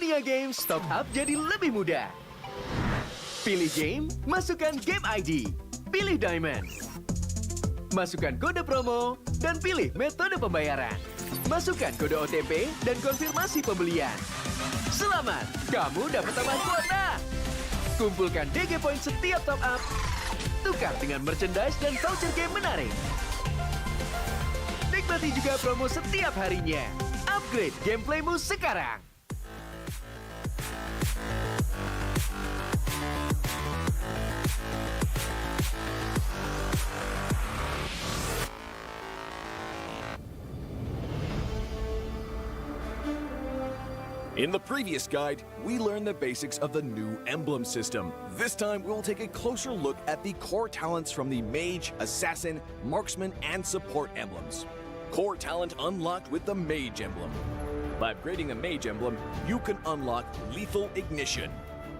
Dunia games top up jadi lebih mudah. Pilih game, masukkan game ID. Pilih Diamond. Masukkan kode promo dan pilih metode pembayaran. Masukkan kode OTP dan konfirmasi pembelian. Selamat, kamu dapat tambahan kuota. Kumpulkan DG Point setiap top up. Tukar dengan merchandise dan voucher game menarik. Nikmati juga promo setiap harinya. Upgrade gameplaymu sekarang. In the previous guide, we learned the basics of the new emblem system. This time, we'll take a closer look at the core talents from the Mage, Assassin, Marksman, and Support emblems. Core talent unlocked with the Mage emblem. By upgrading the Mage emblem, you can unlock Lethal Ignition.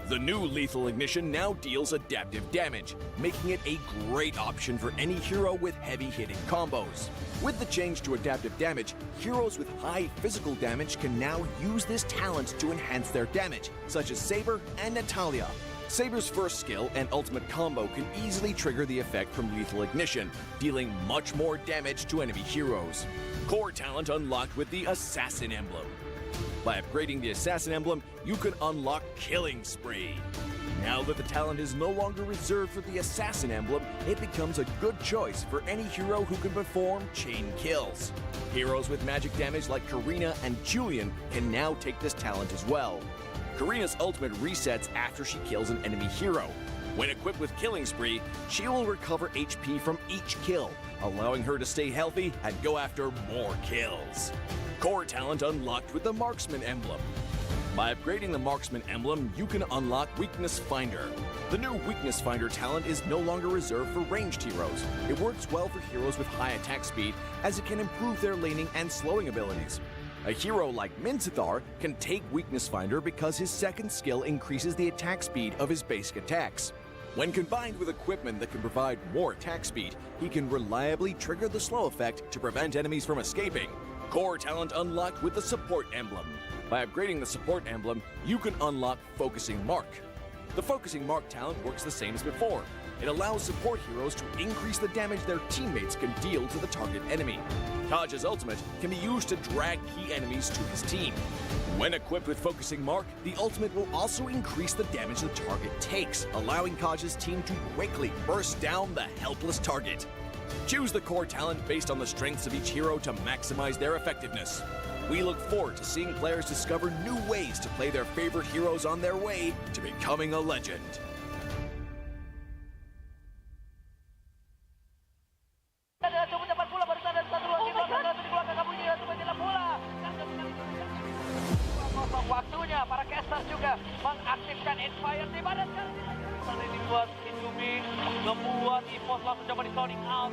The new Lethal Ignition now deals adaptive damage, making it a great option for any hero with heavy-hitting combos. With the change to adaptive damage, heroes with high physical damage can now use this talent to enhance their damage, such as Saber and Natalia. Saber's first skill and ultimate combo can easily trigger the effect from Lethal Ignition, dealing much more damage to enemy heroes. Core talent unlocked with the Assassin emblem. By upgrading the Assassin emblem, you can unlock Killing Spree. Now that the talent is no longer reserved for the Assassin emblem, it becomes a good choice for any hero who can perform chain kills. Heroes with magic damage like Karina and Julian can now take this talent as well. Karina's ultimate resets after she kills an enemy hero. When equipped with Killing Spree, she will recover HP from each kill, allowing her to stay healthy and go after more kills. Core talent unlocked with the Marksman emblem. By upgrading the Marksman emblem, you can unlock Weakness Finder. The new Weakness Finder talent is no longer reserved for ranged heroes. It works well for heroes with high attack speed, as it can improve their laning and slowing abilities. A hero like Minzathar can take Weakness Finder because his second skill increases the attack speed of his basic attacks. When combined with equipment that can provide more attack speed, he can reliably trigger the slow effect to prevent enemies from escaping. Core talent unlocked with the Support emblem. By upgrading the Support emblem, you can unlock Focusing Mark. The Focusing Mark talent works the same as before. It allows support heroes to increase the damage their teammates can deal to the target enemy. Taj's ultimate can be used to drag key enemies to his team. When equipped with Focusing Mark, the ultimate will also increase the damage the target takes, allowing Taj's team to quickly burst down the helpless target. Choose the core talent based on the strengths of each hero to maximize their effectiveness. We look forward to seeing players discover new ways to play their favorite heroes on their way to becoming a legend. Waktunya para caster juga mengaktifkan Inspire di mana sekarang ini dibuat Indomie, membuat EVOS langsung coba di zoning out.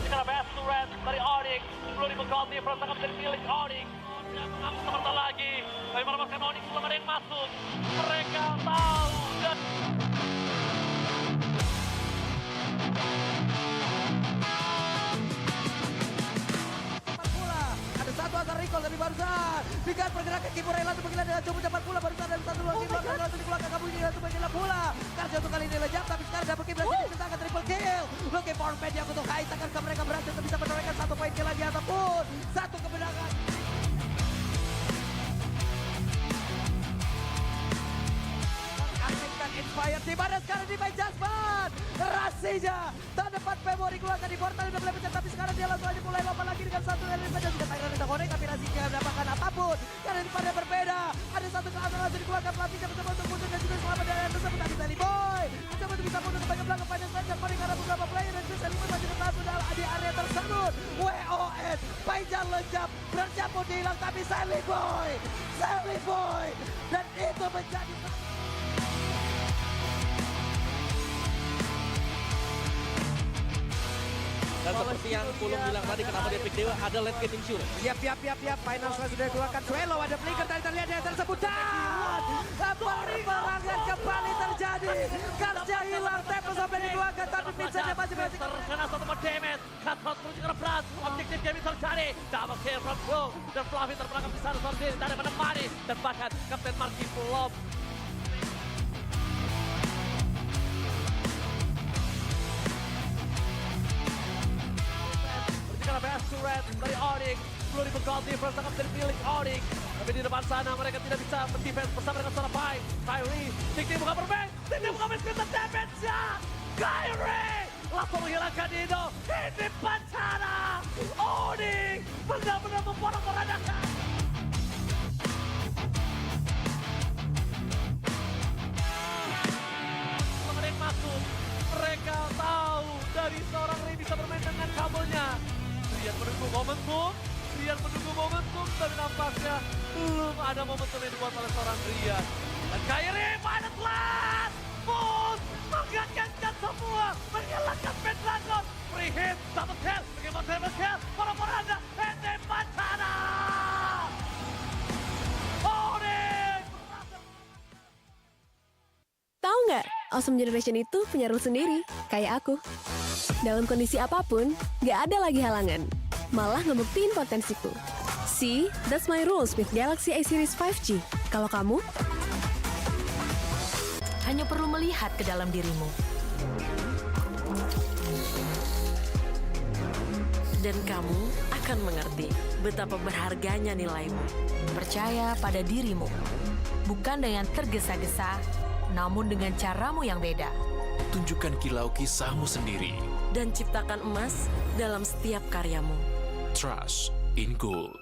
Sekarang best to red dari Onyx, 10.000 gold nih, perasaan dari milik Onyx. Dan mengambil sebentar lagi, tapi melepaskan Onyx belum ada yang masuk. Mereka tahu dan satu akan recall dari barusan. Lihat pergerakan Kimo Rela untuk menggila dengan coba cepat pula barusan dan satu lagi belakang langsung dikeluarkan kamu ini langsung menggila pula. Karena untuk kali ini lejap tapi sekarang double kill berhasil dicetakkan triple kill. Looking for bad yang untuk Hais akankah mereka berhasil bisa menorehkan satu poin kill lagi ataupun satu kemenangan. Aktifkan Inspired di mana sekarang di main Jasmine. Rasinya terdepan memori keluarkan di portal udah mulai pecah tapi sekarang dia langsung aja mulai lompat lagi dengan satu dari saja sudah Tyron udah connect tapi Rasinya tidak mendapatkan apapun karena di pada berbeda ada satu keamanan langsung dikeluarkan pelatihnya mencoba untuk mundur dan juga selamat dari yang tersebut tapi Sally Boy mencoba untuk bisa mundur ke bagian belakang panjang saja karena beberapa player dan juga Sally Boy masih bertahan di area tersebut. WON Paijan lejap bercampur hilang tapi Sally Boy dan itu menjadi Dan seperti yang Pulung bilang tadi, kenapa dia pick Dewa, ada late game issue. Yap. Final Slice sudah dikeluarkan. Trello ada flicker tadi terlihat yang tersebut. Dan peperangan kembali terjadi. Karsnya hilang, tempo sampai dikeluarkan. Tapi Vincent masih berhasil. Terkena satu damage. Cutthroat menuju ke beras. Objektif game terjadi. Double kill from Pulung. Dan Fluffy terperangkap di sana sendiri. Tidak ada menemani. Dan bahkan Kapten Marky belum. Karena best turret dari Onyx perlu dibegal difference akan terpilih Onyx, tapi di depan sana mereka tidak bisa mendefense bersama dengan seorang Pai. Kyrie, Tikti buka bermain, Tikti buka main spesial damage ya. Kyrie langsung menghilangkan Dino. Ini bencana. Onyx benar-benar memporak-porandakan. Mengenai masuk, mereka tahu dari seorang Ray bisa bermain dengan kabelnya. Rian menunggu momentum, tapi nampaknya belum ada momentum yang dibuat oleh seorang Rian. Dan Kyrie pada telat, Bus menggagalkan semua, menghilangkan Pendragon. Free hit, double kill, bagaimana double kill, para-paranda, Ende Pancana. Onyx! Tahu nggak, Awesome Generation itu punya rules sendiri, kayak aku. Dalam kondisi apapun, nggak ada lagi halangan. Malah ngebuktiin potensiku. See, that's my rules with Galaxy A Series 5G. Kalau kamu? Hanya perlu melihat ke dalam dirimu. Dan kamu akan mengerti betapa berharganya nilaimu. Percaya pada dirimu. Bukan dengan tergesa-gesa, namun dengan caramu yang beda. Tunjukkan kilau kisahmu sendiri. Dan ciptakan emas dalam setiap karyamu. Trust in gold.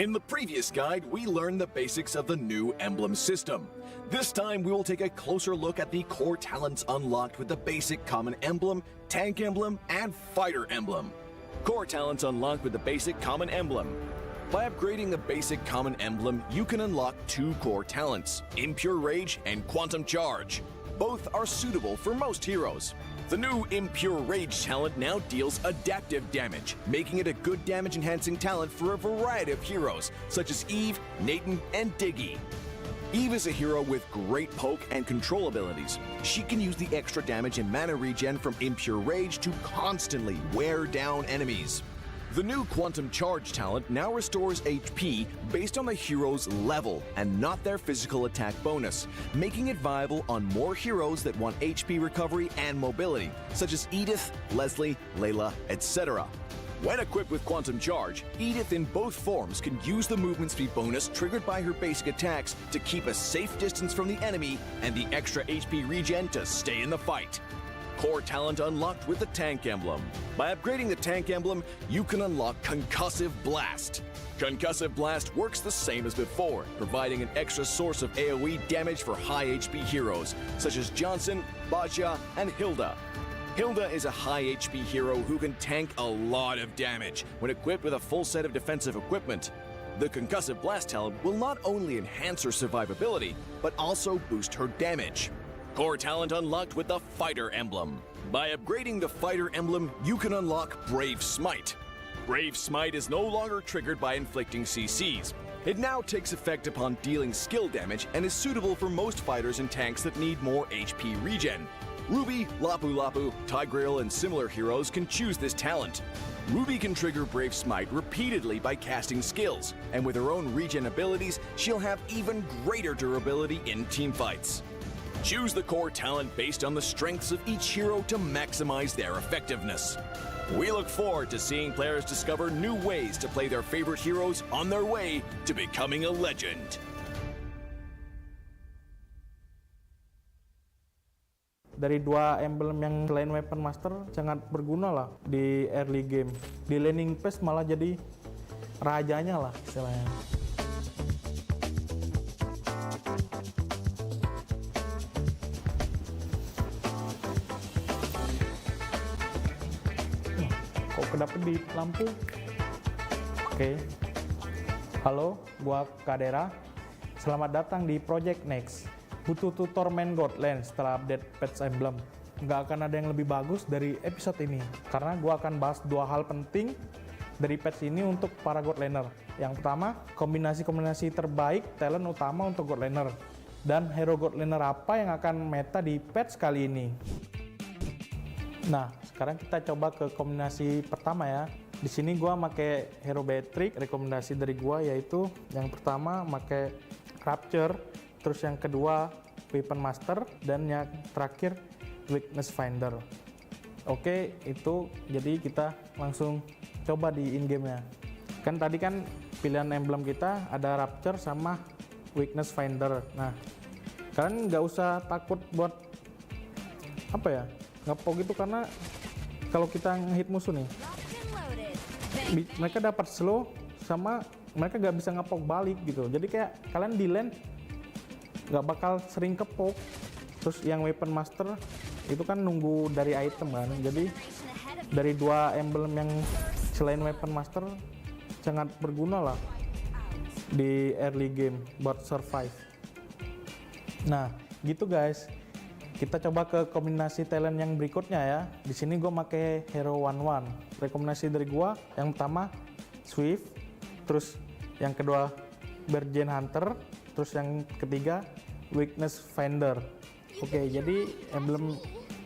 In the previous guide, we learned the basics of the new emblem system. This time, we will take a closer look at the core talents unlocked with the basic common emblem, tank emblem, and fighter emblem. Core talents unlocked with the basic common emblem. By upgrading the basic common emblem, you can unlock two core talents, Impure Rage and Quantum Charge. Both are suitable for most heroes. The new Impure Rage talent now deals adaptive damage, making it a good damage-enhancing talent for a variety of heroes, such as Eve, Nathan, and Diggy. Eve is a hero with great poke and control abilities. She can use the extra damage and mana regen from Impure Rage to constantly wear down enemies. The new Quantum Charge talent now restores HP based on the hero's level and not their physical attack bonus, making it viable on more heroes that want HP recovery and mobility, such as Edith, Leslie, Layla, etc. When equipped with Quantum Charge, Edith in both forms can use the movement speed bonus triggered by her basic attacks to keep a safe distance from the enemy and the extra HP regen to stay in the fight. Core talent unlocked with the Tank Emblem. By upgrading the Tank Emblem, you can unlock Concussive Blast. Concussive Blast works the same as before, providing an extra source of AoE damage for high HP heroes, such as Johnson, Baja, and Hilda. Hilda is a high HP hero who can tank a lot of damage when equipped with a full set of defensive equipment. The Concussive Blast talent will not only enhance her survivability, but also boost her damage. Core talent unlocked with the Fighter Emblem. By upgrading the Fighter Emblem, you can unlock Brave Smite. Brave Smite is no longer triggered by inflicting CCs. It now takes effect upon dealing skill damage and is suitable for most fighters and tanks that need more HP regen. Ruby, Lapu Lapu, Tigreal, and similar heroes can choose this talent. Ruby can trigger Brave Smite repeatedly by casting skills, and with her own regen abilities, she'll have even greater durability in teamfights. Choose the core talent based on the strengths of each hero to maximize their effectiveness. We look forward to seeing players discover new ways to play their favorite heroes on their way to becoming a legend. Dari dua emblem yang selain Weapon Master sangat berguna lah di early game. Di laning phase malah jadi rajanya lah istilahnya. kedap di lampu. Oke. Halo, gua Kadera. Selamat datang di Project Next. Butuh tutor main God Lane setelah update patch emblem. Nggak akan ada yang lebih bagus dari episode ini, karena gua akan bahas dua hal penting dari patch ini untuk para God Laner. Yang pertama, kombinasi-kombinasi terbaik talent utama untuk God Laner. Dan hero God Laner apa yang akan meta di patch kali ini. Nah, sekarang kita coba ke kombinasi pertama ya. Di sini gua make hero Beatrix. Rekomendasi dari gua yaitu yang pertama make Rapture, terus yang kedua Weapon Master, dan yang terakhir Weakness Finder. Oke, itu jadi kita langsung coba di in game-nya. Kan tadi kan pilihan emblem kita ada Rapture sama Weakness Finder. Nah, kalian nggak usah takut buat apa ya, ngepok gitu, karena kalau kita ngehit musuh nih, mereka dapat slow sama mereka nggak bisa ngepok balik gitu. Jadi kayak kalian di lane nggak bakal sering kepok. Terus yang Weapon Master itu kan nunggu dari item kan. Jadi dari dua emblem yang selain Weapon Master sangat berguna lah di early game buat survive. Nah, gitu guys. Kita coba ke kombinasi talent yang berikutnya ya. Di sini gue pakai hero 1-1. Rekomendasi dari gue yang pertama Swift, terus yang kedua Bergen Hunter, terus yang ketiga Weakness Finder. Oke, jadi emblem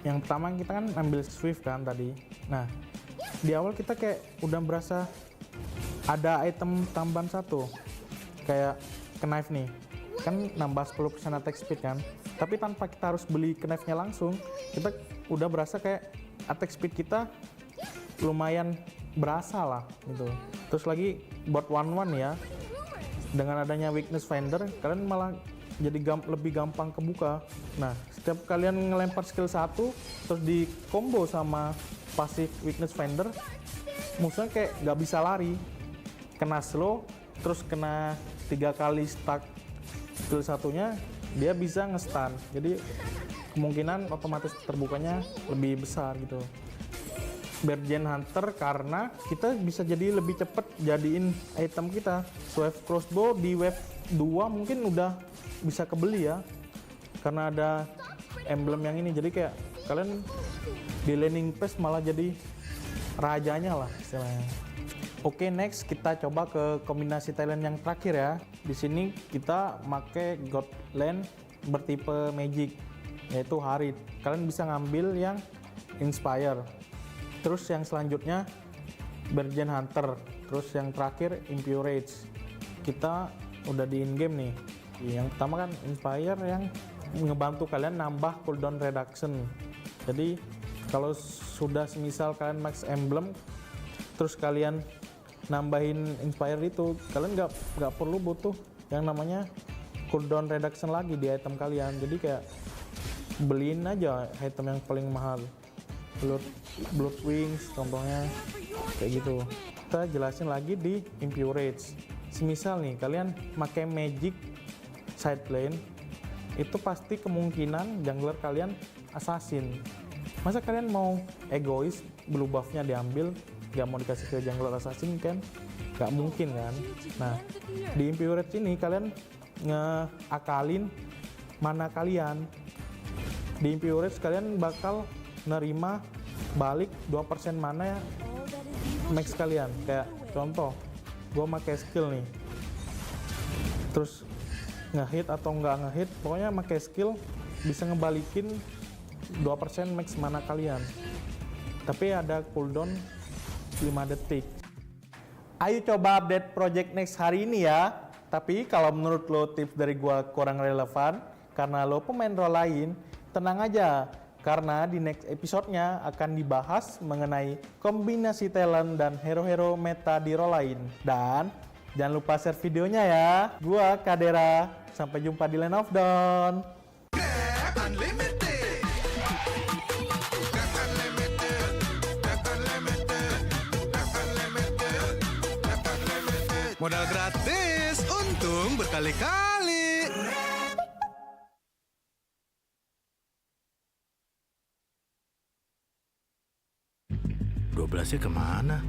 yang pertama kita kan ambil Swift kan tadi. Nah, di awal kita kayak udah berasa ada item tambahan satu, kayak knife nih, kan nambah 10% attack speed kan. Tapi tanpa kita harus beli knife-nya langsung, kita udah berasa kayak attack speed kita lumayan berasa lah gitu. Terus lagi buat 1-1 ya, dengan adanya Weakness Finder, kalian malah jadi lebih gampang kebuka. Nah, setiap kalian ngelempar skill 1 terus di combo sama pasif Weakness Finder, musuhnya kayak nggak bisa lari, kena slow, terus kena 3 kali stuck skill satunya, dia bisa nge-stun. Jadi kemungkinan otomatis terbukanya lebih besar gitu. Bergen Hunter karena kita bisa jadi lebih cepet jadiin item kita. Swift Crossbow di wave 2 mungkin udah bisa kebeli ya, karena ada emblem yang ini. Jadi kayak kalian di laning phase malah jadi rajanya lah istilahnya. Oke, next kita coba ke kombinasi talent yang terakhir ya. Di sini kita make God Lane bertipe Magic, yaitu Harit. Kalian bisa ngambil yang Inspire. Terus yang selanjutnya Bergen Hunter. Terus yang terakhir Impurage. Kita udah di in game nih. Yang pertama kan Inspire yang ngebantu kalian nambah cooldown reduction. Jadi kalau sudah semisal kalian max emblem, terus kalian nambahin Inspire itu, kalian nggak perlu butuh yang namanya cooldown reduction lagi di item kalian. Jadi kayak beliin aja item yang paling mahal, Blood Wings contohnya, kayak gitu. Kita jelasin lagi di Impurage. Semisal nih kalian pakai Magic side lane, itu pasti kemungkinan jungler kalian assassin. Masa kalian mau egois, blue buff-nya diambil, gak mau dikasih ke jungler assassin kan? Gak mungkin kan? Nah, di Impurage ini kalian ngeakalin mana kalian. Di Impurage kalian bakal nerima balik 2% mana ya max kalian. Kayak contoh, gue pakai skill nih, terus ngehit atau nggak ngehit, pokoknya pakai skill bisa ngebalikin 2% max mana kalian. Tapi ada cooldown 5 detik. Ayo coba update Project Next hari ini ya. Tapi kalau menurut lo tips dari gua kurang relevan karena lo pemain role lain, tenang aja. Karena di next episode-nya akan dibahas mengenai kombinasi talent dan hero-hero meta di role lain. Dan jangan lupa share videonya ya. Gua Kadera, sampai jumpa di Lane of Dawn. Modal gratis, untung berkali-kali. 12 aja kemana?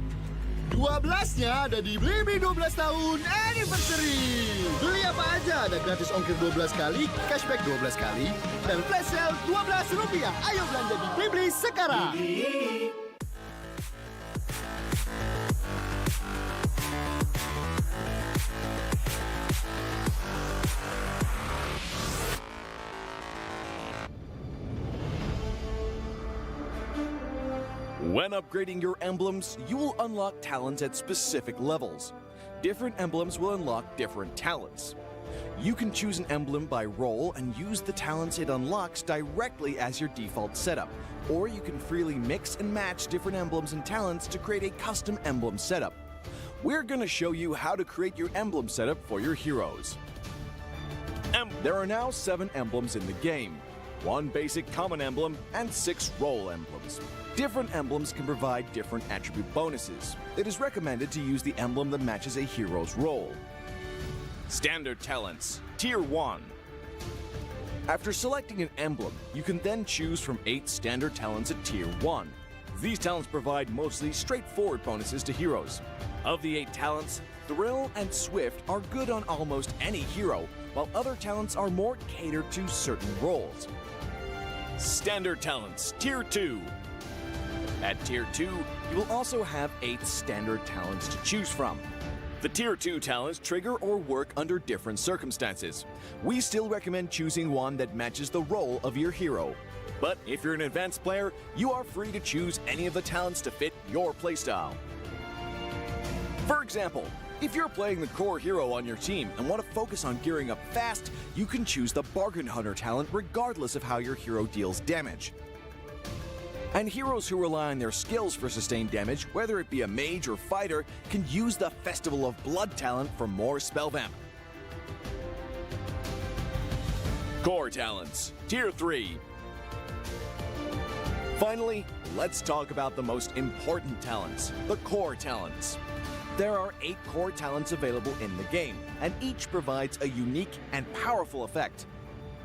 12-nya ada di Blibli 12 tahun anniversary. Beli apa aja ada gratis ongkir 12 kali, cashback 12 kali, dan flash sale Rp12. Ayo belanja di Blibli sekarang. When upgrading your emblems, you will unlock talents at specific levels. Different emblems will unlock different talents. You can choose an emblem by role and use the talents it unlocks directly as your default setup, or you can freely mix and match different emblems and talents to create a custom emblem setup. We're going to show you how to create your emblem setup for your heroes. There are now 7 emblems in the game, 1 basic common emblem, and 6 role emblems. Different emblems can provide different attribute bonuses. It is recommended to use the emblem that matches a hero's role. Standard talents, Tier 1. After selecting an emblem, you can then choose from 8 standard talents at Tier 1. These talents provide mostly straightforward bonuses to heroes. Of the 8 talents, Thrill and Swift are good on almost any hero, while other talents are more catered to certain roles. Standard talents, Tier 2. At Tier 2, you will also have 8 standard talents to choose from. The Tier 2 talents trigger or work under different circumstances. We still recommend choosing one that matches the role of your hero. But if you're an advanced player, you are free to choose any of the talents to fit your playstyle. For example, if you're playing the core hero on your team and want to focus on gearing up fast, you can choose the Bargain Hunter talent regardless of how your hero deals damage. And heroes who rely on their skills for sustained damage, whether it be a mage or fighter, can use the Festival of Blood talent for more spell vamp. Core talents, Tier 3. Finally, let's talk about the most important talents, the core talents. There are 8 core talents available in the game, and each provides a unique and powerful effect.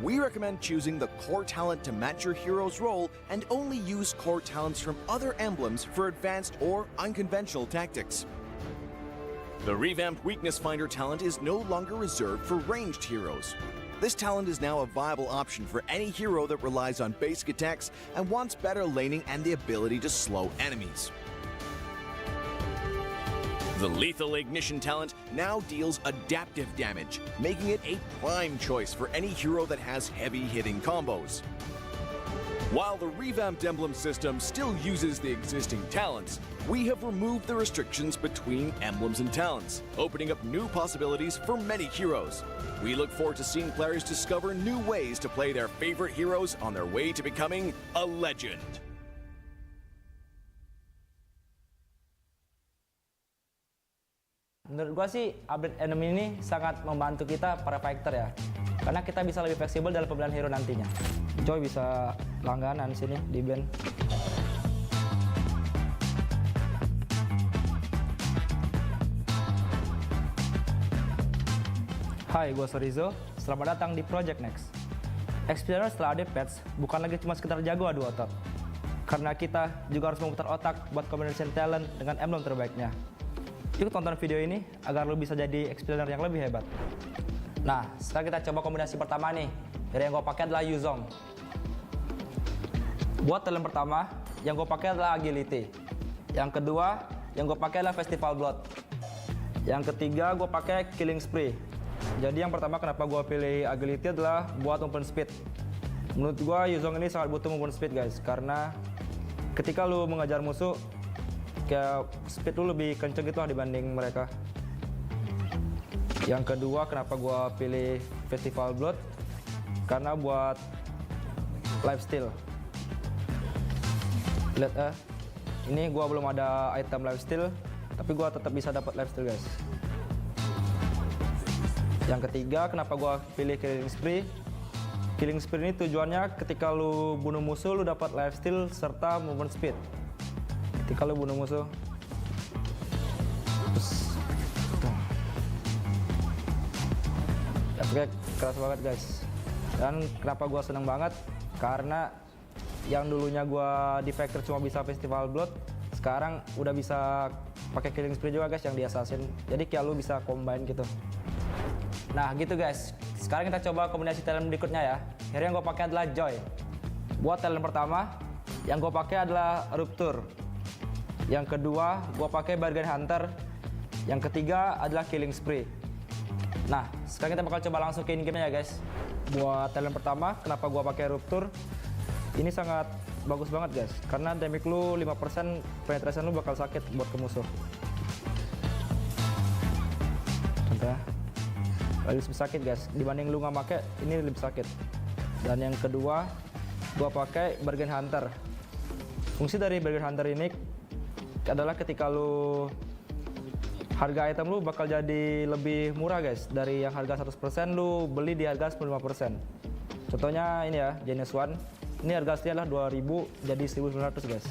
We recommend choosing the core talent to match your hero's role and only use core talents from other emblems for advanced or unconventional tactics. The revamped Weakness Finder talent is no longer reserved for ranged heroes. This talent is now a viable option for any hero that relies on basic attacks and wants better laning and the ability to slow enemies. The Lethal Ignition talent now deals adaptive damage, making it a prime choice for any hero that has heavy-hitting combos. While the revamped emblem system still uses the existing talents, we have removed the restrictions between emblems and talents, opening up new possibilities for many heroes. We look forward to seeing players discover new ways to play their favorite heroes on their way to becoming a legend. Menurut gua sih update enemy ini sangat membantu kita para fighter ya, karena kita bisa lebih fleksibel dalam pemilihan hero nantinya. Joy bisa langganan sini di band. Hai, gua Sorizo. Selamat datang di Project Next. Explorer setelah update patch bukan lagi cuma sekedar jago adu otot, karena kita juga harus memutar otak buat combination talent dengan emblem terbaiknya. Yuk tonton video ini agar lo bisa jadi explorer yang lebih hebat. Nah, sekarang kita coba kombinasi pertama nih. Dari yang gue pakai adalah Yuzong. Buat talent pertama, yang gue pakai adalah Agility. Yang kedua, yang gue pakai adalah Festival Blood. Yang ketiga, gue pakai Killing Spree. Jadi yang pertama kenapa gue pilih Agility adalah buat movement speed. Menurut gue Yuzong ini sangat butuh movement speed guys, karena ketika lo mengejar musuh, kayak speed lu lebih kenceng gitu lah dibanding mereka. Yang kedua kenapa gua pilih Festival Blood, karena buat lifesteal. Lihat ini gua belum ada item lifesteal, tapi gua tetap bisa dapat lifesteal guys. Yang ketiga kenapa gua pilih Killing Spree. Killing Spree ini tujuannya ketika lu bunuh musuh lu dapat lifesteal serta movement speed. Ketika lu bunuh musuh, efeknya keras banget guys. Dan kenapa gua seneng banget, karena yang dulunya gua di Factor cuma bisa Festival Blood, Sekarang udah bisa pakai killing spree juga guys yang di assassin. Jadi kayak lu bisa combine gitu. Nah gitu guys. Sekarang kita coba kombinasi talent berikutnya ya. Hero yang gue pakai adalah Joy. Buat talent pertama, yang gue pakai adalah Rupture. Yang kedua, gue pakai Bargain Hunter. Yang ketiga adalah Killing Spree. Nah, sekarang kita bakal coba langsung ke in-game-nya ya guys. Buat talent pertama, kenapa gue pakai Rupture? Ini sangat bagus banget guys, karena damage lu 5%, penetration lu bakal sakit buat ke musuh. Contohnya, lebih sakit guys, dibanding lu nggak pakai, ini lebih sakit. Dan yang kedua, gua pakai Bargain Hunter. Fungsi dari Bargain Hunter ini adalah ketika lu harga item lu bakal jadi lebih murah guys. Dari yang harga 100% lu beli di harga 95%. Contohnya ini ya, Genius One. Ini harga aslinya adalah 2000 jadi 1900 guys.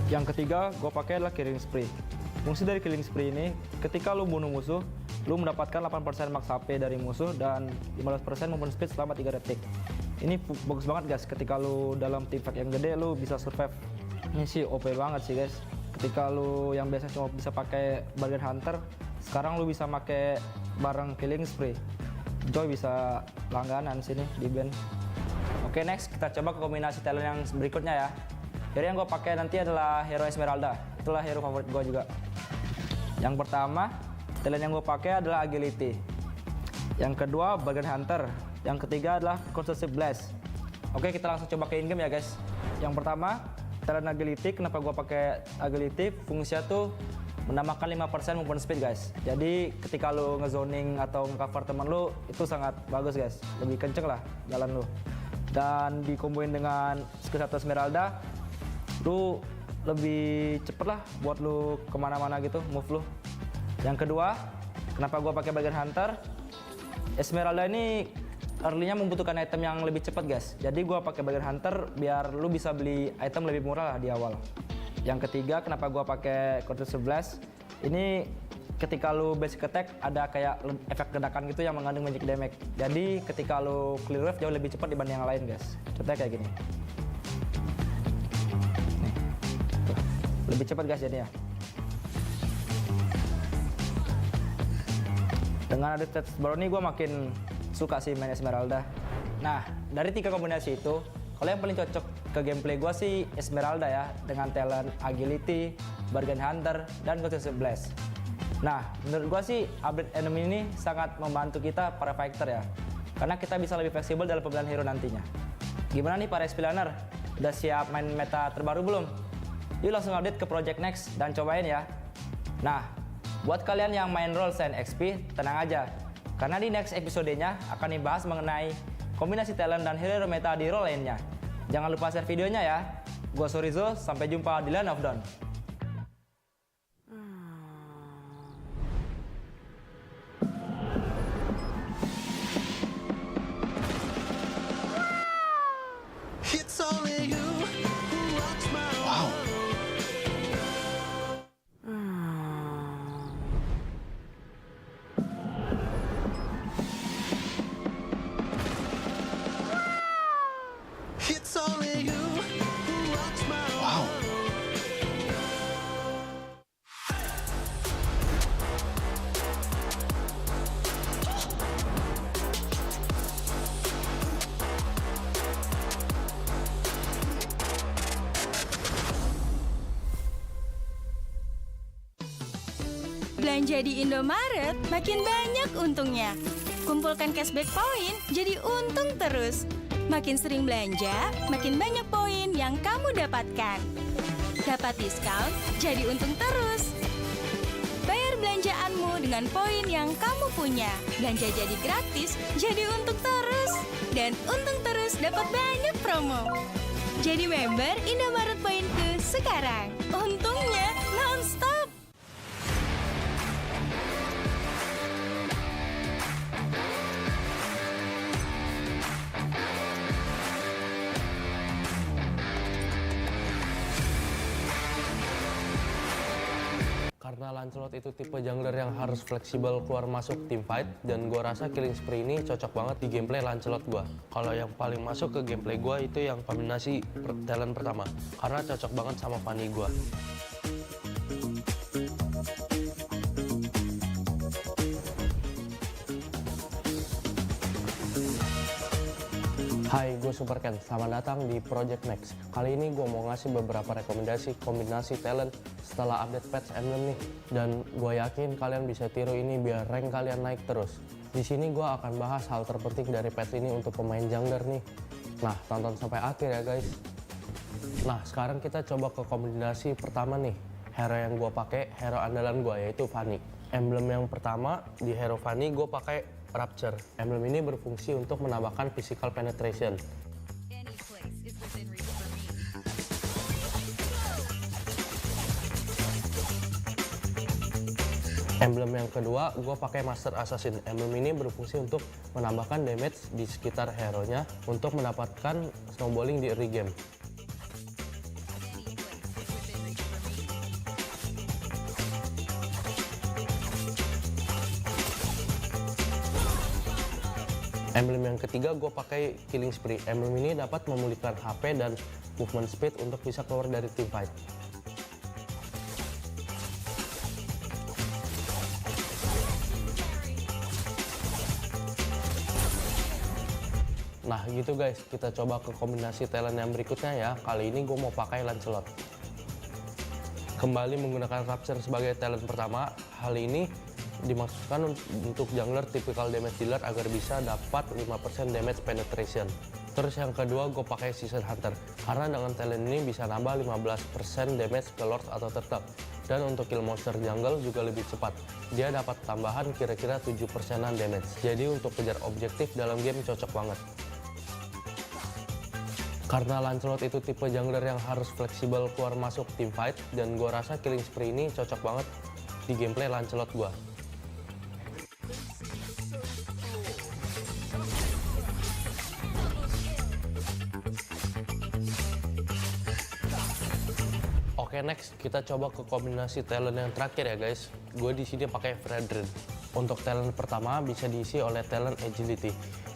Yang ketiga, gue pakai adalah Killing Spree. Fungsi dari Killing Spree ini, ketika lu bunuh musuh, lu mendapatkan 8% max HP dari musuh dan 15% movement speed selama 3 detik. Ini bagus banget guys, ketika lu dalam team fight yang gede, lu bisa survive. Ini sih OP banget sih guys. Ketika lu yang biasa cuma bisa pakai Bargain Hunter, sekarang lu bisa pakai bareng Killing Spree. Joy bisa langganan sini di band. Oke, next kita coba ke kombinasi talent yang berikutnya ya. Hero yang gue pakai nanti adalah hero Esmeralda. Itulah hero favorit gue juga. Yang pertama, talent yang gue pakai adalah Agility. Yang kedua, Bargain Hunter. Yang ketiga adalah Constructive Blast. Oke, kita langsung coba ke in-game ya guys. Yang pertama, talent Agility. Kenapa gue pakai Agility? Fungsinya tuh menambahkan 5% movement speed guys. Jadi ketika lu ngezoning atau nge-cover teman lu, itu sangat bagus guys. Lebih kenceng lah jalan lu. Dan dikomboin dengan skill 1 Esmeralda, lu lebih cepet lah buat lu kemana-mana gitu, move lu. Yang kedua, kenapa gua pakai Bargain Hunter? Esmeralda ini early-nya membutuhkan item yang lebih cepat guys. Jadi gua pakai Bargain Hunter biar lu bisa beli item lebih murah lah di awal. Yang ketiga, kenapa gua pakai Constructive Blast? Ini ketika lu basic attack ada kayak efek ledakan gitu yang mengandung magic damage. Jadi ketika lu clear wave jauh lebih cepat dibanding yang lain guys. Contohnya kayak gini. Nih, tuh. Lebih cepat guys jadinya. Dengan ada stats baru ini gue makin suka sih main Esmeralda. Nah, dari 3 kombinasi itu, kalau yang paling cocok ke gameplay gue sih Esmeralda ya, dengan talent Agility, Bargain Hunter, dan Constructive Blast. Nah, menurut gua sih update enemy ini sangat membantu kita para fighter ya. Karena kita bisa lebih fleksibel dalam pemilihan hero nantinya. Gimana nih para XP-laner? Udah siap main meta terbaru belum? Yuk langsung update ke Project Next dan cobain ya. Nah, buat kalian yang main role selain XP, tenang aja. Karena di next episodenya akan dibahas mengenai kombinasi talent dan hero meta di role lainnya. Jangan lupa share videonya ya. Gua Sorizo, sampai jumpa di Land of Dawn. Belanja di Indomaret makin banyak untungnya. Kumpulkan cashback poin jadi untung terus. Makin sering belanja, makin banyak poin yang kamu dapatkan. Dapat diskon, jadi untung terus. Bayar belanjaanmu dengan poin yang kamu punya. Belanja jadi gratis, jadi untung terus. Dan untung terus dapat banyak promo. Jadi member Indomaret Poinku sekarang. Untungnya non-stop. Karena Lancelot itu tipe jungler yang harus fleksibel keluar masuk team fight, dan gua rasa Killing Spree ini cocok banget di gameplay Lancelot gua. Kalau yang paling masuk ke gameplay gua itu yang kombinasi talent pertama, karena cocok banget sama Fanny gua. Hai, gue Super Ken. Selamat datang di Project Next. Kali ini gue mau ngasih beberapa rekomendasi kombinasi talent setelah update patch emblem nih. Dan gue yakin kalian bisa tiru ini biar rank kalian naik terus. Di sini gue akan bahas hal terpenting dari patch ini untuk pemain jungler nih. Nah, tonton sampai akhir ya guys. Nah, sekarang kita coba ke kombinasi pertama nih. Hero yang gue pakai, hero andalan gue yaitu Fanny. Emblem yang pertama di hero Fanny gue pakai Rapture. Emblem ini berfungsi untuk menambahkan physical penetration. Emblem yang kedua, gue pakai Master Assassin. Emblem ini berfungsi untuk menambahkan damage di sekitar hero-nya untuk mendapatkan snowballing di early game. Emblem yang ketiga gue pakai Killing Spree. Emblem ini dapat memulihkan HP dan movement speed untuk bisa keluar dari team fight. Nah gitu guys, kita coba ke kombinasi talent yang berikutnya ya. Kali ini gue mau pakai Lancelot. Kembali menggunakan Rapture sebagai talent pertama. Hal ini dimaksudkan untuk jungler typical damage dealer agar bisa dapat 5% damage penetration. Terus yang kedua gue pakai Season Hunter karena dengan talent ini bisa nambah 15% damage ke Lord atau Turtle. Dan untuk kill monster jungle juga lebih cepat. Dia dapat tambahan kira-kira 7%-an damage. Jadi untuk kejar objektif dalam game cocok banget. Karena Lancelot itu tipe jungler yang harus fleksibel keluar masuk team fight, dan gue rasa Killing Spree ini cocok banget di gameplay Lancelot gue. Oke, next kita coba ke kombinasi talent yang terakhir ya guys. Gue di sini pakai Fredrin. Untuk talent pertama bisa diisi oleh talent Agility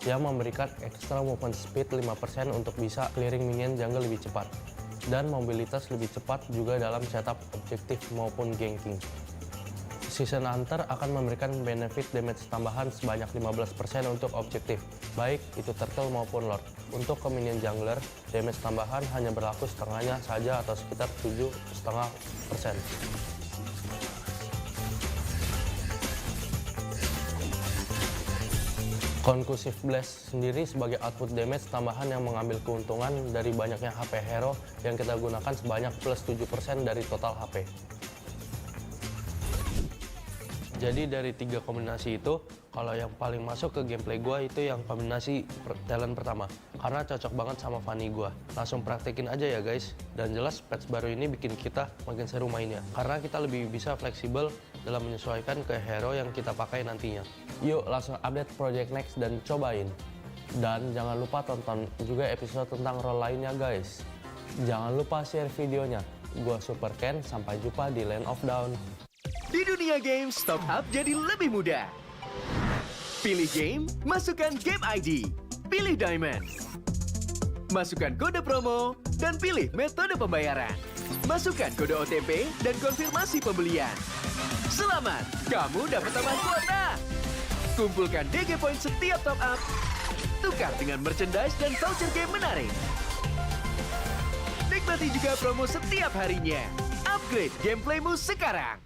yang memberikan extra movement speed 5% untuk bisa clearing minion jungle lebih cepat, dan mobilitas lebih cepat juga dalam setup objektif maupun ganking. Season Hunter akan memberikan benefit damage tambahan sebanyak 15% untuk objektif, baik itu Turtle maupun Lord. Untuk ke minion jungler, damage tambahan hanya berlaku setengahnya saja atau sekitar 7,5%. Conclusive Blast sendiri sebagai output damage tambahan yang mengambil keuntungan dari banyaknya HP hero yang kita gunakan sebanyak plus 7% dari total HP. Jadi dari 3 kombinasi itu, kalau yang paling masuk ke gameplay gue itu yang kombinasi talent pertama, karena cocok banget sama Fanny gue. Langsung praktekin aja ya guys, dan jelas patch baru ini bikin kita makin seru mainnya, karena kita lebih bisa fleksibel dalam menyesuaikan ke hero yang kita pakai nantinya. Yuk langsung update Project Next dan cobain. Dan jangan lupa tonton juga episode tentang role lainnya guys. Jangan lupa share videonya. Gua Super Ken, sampai jumpa di Land of Dawn. Di dunia game, top up jadi lebih mudah. Pilih game, masukkan game ID. Pilih Diamond. Masukkan kode promo, dan pilih metode pembayaran. Masukkan kode OTP dan konfirmasi pembelian. Selamat, kamu dapat tambahan kuota. Kumpulkan DG Point setiap top up. Tukar dengan merchandise dan voucher game menarik. Nikmati juga promo setiap harinya. Upgrade gameplaymu sekarang.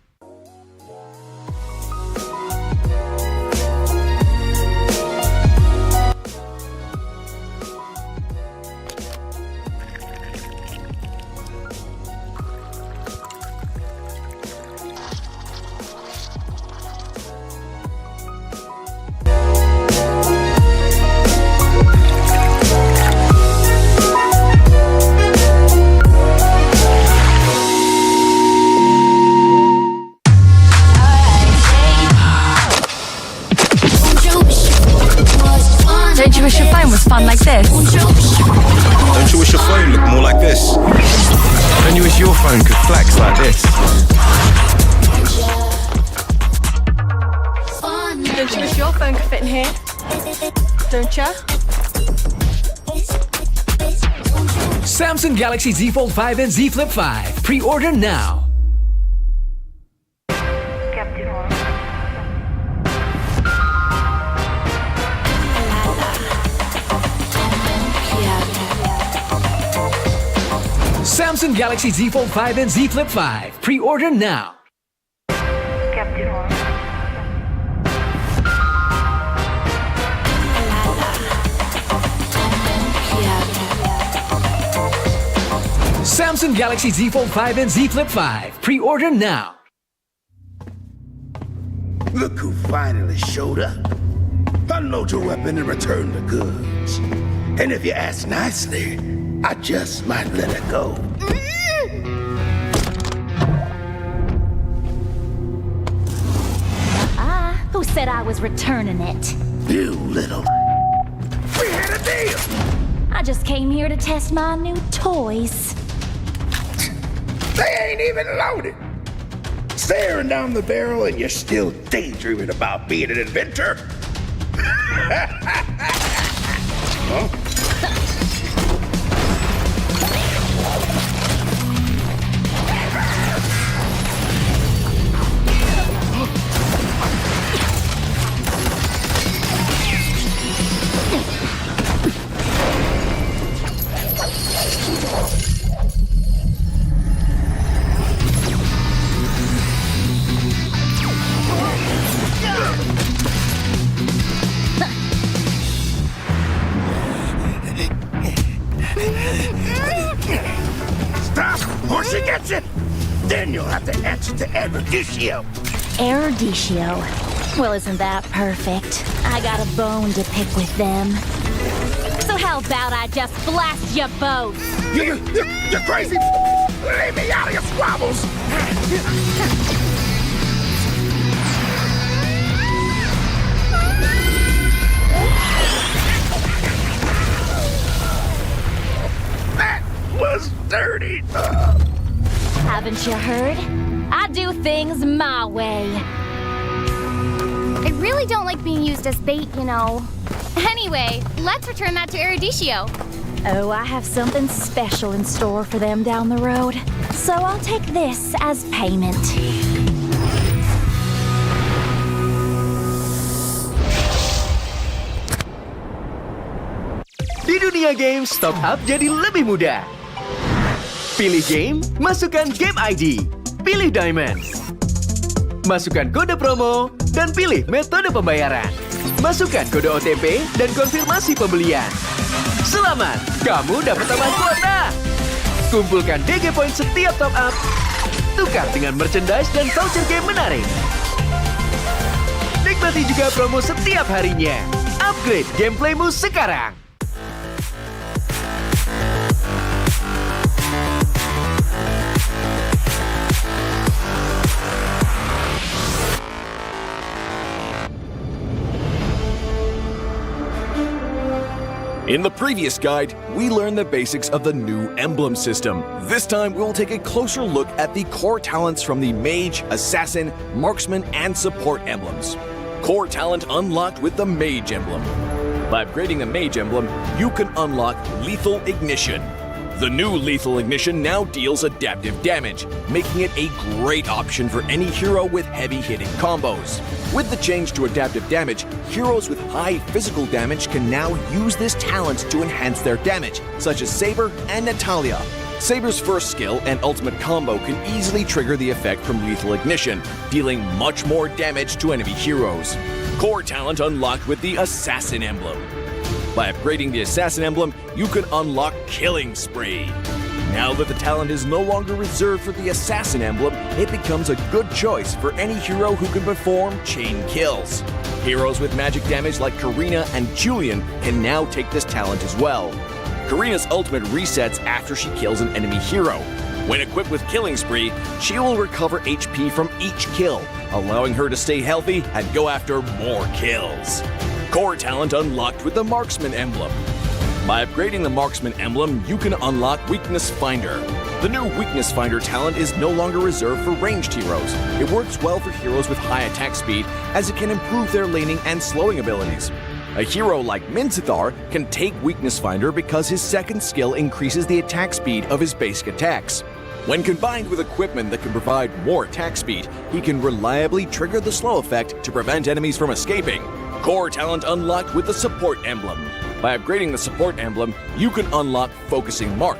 Don't you wish your phone was fun like this? Don't you wish your phone looked more like this? Don't you wish your phone could flex like this? you wish your phone could fit in here? Don't ya? Samsung Galaxy Z Fold 5 and Z Flip 5. Pre-order now. Samsung Galaxy Z Fold 5 and Z Flip 5. Pre-order now. Samsung Galaxy Z Fold 5 and Z Flip 5. Pre-order now. Look who finally showed up. Unload your weapon and return the goods. And if you ask nicely, I just might let it go. Who said I was returning it? You little... We had a deal! I just came here to test my new toys. They ain't even loaded. Staring down the barrel and you're still daydreaming about being an inventor? Huh? Or she gets it, then you'll have to answer to Erudicio. Erudicio? Well, isn't that perfect? I got a bone to pick with them. So how about I just blast you both? You're crazy! Leave me out of your squabbles! That was dirty! Haven't you heard? I do things my way. I really don't like being used as bait, you know. Anyway, let's return that to Erudicio. Oh, I have something special in store for them down the road. So I'll take this as payment. Di dunia games, top up jadi lebih mudah. Pilih game, masukkan game ID. Pilih Diamond. Masukkan kode promo, dan pilih metode pembayaran. Masukkan kode OTP dan konfirmasi pembelian. Selamat, kamu dapat tambahan kuota. Kumpulkan DG Point setiap top up. Tukar dengan merchandise dan voucher game menarik. Nikmati juga promo setiap harinya. Upgrade gameplaymu sekarang. In the previous guide, we learned the basics of the new emblem system. This time, we'll take a closer look at the core talents from the Mage, Assassin, Marksman, and Support emblems. Core talent unlocked with the Mage emblem. By upgrading the Mage emblem, you can unlock Lethal Ignition. The new Lethal Ignition now deals adaptive damage, making it a great option for any hero with heavy-hitting combos. With the change to adaptive damage, heroes with high physical damage can now use this talent to enhance their damage, such as Saber and Natalia. Saber's first skill and ultimate combo can easily trigger the effect from Lethal Ignition, dealing much more damage to enemy heroes. Core talent unlocked with the Assassin emblem. By upgrading the Assassin emblem, you can unlock Killing Spree. Now that the talent is no longer reserved for the Assassin emblem, it becomes a good choice for any hero who can perform chain kills. Heroes with magic damage like Karina and Julian can now take this talent as well. Karina's ultimate resets after she kills an enemy hero. When equipped with Killing Spree, she will recover HP from each kill, allowing her to stay healthy and go after more kills. Core talent unlocked with the Marksman emblem. By upgrading the Marksman emblem, you can unlock Weakness Finder. The new Weakness Finder talent is no longer reserved for ranged heroes. It works well for heroes with high attack speed, as it can improve their laning and slowing abilities. A hero like Minzathar can take Weakness Finder because his second skill increases the attack speed of his basic attacks. When combined with equipment that can provide more attack speed, he can reliably trigger the slow effect to prevent enemies from escaping. Core talent unlocked with the Support Emblem. By upgrading the Support Emblem, you can unlock Focusing Mark.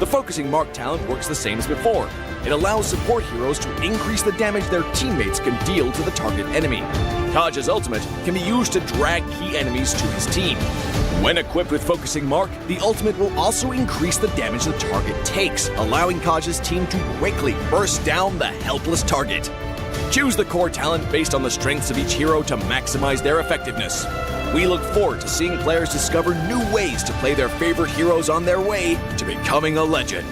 The Focusing Mark talent works the same as before. It allows support heroes to increase the damage their teammates can deal to the target enemy. Kaj's ultimate can be used to drag key enemies to his team. When equipped with Focusing Mark, the ultimate will also increase the damage the target takes, allowing Kaj's team to quickly burst down the helpless target. Choose the core talent based on the strengths of each hero to maximize their effectiveness. We look forward to seeing players discover new ways to play their favorite heroes on their way to becoming a legend.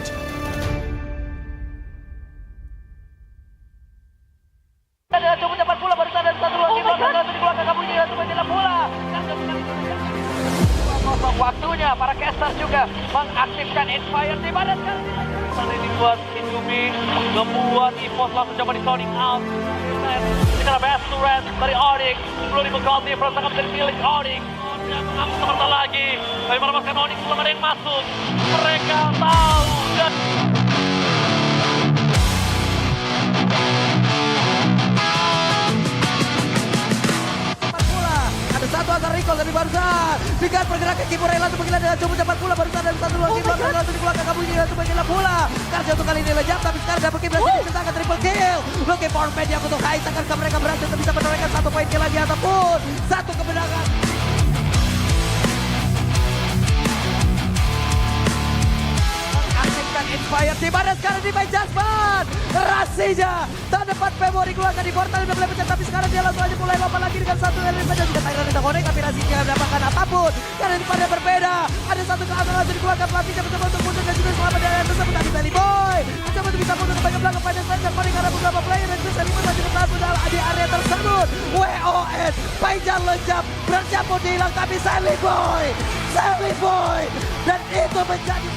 Ada coba dapat bola baru ada satu lagi dikeluarkan kabunyi satu menjelang bola. Waktunya para caster juga mengaktifkan Inspire di mana sekarang ini buat Indomie membuat EVOS langsung coba di sounding out. Sekarang best turret dari Onyx belum dibekal di front tengah dari milik Onyx. Dia mengambil seperti lagi. Tapi melepaskan Onyx belum ada yang masuk. Mereka tahu dan satu agar recall dari barusan. Dengan pergerakan Kimurela untuk menggila dengan coba dapat bola barusan dan satu lagi belakang langsung dikeluarkan kabunyi untuk menggila bola. Karena untuk kali ini lejap tapi sekarang dapat kill berhasil dicetakkan triple kill. Looking for medium untuk Hais akankah mereka berhasil bisa menorehkan satu poin kill lagi ataupun satu kemenangan. Aktifkan Inspire di mana sekarang di main Jasmine. Rasinya tak dapat Pemo dikeluarkan di portal yang boleh pecah tapi sekarang dia langsung aja mulai lompat lagi dengan satu element saja jika Tiger tidak konek tapi Rasinya mendapatkan apapun karena di pada berbeda ada satu keangkat langsung dikeluarkan pelatihnya mencoba untuk mundur dan juga selamat dari tersebut tapi Sally Boy mencoba untuk bisa mundur ke bagian belakang pada saja konek karena beberapa player dan juga Sally Boy masih bertahan di area tersebut. WON Paijan lejap bercampur dihilang tapi Sally Boy dan itu menjadi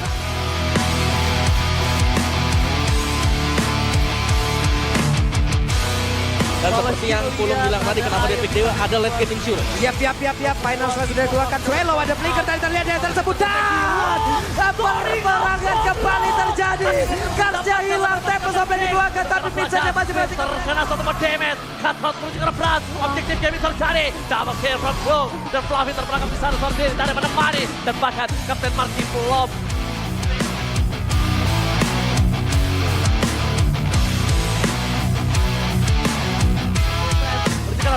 dan seperti yang Kulung bilang tadi, kenapa dia pick Dewa, ada late game insure. Yap. Final sudah dikeluarkan. Suelo ada flicker tadi terlihat yang tersebut dan peperangan kembali terjadi. Karsnya hilang, tempo sampai dikeluarkan tapi Vincent masih terkena satu damage. Cutthroat menuju ke berat. Objektif game terjadi. Double kill from Blue dan Fluffy terperangkap di sana sendiri. Tak ada menemani dan bahkan Kapten Marky belum.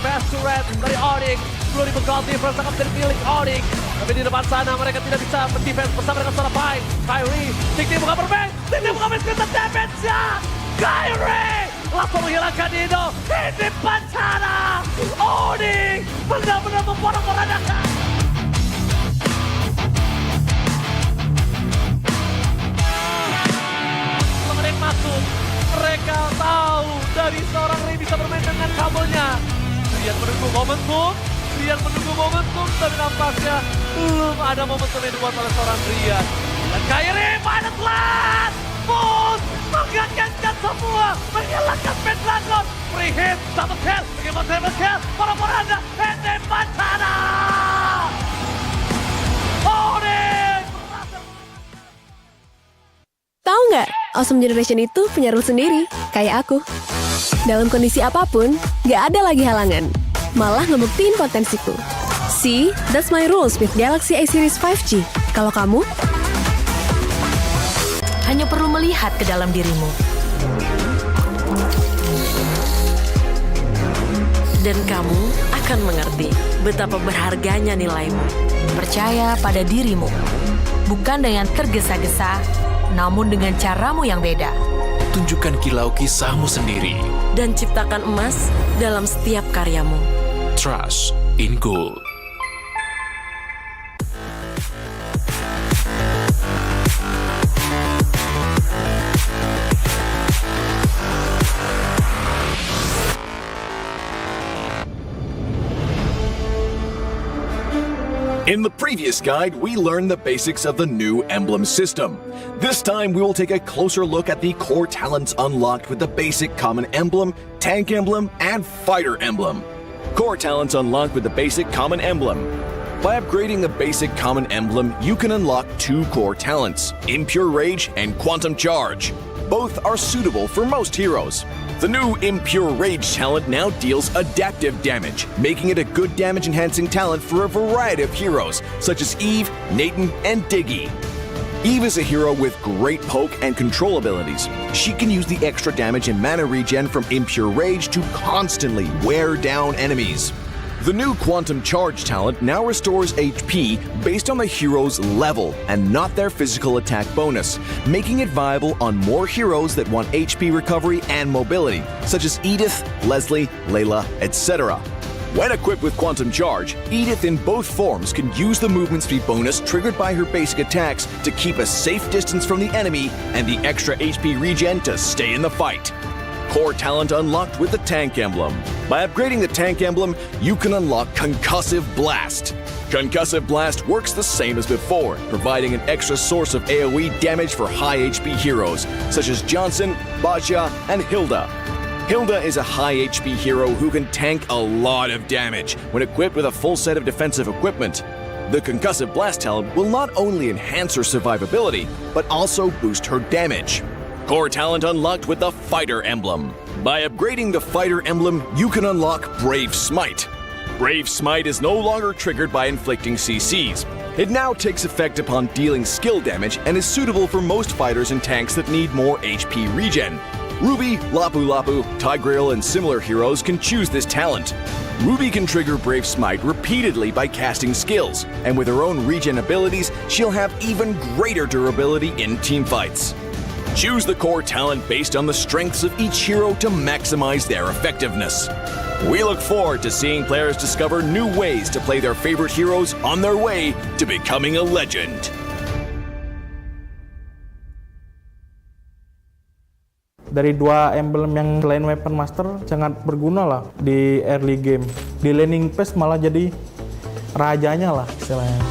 Best turret dari Onyx belum dibekal defense akan menjadi milik Onyx tapi di depan sana mereka tidak bisa mendefense bersama dengan seorang Pai. Kyrie Tikti buka bermain screen damage ya. Kyrie langsung menghilangkan Dino di depan sana. Onyx benar-benar memporak-porandakan. Mereka masuk, mereka tahu dari seorang Ray bisa bermain dengan kabelnya. Rian menunggu momentum, tapi nampaknya belum ada momentum yang dibuat oleh seorang Rian. Dan Kyrie pada telat, Moon menggagalkan semua, menghilangkan Pendragon. Free hit, double kill, bagaimana double kill, para-paranda, Ende Pantana. Tahu nggak, Awesome Generation itu punya rule sendiri, kayak aku. Dalam kondisi apapun, nggak ada lagi halangan. Malah ngebuktiin potensiku. See, that's my rules with Galaxy A Series 5G. Kalau kamu? Hanya perlu melihat ke dalam dirimu. Dan kamu akan mengerti betapa berharganya nilaimu. Percaya pada dirimu. Bukan dengan tergesa-gesa, namun dengan caramu yang beda. Tunjukkan kilau kisahmu sendiri. Dan ciptakan emas dalam setiap karyamu. Trust in Gold. In the previous guide, we learned the basics of the new emblem system. This time, we will take a closer look at the core talents unlocked with the basic common emblem, tank emblem, and fighter emblem. Core talents unlocked with the basic common emblem. By upgrading the basic common emblem, you can unlock 2 core talents, Impure Rage and Quantum Charge. Both are suitable for most heroes. The new Impure Rage talent now deals adaptive damage, making it a good damage-enhancing talent for a variety of heroes, such as Eve, Nathan, and Diggy. Eve is a hero with great poke and control abilities. She can use the extra damage and mana regen from Impure Rage to constantly wear down enemies. The new Quantum Charge talent now restores HP based on the hero's level and not their physical attack bonus, making it viable on more heroes that want HP recovery and mobility, such as Edith, Leslie, Layla, etc. When equipped with Quantum Charge, Edith in both forms can use the movement speed bonus triggered by her basic attacks to keep a safe distance from the enemy and the extra HP regen to stay in the fight. Core talent unlocked with the tank emblem. By upgrading the tank emblem, you can unlock Concussive Blast. Concussive Blast works the same as before, providing an extra source of AoE damage for high HP heroes, such as Johnson, Baja, and Hilda. Hilda is a high HP hero who can tank a lot of damage when equipped with a full set of defensive equipment. The Concussive Blast talent will not only enhance her survivability, but also boost her damage. Core talent unlocked with the Fighter Emblem. By upgrading the Fighter Emblem, you can unlock Brave Smite. Brave Smite is no longer triggered by inflicting CCs. It now takes effect upon dealing skill damage and is suitable for most fighters and tanks that need more HP regen. Ruby, Lapu Lapu, Tigreal, and similar heroes can choose this talent. Ruby can trigger Brave Smite repeatedly by casting skills, and with her own regen abilities, she'll have even greater durability in teamfights. Choose the core talent based on the strengths of each hero to maximize their effectiveness. We look forward to seeing players discover new ways to play their favorite heroes on their way to becoming a legend. Dari 2 emblem yang selain Weapon Master sangat berguna lah di early game. Di laning phase malah jadi rajanya lah istilahnya.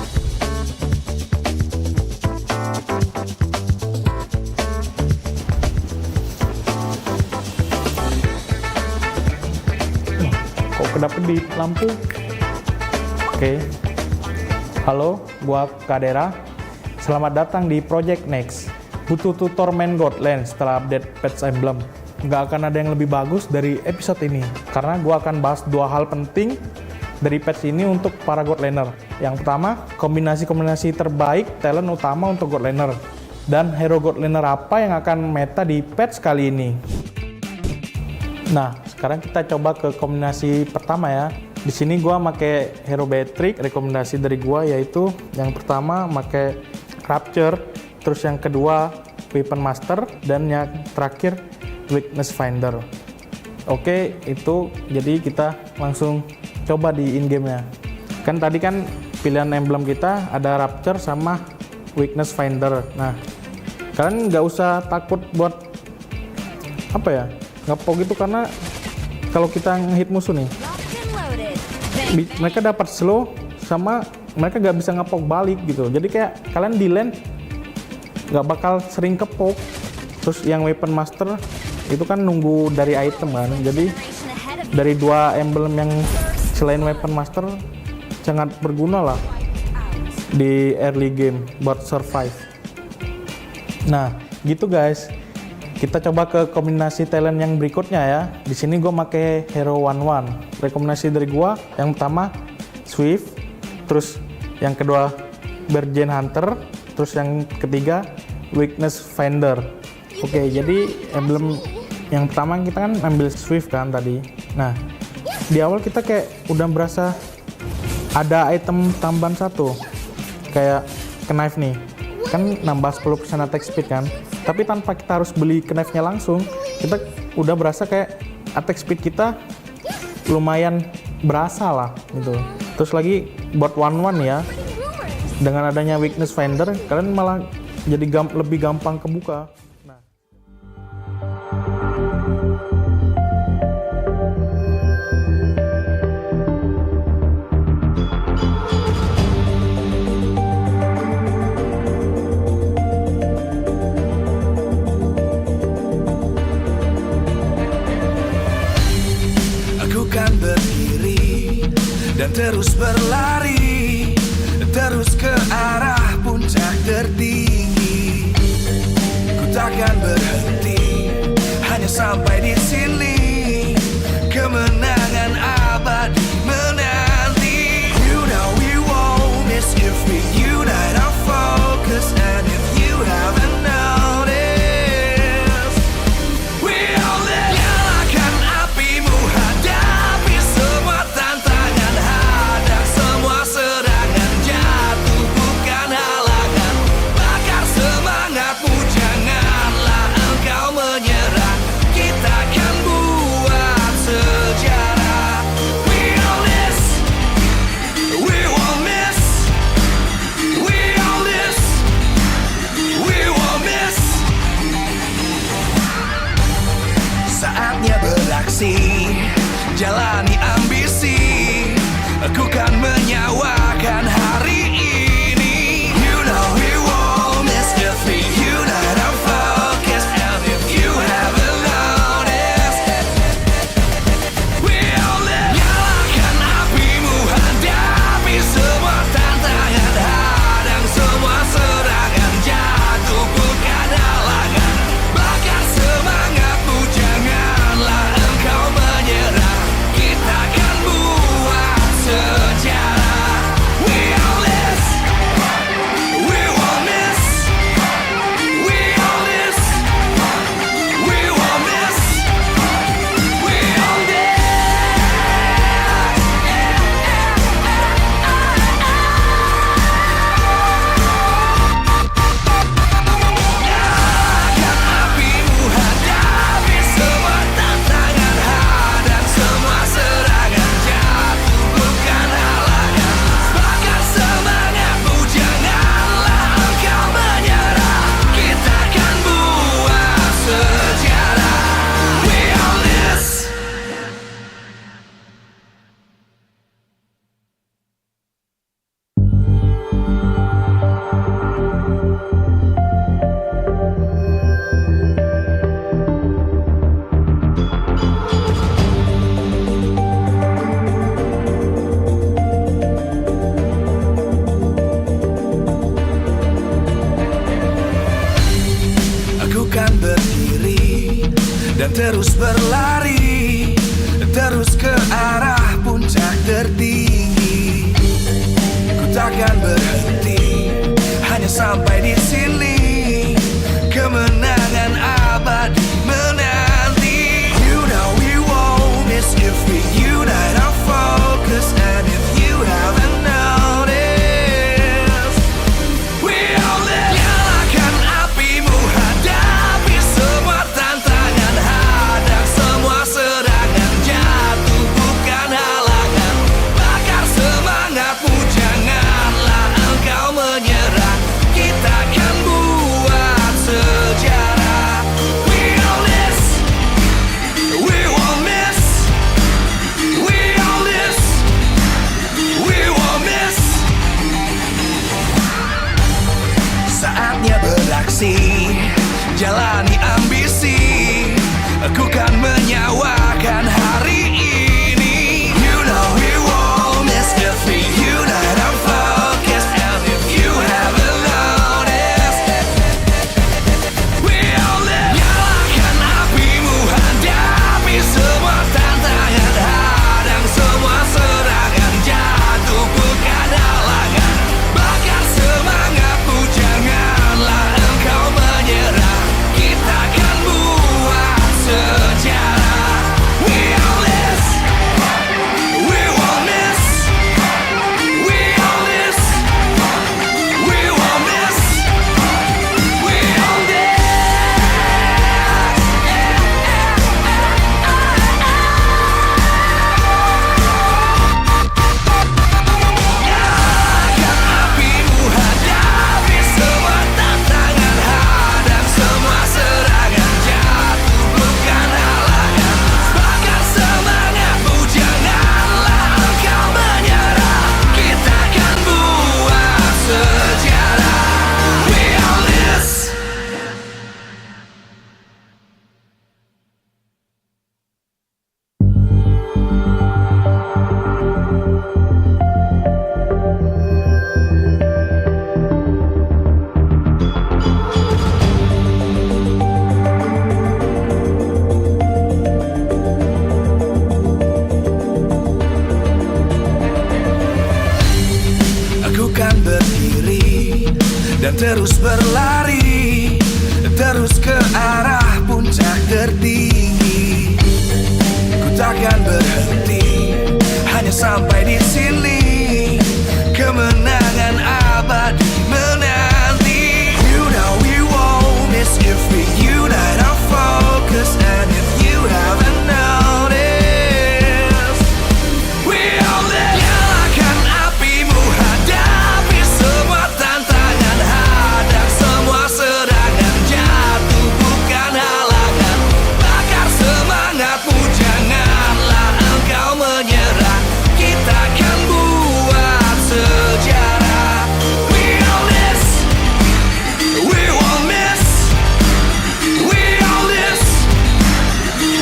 Kok kedapet di lampu? Oke. Halo, gua Kadera. Selamat datang di Project Next. Butuh tutor main God Lane setelah update patch emblem. Nggak akan ada yang lebih bagus dari episode ini, karena gue akan bahas 2 hal penting dari patch ini untuk para God Laner. Yang pertama, kombinasi-kombinasi terbaik talent utama untuk God Laner. Dan hero God Laner apa yang akan meta di patch kali ini. Nah, sekarang kita coba ke kombinasi pertama ya. Di sini gue pakai hero Beatrix. Rekomendasi dari gue yaitu yang pertama pakai Rapture, terus yang kedua Weapon Master, dan yang terakhir Weakness Finder. Oke, itu jadi kita langsung coba di in-game-nya. Kan tadi kan pilihan emblem kita ada Rapture sama Weakness Finder. Nah, kalian nggak usah takut buat apa ya, ngepok gitu, karena kalau kita ngehit musuh nih, mereka dapat slow sama mereka nggak bisa ngepok balik gitu. Jadi kayak kalian di lane nggak bakal sering kepok. Terus yang Weapon Master itu kan nunggu dari item kan. Jadi dari 2 emblem yang selain Weapon Master sangat berguna lah di early game buat survive. Nah gitu guys, kita coba ke kombinasi talent yang berikutnya ya. Di sini gue pakai hero 1-1. Rekomendasi dari gue yang pertama Swift, terus yang kedua Bergen Hunter, terus yang ketiga Weakness Finder. Oke, jadi emblem yang pertama kita kan ambil Swift kan tadi. Nah, di awal kita kayak udah berasa ada item tambahan 1. Kayak knife nih. Kan nambah 10% attack speed kan. Tapi tanpa kita harus beli knife-nya langsung, kita udah berasa kayak attack speed kita lumayan berasa lah gitu. Terus lagi buat 1-1 ya. Dengan adanya Weakness Finder, kalian malah jadi lebih gampang kebuka. Nah. terus berlari, terus ke arah puncak tertinggi. Ku takkan berhenti, hanya sampai di sini. Kemenangan abadi menanti. You know we won't miss if we unite our focus. And if you haven't noticed, we all live. Nyalakan apimu, hadapi semua tantangan, hadang semua serangan, jatuh bukan halangan. Bakar semangatmu, janganlah engkau menyerah. Kita akan buat sejarah. We all this, we won't miss. We all this, we won't miss. Saatnya beraksi, jalani ambisi. Aku kan menyawakan hari ini. You know we won't miss if we unite our focus. And if you haven't noticed, we all live. Nyalakan apimu, hadapi semua tantangan, hadang semua serangan, jatuh bukan halangan. Bakar semangatmu, janganlah engkau menyerah. Kita akan buat sejarah. We all this, we won't miss. We all this, we won't miss. We all this. Nyalakan apimu, hadapi semua tantangan, hadang semua serangan, jatuh bukan halangan. Bakar semangatmu, janganlah engkau menyerah. Kita akan buat sejarah. We all this. Aku kan berdiri dan terus berlari, terus ke arah puncak tertinggi. Ku takkan berhenti, hanya sampai di sini. Kemenangan abadi menanti. You know we won't miss if we unite our focus. And if you haven't noticed, we all live. Nyalakan apimu, hadapi semua tantangan, hadang semua serangan, jatuh bukan halangan. Bakar semangatmu, janganlah engkau menyerah. Kita akan buat sejarah. We all this, we won't miss. We all this, we won't miss. Saatnya beraksi, jalani ambisi. Aku kan menyawakan hari ini. You know we won't miss if we unite our focus. And if you haven't noticed, we all live. Nyalakan apimu, hadapi semua tantangan, hadang semua serangan, jatuh bukan halangan. Bakar semangatmu, janganlah engkau menyerah. Kita akan buat sejarah. We dan terus berlari, terus ke arah puncak tertinggi. Ku takkan berhenti, hanya sampai di sini. Kemenangan abadi menanti. You know we won't miss if we unite our focus. And if you haven't noticed, we all live. Nyalakan apimu, hadapi semua tantangan, hadang semua serangan, jatuh bukan halangan. Bakar semangatmu, janganlah engkau menyerah. Kita akan buat sejarah. We all this, we won't miss. We all this,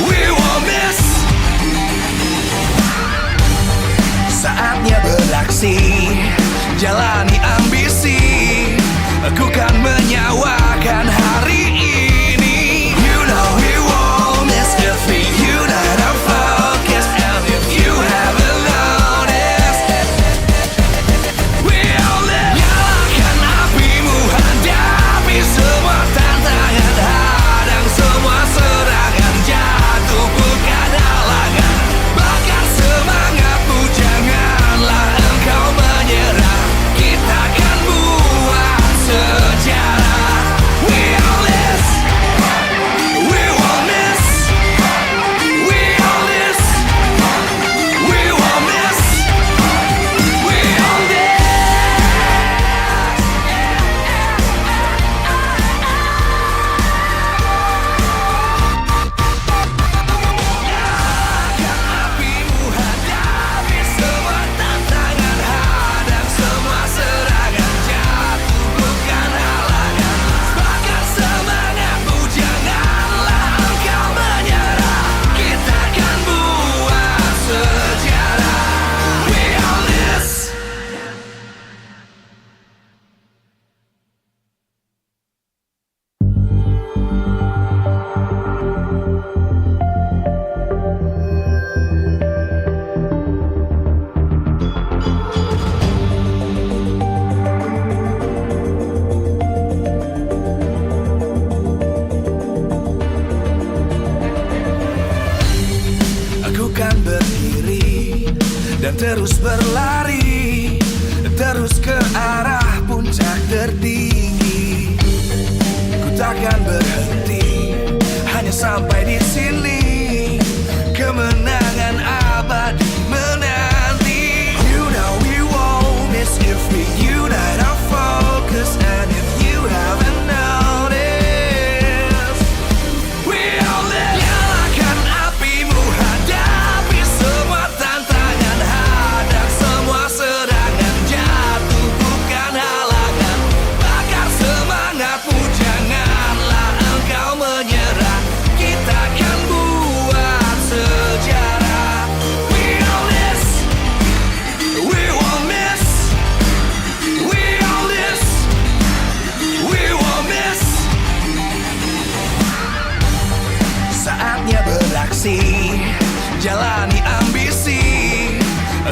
we won't miss. Saatnya beraksi, jalani ambisi. Aku kan menyawakan hari ini. You know we won't miss if we unite our focus. And if you haven't noticed, we all live. Nyalakan apimu, hadapi semua tantangan, hadang semua serangan, jatuh bukan halangan. Bakar semangatmu, janganlah engkau menyerah. Kita akan buat sejarah. We all this, we won't miss. We all this, we won't miss. We all this. Apimu, hadapi semua tantangan, hadang semua serangan, jatuh bukan halangan. Bakar semangatmu, janganlah engkau menyerah. Kita akan buat sejarah. We all this. Aku kan berdiri dan terus berlari, terus ke arah puncak tertinggi. Ku takkan berhenti, hanya sampai di sini. Kemenangan abadi menanti. You know we won't miss if we unite our focus. And if you haven't noticed, we all live. Nyalakan apimu, hadapi semua tantangan, hadang semua serangan, jatuh bukan halangan. Bakar semangatmu, janganlah engkau menyerah. Kita akan buat sejarah. We all this, we won't miss. We all this, we won't miss. Saatnya beraksi, jalani ambisi.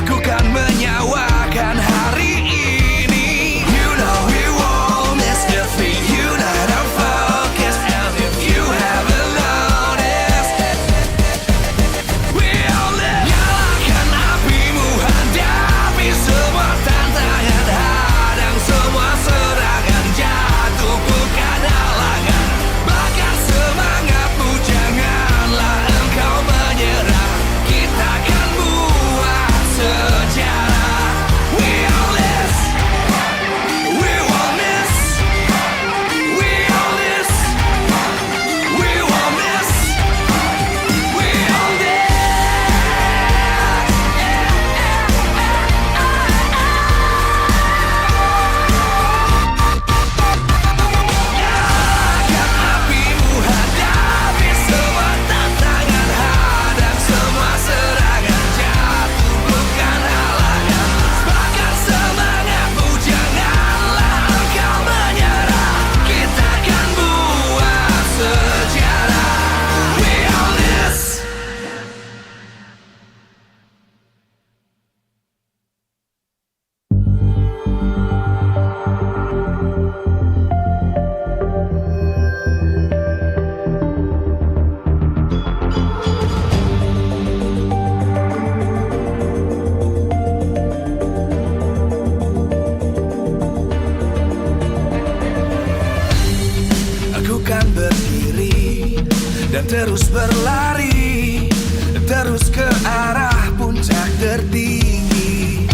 Aku kan menyawakan hari ini. You know we won't miss if we unite our focus. And if you haven't noticed, we all live. Nyalakan apimu, hadapi semua tantangan, hadang semua serangan, jatuh bukan halangan. Bakar semangatmu, janganlah engkau menyerah. Kita terus berlari, terus ke arah puncak tertinggi.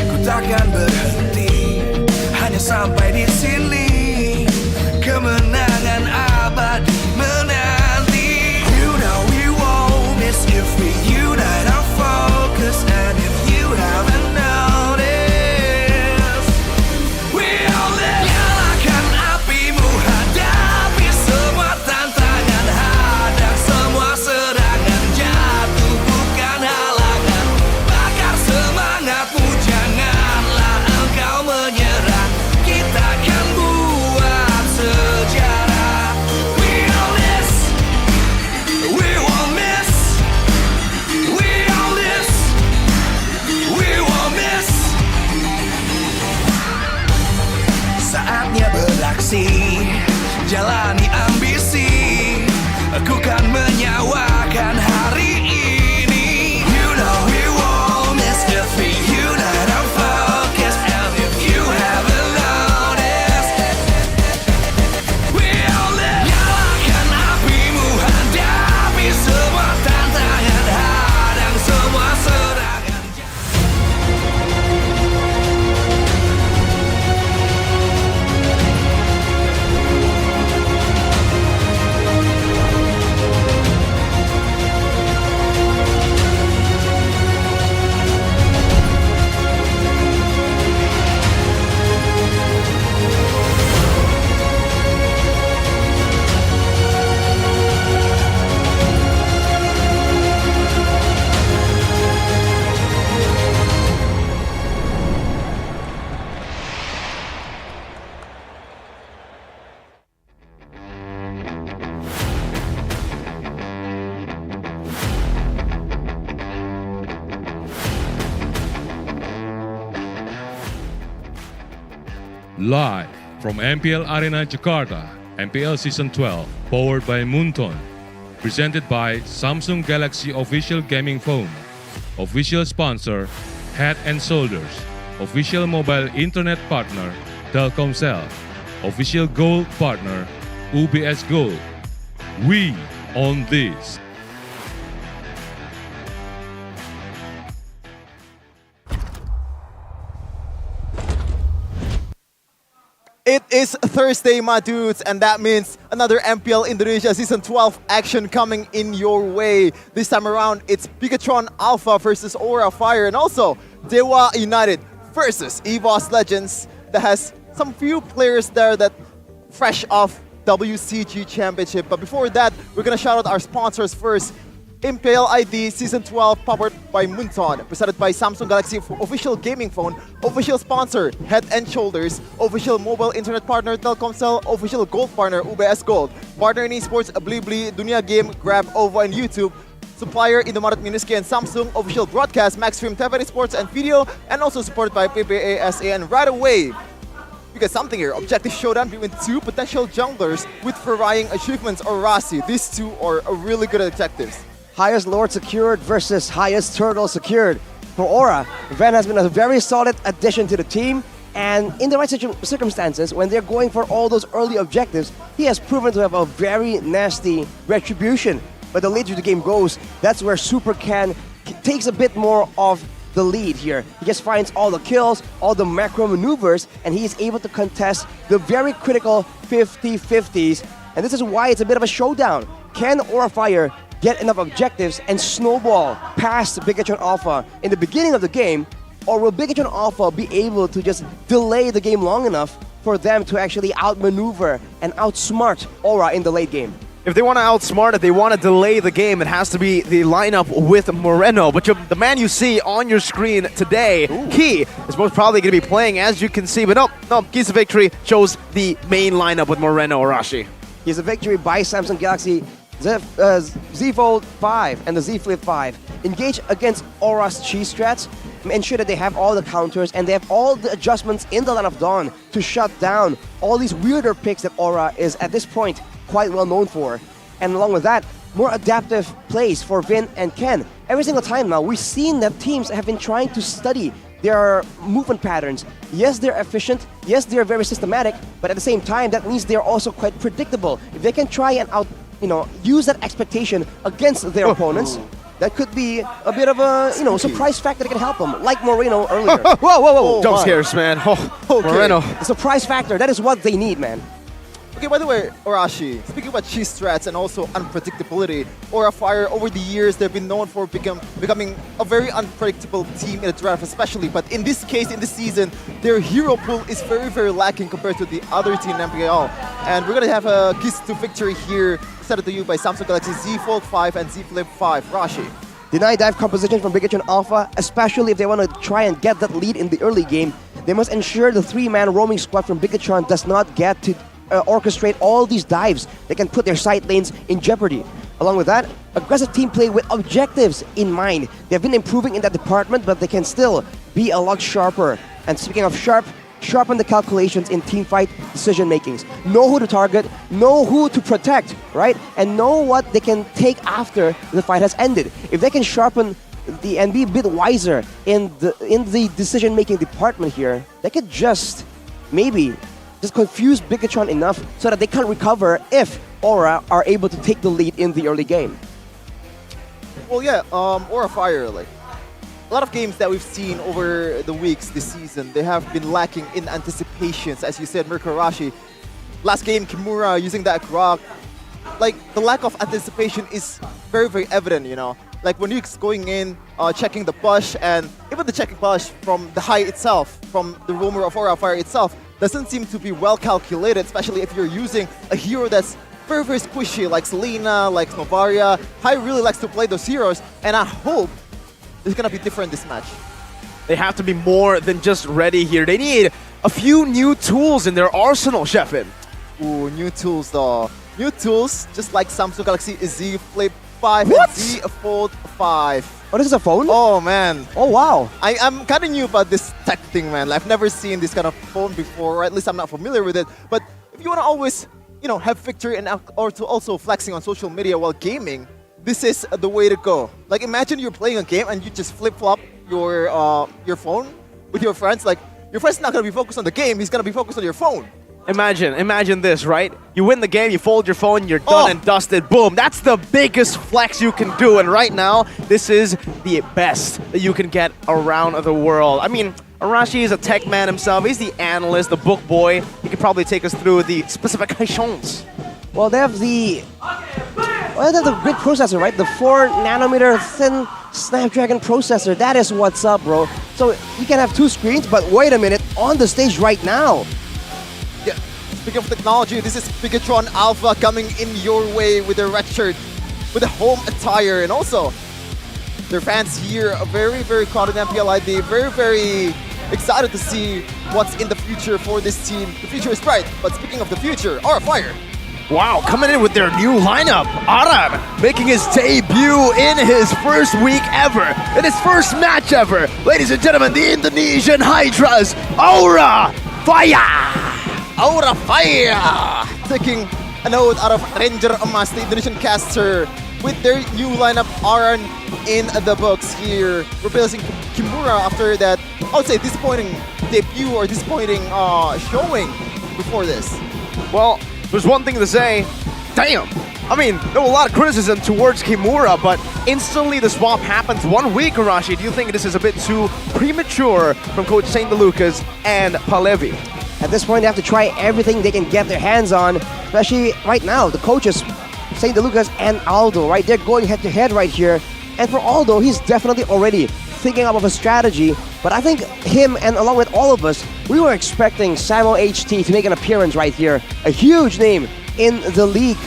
Ku takkan berhenti, hanya sampai di sini. Kemenangan abadi menanti. You know we won't miss if we unite our focus. And if you haven't noticed, we all live. Nyalakan apimu, hadapi semua tantangan, hadang semua serangan, jatuh bukan halangan. Bakar semangatmu, janganlah engkau menyerah. Kita akan buat sejarah. We all this, we won't miss. We all this, we won't miss. Saatnya beraksi, jalani ambisi. Aku kan menyawakan hari ini. You know we won't miss if we unite our focus. And if you haven't noticed, we all live. Nyalakan apimu, hadapi semua tantangan, hadang semua serangan. Live from MPL Arena Jakarta, MPL Season 12, powered by Moonton. Presented by Samsung Galaxy Official Gaming Phone. Official sponsor, Head and Shoulders. Official mobile internet partner, Telkomsel. Official gold partner, UBS Gold. We own this. It is Thursday, my dudes, and that means another MPL Indonesia Season 12 action coming in your way. This time around, it's Pikachu Alpha versus Aura Fire, and also Dewa United versus EVOS Legends that has some few players there that fresh off WCG Championship. But before that, we're gonna shout out our sponsors first. MPL ID Season 12 powered by Moonton, presented by Samsung Galaxy Official Gaming Phone, official sponsor Head and Shoulders, official mobile internet partner Telkomsel, official gold partner UBS Gold, partner in esports Blibli, Dunia Game, Grab, OVO and YouTube, supplier Indomaret Minuski and Samsung, official broadcast Maxstream TV Sports and Video, and also supported by PPA SA. And right away, we got something here. Objective showdown between two potential junglers with varying achievements or Rasi. These two are really good objectives. Highest Lord secured versus highest Turtle secured. For Aura, Van has been a very solid addition to the team, and in the right circumstances, when they're going for all those early objectives, he has proven to have a very nasty retribution. But the later the game goes, that's where Super Can takes a bit more of the lead here. He just finds all the kills, all the macro maneuvers, and he is able to contest the very critical 50-50s. And this is why it's a bit of a showdown. Can Aura Fire get enough objectives and snowball past Pikachu Alpha in the beginning of the game, or will Pikachu Alpha be able to just delay the game long enough for them to actually outmaneuver and outsmart Aura in the late game? If they want to outsmart it, they want to delay the game, it has to be the lineup with Moreno. But the man you see on your screen today, Key, is most probably going to be playing, as you can see. But no, Key's victory shows the main lineup with Moreno Arashi. He's a victory by Samsung Galaxy Z Fold 5 and the Z Flip 5. Engage against Aura's cheese strats, ensure that they have all the counters and they have all the adjustments in the Land of Dawn to shut down all these weirder picks that Aura is at this point quite well known for. And along with that, more adaptive plays for Vin and Ken. Every single time now, we've seen that teams have been trying to study their movement patterns. Yes, they're efficient. Yes, they're very systematic. But at the same time, that means they're also quite predictable. If they can try and use that expectation against their opponents, that could be a bit of a, surprise factor that can help them, like Moreno earlier. Whoa. Jump scares, man. Moreno. The surprise factor, that is what they need, man. Okay, by the way, Orashi, speaking about cheese strats and also unpredictability, Aura Fire, over the years, they've been known for becoming a very unpredictable team in the draft especially, but in this case, in this season, their hero pool is very, very lacking compared to the other team in MPL. And we're going to have a keys to victory here, set to you by Samsung Galaxy Z Fold 5 and Z Flip 5. Rashi. Deny dive composition from Bigatron Alpha, especially if they want to try and get that lead in the early game. They must ensure the 3-man roaming squad from Bigatron does not get to orchestrate all these dives that can put their side lanes in jeopardy. Along with that, aggressive team play with objectives in mind. They've been improving in that department, but they can still be a lot sharper. And speaking of sharpen the calculations in teamfight decision makings. Know who to target, know who to protect, right? And know what they can take after the fight has ended. If they can sharpen and be a bit wiser in the decision making department here, they could just confuse Bigatron enough so that they can't recover if Aura are able to take the lead in the early game. Well, yeah, Aura Fire, like, a lot of games that we've seen over the weeks this season, they have been lacking in anticipations, as you said, Rashi. Last game, Kimura using that Grok, like, the lack of anticipation is very, very evident, Like, when you're going in, checking the push, and even the checking push from the high itself, from the roamer of Aura Fire itself, doesn't seem to be well calculated, especially if you're using a hero that's very, very squishy, like Selena, like Novaria. Hai really likes to play those heroes, and I hope it's gonna be different this match. They have to be more than just ready here. They need a few new tools in their arsenal, Sheffin. Ooh, new tools though. New tools, just like Samsung Galaxy Z Flip 5 What? and Z Fold 5. Oh, this is a phone? Oh, man. Oh, wow. I'm kind of new about this tech thing, man. I've never seen this kind of phone before, or at least I'm not familiar with it. But if you want to always, have victory and or to also flexing on social media while gaming, this is the way to go. Like, imagine you're playing a game and you just flip-flop your phone with your friends. Like, your friend's not going to be focused on the game. He's going to be focused on your phone. Imagine this, right? You win the game, you fold your phone, you're done and dusted. Boom. That's the biggest flex you can do. And right now, this is the best that you can get around the world. I mean, Arashi is a tech man himself. He's the analyst, the book boy. He could probably take us through the specifications. Well, they have the grid processor, right? The 4nm thin Snapdragon processor. That is what's up, bro. So you can have 2 screens, but wait a minute, on the stage right now. Yeah, speaking of technology, this is Bigatron Alpha coming in your way with their red shirt, with the home attire, and also their fans here are very, very caught in MPL ID, very, very excited to see what's in the future for this team. The future is bright, but speaking of the future, Aura Fire. Wow, coming in with their new lineup. Aran making his debut in his first week ever, in his first match ever. Ladies and gentlemen, the Indonesian Hydras, Aura Fire! Aura Fire! Taking a note out of Ranger Emas, the Indonesian caster, with their new lineup, Aran in the books here, replacing Kimura after that, I would say, disappointing debut or disappointing showing before this. Well, there's one thing to say, damn. I mean, there was a lot of criticism towards Kimura, but instantly the swap happens 1 week, Arashi. Do you think this is a bit too premature from Coach St. DeLucas and Palevi? At this point, they have to try everything they can get their hands on, especially right now, the coaches, St. DeLucas and Aldo, right? They're going head-to-head right here. And for Aldo, he's definitely already thinking up of a strategy, but I think him and along with all of us, we were expecting Samuel HT to make an appearance right here. A huge name in the league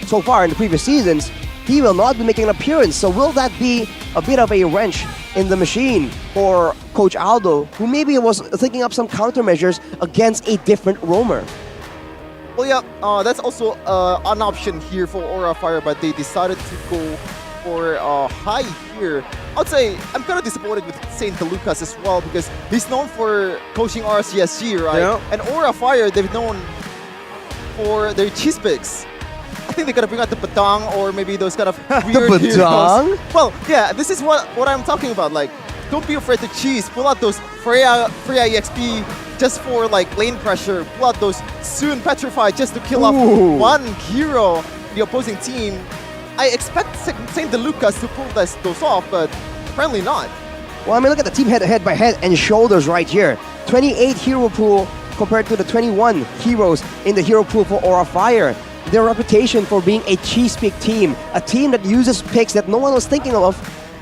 so far in the previous seasons. He will not be making an appearance, so will that be a bit of a wrench in the machine for Coach Aldo, who maybe was thinking up some countermeasures against a different roamer? Well, yeah, that's also an option here for Aura Fire, but they decided to go for Hai here. I'd say I'm kind of disappointed with St. DeLucas as well, because he's known for coaching RCSG, right? Yeah. And Aura Fire, they've known for their cheese picks. I think they're gonna bring out the Batang or maybe those kind of weird heroes. Well, yeah, this is what I'm talking about. Like, don't be afraid to cheese. Pull out those Freya EXP just for like lane pressure. Pull out those Soon Petrify just to kill off one hero. the opposing team, I expect Saint DeLucas to pull those off, but apparently not. Well, I mean, look at the team head-by-head and shoulders right here. 28 hero pool compared to the 21 heroes in the hero pool for Aura Fire. Their reputation for being a cheese pick team, a team that uses picks that no one was thinking of,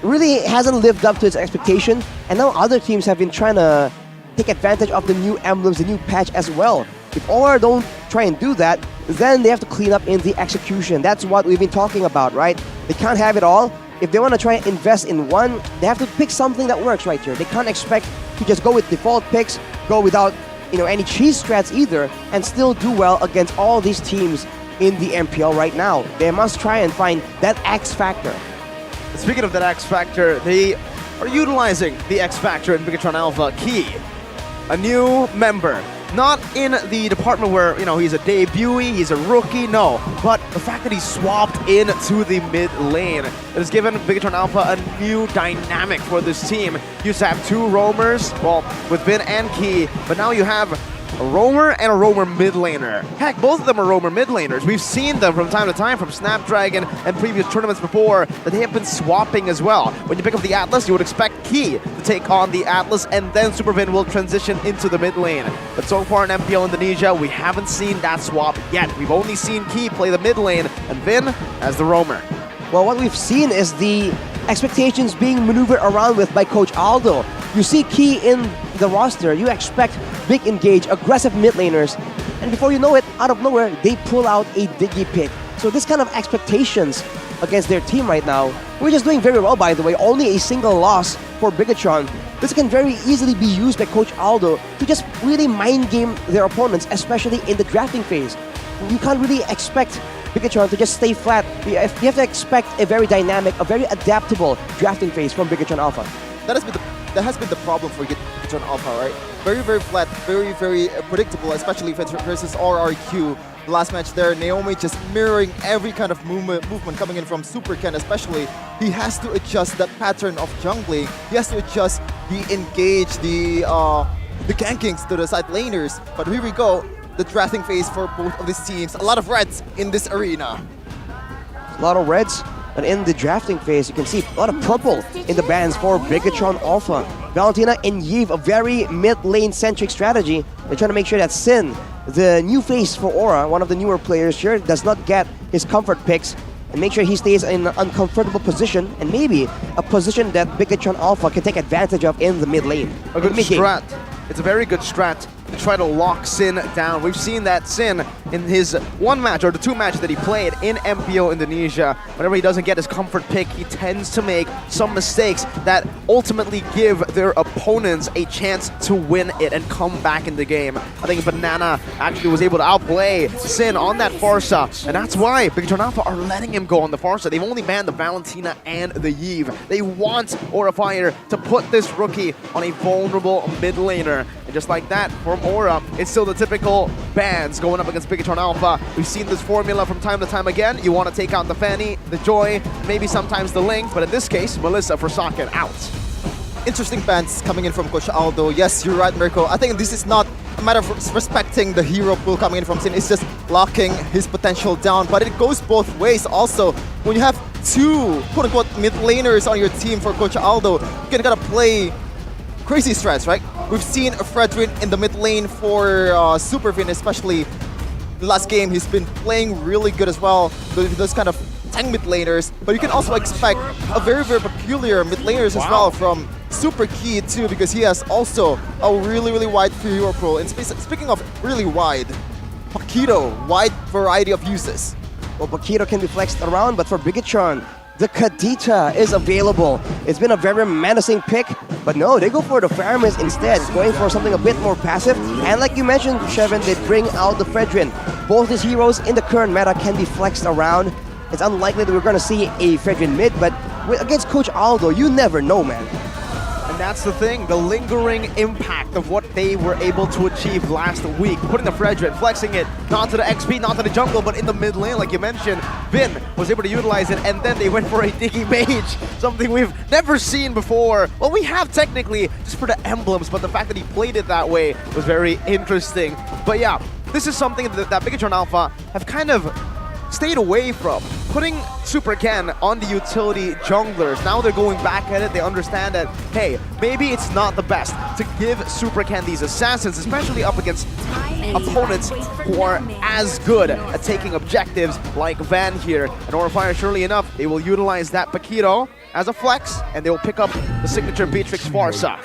really hasn't lived up to its expectation. And now other teams have been trying to take advantage of the new emblems, the new patch as well. If Aura don't try and do that, then they have to clean up in the execution. That's what we've been talking about, right? They can't have it all. If they want to try and invest in one, they have to pick something that works right here. They can't expect to just go with default picks, go without any cheese strats either, and still do well against all these teams in the MPL right now. They must try and find that X factor. Speaking of that X factor, they are utilizing the X factor in Bigatron Alpha. Key, a new member. Not in the department where, he's a debutee, he's a rookie, no. But the fact that he swapped into the mid lane, it has given Bigatron Alpha a new dynamic for this team. You used to have two roamers, well, with Vin and Key, but now you have a roamer and a roamer mid laner. Heck, both of them are roamer mid laners. We've seen them from time to time from Snapdragon and previous tournaments before that they have been swapping as well. When you pick up the Atlas, you would expect Key to take on the Atlas, and then Supervin will transition into the mid lane. But so far in MPL Indonesia, we haven't seen that swap yet. We've only seen Key play the mid lane and Vin as the roamer. Well, what we've seen is the expectations being maneuvered around with by Coach Aldo. You see Key in the roster, you expect big engage, aggressive mid laners, and before you know it, out of nowhere, they pull out a Diggy pick. So this kind of expectations against their team right now, we're just doing very well, by the way. Only a single loss for Bigatron. This can very easily be used by Coach Aldo to just really mind game their opponents, especially in the drafting phase. You can't really expect Bigatron to just stay flat. You have to expect a very dynamic, a very adaptable drafting phase from Bigatron Alpha. That has been the problem for Bigatron Alpha, right? Very, very flat, very, very predictable, especially versus RRQ. The last match there, Naomi just mirroring every kind of movement coming in from Super Ken, especially. He has to adjust that pattern of jungling. He has to adjust the engage, the gankings to the side laners. But here we go, the drafting phase for both of these teams. A lot of reds in this arena. A lot of reds. And in the drafting phase, you can see a lot of purple in the bands for Bigatron Alpha. Valentina and Yves, a very mid-lane centric strategy. They're trying to make sure that Sin, the new face for Aura, one of the newer players here, does not get his comfort picks and make sure he stays in an uncomfortable position and maybe a position that Bigatron Alpha can take advantage of in the mid lane. A good strat. It's a very good strat to try to lock Sin down. We've seen that Sin in his one match or the two matches that he played in MPL Indonesia. Whenever he doesn't get his comfort pick, he tends to make some mistakes that ultimately give their opponents a chance to win it and come back in the game. I think Banana actually was able to outplay Sin on that Farsa, and that's why Bigatron Alpha are letting him go on the Farsa. They've only banned the Valentina and the Yves. They want Aura Fire to put this rookie on a vulnerable mid laner. And just like that, from Aura, it's still the typical bans going up against Bigatron Alpha. We've seen this formula from time to time again. You want to take out the Fanny, the Joy, maybe sometimes the Link, but in this case, Melissa for Socket out. Interesting bans coming in from Coach Aldo. Yes, you're right, Mirko. I think this is not a matter of respecting the hero pool coming in from Sin. It's just locking his potential down. But it goes both ways also. When you have two quote-unquote mid laners on your team for Coach Aldo, you can kind of play crazy strats, right? We've seen Fredrin in the mid lane for Supervin, especially the last game. He's been playing really good as well, those kind of tank mid laners. But you can also expect a very, very peculiar mid laners as well from Super Key too, because he has also a really, really wide hero pool. And speaking of really wide, Paquito, wide variety of uses. Well, Paquito can be flexed around, but for Bigatron, the Kadita is available. It's been a very menacing pick, but no, they go for the Faramis instead, going for something a bit more passive. And like you mentioned, Shevin, they bring out the Fredrin. Both these heroes in the current meta can be flexed around. It's unlikely that we're going to see a Fredrin mid, but against Coach Aldo, you never know, man. And that's the thing, the lingering impact of what they were able to achieve last week. Putting the Fredrin, flexing it, not to the XP, not to the jungle, but in the mid lane, like you mentioned. Vin was able to utilize it, and then they went for a Diggy Mage, something we've never seen before. Well, we have technically, just for the emblems, but the fact that he played it that way was very interesting. But yeah, this is something that Bigatron Alpha have kind of stayed away from. Putting Super Ken on the utility junglers, now they're going back at it. They understand that, hey, maybe it's not the best to give Super Ken these assassins, especially up against opponents who are as good at taking objectives like Van here. And Aura Fire, surely enough, they will utilize that Paquito as a flex, and they will pick up the signature Beatrix Farsa.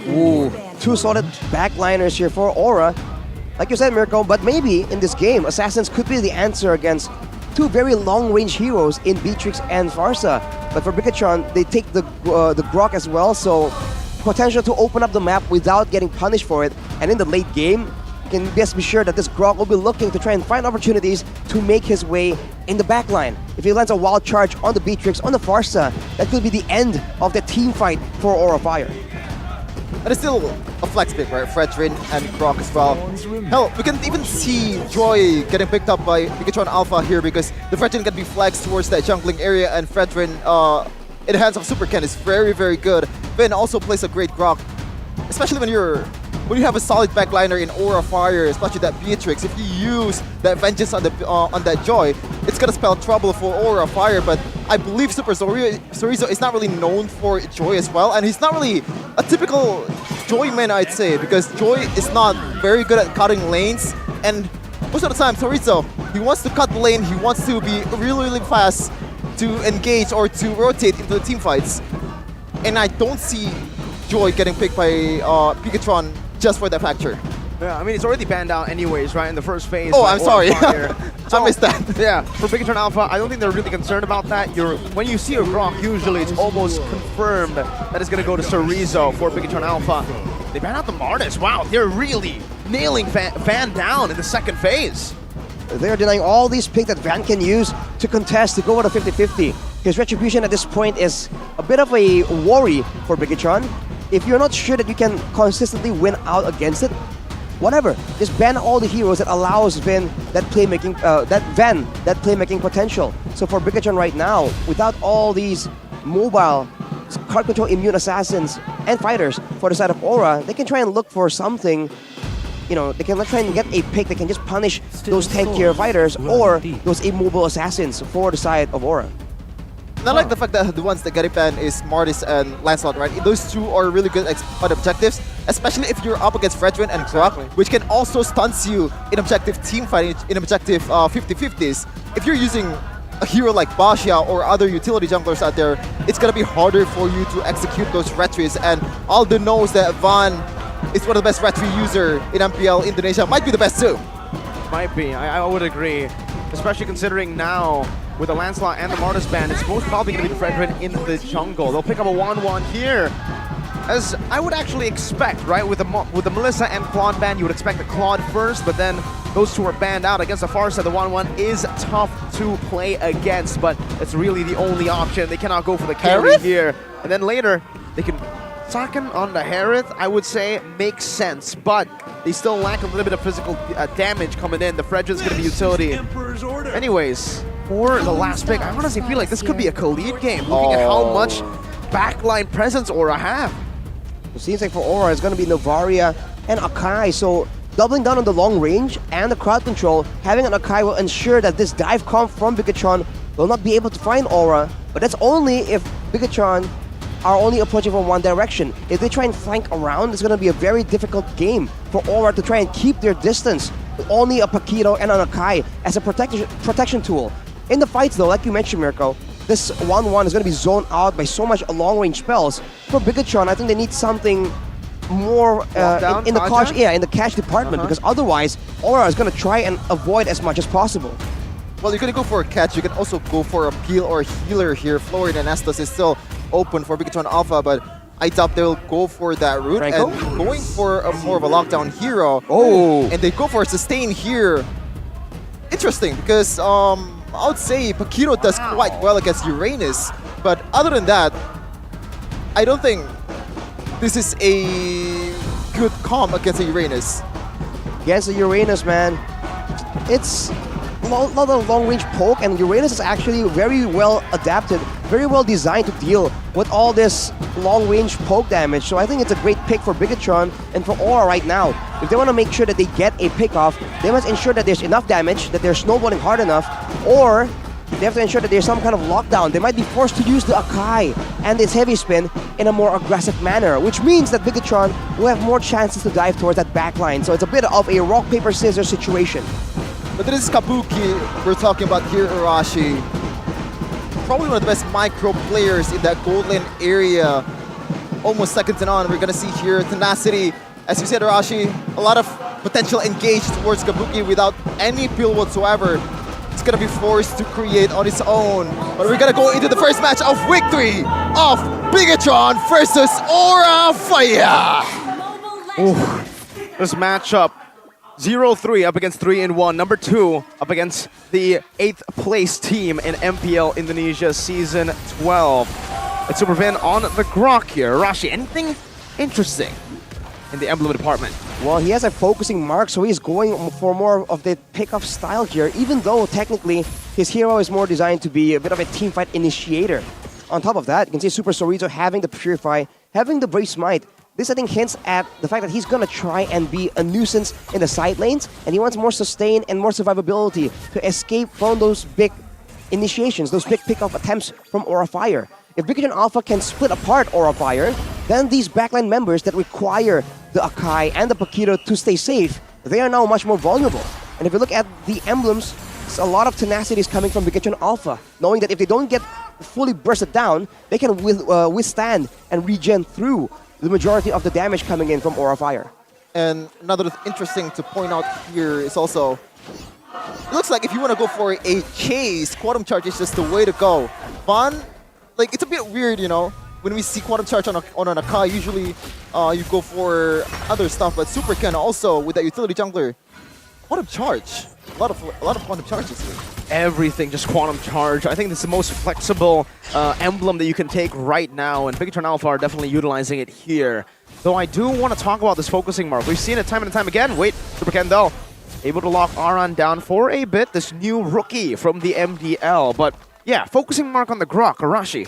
Ooh, two solid backliners here for Aura. Like you said, Mirko, but maybe in this game, Assassins could be the answer against two very long-range heroes in Beatrix and Farsa. But for Bigatron, they take the Grok as well, so potential to open up the map without getting punished for it. And in the late game, you can best be sure that this Grok will be looking to try and find opportunities to make his way in the backline. If he lands a wild charge on the Beatrix, on the Farsa, that could be the end of the team fight for Aura Fire. And it's still a flex pick, right? Fredrin and Grok as well. Hell, we can even see Joy getting picked up by Bigatron Alpha here because the Fredrin can be flexed towards that jungling area, and Fredrin in the hands of Super Ken is very, very good. Vin also plays a great Grok, especially when you have a solid backliner in Aura Fire, especially that Beatrix. If you use that Vengeance on that Joy, it's gonna spell trouble for Aura Fire. But I believe Super Sorizo is not really known for Joy as well, and he's not really a typical Joy man, I'd say, because Joy is not very good at cutting lanes, and most of the time Sorizo, he wants to cut the lane, he wants to be really, really fast to engage or to rotate into the team fights. And I don't see Joy getting picked by Bigatron just for that factor. Yeah, I mean, it's already banned out anyways, right, in the first phase. Oh, I'm sorry. So, I missed that. Yeah, for Bigatron Alpha, I don't think they're really concerned about that. When you see a Grok, usually it's almost confirmed that it's going to go to Sorizo for Bigatron Alpha. They ban out the Martis. Wow, they're really nailing Van down in the second phase. They're denying all these picks that Van can use to contest, to go with a 50-50. His Retribution at this point is a bit of a worry for Bigatron. If you're not sure that you can consistently win out against it, whatever, just ban all the heroes that allows Van that playmaking potential. So for Bigatron right now, without all these mobile, card control immune assassins and fighters for the side of Aura, they can try and look for something. You know, they can try and get a pick that can just punish those tankier fighters or those immobile assassins for the side of Aura. And I like the fact that the ones that get it banned is Martis and Lancelot, right? Those two are really good at objectives, especially if you're up against Fredrin and Grok, which can also stunts you in objective team fighting, in objective 50-50s. If you're using a hero like Bashia or other utility junglers out there, it's gonna be harder for you to execute those retries. And Aldo knows that Van is one of the best retry user in MPL Indonesia, might be the best too. Might be, I would agree. Especially considering now, with the Lancelot and the Martis ban, it's most probably going to be the Fredrin in the jungle. They'll pick up a 1-1 here, as I would actually expect, right? With the Melissa and Claude ban, you would expect the Claude first, but then those two are banned out against the Farsa. The 1-1 is tough to play against, but it's really the only option. They cannot go for the carry here. And then later, they can Saken on the Harith, I would say, makes sense, but they still lack a little bit of physical damage coming in. The Fredrin's going to be utility. Anyways, for the last pick, I honestly feel like this could be a Khalid game, looking at how much backline presence Aura have. It seems like for Aura, it's going to be Novaria and Akai, so doubling down on the long range and the crowd control, having an Akai will ensure that this dive comp from Bigatron will not be able to find Aura, but that's only if Bigatron are only approaching from one direction. If they try and flank around, it's going to be a very difficult game for Aura to try and keep their distance with only a Paquito and an Akai as a protection tool. In the fights though, like you mentioned, Mirko, this 1-1 is going to be zoned out by so much long-range spells. For Bigatron, I think they need something more in the cash department, because otherwise Aura is going to try and avoid as much as possible. Well, you're going to go for a catch. You can also go for a peel or healer here. Florid and Estos is still open for Bigatron Alpha, but I doubt they'll go for that route. Franco? And going for more of a lockdown hero. Oh! And they go for a sustain here. Interesting, because I would say Paquito does quite well against Uranus, but other than that, I don't think this is a good comp against a Uranus. Against the Uranus, man, it's not a long-range poke, and Uranus is actually very well adapted, very well designed to deal with all this long-range poke damage. So I think it's a great pick for Bigatron and for Aura right now. If they want to make sure that they get a pick off, they must ensure that there's enough damage, that they're snowballing hard enough, or they have to ensure that there's some kind of lockdown. They might be forced to use the Akai and its heavy spin in a more aggressive manner, which means that Bigatron will have more chances to dive towards that backline. So it's a bit of a rock, paper, scissors situation. But this is Kabuki we're talking about here, Arashi. Probably one of the best micro players in that gold lane area. Almost second to none. We're gonna see here tenacity. As you said, Arashi, a lot of potential engage towards Kabuki without any peel whatsoever. It's gonna be forced to create on its own. But we're gonna go into the first match of week 3 of Bigatron versus Aura Fire. Ooh, this matchup. 0-3 up against 3-1. Number 2 up against the 8th place team in MPL Indonesia Season 12. It's Supervin on the Grok here. Rashi, anything interesting in the emblem department? Well, he has a focusing mark, so he's going for more of the pick-off style here, even though technically his hero is more designed to be a bit of a teamfight initiator. On top of that, you can see Super Sorizo having the Purify, having the Brave Smite. This, I think, hints at the fact that he's going to try and be a nuisance in the side lanes, and he wants more sustain and more survivability to escape from those big initiations, those big pick-off attempts from Aura Fire. If Bigatron Alpha can split apart Aura Fire, then these backline members that require the Akai and the Paquito to stay safe, they are now much more vulnerable. And if you look at the emblems, a lot of tenacity is coming from Bigatron Alpha, knowing that if they don't get fully bursted down, they can withstand and regen through the majority of the damage coming in from Aura Fire. And another interesting to point out here is also, it looks like if you want to go for a chase, Quantum Charge is just the way to go. Van, like, it's a bit weird, you know, when we see Quantum Charge on an Akai, usually you go for other stuff, but Super Ken also with that utility jungler, Quantum Charge. A lot of Quantum Charges here. Everything, just Quantum Charge. I think this is the most flexible emblem that you can take right now, and Bigatron Alpha are definitely utilizing it here. Though I do want to talk about this focusing mark. We've seen it time and time again. Wait, Super Kendall able to lock Aran down for a bit, this new rookie from the MDL. But yeah, focusing mark on the Grok, Arashi.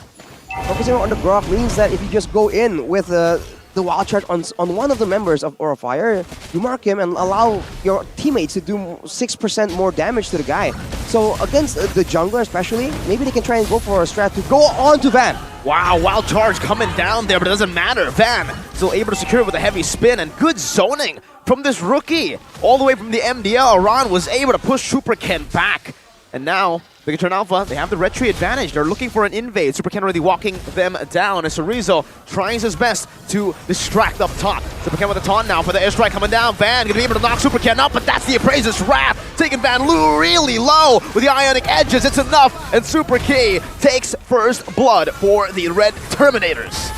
Focusing on the Grok means that if you just go in with the wild charge on one of the members of Aura Fire, you mark him and allow your teammates to do 6% more damage to the guy. So against the jungler especially, maybe they can try and go for a strat to go on to Van. Wow, wild charge coming down there, but it doesn't matter. Van still able to secure it with a heavy spin, and good zoning from this rookie. All the way from the MDL, Aran was able to push Super Ken back. And now, Bigatron Alpha, they have the red tree advantage. They're looking for an invade. Super Ken already walking them down. And Sorizo tries his best to distract up top. Super Ken with a taunt now for the airstrike coming down. Van gonna be able to knock Super Ken up, but that's the Appraiser's Wrath. Taking Van really low with the Ionic Edges. It's enough, and Super K takes first blood for the Red Terminators.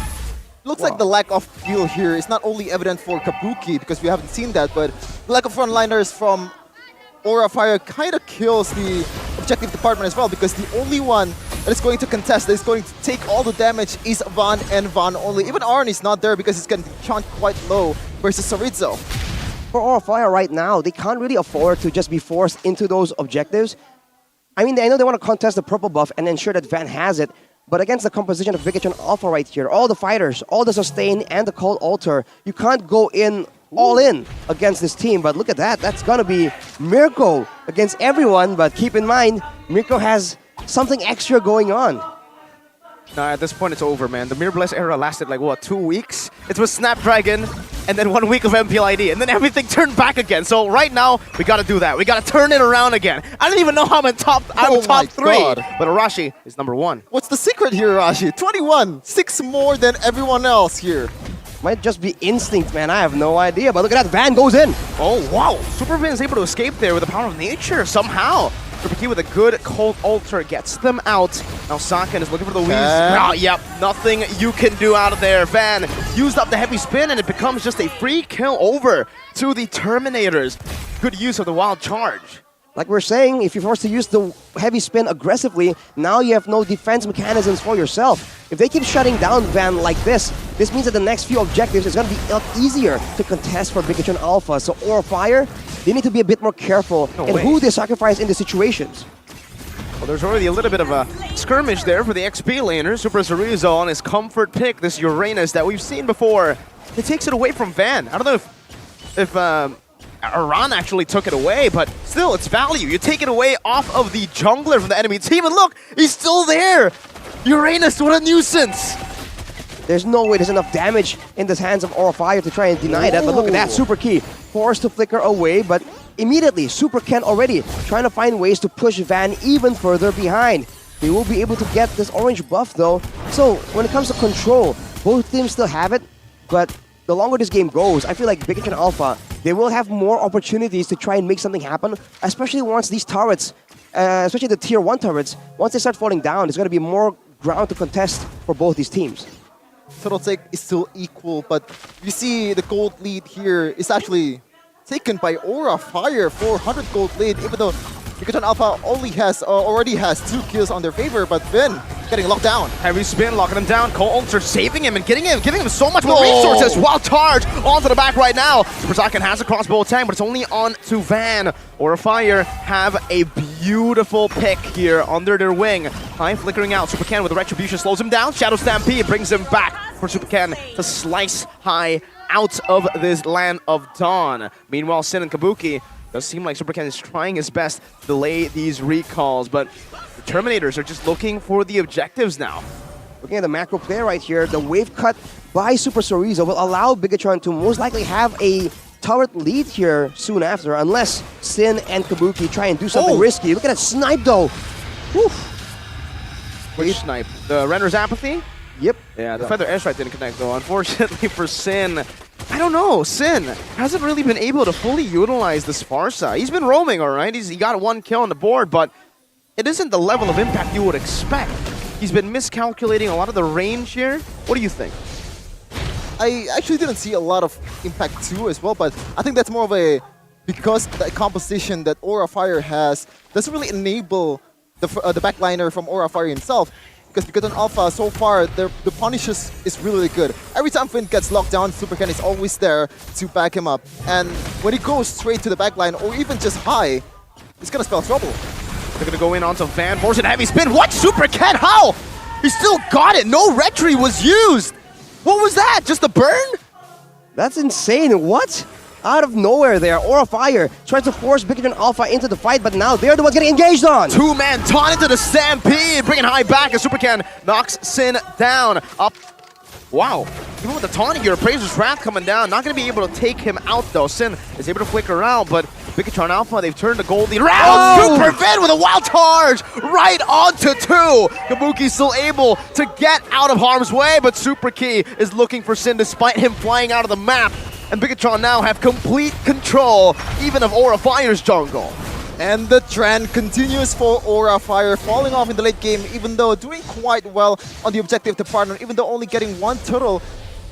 Looks like the lack of feel here is not only evident for Kabuki, because we haven't seen that, but the lack of frontliners from Aura Fire kind of kills the objective department as well, because the only one that is going to contest, that is going to take all the damage, is Van and Van only. Even Arn is not there because he's getting chunked quite low versus Sorizo. For Aura Fire right now, they can't really afford to just be forced into those objectives. I mean, I know they want to contest the purple buff and ensure that Van has it, but against the composition of Bigatron Alpha right here, all the fighters, all the sustain and the cold altar, you can't go in all in against this team. But look at that, that's gonna be Mirko against everyone. But keep in mind, Mirko has something extra going on. No, at this point it's over, man. The Mirror Bless era lasted like, what, 2 weeks? It was Snapdragon, and then 1 week of MPL ID, and then everything turned back again. So right now, we gotta do that. We gotta turn it around again. I don't even know how I'm in top 3, but Arashi is number 1. What's the secret here, Arashi? 21, 6 more than everyone else here. Might just be instinct, man. I have no idea. But look at that, Van goes in. Oh, wow. Supervin is able to escape there with the power of nature somehow. Super Key with a good cold altar gets them out. Now Saken is looking for the Weeze. Oh, yep, nothing you can do out of there. Van used up the heavy spin, and it becomes just a free kill over to the Terminators. Good use of the wild charge. Like we're saying, if you're forced to use the heavy spin aggressively, now you have no defense mechanisms for yourself. If they keep shutting down Van like this means that the next few objectives is going to be a lot easier to contest for Bigatron Alpha. So Aura Fire, they need to be a bit more careful in who they sacrifice in the situations. Well, there's already a little bit of a skirmish there for the XP laner. Super Cerezo on his comfort pick, this Uranus that we've seen before. He takes it away from Van. I don't know if Aran actually took it away, but still, it's value. You take it away off of the jungler from the enemy team, and look, he's still there! Uranus, what a nuisance! There's no way there's enough damage in the hands of Aura Fire to try and deny that, but look at that, Super Key forced to flicker away, but immediately, Super Ken already trying to find ways to push Van even further behind. He will be able to get this orange buff though, so when it comes to control, both teams still have it, but the longer this game goes, I feel like Bigetron Alpha, they will have more opportunities to try and make something happen, especially once these turrets, especially the tier 1 turrets, once they start falling down, there's going to be more ground to contest for both these teams. Total take is still equal, but you see the gold lead here is actually taken by Aura Fire, 400 gold lead, even though Bigetron Alpha already has 2 kills on their favor, but Vin getting locked down. Heavy spin, locking him down. Cole Ulster saving him and giving him so much more resources. Wild charge onto the back right now. Super Saiyan has a crossbow attack, but it's only on to Van. Aura Fire have a beautiful pick here under their wing. High flickering out. Super Ken with the retribution slows him down. Shadow Stampede brings him back for Super Ken to slice High out of this land of dawn. Meanwhile, Sin and Kabuki, does seem like Super Ken is trying his best to delay these recalls, but the Terminators are just looking for the objectives now. Looking at the macro play right here, the wave cut by Super Cerezo will allow Bigetron to most likely have a turret lead here soon after, unless Sin and Kabuki try and do something risky. Look at that snipe though. Whew. Which snipe? The Render's Apathy? Yep. Yeah, the Feather Airstrike didn't connect though. Unfortunately for Sin, I don't know. Sin hasn't really been able to fully utilize the Sparsa. He's been roaming, all right. He got 1 kill on the board, but it isn't the level of impact you would expect. He's been miscalculating a lot of the range here. What do you think? I actually didn't see a lot of impact too as well, but I think that's more of a, because the composition that Aura Fire has doesn't really enable the backliner from Aura Fire himself. Because on Alpha, so far, the punish is really good. Every time Finn gets locked down, Super Ken is always there to back him up. And when he goes straight to the backline, or even just high, it's going to spell trouble. They're going to go in onto Van, force it heavy spin. What? Super Ken, how? He still got it. No retry was used. What was that? Just a burn? That's insane. What? Out of nowhere there, Aura Fire tries to force Bigetron Alpha into the fight, but now they're the ones getting engaged on. 2-man taunt into the Stampede, bringing High back as Super Ken knocks Sin down. Up. Wow. Even with the taunting here, Appraiser's Wrath coming down, not going to be able to take him out though. Sin is able to flicker out, but Bigetron Alpha, they've turned the gold lead around. Super Vin with a wild charge right onto 2. Kabuki's still able to get out of harm's way, but Super Key is looking for Sin despite him flying out of the map. And Bigetron now have complete control, even of Aura Fire's jungle. And the trend continues for Aura Fire, falling off in the late game, even though doing quite well on the objective to partner, even though only getting 1 turtle.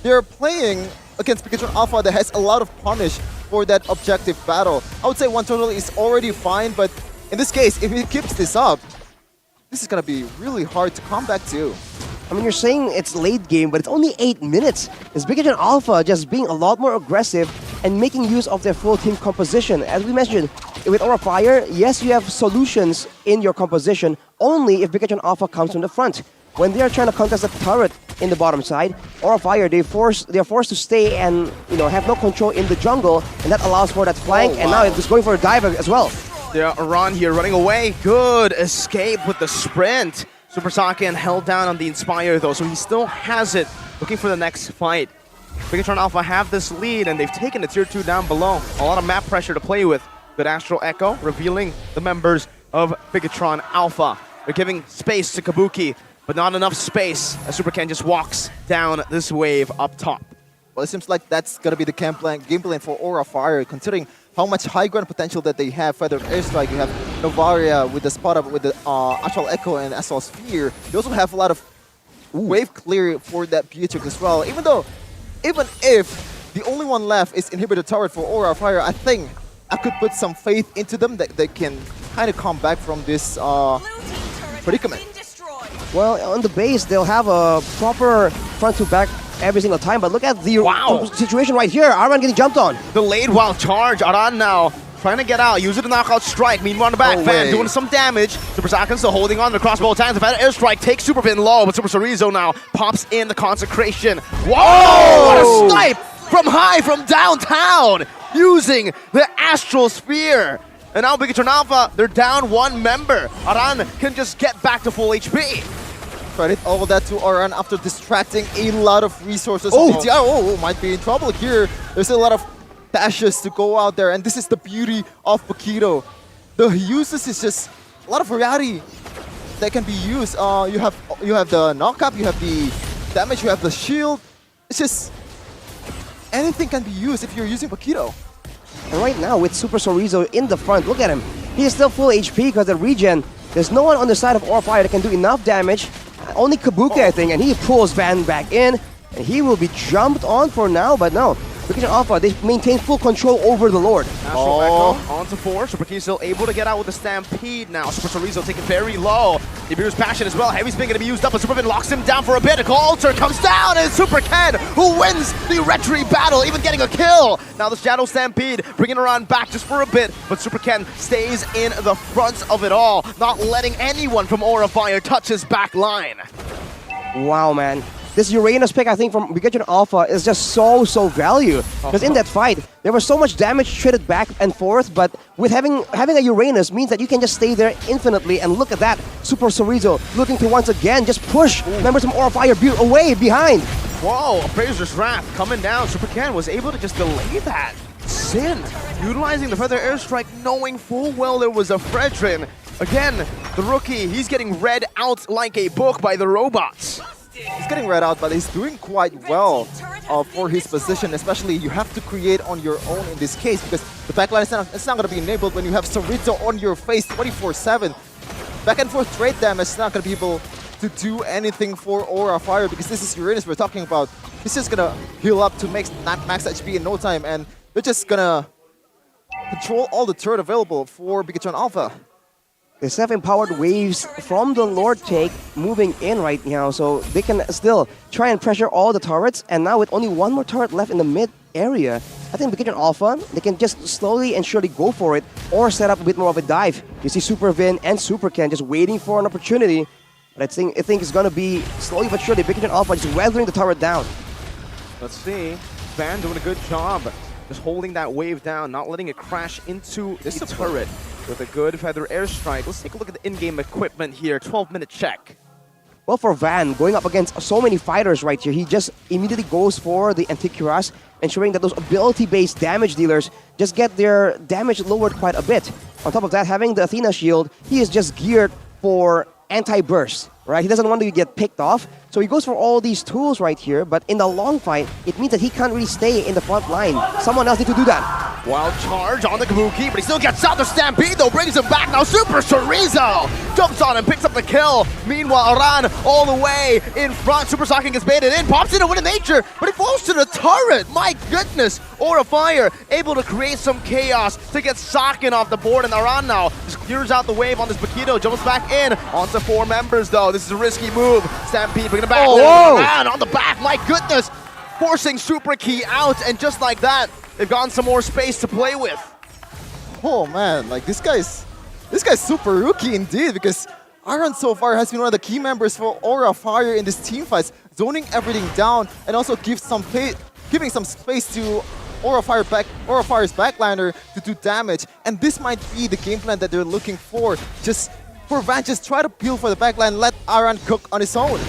They're playing against Bigetron Alpha that has a lot of punish for that objective battle. I would say 1 turtle is already fine, but in this case, if he keeps this up, this is going to be really hard to come back to. I mean, you're saying it's late game, but it's only 8 minutes. Is Bigetron Alpha just being a lot more aggressive and making use of their full team composition? As we mentioned, with Aura Fire, yes, you have solutions in your composition only if Bigetron Alpha comes from the front. When they are trying to contest the turret in the bottom side, Aura Fire, they are forced to stay and have no control in the jungle, and that allows for that flank. And now it's going for a dive as well. Yeah, Aran here running away. Good escape with the sprint. Super Saiyan held down on the Inspire though, so he still has it, looking for the next fight. Bigetron Alpha have this lead, and they've taken the tier 2 down below. A lot of map pressure to play with. Good Astral Echo revealing the members of Bigetron Alpha. They're giving space to Kabuki, but not enough space as Super Ken just walks down this wave up top. Well, it seems like that's going to be the game plan for Aura Fire, considering how much high ground potential that they have. Feather Airstrike, you have Novaria with the spot up with the Astral Echo and Astral Sphere. You also have a lot of wave clear for that Beatrix as well. Even if the only one left is Inhibitor Turret for Aura Fire, I think I could put some faith into them that they can kind of come back from this predicament. Well, on the base, they'll have a proper front-to-back every single time, but look at the situation right here. Aran getting jumped on. Delayed wild charge. Aran now trying to get out, use it to knockout strike. Meanwhile, on the back, Van doing some damage. Super Saiyan still holding on to the crossbow tanks. The Van airstrike takes Super Vin low, but Super Chorizo now pops in the consecration. Whoa! What a snipe from downtown, using the Astral Spear. And now Bigatron Alpha, they're down one member. Aran can just get back to full HP. Credit all of that to Aran after distracting a lot of resources. Might be in trouble here. There's a lot of dashes to go out there, and this is the beauty of Paquito. The uses is just a lot of variety that can be used. You have the knockup, you have the damage, you have the shield. It's just anything can be used if you're using Paquito. And right now with Super Chorizo in the front, look at him. He's still full HP because of the regen. There's no one on the side of Aura Fire that can do enough damage. Only Kabuki, I think, and he pulls Van back in. And he will be jumped on for now, but no. Bigatron Alpha, they maintain full control over the Lord. Astral Echo onto 4. Super Key still able to get out with the Stampede now. Super Chorizo taken very low. Nibiru's Passion as well. Heavy Spin gonna be used up, but Super Vin locks him down for a bit. A Alter comes down, and Super Ken, who wins the Retri battle, even getting a kill. Now the Shadow Stampede bringing Aran back just for a bit, but Super Ken stays in the front of it all, not letting anyone from Aura Fire touch his back line. Wow, man. This Uranus pick, I think, from Bigatron Alpha is just so value. Because in that fight, there was so much damage traded back and forth, but with having a Uranus means that you can just stay there infinitely. And look at that, Super Chorizo looking to once again just push members from Aura Fire away behind. Whoa, Appraiser's Wrath coming down. Super Ken was able to just delay that. Sin, utilizing the Feather Airstrike, knowing full well there was a Fredrin. Again, the rookie, he's getting read out like a book by the robots. He's getting read out, but he's doing quite well for his position. Especially, you have to create on your own in this case because the backline is not going to be enabled when you have Chorizo on your face 24/7. Back and forth trade damage is not going to be able to do anything for Aura Fire because this is Uranus we're talking about. He's just going to heal up to max HP in no time, and they're just going to control all the turret available for Bigatron Alpha. The 7 powered waves from the Lord take moving in right now, so they can still try and pressure all the turrets. And now with only one more turret left in the mid area, I think Bigatron Alpha, they can just slowly and surely go for it or set up a bit more of a dive. You see Super Vin and Super Ken just waiting for an opportunity. But I think it's going to be slowly but surely Bigatron Alpha just weathering the turret down. Let's see. Van doing a good job. Just holding that wave down, not letting it crash into the turret with a good Feather Airstrike. Let's take a look at the in-game equipment here. 12-minute check. Well, for Van, going up against so many fighters right here, he just immediately goes for the Anticuras, ensuring that those ability-based damage dealers just get their damage lowered quite a bit. On top of that, having the Athena shield, he is just geared for anti-burst, right? He doesn't want to get picked off, so he goes for all these tools right here, but in the long fight, it means that he can't really stay in the front line. Someone else needs to do that. Wild charge on the Kabuki, but he still gets out. The Stampede, though, brings him back. Now Super Chorizo jumps on and picks up the kill. Meanwhile, Aran all the way in front. Super Saiyan gets baited in, pops in a win of nature, but he falls to the turret. My goodness. Aura Fire able to create some chaos to get Sakin off the board, and Aran now just clears out the wave on this Paquito, jumps back in onto 4 members, though. This is a risky move. Stampede bringing it back. Aran on the back, my goodness. Forcing Super Key out, and just like that, they've gotten some more space to play with. Oh man, like this guy's super rookie indeed, because Aran so far has been one of the key members for Aura Fire in this team fights, zoning everything down and also giving some space to Aura Fire's backliner to do damage. And this might be the game plan that they're looking for. Just for Van, just try to peel for the backline, let Aran cook on his own.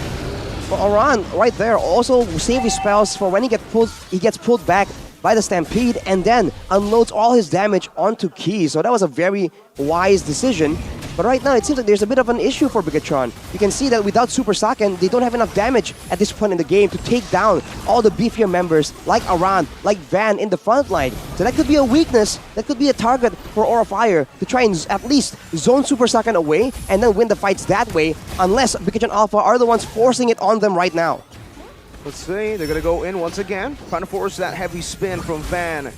But Aran right there also save his spells for when he gets pulled back by the Stampede and then unloads all his damage onto Key. So that was a very wise decision. But right now, it seems like there's a bit of an issue for Bigatron. You can see that without Super Saiyan, they don't have enough damage at this point in the game to take down all the beefier members like Aran, like Van in the front line. So that could be a weakness, that could be a target for Aura Fire to try and at least zone Super Saiyan away and then win the fights that way, unless Bigatron Alpha are the ones forcing it on them right now. Let's see, they're gonna go in once again, trying to force that heavy spin from Van.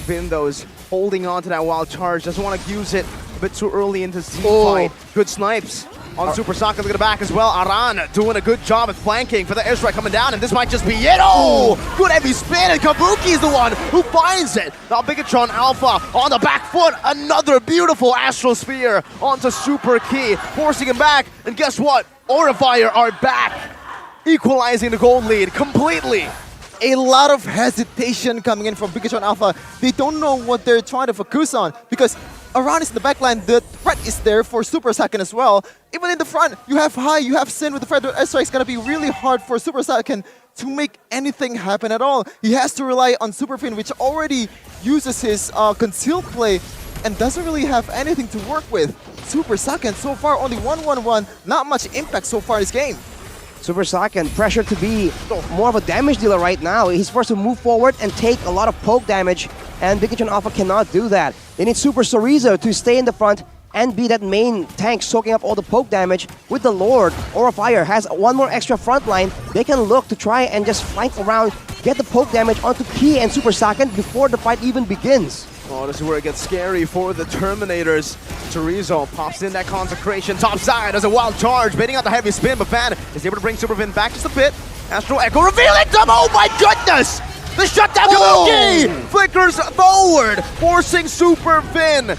Vin, though, is holding on to that wild charge, doesn't want to use it a bit too early into Z fight. Good snipes. on Super Saka. Look at the back as well. Aran doing a good job of flanking for the airstrike coming down, and this might just be it. Oh, good heavy spin, and Kabuki is the one who finds it. Now Bigatron Alpha on the back foot. Another beautiful Astral Sphere onto Super Key, forcing him back. And guess what? Aura Fire are back, equalizing the gold lead completely. A lot of hesitation coming in from Bigatron Alpha. They don't know what they're trying to focus on because Aran is in the backline. The threat is there for Super Saiyan as well. Even in the front, you have High, you have Sin with the Feather airstrike. It's going to be really hard for Super Saiyan to make anything happen at all. He has to rely on Super Fin, which already uses his concealed play and doesn't really have anything to work with. Super Saiyan so far only 1-1-1, not much impact so far in this game. Super Saiyan pressure to be more of a damage dealer right now. He's forced to move forward and take a lot of poke damage, and Bigatron Alpha cannot do that. They need Super Chorizo to stay in the front and be that main tank soaking up all the poke damage. With the Lord, Aura Fire has one more extra front line. They can look to try and just flank around, get the poke damage onto Key and Super Saiyan before the fight even begins. Oh, this is where it gets scary for the Terminators. Chorizo pops in that Consecration top side as a wild charge, baiting out the heavy spin, but Van is able to bring Super Vin back just a bit. Astral Echo revealing them! Oh my goodness! The shutdown Kabuki flickers forward, forcing Super Vin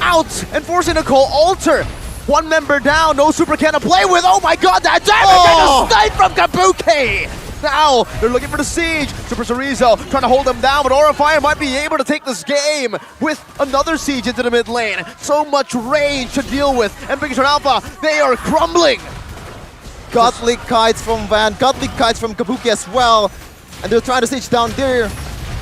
out and forcing a Cole Alter. One member down, no Super can to play with. Oh my god, that damage! And a snipe from Kabuki! Now, they're looking for the siege. Super Chorizo trying to hold them down, but Aura Fire might be able to take this game with another siege into the mid lane. So much range to deal with. And Bigatron Alpha, they are crumbling. Godly kites from Van, godly kites from Kabuki as well. And they're trying to siege down there.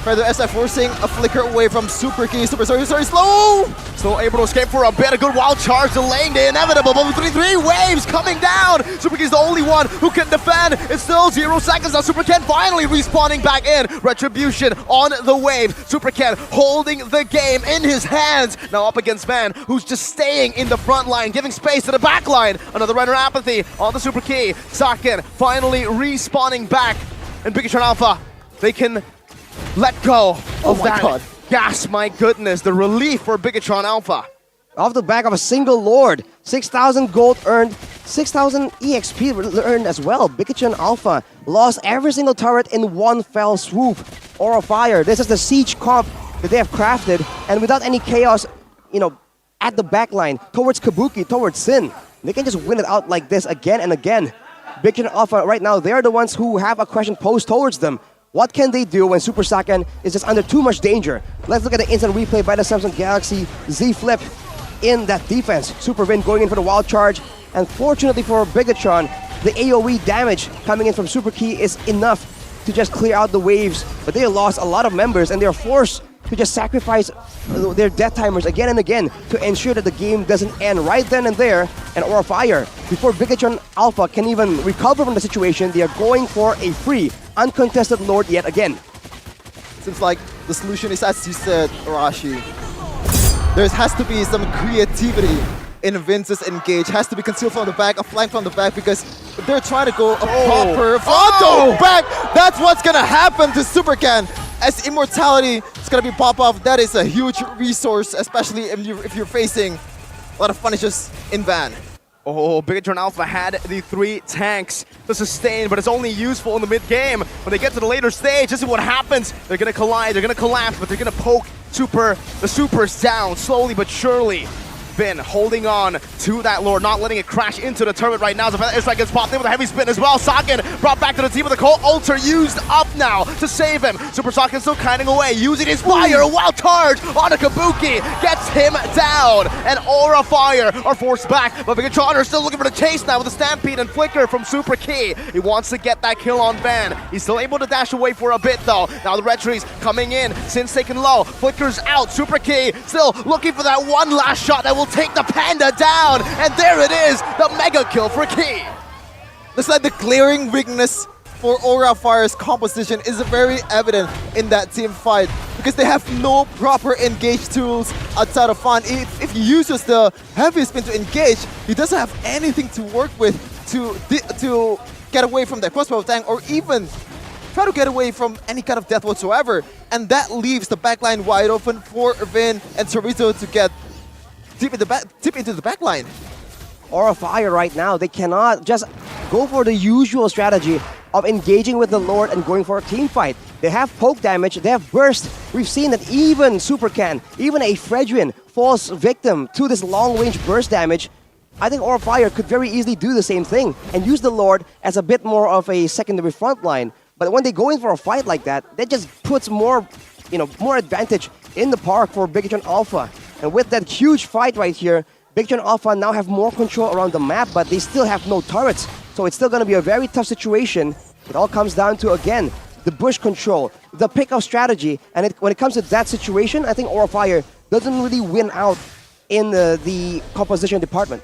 Further SI forcing a flicker away from Super Key. Super sorry, slow! Still able to escape for a bit. A good wild charge delaying the inevitable. But 3 waves coming down. Super Key's the only one who can defend. It's still 0 seconds now. Super Ken finally respawning back in. Retribution on the wave. Super Ken holding the game in his hands. Now up against Van, who's just staying in the front line, giving space to the back line. Another runner apathy on the Super Key. Saken finally respawning back. And Bigatron Alpha, they can let go of that gas. My goodness, the relief for Bigatron Alpha. Off the back of a single Lord, 6,000 gold earned, 6,000 EXP earned as well. Bigatron Alpha lost every single turret in one fell swoop. Aura Fire, this is the siege comp that they have crafted, and without any chaos, at the back line, towards Kabuki, towards Sin, they can just win it out like this again and again. Bigatron Alpha right now, they're the ones who have a question posed towards them. What can they do when Super Saiyan is just under too much danger? Let's look at the instant replay by the Samsung Galaxy Z Flip in that defense. Super Vin going in for the wild charge. And fortunately for Bigatron, the AoE damage coming in from Super Key is enough to just clear out the waves. But they lost a lot of members and they're forced to just sacrifice their death timers again and again to ensure that the game doesn't end right then and there. And Aura Fire, before Bigatron Alpha can even recover from the situation, they are going for a free, uncontested Lord yet again. Seems like the solution is, as you said, Arashi. There has to be some creativity in Vince's engage. Has to be concealed from the back, a flank from the back, because they're trying to go a proper frontal back. That's what's gonna happen to Super Ken. As Immortality is gonna be pop off, that is a huge resource, especially if you're facing a lot of punishes in Van. Oh, Bigatron Alpha had the 3 tanks to sustain, but it's only useful in the mid-game. When they get to the later stage, this is what happens. They're gonna collide, they're gonna collapse, but they're gonna poke the supers down slowly but surely. Vin holding on to that Lord, not letting it crash into the turret right now. The airstrike gets popped in with a heavy spin as well. Saken brought back to the team with the Cold Alter used up now to save him. Super Saken still kiting away, using his fire. A wild charge on a Kabuki gets him down. And Aura Fire are forced back, but Bigatron are still looking for the chase now with a Stampede and Flicker from Super Key. He wants to get that kill on Van. He's still able to dash away for a bit though. Now the Red Trees coming in, Sin's taken low, Flicker's out. Super Key still looking for that one last shot that will take the Panda down, and there it is, the mega kill for Key. Looks like the glaring weakness for Aura Fire's composition is very evident in that team fight, because they have no proper engage tools outside of Fan. If he uses the heavy spin to engage, he doesn't have anything to work with to get away from that crossbow tank, or even try to get away from any kind of death whatsoever. And that leaves the backline wide open for Vin and Chorizo to get deep into the back line. Aura Fire right now, they cannot just go for the usual strategy of engaging with the Lord and going for a team fight. They have poke damage, they have burst. We've seen that even Supercan, even a Fredrin falls victim to this long-range burst damage. I think Aura Fire could very easily do the same thing and use the Lord as a bit more of a secondary front line. But when they go in for a fight like that, that just puts more, more advantage in the park for Bigatron Alpha. And with that huge fight right here, Bigatron Alpha now have more control around the map, but they still have no turrets. So it's still going to be a very tough situation. It all comes down to, again, the bush control, the pick-off strategy. And when it comes to that situation, I think Aura Fire doesn't really win out in the composition department.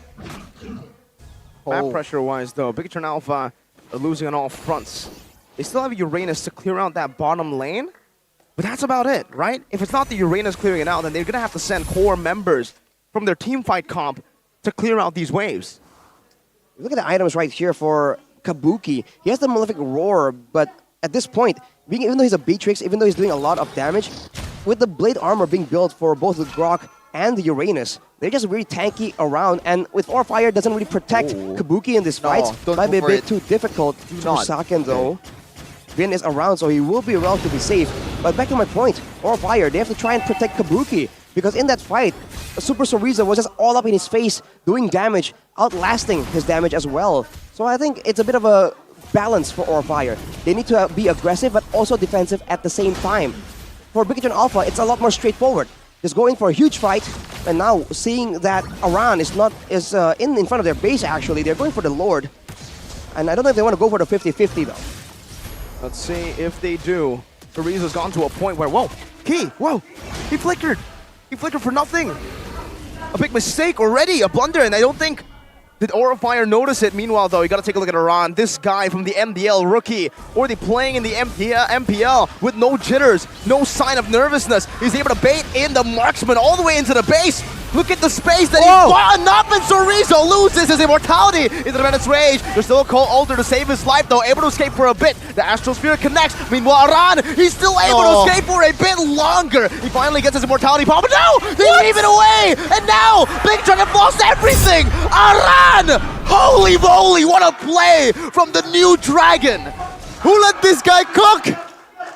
Map pressure-wise, though, Bigatron Alpha are losing on all fronts. They still have Uranus to clear out that bottom lane, but that's about it, right? If it's not the Uranus clearing it out, then they're going to have to send core members from their teamfight comp to clear out these waves. Look at the items right here for Kabuki. He has the Malefic Roar, but at this point, even though he's a Beatrix, even though he's doing a lot of damage, with the Blade Armor being built for both the Grok and the Uranus, they're just really tanky around, and with Aura Fire doesn't really protect Kabuki in this fight. Might be a bit too difficult. Saken though. Vin is around, so he will be relatively safe. But back to my point, Aura Fire, they have to try and protect Kabuki, because in that fight, Super Soriza was just all up in his face, doing damage, outlasting his damage as well. So I think it's a bit of a balance for Aura Fire. They need to be aggressive, but also defensive at the same time. For Bigatron Alpha, it's a lot more straightforward. Just going for a huge fight, and now seeing that Aran is in front of their base, actually. They're going for the Lord. And I don't know if they want to go for the 50-50, though. Let's see if they do. Soriza's gone to a point where, whoa, he flickered. He flickered for nothing. A big mistake already, a blunder, and I don't think did Aura Fire notice it. Meanwhile, though, you got to take a look at Aran. This guy from the MDL rookie, already playing in the MPL with no jitters, no sign of nervousness. He's able to bait in the marksman all the way into the base. Look at the space that he's got enough, and Soriza loses his immortality into the Menace Rage. There's still a Cold Altar to save his life, though, able to escape for a bit. The Astral Sphere connects. Meanwhile, Aran, he's still able to escape for a bit longer. He finally gets his immortality pop, but no! They leave it away! And now, Bigatron have lost everything! Aran! Holy moly, what a play from the new Dragon! Who let this guy cook?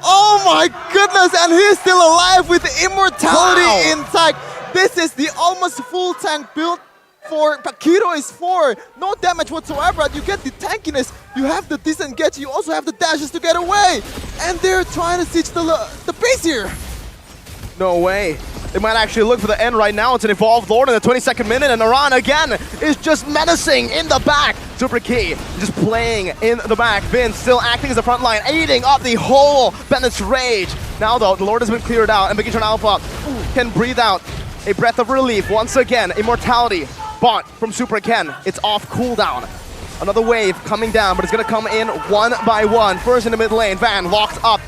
Oh my goodness, and he's still alive with immortality intact. This is the almost full tank build for Pakiro is 4. No damage whatsoever. You get the tankiness, you have the disengage, you also have the dashes to get away. And they're trying to siege the base here. No way. They might actually look for the end right now. It's an Evolved Lord in the 22nd minute, and Aran again is just menacing in the back. Super Key just playing in the back. Vin still acting as a front line, eating up the whole Bennett's Rage. Now though, the Lord has been cleared out, and Bigatron Alpha can breathe out a breath of relief once again. Immortality bought from Super Ken. It's off cooldown. Another wave coming down, but it's going to come in one by one. First in the mid lane, Van locked up.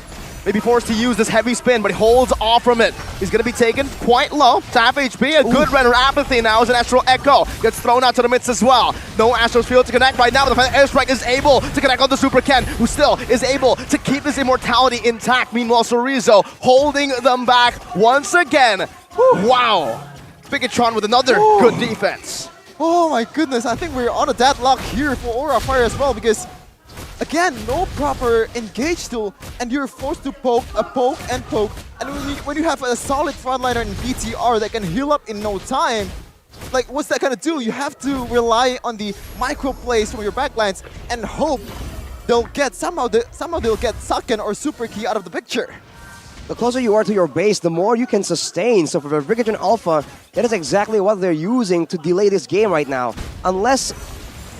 Maybe forced to use this heavy spin, but he holds off from it. He's going to be taken quite low to half HP. A good render apathy now as an Astral Echo gets thrown out to the midst as well. No Astral Field to connect right now, but the Airstrike is able to connect on the Super Ken, who still is able to keep his immortality intact. Meanwhile, Sorizo holding them back once again. Wow. Bigatron with another good defense. Oh my goodness, I think we're on a deadlock here for Aura Fire as well, because again, no proper engage tool, and you're forced to poke. And when you have a solid frontliner in BTR that can heal up in no time, like what's that gonna do? You have to rely on the micro plays from your backlines and hope they'll get somehow they'll get Saken or Super Key out of the picture. The closer you are to your base, the more you can sustain. So for the Bigatron Alpha, that is exactly what they're using to delay this game right now. Unless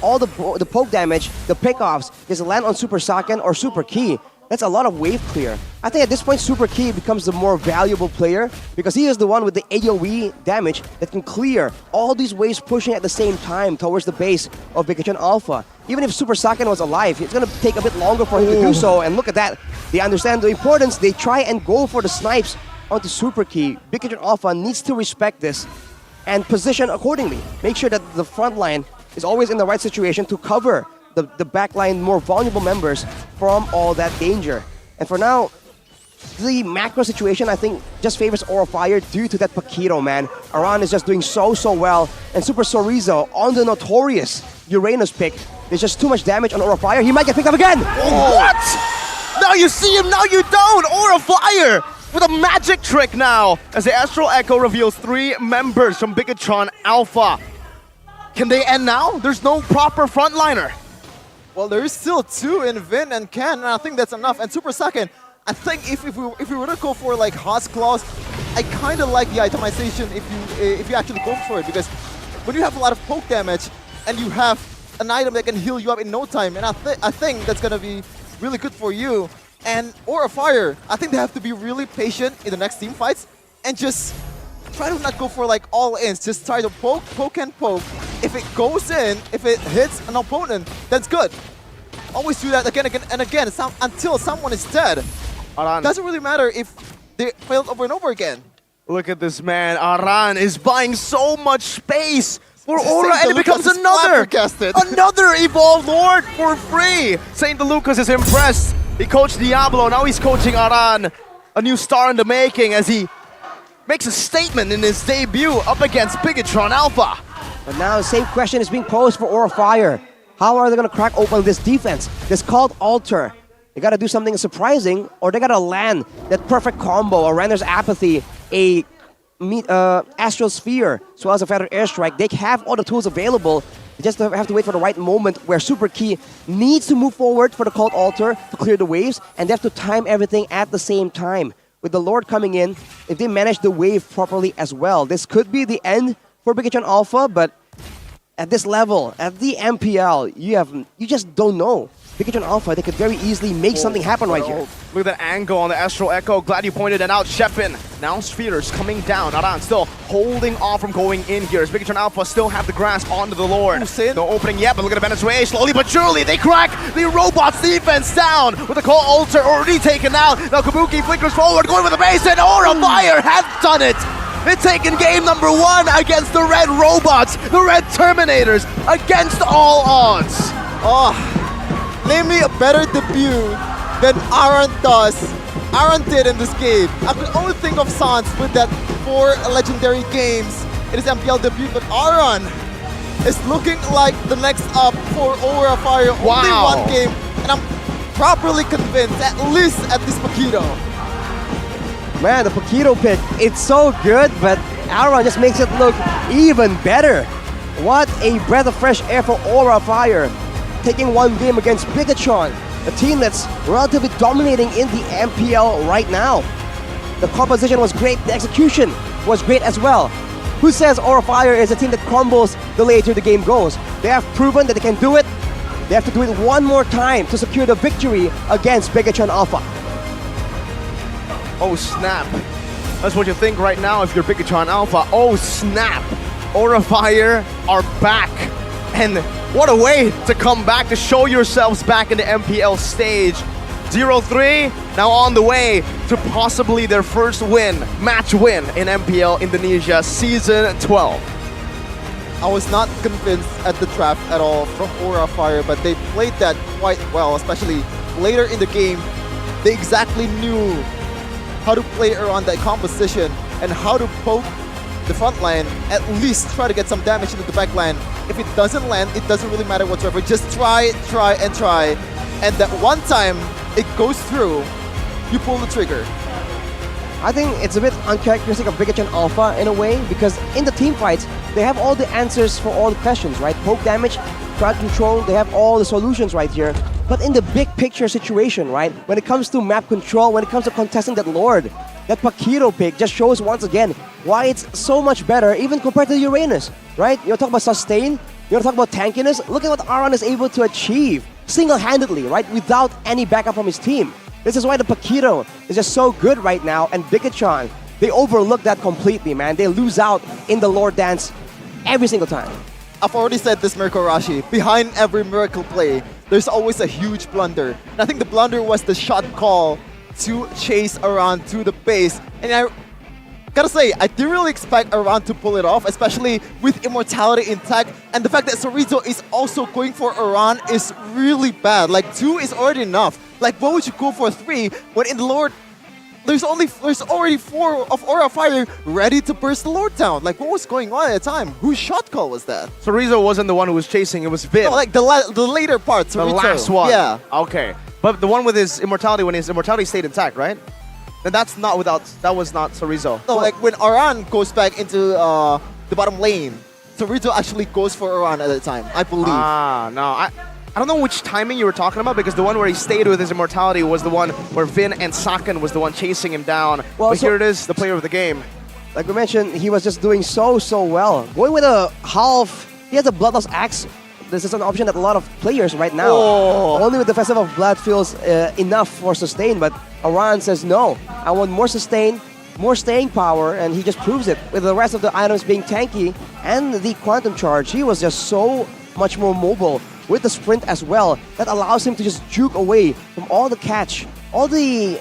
all the poke damage, the pickoffs, just land on Super Saken or Super Key, that's a lot of wave clear. I think at this point, Super Key becomes the more valuable player because he is the one with the AoE damage that can clear all these waves pushing at the same time towards the base of Bigatron Alpha. Even if Super Saken was alive, it's going to take a bit longer for him to do so. And look at that. They understand the importance. They try and go for the snipes onto Super Key. Bigatron Alpha needs to respect this and position accordingly. Make sure that the front line is always in the right situation to cover the backline more vulnerable members from all that danger. And for now, the macro situation, I think, just favors Aura Fire due to that Paquito, man. Aran is just doing so well. And Super Sorizo on the notorious Uranus pick. There's just too much damage on Aura Fire. He might get picked up again. Oh. What? Now you see him, now you don't. Aura Fire with a magic trick now. As the Astral Echo reveals 3 members from Bigatron Alpha. Can they end now? There's no proper frontliner. Well, there is still 2 in Vin and Ken, and I think that's enough. And Super Second, I think if we were to go for like Hot's Claws, I kind of like the itemization if you actually go for it, because when you have a lot of poke damage and you have an item that can heal you up in no time, and I think that's gonna be really good for you. And Aura Fire, I think they have to be really patient in the next team fights and just try to not go for like all ins. Just try to poke and poke. If it goes in, if it hits an opponent, that's good. Always do that again and again until someone is dead. Aran. Doesn't really matter if they failed over and over again. Look at this man. Aran is buying so much space for Aura, and it becomes another Evolved Lord for free. Saint Lucas is impressed. He coached Diablo, now he's coaching Aran. A new star in the making as he makes a statement in his debut up against Bigatron Alpha. But now the same question is being posed for Aura Fire. How are they going to crack open this defense? This called Altar. They got to do something surprising, or they got to land that perfect combo, a Render's Apathy, a Astral Sphere, as well as a Feather Airstrike. They have all the tools available. They just have to wait for the right moment where Super Key needs to move forward for the Cult Altar to clear the waves, and they have to time everything at the same time. With the Lord coming in, if they manage the wave properly as well, this could be the end for Bigatron Alpha, but at this level, at the MPL, you just don't know. Bigatron Alpha, they could very easily make something happen right here. Look at that angle on the Astral Echo. Glad you pointed it out, Shepin. Now Spheres coming down. Aran still holding off from going in here. As Bigatron Alpha still have the grasp onto the Lord. No opening yet, but look at the Venezuela. Slowly but surely, they crack the Robot's defense down with the Call Altar already taken out. Now Kabuki flickers forward, going with the base, and Aura Fire has done it. They're taking game number 1 against the Red Robots, the Red Terminators, against all odds. Oh, name me a better debut than Aran did in this game. I could only think of Sans with that 4 legendary games in his MPL debut, but Aran is looking like the next up for Aura Fire. Wow. Only 1 game, and I'm properly convinced, at least at this Paquito. Man, the Paquito pick, it's so good, but Aran just makes it look even better. What a breath of fresh air for Aura Fire. Taking 1 game against Bigatron, a team that's relatively dominating in the MPL right now. The composition was great, the execution was great as well. Who says Aura Fire is a team that crumbles the later the game goes? They have proven that they can do it. They have to do it 1 more time to secure the victory against Bigatron Alpha. Oh snap. That's what you think right now if you're Bigatron Alpha. Oh snap. Aura Fire are back. And what a way to come back, to show yourselves back in the MPL stage. 0-3, now on the way to possibly their first win, match win in MPL Indonesia Season 12. I was not convinced at the draft at all from Aura Fire, but they played that quite well, especially later in the game. They exactly knew how to play around that composition and how to poke the front line, at least try to get some damage into the back line. If it doesn't land, it doesn't really matter whatsoever. Just try. And that one time it goes through, you pull the trigger. I think it's a bit uncharacteristic of Bigatron Alpha in a way, because in the team fights, they have all the answers for all the questions, right? Poke damage, crowd control, they have all the solutions right here. But in the big picture situation, right? When it comes to map control, when it comes to contesting that Lord, that Paquito pick just shows once again why it's so much better even compared to Uranus, right? You talk about sustain, you talk about tankiness, look at what Aran is able to achieve single-handedly, right? Without any backup from his team. This is why the Paquito is just so good right now, and Bigatron, they overlook that completely, man. They lose out in the Lord Dance every single time. I've already said this, Miracle Rashi. Behind every miracle play, there's always a huge blunder. And I think the blunder was the shot call to chase Aran to the base. And I gotta say, I didn't really expect Aran to pull it off, especially with Immortality intact. And the fact that Sorizo is also going for Aran is really bad. Like, 2 is already enough. Like, what would you go for 3 when in the Lord there's already 4 of Aura Fire ready to burst the Lord down. Like, what was going on at the time? Whose shot call was that? So Rizzo wasn't the one who was chasing, it was Vin. No, like the later part. The last one. Yeah. Okay. But the one with his immortality, when his immortality stayed intact, right? Then that was not Sorizo. No, like when Aran goes back into the bottom lane, Sorizo actually goes for Aran at the time, I believe. No. I don't know which timing you were talking about, because the one where he stayed with his immortality was the one where Vin and Sakan was the one chasing him down. Well, but so here it is, the player of the game. Like we mentioned, he was just doing so well. Going with a half, he has a Bloodlust Axe. This is an option that a lot of players right now, only with the Festival of Blood feels enough for sustain, but Aran says no, I want more sustain, more staying power, and he just proves it. With the rest of the items being tanky and the Quantum Charge, he was just so much more mobile with the sprint as well. That allows him to just juke away from all the catch, all the,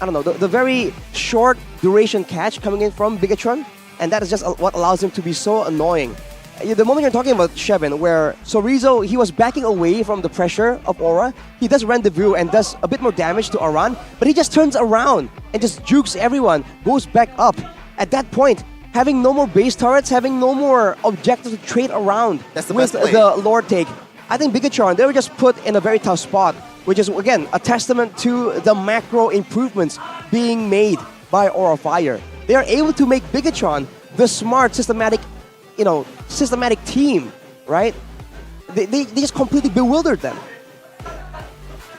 I don't know, the very short duration catch coming in from Bigatron, and that is just what allows him to be so annoying. The moment you're talking about Shevin, where Sorizo, he was backing away from the pressure of Aura, he does rendezvous and does a bit more damage to Aran, but he just turns around and just jukes everyone, goes back up. At that point, having no more base turrets, having no more objectives to trade around with the Lord take, I think Bigatron, they were just put in a very tough spot, which is, again, a testament to the macro improvements being made by Aura Fire. They are able to make Bigatron the smart, systematic team, right? They just completely bewildered them.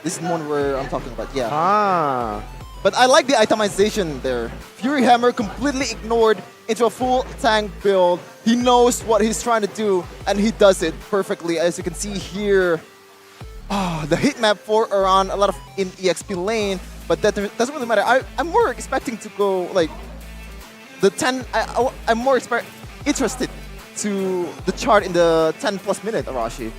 This is the one where I'm talking about, yeah. But I like the itemization there. Fury Hammer completely ignored into a full tank build. He knows what he's trying to do, and he does it perfectly. As you can see here, the hit map for Aran, a lot of in EXP lane, but that doesn't really matter. I'm more expecting to go like the 10. I'm more interested to the chart in the 10+ minute, Arashi.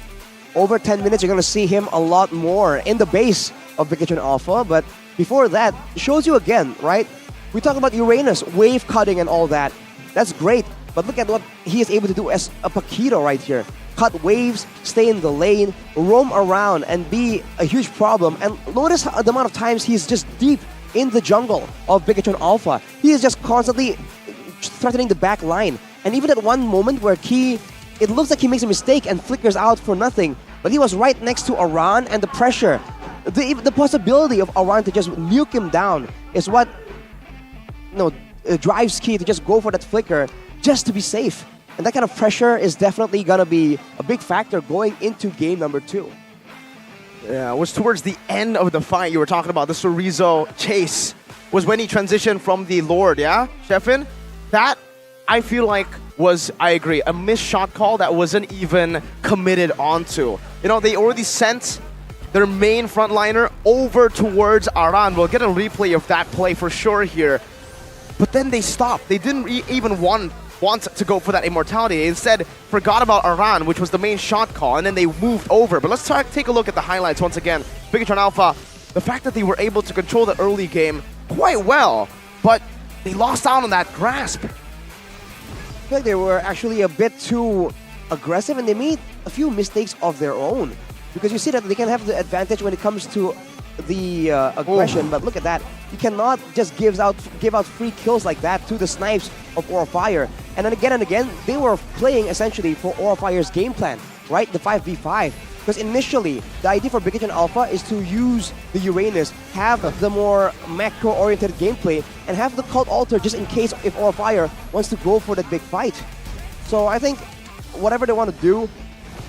Over 10 minutes, you're going to see him a lot more in the base of Bigatron Alpha, but before that, it shows you again, right? We talk about Uranus, wave cutting and all that. That's great, but look at what he is able to do as a Paquito right here. Cut waves, stay in the lane, roam around, and be a huge problem. And notice the amount of times he's just deep in the jungle of Bigatron Alpha. He is just constantly threatening the back line. And even at one moment where it looks like he makes a mistake and flickers out for nothing, but he was right next to Aran, and the pressure, the possibility of Aran to just nuke him down is what drives Key to just go for that flicker just to be safe. And that kind of pressure is definitely going to be a big factor going into game number 2. Yeah, it was towards the end of the fight you were talking about. The Sorizo chase was when he transitioned from the Lord, yeah, Sheffin? That, I feel like, was, I agree, a missed shot call that wasn't even committed onto. You know, they already sent their main frontliner over towards Aran. We'll get a replay of that play for sure here. But then they stopped. They didn't even want to go for that immortality. They instead forgot about Aran, which was the main shot call, and then they moved over. But let's take a look at the highlights once again. Bigatron Alpha, the fact that they were able to control the early game quite well, but they lost out on that grasp. I feel like they were actually a bit too aggressive, and they made a few mistakes of their own. Because you see that they can have the advantage when it comes to the aggression, but look at that. You cannot just give out free kills like that to the snipes of Aura Fire. And then again, they were playing essentially for Aura Fire's game plan, right? The 5v5. Because initially, the idea for Bigatron Alpha is to use the Uranus, have the more macro-oriented gameplay, and have the Cult Altar just in case if Aura Fire wants to go for that big fight. So I think whatever they want to do,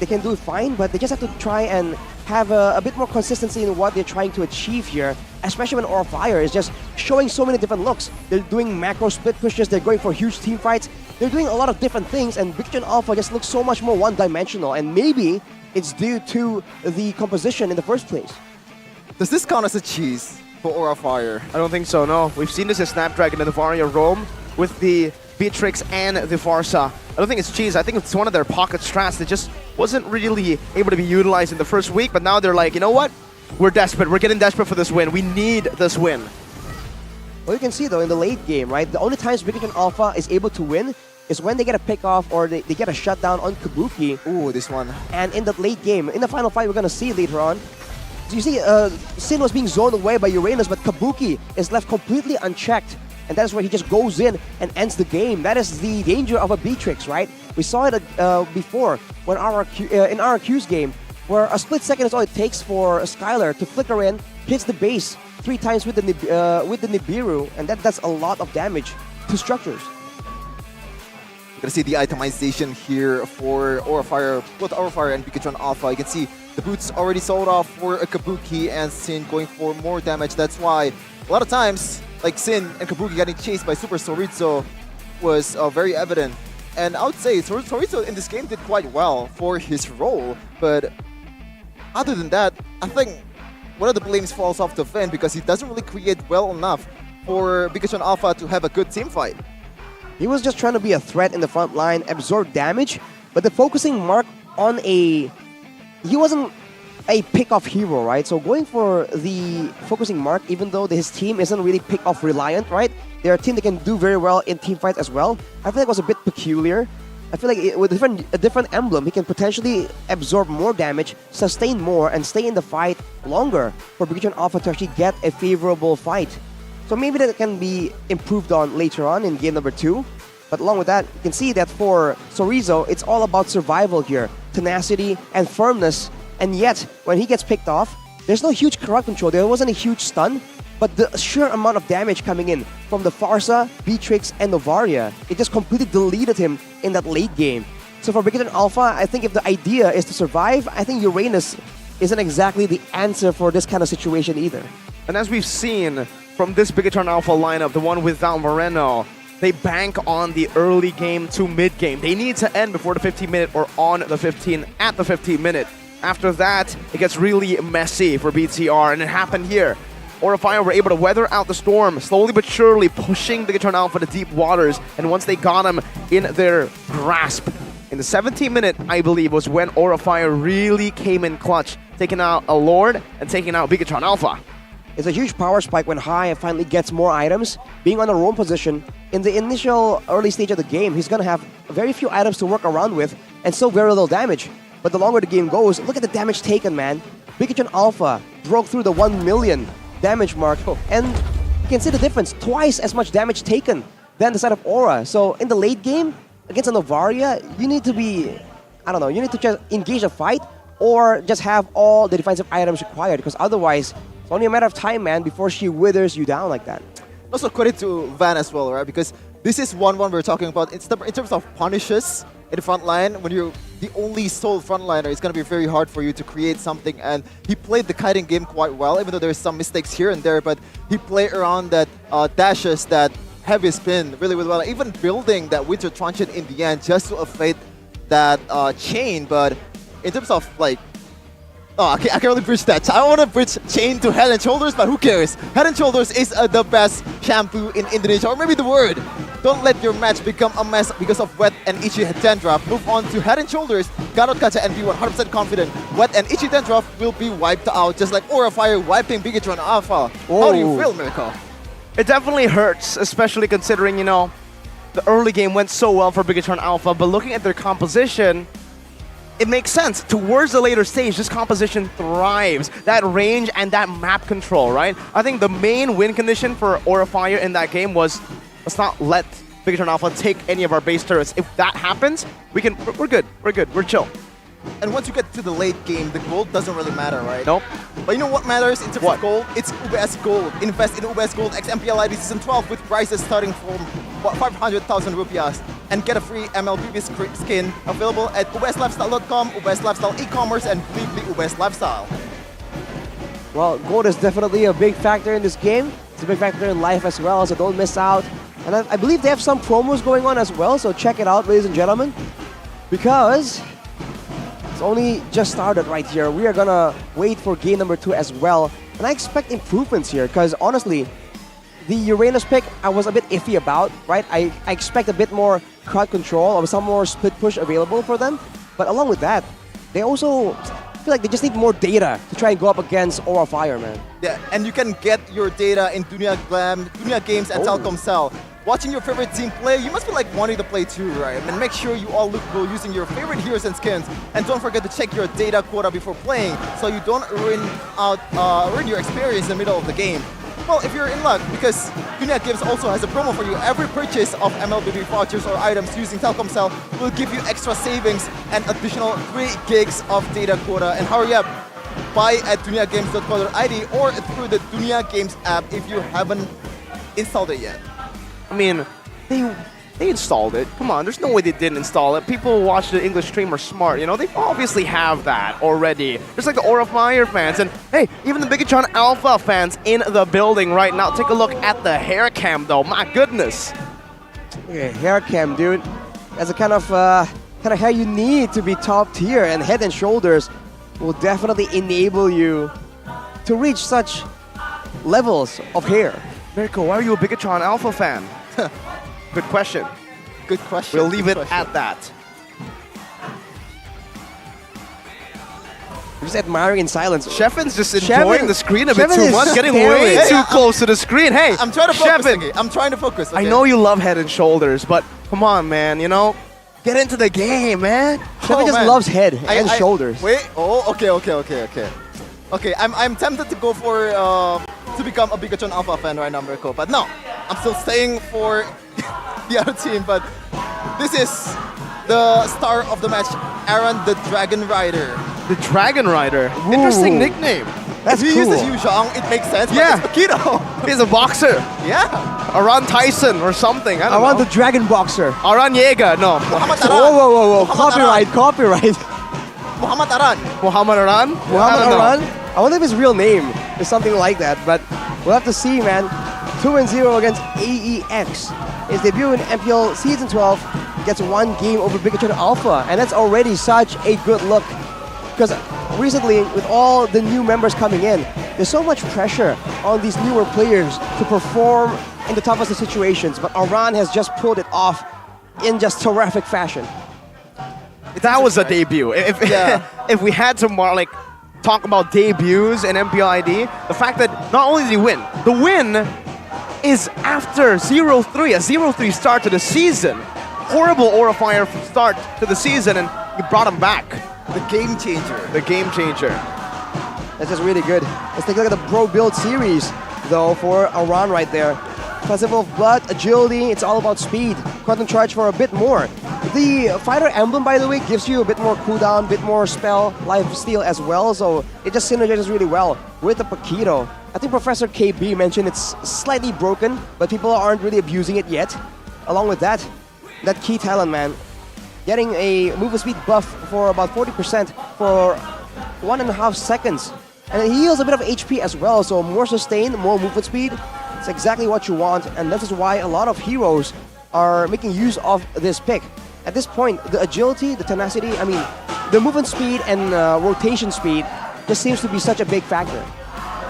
they can do it fine, but they just have to try and have a bit more consistency in what they're trying to achieve here, especially when Aura Fire is just showing so many different looks. They're doing macro split pushes, they're going for huge team fights, they're doing a lot of different things, and Bigatron Alpha just looks so much more one-dimensional, and maybe it's due to the composition in the first place. Does this count as a cheese for Aura Fire? I don't think so, no. We've seen this as Snapdragon and the Varia roam with the Beatrix and the Farsa. I don't think it's cheese. I think it's one of their pocket strats that just wasn't really able to be utilized in the first week, but now they're like, you know what? We're desperate. We're getting desperate for this win. We need this win. Well, you can see, though, in the late game, right? The only times Bigatron Alpha is able to win is when they get a pick off or they get a shutdown on Kabuki. Ooh, this one. And in the late game, in the final fight we're going to see later on, you see, Sin was being zoned away by Uranus, but Kabuki is left completely unchecked. And that is where he just goes in and ends the game. That is the danger of a Beatrix, right? We saw it before when in RRQ's game, where a split second is all it takes for Skylar to flicker in, hits the base 3 times with the Nibiru, and that does a lot of damage to structures. You're gonna see the itemization here for Aura Fire, both Aura Fire and Pikachu Alpha. You can see the boots already sold off for a Kabuki and Sin going for more damage. That's why a lot of times, like Sin and Kabuki getting chased by Super Sorizo was very evident. And I would say Sorizo in this game did quite well for his role, but other than that, I think one of the blames falls off to Finn because he doesn't really create well enough for Pikachu Alpha to have a good team fight. He was just trying to be a threat in the front line, absorb damage, but the focusing mark on he wasn't a pick-off hero, right? So going for the focusing mark, even though his team isn't really pick-off reliant, right? They're a team that can do very well in team fights as well. I feel like it was a bit peculiar. I feel like with a different emblem, he can potentially absorb more damage, sustain more, and stay in the fight longer for Pikachu Alpha to actually get a favorable fight. So maybe that can be improved on later on in game number 2. But along with that, you can see that for Sorizo, it's all about survival here. Tenacity and firmness. And yet, when he gets picked off, there's no huge crowd control. There wasn't a huge stun. But the sheer amount of damage coming in from the Farsa, Beatrix, and Novaria, it just completely deleted him in that late game. So for Pikachu Alpha, I think if the idea is to survive, I think Uranus isn't exactly the answer for this kind of situation either. And as we've seen from this Pikachu Alpha lineup, the one without Moreno, they bank on the early game to mid game. They need to end before the 15-minute or on the 15 at the 15-minute. After that, it gets really messy for BTR, and it happened here. Aura Fire were able to weather out the storm, slowly but surely pushing Pikachu Alpha to deep waters, and once they got him in their grasp, in the 17th minute, I believe, was when Aura Fire really came in clutch, taking out a Lord and taking out Pikachu Alpha. It's a huge power spike when Hai finally gets more items. Being on a roam position, in the initial early stage of the game, he's going to have very few items to work around with and still very little damage. But the longer the game goes, look at the damage taken, man. Pikachu Alpha broke through the 1 million damage mark, and you can see the difference. Twice as much damage taken than the side of Aura. So in the late game, against a Novaria, you need to be, I don't know, you need to just engage a fight or just have all the defensive items required, because otherwise, it's only a matter of time, man, before she withers you down like that. Also credit to Van as well, right? Because this is one we're talking about. It's in terms of punishes in the front line. When you're the only sole frontliner, it's going to be very hard for you to create something. And he played the kiting game quite well, even though there's some mistakes here and there. But he played around that dashes, that heavy spin really well. Even building that Winter Truncheon in the end just to evade that chain. But in terms of like, I can't really bridge that. I want to bridge chain to Head and Shoulders, but who cares? Head and Shoulders is the best shampoo in Indonesia, or maybe the word. Don't let your match become a mess because of Wet and Itchy Dandruff. Move on to Head and Shoulders, Garot Kaca, and be 100% confident. Wet and Itchy Dandruff will be wiped out, just like Aura Fire wiping Pikachu and Alpha. How do you feel, Mirko? It definitely hurts, especially considering, you know, the early game went so well for Pikachu and Alpha, but looking at their composition, it makes sense. Towards the later stage, this composition thrives. That range and that map control, right? I think the main win condition for Aura Fire in that game was, let's not let Pikachu and Alpha take any of our base turrets. If that happens, we're good, we're chill. And once you get to the late game, the gold doesn't really matter, right? Nope. But you know what matters in terms of gold? It's UBS Gold. Invest in UBS Gold X MPL ID Season 12 with prices starting from 500,000 rupiahs and get a free MLBB skin available at ubslifestyle.com, UBS Lifestyle e-commerce, and Blibli UBS Lifestyle. Well, gold is definitely a big factor in this game. It's a big factor in life as well, so don't miss out. And I believe they have some promos going on as well, so check it out, ladies and gentlemen, because it's only just started right here. We are gonna wait for game number 2 as well. And I expect improvements here, because honestly, the Uranus pick I was a bit iffy about, right? I expect a bit more crowd control or some more split push available for them. But along with that, they also feel like they just need more data to try and go up against Aura Fire, man. Yeah, and you can get your data in Dunia Glam, Dunia Games, and Telkomsel. watching your favorite team play, you must be like wanting to play too, right? And make sure you all look cool using your favorite heroes and skins. And don't forget to check your data quota before playing so you don't ruin your experience in the middle of the game. Well, if you're in luck, because Dunia Games also has a promo for you. Every purchase of MLBB vouchers or items using Telkomsel will give you extra savings and additional 3 gigs of data quota. And hurry up, buy at duniagames.co.id or through the Dunia Games app if you haven't installed it yet. I mean, they installed it. Come on, there's no way they didn't install it. People who watch the English stream are smart, you know? They obviously have that already. Just like the Aura Fire fans. And hey, even the Bigatron Alpha fans in the building right now. Take a look at the hair cam, though. My goodness. Okay, hair cam, dude. That's the kind of hair you need to be top tier. And Head and Shoulders will definitely enable you to reach such levels of hair. Mirko, why are you a Bigatron Alpha fan? Good question. Good question. We'll leave it at that. I'm just admiring in silence. Sheffen's just enjoying the screen a bit too much, getting way too close to the screen. Hey, I'm trying to focus. Sheffen, I'm trying to focus. Okay? I know you love Head and Shoulders, but come on, man, you know, get into the game, man. Sheffen just loves Head and Shoulders. Wait, okay. Okay, I'm tempted to go for to become a Bigatron Alpha fan right now, Mirko, but no, I'm still staying for the other team. But this is the star of the match, Aaron the Dragon Rider. The Dragon Rider. Ooh. Interesting nickname. That's if he cool. uses Yu Zhang, it makes sense. Yeah. But it's Paquito. He's a boxer. Yeah. Aran Tyson or something. I don't know. the Dragon Boxer. Aran Yeager. No. Muhammad Aran. Whoa. Muhammad Copyright. Muhammad Aran. Muhammad Aran? Muhammad Aran? I wonder if his real name is something like that, but we'll have to see, man. 2-0 against AEX. His debut in MPL Season 12 gets 1 game over Bigatron Alpha, and that's already such a good look. Because recently, with all the new members coming in, there's so much pressure on these newer players to perform in the toughest of situations, but Aran has just pulled it off in just terrific fashion. That was a debut. If we had to more like talk about debuts in MPL ID, the fact that not only did he win, the win is after 0-3, a 0-3 start to the season. Horrible Aura Fire start to the season, and he brought him back. The game changer. The game changer. That's just really good. Let's take a look at the Pro Build series, though, for Aran right there. Festival of Blood, Agility, it's all about speed. Quantum Charge for a bit more. The Fighter Emblem, by the way, gives you a bit more cooldown, a bit more spell, life steal as well, so it just synergizes really well with the Paquito. I think Professor KB mentioned it's slightly broken, but people aren't really abusing it yet. Along with that key talent, man, getting a movement speed buff for about 40% for 1.5 seconds. And it heals a bit of HP as well, so more sustain, more movement speed. It's exactly what you want, and this is why a lot of heroes are making use of this pick. At this point, the agility, the tenacity, I mean, the movement speed and rotation speed just seems to be such a big factor.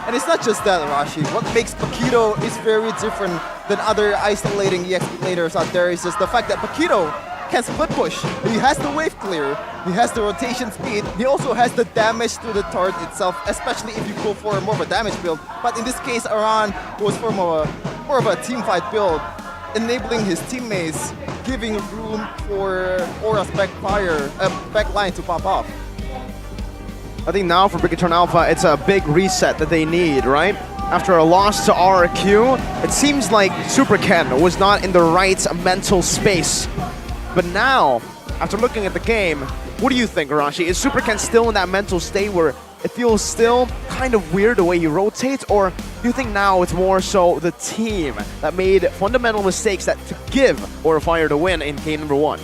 And it's not just that, Rashi. What makes Paquito is very different than other isolating EXP laners out there is just the fact that Paquito can split push. He has the wave clear, he has the rotation speed, he also has the damage to the turret itself, especially if you go for more of a damage build. But in this case, Aran goes for more of a team fight build, enabling his teammates, giving room for Aura's backline to pop off. I think now for Bigatron Alpha, it's a big reset that they need, right? After a loss to RRQ, it seems like Super Ken was not in the right mental space. But now, after looking at the game, what do you think, Arashi? Is Super Ken still in that mental state where it feels still kind of weird the way he rotates? Or do you think now it's more so the team that made fundamental mistakes that to give Aura Fire the win in game number 1?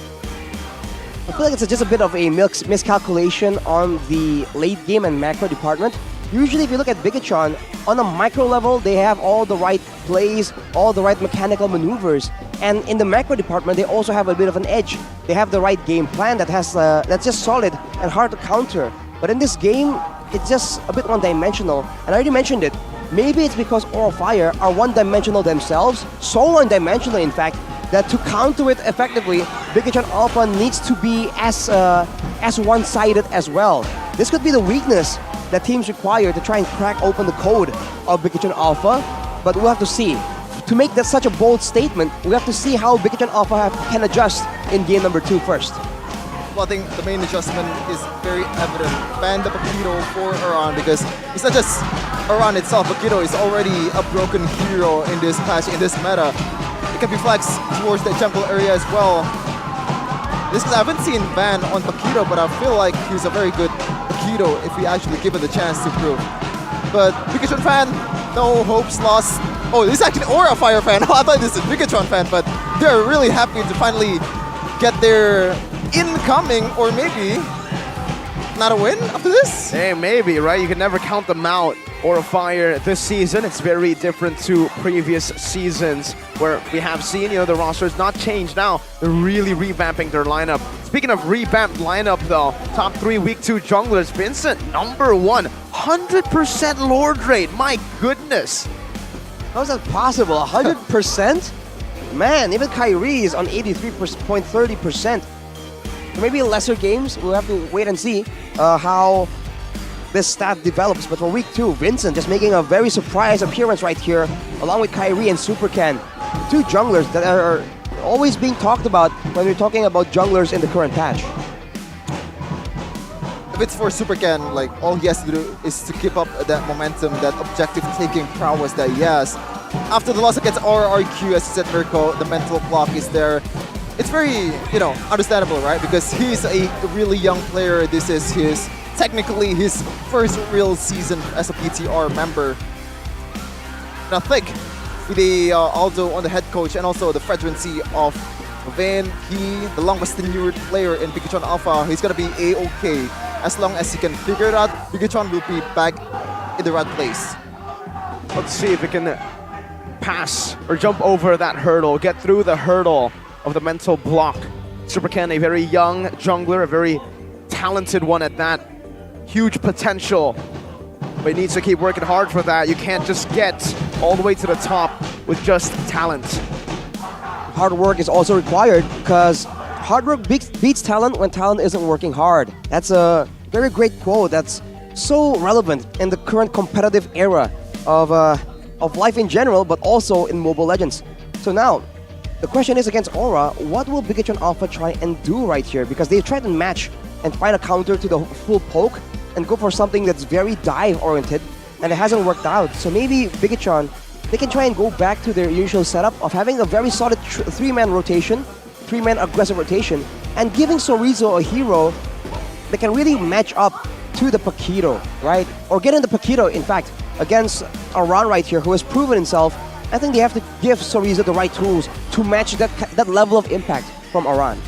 I feel like it's just a bit of a miscalculation on the late game and macro department. Usually if you look at Bigatron, on a micro level, they have all the right plays, all the right mechanical maneuvers. And in the macro department, they also have a bit of an edge. They have the right game plan that's just solid and hard to counter. But in this game, it's just a bit one-dimensional. And I already mentioned it. Maybe it's because Aura Fire are one-dimensional themselves, so one-dimensional in fact, that to counter it effectively, Bigatron Alpha needs to be as one-sided as well. This could be the weakness that teams require to try and crack open the code of Bigatron Alpha, but we'll have to see. to make that such a bold statement, we have to see how Bigotron Alpha can adjust in game number 2 first. Well, I think the main adjustment is very evident. Ban the Paquito for Aran because it's not just Aran itself. Paquito is already a broken hero in this patch, in this meta. It can be flexed towards the jungle area as well. This is, I haven't seen ban on Paquito, but I feel like he's a very good Paquito if we actually give him the chance to prove. But Bigotron fan, no hopes lost. Oh, this is actually Aura Fire fan. I thought this is Bigotron fan, but they're really happy to finally get their incoming, or maybe not a win after this? Hey, maybe, right? You can never count them out. Aura Fire this season, it's very different to previous seasons where we have seen, the roster has not changed now. They're really revamping their lineup. Speaking of revamped lineup though, top 3 week 2 junglers, Vincent, number 1, 100% Lord rate, my goodness. How is that possible? 100%? Man, even Kyrie is on 83.30%. Maybe lesser games, we'll have to wait and see how this stat develops. But for week 2, Vincent just making a very surprise appearance right here, along with Kyrie and Supercan. 2 junglers that are always being talked about when we're talking about junglers in the current patch. If it's for Supercan, like all he has to do is to keep up that momentum, that objective-taking prowess that he has. After the loss against RRQ, as you said, Mirko, the mental block is there. It's very, understandable, right? Because he's a really young player. This is technically his first real season as a PTR member. And I think with the Aldo on the head coach and also the veterancy of Van, the longest tenured player in Bigotron Alpha, he's gonna be A-okay. As long as he can figure it out, Bigotron will be back in the right place. Let's see if we can pass or jump over that hurdle, get through the hurdle of the mental block. Supercan, a very young jungler, a very talented one at that. Huge potential, but he needs to keep working hard for that. You can't just get all the way to the top with just talent. Hard work is also required because hard work beats talent when talent isn't working hard. That's a very great quote that's so relevant in the current competitive era of life in general, but also in Mobile Legends. So now, the question is against Aura, what will Bigotron Alpha try and do right here? Because they've tried to match and find a counter to the full poke and go for something that's very dive-oriented, and it hasn't worked out. So maybe Bigotron, they can try and go back to their usual setup of having a very solid 3-man rotation, 3-man aggressive rotation, and giving Sorizo a hero that can really match up to the Paquito, right? Or get in the Paquito, in fact, against Aran right here, who has proven himself. I think they have to give Sorizo the right tools to match that level of impact from Aran.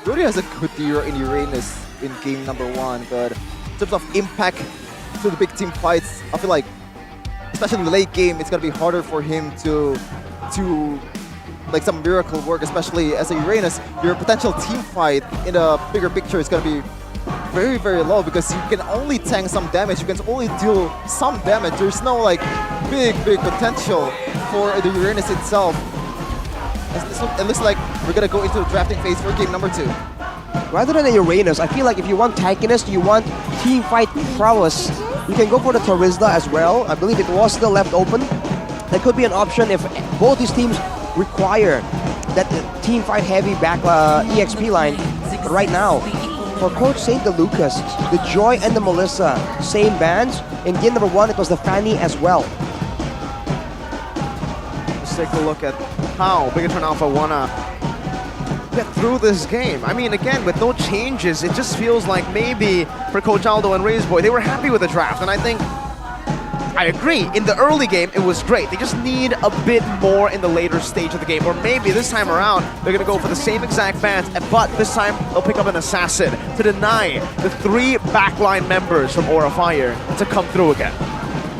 He already has a good hero in Uranus in game number 1, but in terms of impact to the big team fights, I feel like, especially in the late game, it's gonna be harder for him to like some miracle work, especially as a Uranus. Your potential team fight in the bigger picture is gonna be very, very low because you can only tank some damage, you can only deal some damage. There's no like big potential for the Uranus itself. It looks like we're gonna go into the drafting phase for game number 2. Rather than a Uranus, I feel like if you want tankiness, you want team fight prowess, you can go for the Tarizla as well. I believe it was still left open. That could be an option if both these teams require that team fight heavy back EXP line. But right now, for Coach St. DeLucas, the Joy and the Melissa, same bands. In game number 1, it was the Fanny as well. Let's take a look at how Bigotron Alpha wanna get through this game. I mean, again, with no changes, it just feels like maybe for Coach Aldo and Razeboy, they were happy with the draft, and I think I agree. In the early game, it was great. They just need a bit more in the later stage of the game. Or maybe this time around, they're going to go for the same exact bands, but this time they'll pick up an assassin to deny the 3 backline members from Aura Fire to come through again.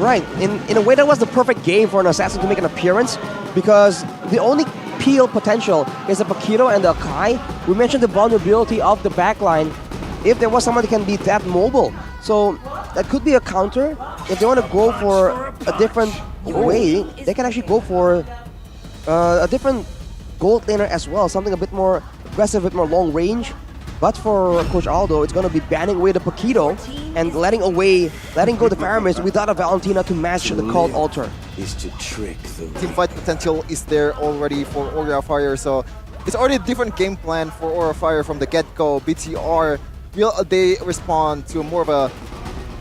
Right. In a way, that was the perfect game for an assassin to make an appearance because the only peel potential is the Paquito and the Akai. We mentioned the vulnerability of the backline if there was someone that can be that mobile. So that could be a counter. If they want to go for a different way, they can actually go for a different gold laner as well, something a bit more aggressive, a bit more long range. But for Coach Aldo, it's going to be banning away the Paquito and letting go the Faramis without a Valentina to match the Cult Altar. is to trick the Teamfight potential is there already for Aura Fire, so it's already a different game plan for Aura Fire from the get-go. BTR, will they respond to more of a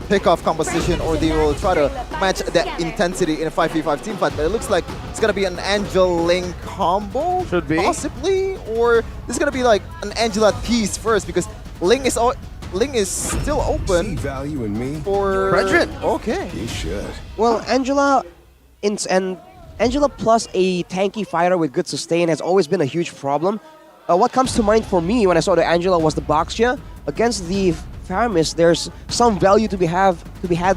pick-off composition, or they will try to match that intensity in a 5v5 teamfight? But it looks like it's gonna be an Angel-Ling combo, should be possibly, or this is gonna be like an Angela tease first, because Ling is still open. See value in me For Fredrin. Okay. You should. Well, Angela plus a tanky fighter with good sustain has always been a huge problem. What comes to mind for me when I saw the Angela was the Boxia. Against the Faramis, there's some value to be had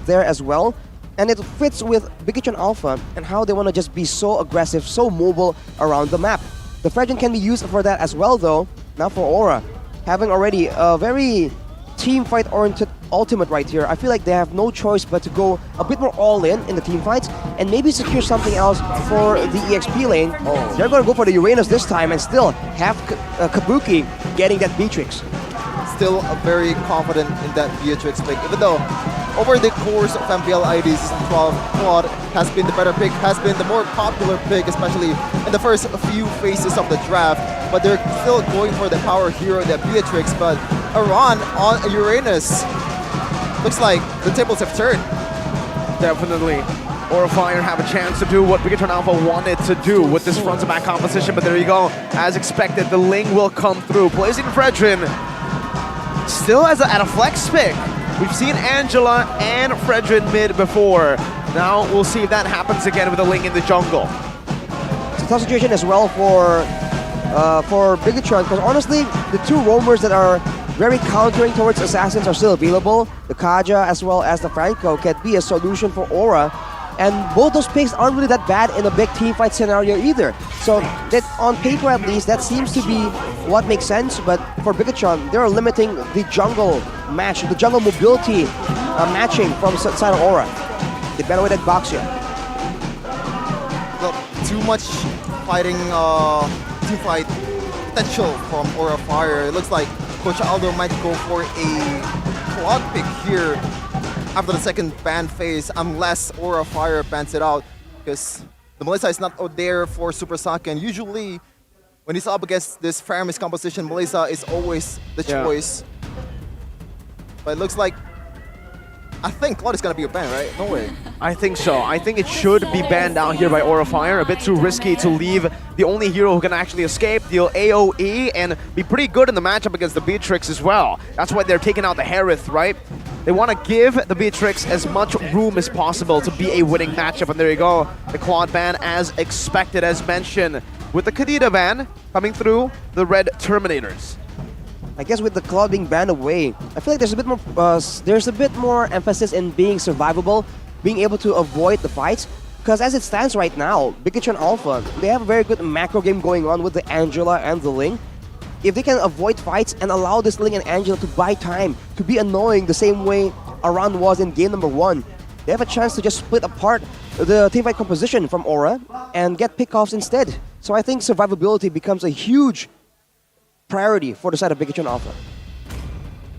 there as well. And it fits with Bigotron Alpha and how they want to just be so aggressive, so mobile around the map. The Fredrin can be used for that as well though. Now for Aura, having already a very team fight oriented ultimate right here, I feel like they have no choice but to go a bit more all in the team fights and maybe secure something else for the EXP lane. They're going to go for the Uranus this time and still have Kabuki getting that Beatrix. Still very confident in that Beatrix pick, even though over the course of MPL ID Season 12, Claude has been the better pick, has been the more popular pick, especially in the first few phases of the draft. But they're still going for the power hero, that Beatrix. But Aran on Uranus, looks like the tables have turned. Definitely. Aura Fire have a chance to do what Bigotron Alpha wanted to do with this front to back composition, but there you go. As expected, the Ling will come through. Placing Fredrin still at a flex pick. We've seen Angela and Fredrin mid before. Now we'll see if that happens again with the Ling in the jungle. It's a tough situation as well for Bigotron, because honestly, the two roamers that are very countering towards Assassins are still available. The Kaja as well as the Franco can be a solution for Aura. And both those picks aren't really that bad in a big team fight scenario either. So that on paper at least, that seems to be what makes sense. But for Bigotron, they're limiting the jungle match, the jungle mobility matching from side of Aura. They better with that Boxia. Well, too much fighting team fight potential from Aura Fire. It looks like Coach Aldo might go for a Claude pick here after the second ban phase, unless Aura Fire bans it out, because the Melissa is not there for Super Saiyan. Usually, when he's up against this Faramis composition, Melissa is always the choice. But it looks like, I think Claude is going to be a ban, right? No way. I think so. I think it should be banned out here by Aura Fire. A bit too risky to leave the only hero who can actually escape, deal AoE, and be pretty good in the matchup against the Beatrix as well. That's why they're taking out the Harith, right? They want to give the Beatrix as much room as possible to be a winning matchup. And there you go. The Claude ban as expected, as mentioned. With the Kadita ban coming through the Red Terminators. I guess with the Claude being banned away, I feel like there's a bit more emphasis in being survivable, being able to avoid the fights. Because as it stands right now, Bigotron Alpha, they have a very good macro game going on with the Angela and the Ling. If they can avoid fights and allow this Ling and Angela to buy time, to be annoying the same way Aran was in game number 1, they have a chance to just split apart the teamfight composition from Aura and get pickoffs instead. So I think survivability becomes a huge priority for the side of Bigotron Alpha.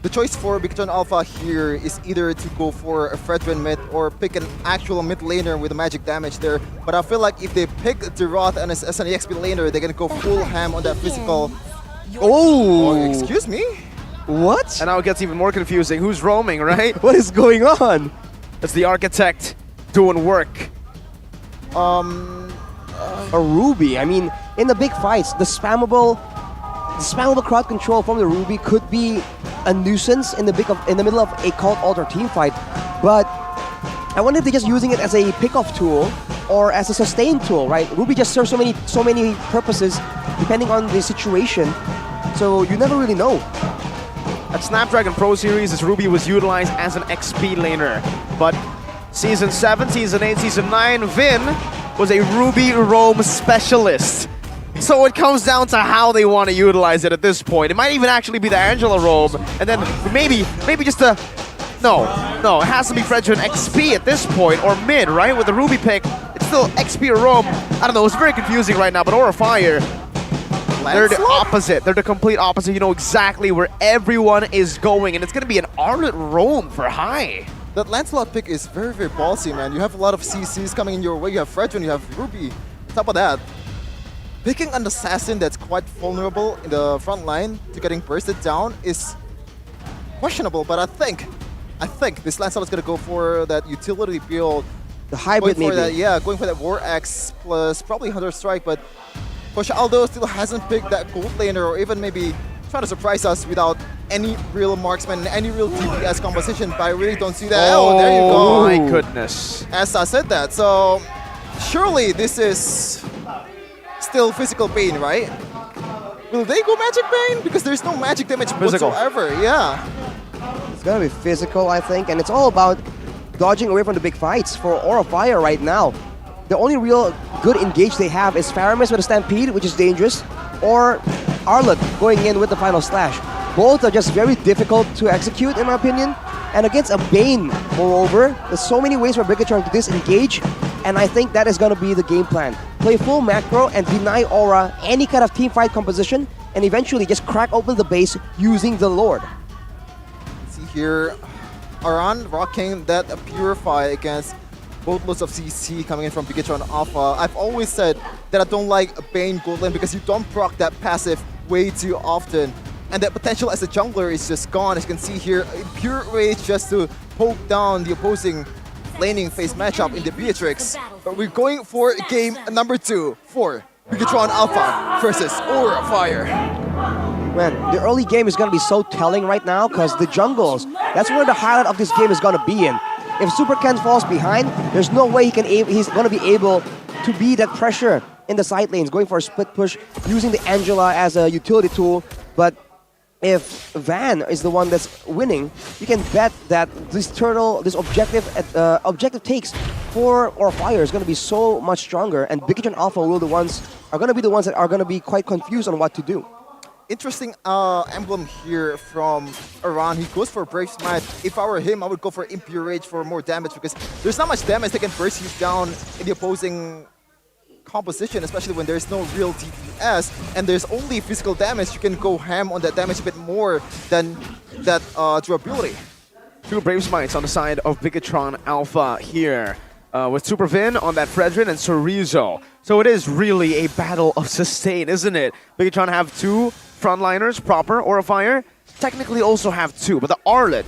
The choice for Bigotron Alpha here is either to go for a Fredrin mid or pick an actual mid laner with a magic damage there. But I feel like if they pick Deroth as an EXP laner, they're gonna go full ham on that physical. Oh, excuse me? What? And now it gets even more confusing. Who's roaming, right? What is going on? It's the Architect doing work. A Ruby. I mean, in the big fights, the spammable crowd control from the Ruby could be a nuisance in the middle of a Cult Alter team fight. But I wonder if they're just using it as a pickoff tool or as a sustain tool, right? Ruby just serves so many purposes depending on the situation. So you never really know. At Snapdragon Pro Series, this Ruby was utilized as an XP laner. But Season 7, Season 8, Season 9, Vin was a Ruby roam specialist. So it comes down to how they want to utilize it at this point. It might even actually be the Angela roam, and then maybe just a... No, it has to be Fredrin XP at this point, or mid, right? With the Ruby pick, it's still XP or roam. I don't know, it's very confusing right now, but Aura Fire, they're the opposite. They're the complete opposite. You know exactly where everyone is going, and it's going to be an Arlet roam for high. that Lancelot pick is very, very ballsy, man. You have a lot of CCs coming in your way. You have Fredrin, you have Ruby. On top of that, picking an assassin that's quite vulnerable in the front line to getting bursted down is questionable, but I think this Lancelot is going to go for that utility build. The hybrid maybe. Going for that War Axe plus probably Hunter Strike, but Coach Aldo still hasn't picked that gold laner or even maybe trying to surprise us without any real marksman, any real DPS composition, but I really don't see that. Oh, there you go. Oh my goodness. As I said that, so surely this is still physical pain, right? Will they go magic pain? Because there's no magic damage whatsoever, yeah. It's gonna be physical, I think, and it's all about dodging away from the big fights for Aura Fire right now. The only real good engage they have is Faramis with a Stampede, which is dangerous, or Arlott going in with the final slash. Both are just very difficult to execute, in my opinion. And against a Bane, moreover, there's so many ways for Bigatron to disengage, and I think that is going to be the game plan. Play full macro and deny Aura any kind of team fight composition, and eventually just crack open the base using the Lord. See here, Aran rocking that Purify against both loads of CC coming in from Bigatron Alpha. I've always said that I don't like a Bane gold lane because you don't proc that passive way too often. And that potential as a jungler is just gone. As you can see here, pure rage just to poke down the opposing laning phase matchup in the Beatrix. But we're going for game number 2 for Bigatron Alpha versus Aura Fire. Man, the early game is going to be so telling right now because the jungles, that's where the highlight of this game is going to be in. If Super Ken falls behind, there's no way he's going to be able to beat that pressure in the side lanes, going for a split push, using the Angela as a utility tool. But if Van is the one that's winning, you can bet that this objective takes for Aura Fire is going to be so much stronger, and Bigatron Alpha are going to be the ones that are going to be quite confused on what to do. Interesting emblem here from Aran. He goes for Brave Smite. If I were him, I would go for Impure Rage for more damage because there's not much damage that can burst you down in the opposing composition, especially when there's no real DPS and there's only physical damage. You can go ham on that damage a bit more than that durability. 2 Brave Smites on the side of Bigatron Alpha here. With Super Vin on that Fredrin and Chorizo. So it is really a battle of sustain, isn't it? Bigatron have 2 frontliners proper, Aura Fire. Technically also have 2, but the Arlott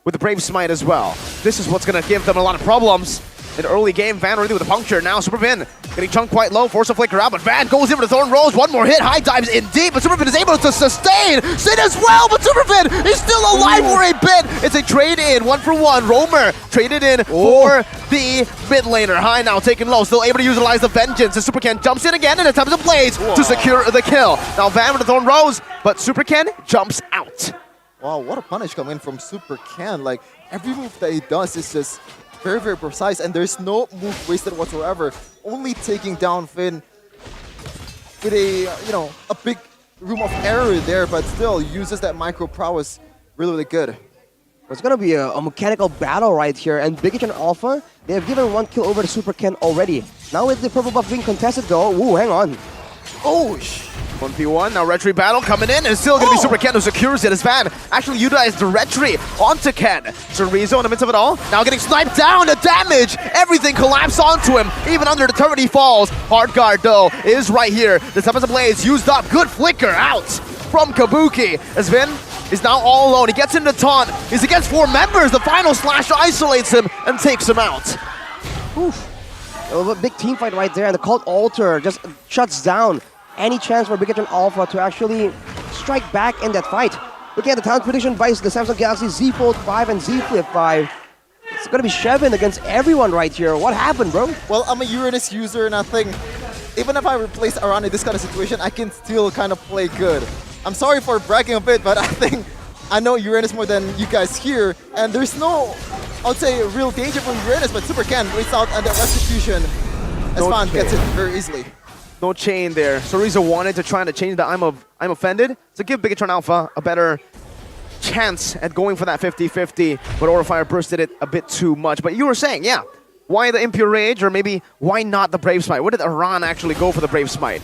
with the Brave Smite as well. This is what's going to give them a lot of problems. In early game, Van already with a puncture. Now Super Vin getting chunked quite low, force a flicker out, but Van goes in with the Thorn Rose. One more hit, high dives in deep, but Super Vin is able to sustain. Sin as well, but Super Vin is still alive for a bit. It's a trade-in, 1-for-1. Roamer traded in for the mid laner. High now taken low, still able to utilize the Vengeance. And Super Ken jumps in again and attempts a blaze to secure the kill. Now Van with the Thorn Rose, but Super Ken jumps out. Wow, what a punish coming in from Super Ken. Like, every move that he does is just very, very precise, and there's no move wasted whatsoever. Only taking down Finn with a, a big room of error there, but still uses that micro prowess really, really good. It's going to be a mechanical battle right here, and Bigatron Alpha, they have given 1 kill over to Super Ken already. Now with the purple buff being contested though, ooh, hang on. Oh, 1v1, now Retry battle coming in, and it's still going to be Super Ken who secures it as Van actually utilized the Retry onto Ken. Chorizo in the midst of it all, now getting sniped down, the damage, everything collapsed onto him, even under the turret he falls. Hard guard though is right here, the Tempest of Blaze used up, good flicker out from Kabuki as Vin is now all alone. He gets into taunt, he's against 4 members, the final slash isolates him and takes him out. Oof. A big team fight right there, and the Cult Altar just shuts down any chance for Bigatron Alpha to actually strike back in that fight. Looking at the talent prediction by the Samsung Galaxy Z Fold 5 and Z Flip 5. It's going to be Shevin against everyone right here. What happened, bro? Well, I'm a Uranus user, and I think even if I replace Aran in this kind of situation, I can still kind of play good. I'm sorry for bragging a bit, but I think I know Uranus more than you guys here, and there's no, I would say, real danger from Uranus, but Super Ken waits out and that Restitution as Fan gets it very easily. No chain there. Chorizo wanted to try to change the I'm offended to give Bigatron Alpha a better chance at going for that 50-50, but Aura Fire bursted it a bit too much. But you were saying, yeah, why the Impure Rage, or maybe why not the Brave Smite? Where did Aran actually go for the Brave Smite?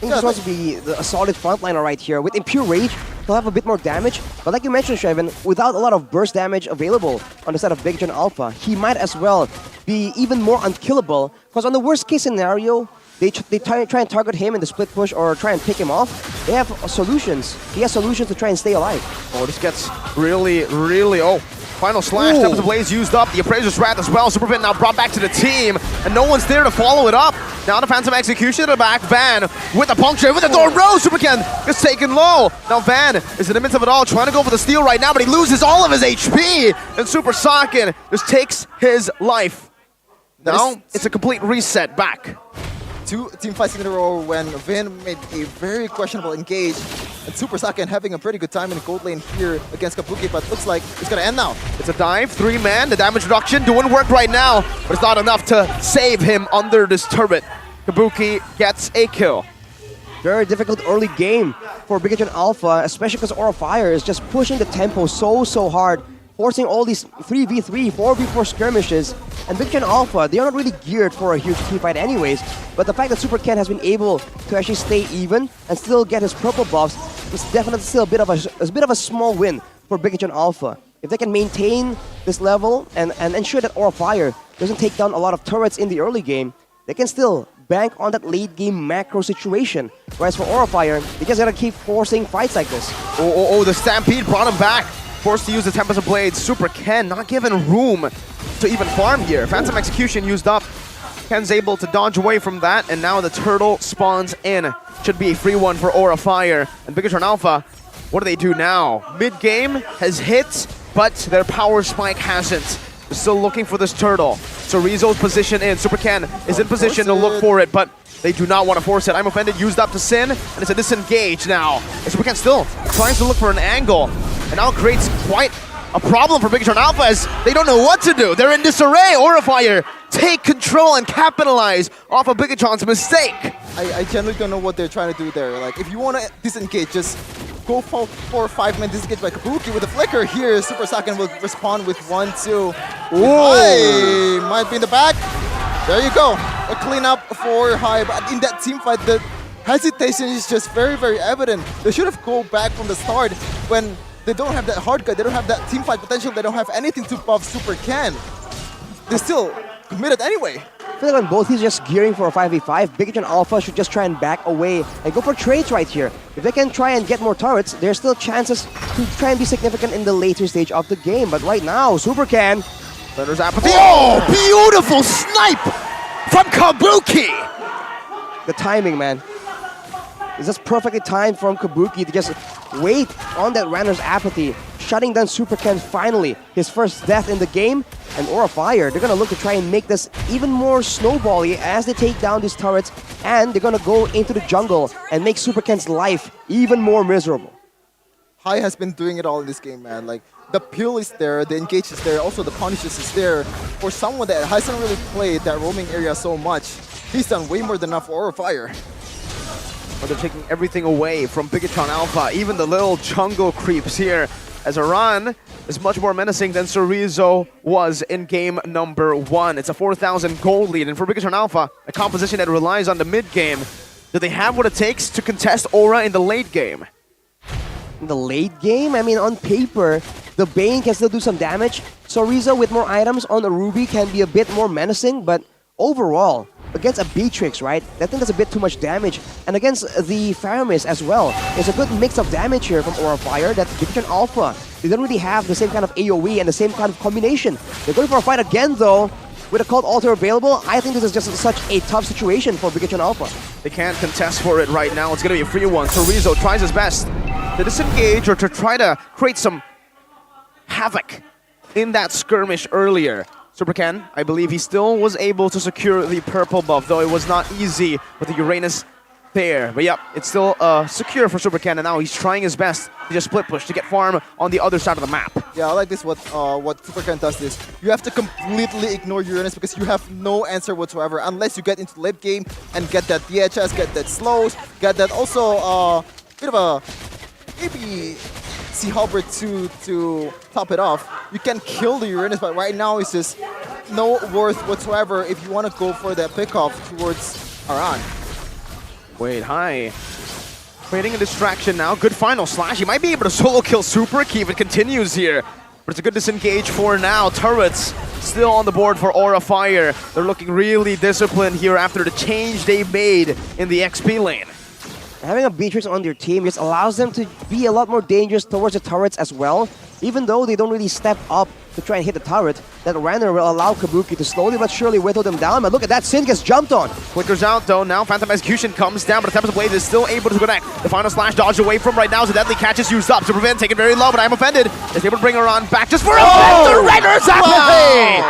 think this wants to be a solid frontliner right here. With Impure Rage, he'll have a bit more damage. But like you mentioned, Shreven, without a lot of burst damage available on the side of Big John Alpha, he might as well be even more unkillable. Because on the worst case scenario, they try and target him in the split push or try and pick him off. They have solutions. He has solutions to try and stay alive. Oh, this gets really, really... Oh, final slash. Tempest Blaze used up. The Appraiser's Wrath as well. Superfin now brought back to the team. And no one's there to follow it up. Now the Phantom Execution at the back. Van with the puncture, with the Thorn Rose. Superken gets taken low. Now Van is in the midst of it all, trying to go for the steal right now, but he loses all of his HP. And Super Saiyan just takes his life. Now it's a complete reset back. 2 team fights in a row when Vin made a very questionable engage, and Super Saiyan having a pretty good time in the gold lane here against Kabuki, but looks like it's gonna end now. It's a dive, 3-man, the damage reduction doing work right now, but it's not enough to save him under this turret. Kabuki gets a kill. Very difficult early game for Big John Alpha, especially because Aura Fire is just pushing the tempo so hard, forcing all these 3v3, 4v4 skirmishes. And Big John Alpha, they are not really geared for a huge team fight anyways, but the fact that Super Ken has been able to actually stay even and still get his purple buffs is definitely still a bit of a small win for Big John Alpha. If they can maintain this level and ensure that Aura Fire doesn't take down a lot of turrets in the early game, they can still bank on that late game macro situation. Whereas for Aura Fire, they just gotta keep forcing fights like this. Oh, the Stampede brought him back. Forced to use the Tempest of Blades. Super Ken not given room to even farm here. Phantom Execution used up. Ken's able to dodge away from that, and now the turtle spawns in. Should be a free one for Aura Fire. And Big John Alpha, what do they do now? Mid-game has hit, but their power spike hasn't. They're still looking for this turtle. So Rizzo's position in. Super Ken is in position to look for it, but they do not want to force it. I'm Offended used up to Sin, and it's a disengage now. And Super Ken still tries to look for an angle. And now creates quite a problem for Big John Alpha as they don't know what to do. They're in disarray. Aura Fire take control and capitalize off of Big John's mistake. I generally don't know what they're trying to do there. Like, if you want to disengage, just go for 5-man disengage by Kabuki with a flicker here. Super Saiyan will respond with 1-2. Hai might be in the back. There you go. A cleanup for Hai. But in that team fight, the hesitation is just very evident. They should have go back from the start when they don't have that hard cut, they don't have that team fight potential, they don't have anything to buff Super Ken. They still committed anyway. I feel like on both, he's just gearing for a 5v5. Big John Alpha should just try and back away and go for trades right here. If they can try and get more turrets, there's still chances to try and be significant in the later stage of the game. But right now, Super Ken... Thunder's apathy. Oh, beautiful snipe from Kabuki! The timing, man. It's just perfectly timed from Kabuki to just wait on that Ranner's apathy, shutting down Super Ken finally, his first death in the game. And Aura Fire, they're gonna look to try and make this even more snowbally as they take down these turrets, and they're gonna go into the jungle and make Super Ken's life even more miserable. Hai has been doing it all in this game, man. Like, the peel is there, the engage is there, also the punishes is there. For someone that hasn't really played that roaming area so much, he's done way more than enough for Aura Fire. But they're taking everything away from Big John Alpha. Even the little jungle creeps here, as Aran is much more menacing than Cerezo was in game number 1. It's a 4,000 gold lead, and for Big John Alpha, a composition that relies on the mid game. Do they have what it takes to contest Aura in the late game? In the late game, I mean, on paper, the Bane can still do some damage. Cerezo with more items on the Ruby can be a bit more menacing, but overall, against a Beatrix, right? I think that's a bit too much damage. And against the Faramis as well, there's a good mix of damage here from Aura Fire that Big John Alpha, they don't really have the same kind of AoE and the same kind of combination. They're going for a fight again, though. With a Cult Altar available, I think this is just such a tough situation for Big John Alpha. They can't contest for it right now. It's going to be a free one. Cerezo tries his best to disengage or to try to create some havoc in that skirmish earlier. Super Ken, I believe he still was able to secure the purple buff, though it was not easy with the Uranus there. But yep, it's still secure for Super Ken, and now he's trying his best to just split push to get farm on the other side of the map. Yeah, I like this. What Super Ken does is you have to completely ignore Uranus because you have no answer whatsoever unless you get into the late game and get that DHS, get that slows, get that also bit of a maybe Sea Halberd to top it off. You can kill the Uranus, but right now it's just no worth whatsoever if you want to go for that pickoff towards Aran. Wait, high. Creating a distraction now. Good final slash. He might be able to solo kill Super Key if it continues here. But it's a good disengage for now. Turrets still on the board for Aura Fire. They're looking really disciplined here after the change they made in the XP lane. Having a Beatrix on their team just allows them to be a lot more dangerous towards the turrets as well. Even though they don't really step up to try and hit the turret, that Renner will allow Kabuki to slowly but surely whittle them down. But look at that, Sin gets jumped on. Flickers out though, now Phantom Execution comes down, but the Tempest Blade is still able to connect. The final slash dodged away from right now, so Deadly Catch is used up. Super Vin taken very low, but I'm offended. Is able to bring her on back just for a bit. The Renner's apathy!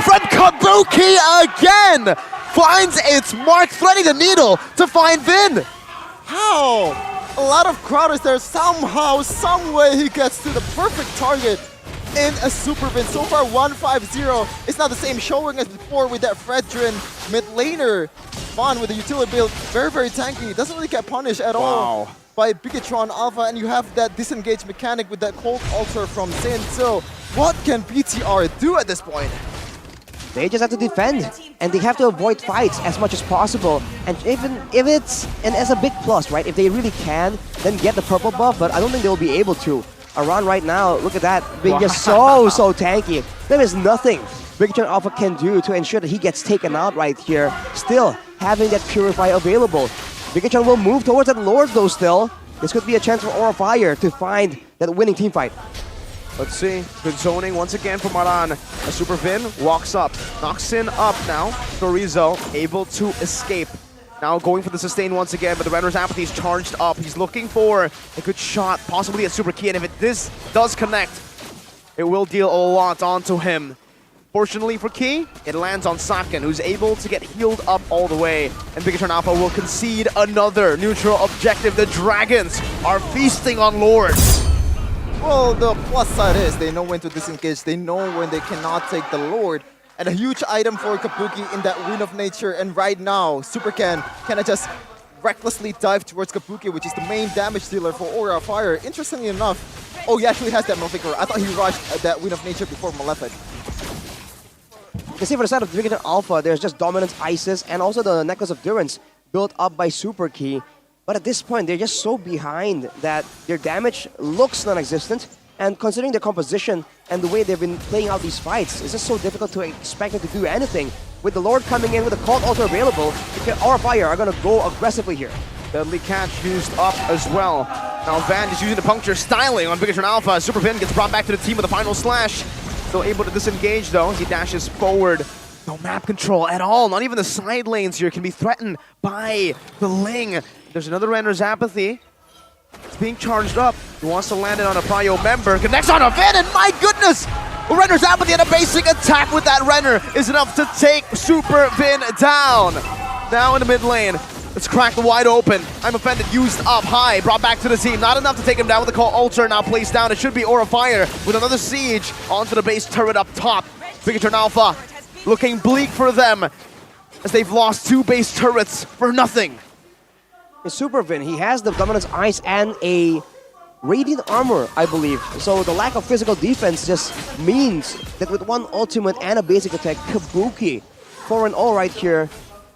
From Kabuki again! Finds its mark, threading the needle to find Vin. How? A lot of Crowders there. Somehow, someway he gets to the perfect target in a Super Vin. So far 1-5-0. It's not the same showing as before with that Fredrin mid laner. Fun with the utility build. Very, very tanky. Doesn't really get punished at all by Bigatron Alpha. And you have that disengage mechanic with that Cold Altar from Sin. So what can BTR do at this point? They just have to defend, and they have to avoid fights as much as possible. And even if and as a big plus, right? If they really can, then get the purple buff, but I don't think they'll be able to. Around right now, look at that, being just so tanky. There is nothing Bigatron Alpha can do to ensure that he gets taken out right here. Still having that Purify available. Bigatron will move towards that Lord though still. This could be a chance for Aura Fire to find that winning team fight. Let's see. Good zoning once again for Maran. A Super Vin walks up, knocks in up now. Chorizo able to escape. Now going for the sustain once again, but the Renner's Apathy is charged up. He's looking for a good shot, possibly a Super Key, and if this does connect, it will deal a lot onto him. Fortunately for Key, it lands on Saken, who's able to get healed up all the way, and Bigatron Alpha will concede another neutral objective. The Dragons are feasting on Lords. Well, the plus side is they know when to disengage. They know when they cannot take the Lord. And a huge item for Kabuki in that Wind of Nature. And right now, Super Ken can just recklessly dive towards Kabuki, which is the main damage dealer for Aura Fire. Interestingly enough, oh, he actually has that Malefic. I thought he rushed that Wind of Nature before Malefic. You can see for the side of Bigatron Alpha, there's just Dominance Isis and also the Necklace of Durance built up by Super Key. But at this point, they're just so behind that their damage looks non-existent. And considering their composition and the way they've been playing out these fights, it's just so difficult to expect them to do anything. With the Lord coming in with a Cold Altar available, Aura Fire are going to go aggressively here. Deadly Catch used up as well. Now Van is using the puncture styling on Bigatron Alpha. Super Vin gets brought back to the team with a final slash. Still able to disengage though as he dashes forward. No map control at all. Not even the side lanes here can be threatened by the Ling. There's another Renner's Apathy. It's being charged up. He wants to land it on a Prio member. Connects on a Vin, and my goodness! Renner's Apathy and a basic attack with that Renner is enough to take Super Vin down. Now in the mid lane. It's cracked wide open. I'm offended, used up high, brought back to the team. Not enough to take him down with the Call Altar now placed down. It should be Aura Fire with another siege onto the base turret up top. Bigatron Alpha looking bleak for them as they've lost 2 base turrets for nothing. Super Vin, he has the Dominance Ice and a Radiant Armor, I believe. So the lack of physical defense just means that with one ultimate and a basic attack, Kabuki, 4-0 right here,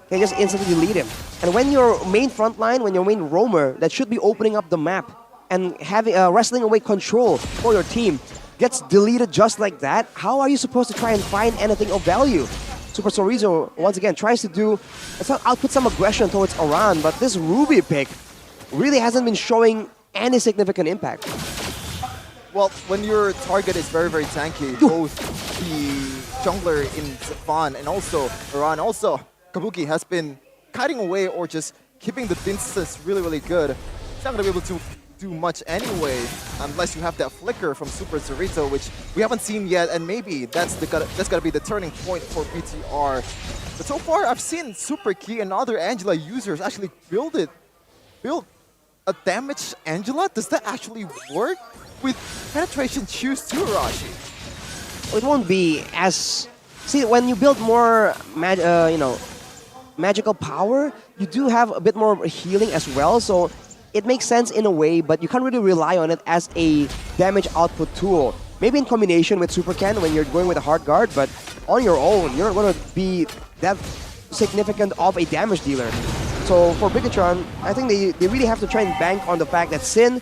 can just instantly delete him. And when your main frontline, when your main roamer, that should be opening up the map and having wrestling away control for your team, gets deleted just like that, how are you supposed to try and find anything of value? Super Chorizo, once again, tries to output some aggression towards Aran, but this Ruby pick really hasn't been showing any significant impact. Well, when your target is very, very tanky, both the jungler in Fan and also Aran, also Kabuki has been kiting away or just keeping the distance really, really good. He's not going to be able to do much anyway, unless you have that flicker from Super Chorizo, which we haven't seen yet, and maybe that's gotta be the turning point for BTR. But so far, I've seen Super Key and other Angela users actually build a damaged Angela. Does that actually work with penetration choose too, Rashi? It won't be as... See, when you build more magical power, you do have a bit more healing as well, so it makes sense in a way, but you can't really rely on it as a damage output tool. Maybe in combination with Super Ken when you're going with a hard guard, but on your own, you're not going to be that significant of a damage dealer. So So for Bigatron, I think they really have to try and bank on the fact that Sin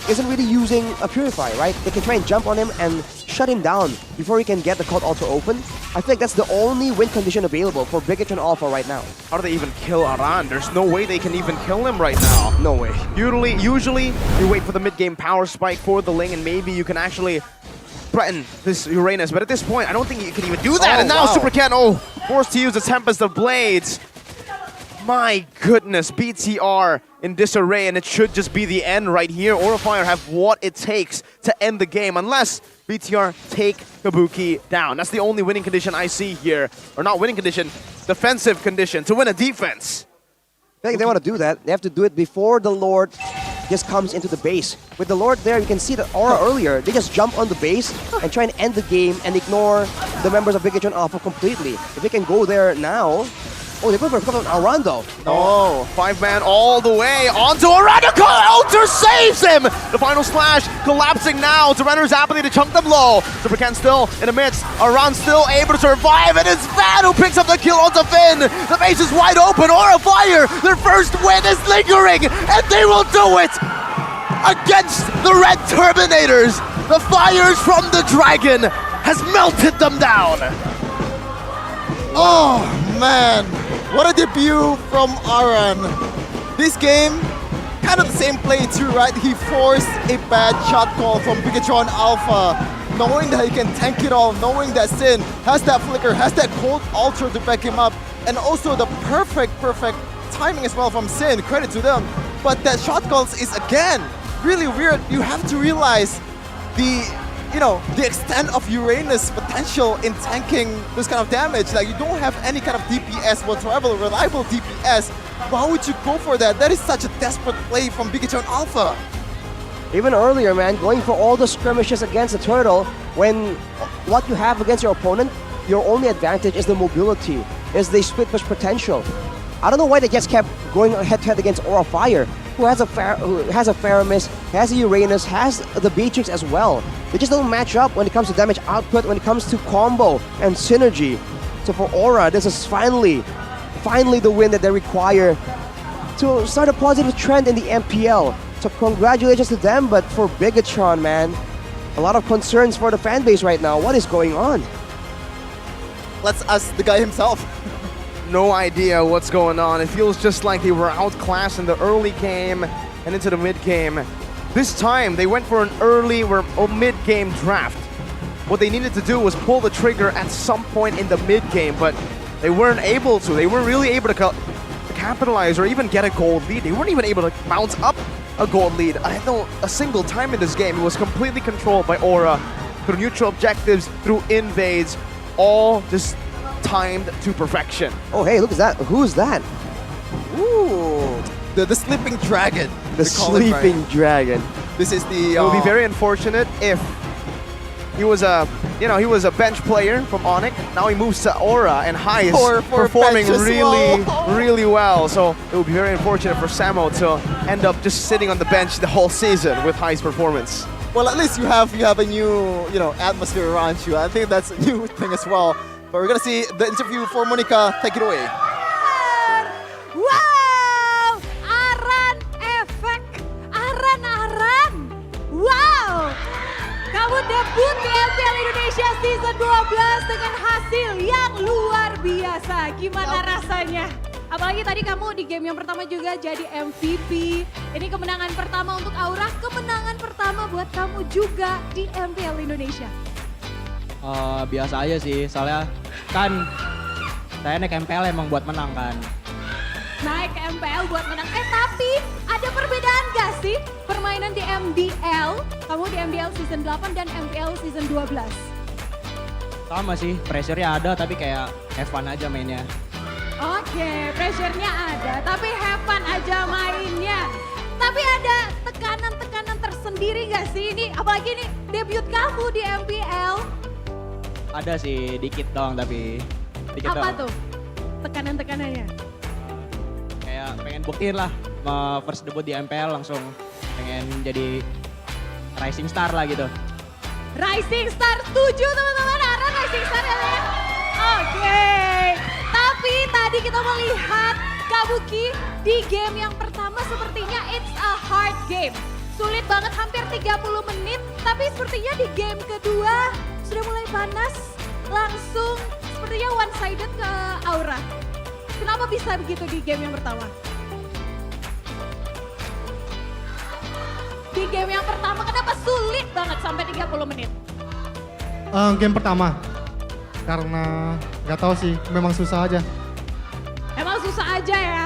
isn't really using a Purify, right? They can try and jump on him and shut him down before he can get the Cult Ultra open. I think that's the only win condition available for Bigatron Alpha right now. How do they even kill Aran? There's no way they can even kill him right now. No way. Usually you wait for the mid-game power spike for the Ling, and maybe you can actually threaten this Uranus. But at this point, I don't think you can even do that. Oh, and now wow. Super Ken, forced to use the Tempest of Blades. My goodness, BTR in disarray, and it should just be the end right here. Aura Fire have what it takes to end the game, unless BTR take Kabuki down. That's the only winning condition I see here. Or not winning condition, defensive condition to win a defense. I think if they want to do that, they have to do it before the Lord just comes into the base. With the Lord there, you can see the Aura earlier. They just jump on the base and try and end the game and ignore the members of Bigatron Alpha completely. If they can go there now... Oh, they put for Aran though. No, 5-man all the way onto Aranda. Ultra saves him! The final slash collapsing now. Surrender's ability to chunk them low. Super Ken still in the midst. Aran still able to survive, and it's Van who picks up the kill onto Finn. The base is wide open. Aura Fire, their first win is lingering, and they will do it against the Red Terminators. The fires from the dragon has melted them down. Oh man, what a debut from Aran. This game, kind of the same play too, right? He forced a bad shot call from Bigatron Alpha, knowing that he can tank it all, knowing that Sin has that flicker, has that cold ultra to back him up, and also the perfect timing as well from Sin, credit to them. But that shot calls is again really weird. You have to realize the extent of Uranus' potential in tanking this kind of damage. Like, you don't have any kind of DPS whatsoever, reliable DPS. Why would you go for that? That is such a desperate play from Bigatron Alpha. Even earlier, man, going for all the skirmishes against the Turtle, when what you have against your opponent, your only advantage is the mobility, is the split push potential. I don't know why they just kept going head-to-head against Aura Fire, who has a Faramis, has a Uranus, has the Beatrix as well. They just don't match up when it comes to damage output, when it comes to combo and synergy. So for Aura, this is finally the win that they require to start a positive trend in the MPL. So congratulations to them, but for Bigatron, man, a lot of concerns for the fan base right now. What is going on? Let's ask the guy himself. No idea what's going on. It feels just like they were outclassed in the early game and into the mid-game. This time, they went for an early or mid-game draft. What they needed to do was pull the trigger at some point in the mid-game, but they weren't able to. They weren't really able to capitalize or even get a gold lead. They weren't even able to bounce up a gold lead. I don't know a single time in this game. It was completely controlled by Aura through neutral objectives, through invades, all just timed to perfection. Oh, hey, look at that. Who's that? Ooh, the sleeping dragon. The sleeping dragon. This is the. It would be very unfortunate if he was a, bench player from Onyx. Now he moves to Aura, and High is performing really well. So it would be very unfortunate for Samo to end up just sitting on the bench the whole season with High's performance. Well, at least you have a new atmosphere around you. I think that's a new thing as well. But we're gonna see the interview for Monica. Take it away. Wow! Aran efek. Aran. Wow! Kamu debut di MPL Indonesia Season 12 dengan hasil yang luar biasa. Gimana rasanya? Apalagi tadi kamu di game yang pertama juga jadi MVP. Ini kemenangan pertama untuk Aura, kemenangan pertama buat kamu juga di MPL Indonesia. Biasa aja sih, soalnya kan saya naik MPL emang buat menang kan. Naik ke MPL buat menang. Tapi ada perbedaan gak sih permainan di MPL? Kamu di MPL Season 8 dan MPL Season 12? Sama sih, pressure-nya ada tapi kayak have fun aja mainnya. Oke, pressure-nya ada tapi have fun aja mainnya. Tapi ada tekanan-tekanan tersendiri gak sih ini? Apalagi ini debut kamu di MPL. Ada sih, dikit doang tapi. Dikit Apa doang. tuh tekanan-tekanannya? Kayak pengen buktiin lah, first debut di MPL langsung pengen jadi rising star lah gitu. Rising Star, setuju teman-teman, Aran Rising Star ya. Oke, tapi tadi kita melihat Kabuki, di game yang pertama sepertinya it's a hard game. Sulit banget, hampir 30 menit. Tapi sepertinya di game kedua sudah mulai panas. Langsung sepertinya one-sided ke Aura. Kenapa bisa begitu di game yang pertama? Di game yang pertama kenapa sulit banget sampai 30 menit? Game pertama. Karena nggak tahu sih, memang susah aja. Emang susah aja ya.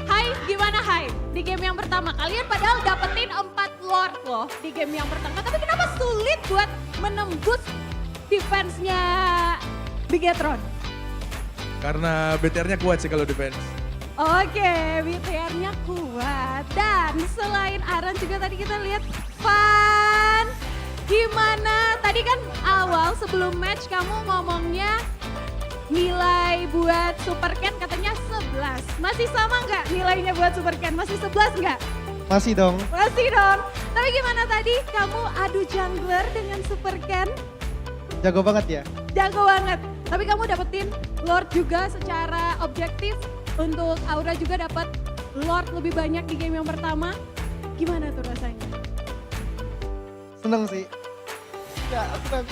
Hai, gimana Hai? Di game yang pertama kalian padahal dapetin 4 Lord loh di game yang pertama. Tapi kenapa sulit buat menembus defense-nya Bigetron? Karena BTR-nya kuat sih kalau defense. Oke, BTR-nya kuat. Dan selain Aran juga tadi kita lihat Fan. Gimana? Tadi kan awal sebelum match kamu ngomongnya nilai buat Super Ken katanya 11. Masih sama nggak nilainya buat Super Ken? Masih 11 nggak? Masih dong. Masih dong. Tapi gimana tadi kamu adu jungler dengan Super Ken? Jago banget ya? Jago banget. Tapi kamu dapetin Lord juga secara objektif. Untuk Aura juga dapat Lord lebih banyak di game yang pertama. Gimana tuh rasanya? Seneng sih. Ya, aku kan.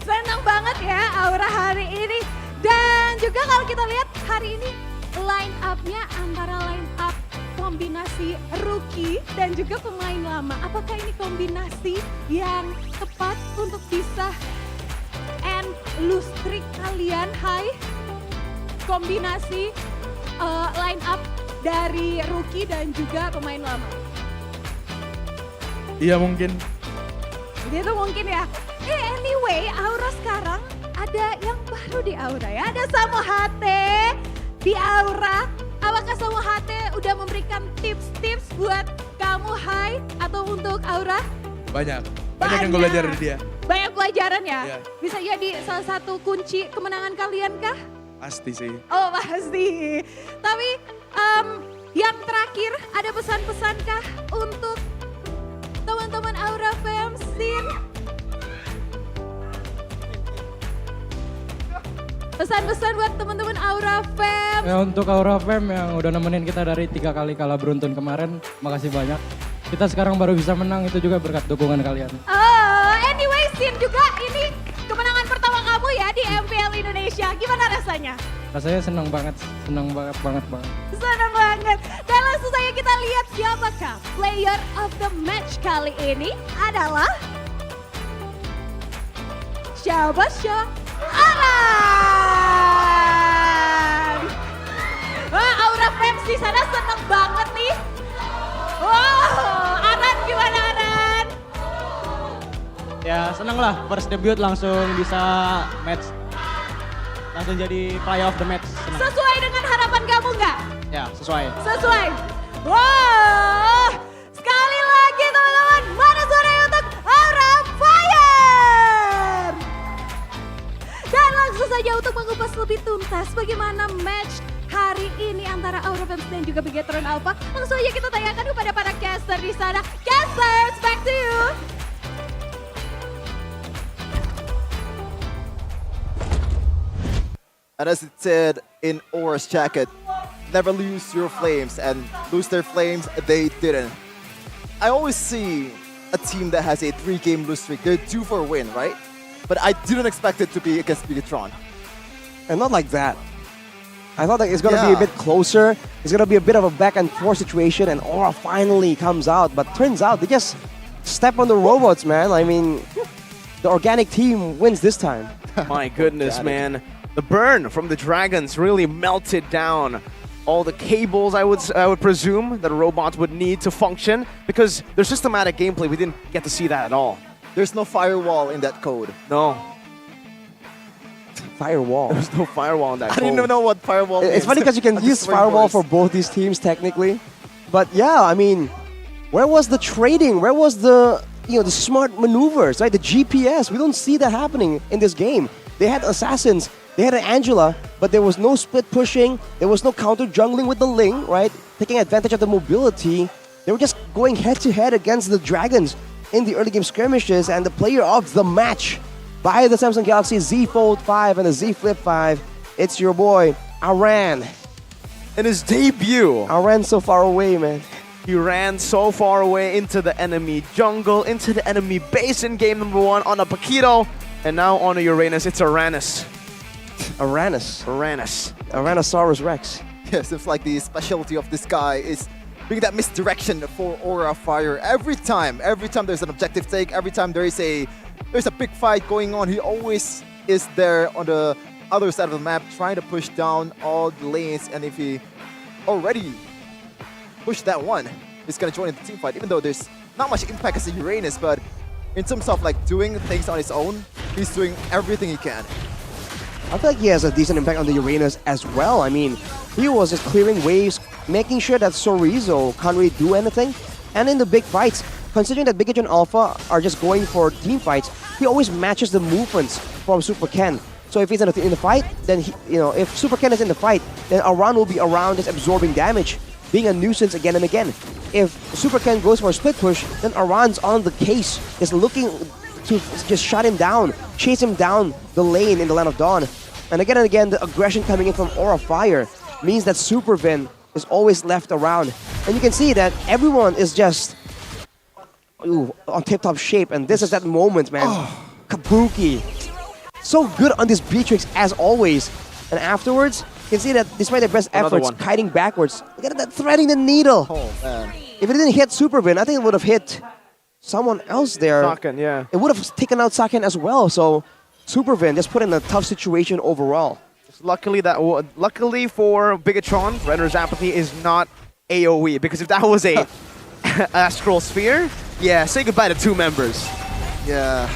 Senang banget ya Aura hari ini. Dan juga kalau kita lihat hari ini line up-nya antara line up kombinasi rookie dan juga pemain lama. Apakah ini kombinasi yang tepat untuk bisa end lose streak kalian? Hai, kombinasi line up dari rookie dan juga pemain lama. Iya mungkin. Itu mungkin ya. Anyway, Aura sekarang ada yang baru di Aura ya. Ada Samo HT di Aura. Apakah Samo HT udah memberikan tips-tips buat kamu Hai atau untuk Aura? Banyak yang gue belajar dari dia. Banyak pelajaran ya? Iya. Bisa jadi salah satu kunci kemenangan kalian kah? Pasti sih. Oh pasti. Tapi yang terakhir ada pesan-pesan kah untuk teman-teman Aura fans? Pesan-pesan buat teman-teman Aura fans. Ya untuk Aura fam yang udah nemenin kita dari 3 kali kalah beruntun kemarin, makasih banyak. Kita sekarang baru bisa menang itu juga berkat dukungan kalian. Anyway, Sin juga ini kemenangan pertama kamu ya di MPL Indonesia. Gimana rasanya? Rasanya senang banget banget. Senang banget. Dan langsung saja kita lihat siapakah player of the match kali ini adalah Syabasya Aran. Wah, Aura fans di sana senang banget nih. Wow, Aran gimana Aran? Ya seneng lah, first debut langsung bisa match. Langsung jadi player of the match. Senang. Sesuai dengan harapan kamu nggak? Ya, sesuai. Sesuai. Wow, sekali lagi teman-teman, mana suaranya untuk Aura Fire? Dan langsung saja untuk mengupas lebih tuntas bagaimana match hari ini antara Aura Fans dan juga Bigetron Alpha. Langsung saja kita tanyakan kepada para caster di sana. Casters, back to you. And as it said in Aura's jacket, never lose your flames, and lose their flames, they didn't. I always see a team that has a 3-game lose streak. They're due for a win, right? But I didn't expect it to be against Bigetron. And not like that. I thought that it's going to be a bit closer. It's going to be a bit of a back and forth situation, and Aura finally comes out. But turns out they just step on the robots, man. I mean, the organic team wins this time. My goodness, man. The burn from the dragons really melted down all the cables, I would presume, that a robot would need to function, because their systematic gameplay, we didn't get to see that at all. There's no firewall in that code. No. Firewall? There's no firewall in that code. I didn't even know what firewall is. It's funny because you can use firewall for both these teams technically. But yeah, I mean, where was the trading? Where was the the smart maneuvers, right? The GPS. We don't see that happening in this game. They had assassins. They had an Angela, but there was no split pushing. There was no counter jungling with the Ling, right? Taking advantage of the mobility. They were just going head to head against the Dragons in the early game skirmishes, and the player of the match by the Samsung Galaxy Z Fold 5 and the Z Flip 5, it's your boy, Aran. in his debut. I ran so far away, man. He ran so far away into the enemy jungle, into the enemy base in game number 1 on a Paquito, and now on a Uranus. It's Uranus. Uranus. Uranosaurus Rex. Yeah, seems like the specialty of this guy is bring that misdirection for Aura Fire every time there's an objective take, every time there's a big fight going on, he always is there on the other side of the map trying to push down all the lanes, and if he already pushed that one, he's gonna join in the team fight, even though there's not much impact as a Uranus, but in terms of like doing things on his own, he's doing everything he can. I feel like he has a decent impact on the Uranus as well. I mean, he was just clearing waves, making sure that Sorizo can't really do anything. And in the big fights, considering that Bigatron Alpha are just going for team fights, he always matches the movements from Super Ken. So if he's in the fight, then if Super Ken is in the fight, then Aran will be around just absorbing damage, being a nuisance again and again. If Super Ken goes for a split push, then Aran's on the case, is looking to just shut him down, chase him down the lane in the Land of Dawn. And again, the aggression coming in from Aura Fire means that Super Vin is always left around. And you can see that everyone is just on tip-top shape, and this is that moment, man. Kabuki. So good on this Beatrix as always. And afterwards, you can see that despite their best efforts, kiting backwards, look at that, threading the needle. Oh, man. If it didn't hit Super Vin, I think it would have hit someone else there. Saken, yeah. It would have taken out Saken as well, so Super Vin just put in a tough situation overall. Luckily for Bigatron, Renner's Apathy is not AoE, because if that was a Astral Sphere, yeah, say goodbye to 2 members. Yeah.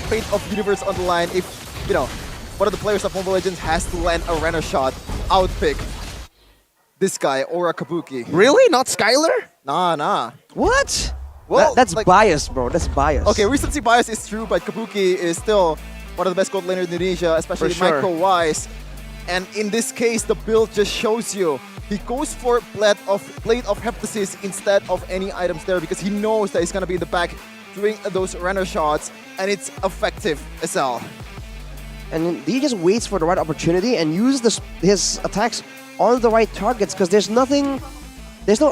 Fate of Universe on the line. If, one of the players of Mobile Legends has to land a Renner shot, I would pick this guy, Aura Kabuki. Really? Not Skylar? Nah. What? Well, that's bias, bro. That's bias. Okay, recency bias is true, but Kabuki is still one of the best gold laners in Indonesia, especially micro-wise. And in this case, the build just shows you. He goes for Blade of Heptasis instead of any items there because he knows that he's going to be in the back doing those Renner shots, and it's effective as hell. And he just waits for the right opportunity and uses his attacks on the right targets because there's no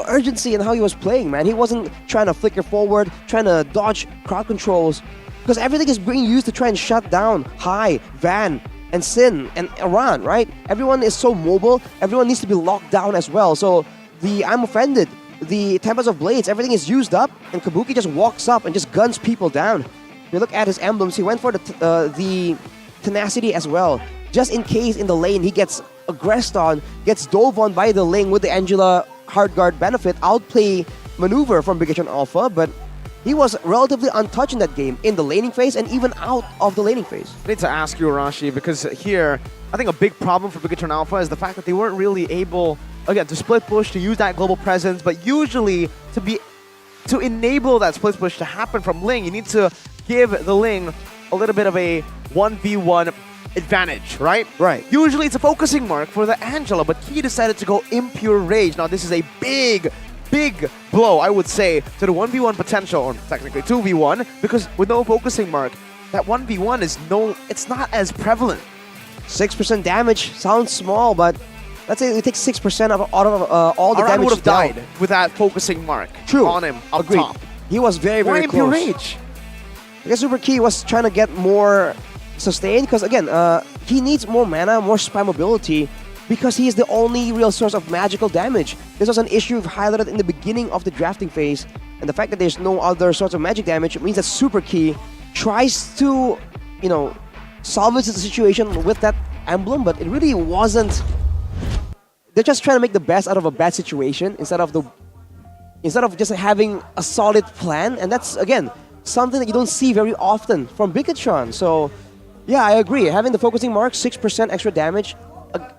urgency in how he was playing, man. He wasn't trying to flicker forward, trying to dodge crowd controls, because everything is being used to try and shut down Hai, Van, and Sin, and Aran, right? Everyone is so mobile, everyone needs to be locked down as well. So the I'm Offended, the Tempest of Blades, everything is used up, and Kabuki just walks up and just guns people down. If you look at his emblems, he went for the Tenacity as well, just in case in the lane he gets aggressed on, gets dove on by the Ling with the Angela hard guard benefit, outplay maneuver from Bigatron Alpha, but he was relatively untouched in that game, in the laning phase and even out of the laning phase. I need to ask you, Arashi, because here, I think a big problem for Bigatron Alpha is the fact that they weren't really able, again, to split push, to use that global presence, but usually to enable that split push to happen from Ling, you need to give the Ling a little bit of a 1v1 advantage, right? Right. Usually it's a focusing mark for the Angela, but he decided to go Impure Rage. Now this is a big blow, I would say, to the 1v1 potential, or technically 2v1, because with no focusing mark, that 1v1 it's not as prevalent. 6% damage sounds small, but let's say it takes 6% out of all the Aran damage. would have died with that focusing mark on him up Agreed. top. He was very Why close. Impure Rage? I guess Super Key was trying to get more sustained because, again, he needs more mana, more spammability, because he is the only real source of magical damage. This was an issue we've highlighted in the beginning of the drafting phase, and the fact that there's no other source of magic damage means that Super Key tries to, salvage the situation with that emblem, but it really wasn't. They're just trying to make the best out of a bad situation instead of just having a solid plan, and that's, again, something that you don't see very often from Bigatron. So, yeah, I agree. Having the focusing mark, 6% extra damage,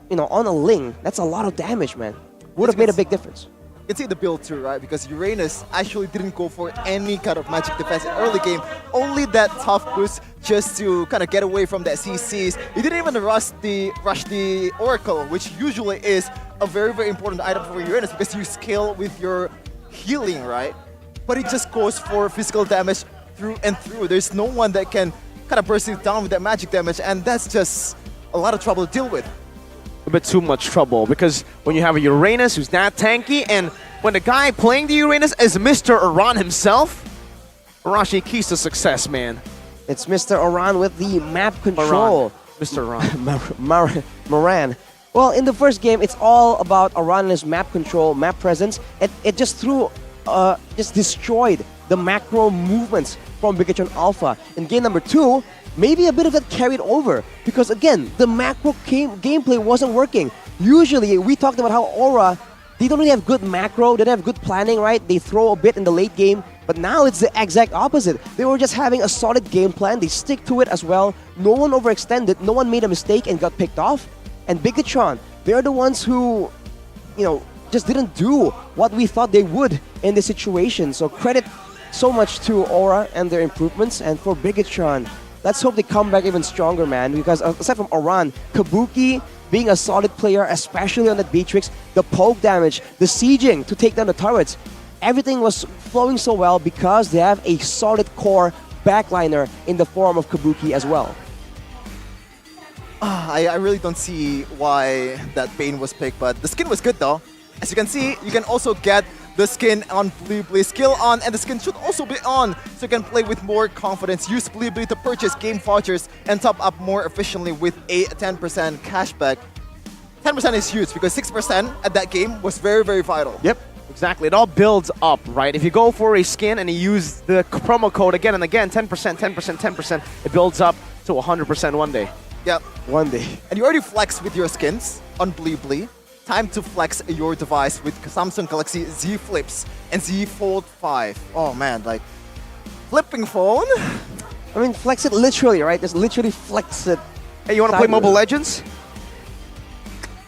on a Ling, that's a lot of damage, man. Would have made a big difference. You can see the build too, right? Because Uranus actually didn't go for any kind of magic defense in early game. Only that tough boost just to kind of get away from that CCs. He didn't even rush the Oracle, which usually is a very, very important item for Uranus because you scale with your healing, right? But he just goes for physical damage through and through. There's no one that can kind of burst it down with that magic damage, and that's just a lot of trouble to deal with. a bit too much trouble because when you have a Uranus who's that tanky, and when the guy playing the Uranus is Mr. Iran himself, Arashi, keys to success, man. It's Mr. Iran with the map control. Mr. Iran. Moran. Well, in the first game, it's all about Iran and his map control, map presence. It just just destroyed the macro movements from Bigatron Alpha. In game number 2, maybe a bit of that carried over because again, the macro gameplay wasn't working. Usually, we talked about how Aura, they don't really have good macro, they don't have good planning, right? They throw a bit in the late game, but now it's the exact opposite. They were just having a solid game plan, they stick to it as well. No one overextended, no one made a mistake and got picked off. And Bigatron, they're the ones who, just didn't do what we thought they would in this situation. So credit so much to Aura and their improvements, and for Bigatron, let's hope they come back even stronger, man, because aside from Iran, Kabuki being a solid player, especially on that Beatrix, the poke damage, the sieging to take down the turrets, everything was flowing so well because they have a solid core backliner in the form of Kabuki as well. I really don't see why that Bane was picked, but the skin was good though. As you can see, you can also get the skin on Blibli, skill on, and the skin should also be on, so you can play with more confidence. Use Blibli to purchase game vouchers and top up more efficiently with a 10% cashback. 10% is huge because 6% at that game was very, very vital. Yep, exactly. It all builds up, right? If you go for a skin and you use the promo code again and again, 10%, 10%, 10%, it builds up to 100% one day. Yep. One day. And you already flex with your skins on Blibli. Time to flex your device with Samsung Galaxy Z Flips and Z Fold 5. Oh man, like flipping phone? I mean, flex it literally, right? Just literally flex it. Hey, you want to play Mobile Legends?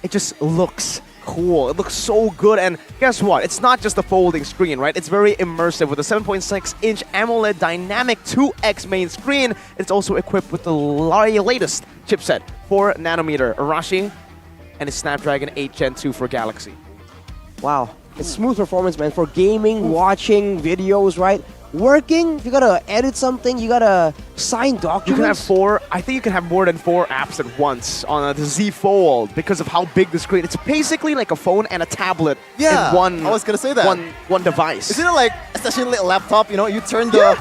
It just looks cool. It looks so good. And guess what? It's not just a folding screen, right? It's very immersive with a 7.6-inch AMOLED dynamic 2X main screen. It's also equipped with the latest chipset, 4 nanometer Arashi, and it's Snapdragon 8 Gen 2 for Galaxy. Wow. It's smooth performance, man. For gaming, watching videos, right? Working, you gotta edit something, you gotta sign documents. You can have 4, I think you can have more than 4 apps at once on the Z Fold because of how big the screen. It's basically like a phone and a tablet in one. I was gonna say that. One device. Isn't it like, especially a laptop, you turn the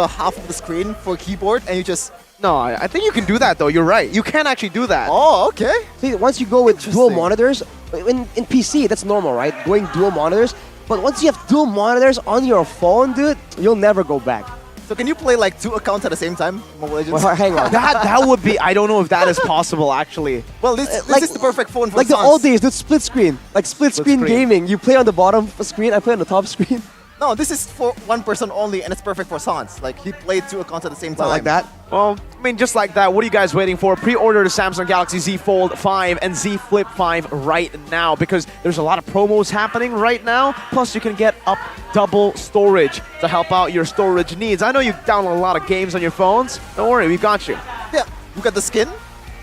half of the screen for keyboard and you just... No, I think you can do that though. You're right. You can actually do that. Oh, okay. See, once you go with dual monitors, in PC, that's normal, right? Going dual monitors. But once you have dual monitors on your phone, dude, you'll never go back. So can you play like 2 accounts at the same time, Mobile Legends? Well, hang on. that would be, I don't know if that is possible actually. Well, this is the perfect phone for like the old days, dude, split screen. Like split screen gaming. You play on the bottom screen, I play on the top screen. No, this is for one person only, and it's perfect for Sans. Like, he played 2 accounts at the same time. Not like that? Well, I mean, just like that, what are you guys waiting for? Pre-order the Samsung Galaxy Z Fold 5 and Z Flip 5 right now because there's a lot of promos happening right now. Plus, you can get up double storage to help out your storage needs. I know you download a lot of games on your phones. Don't worry, we got you. Yeah, you got the skin,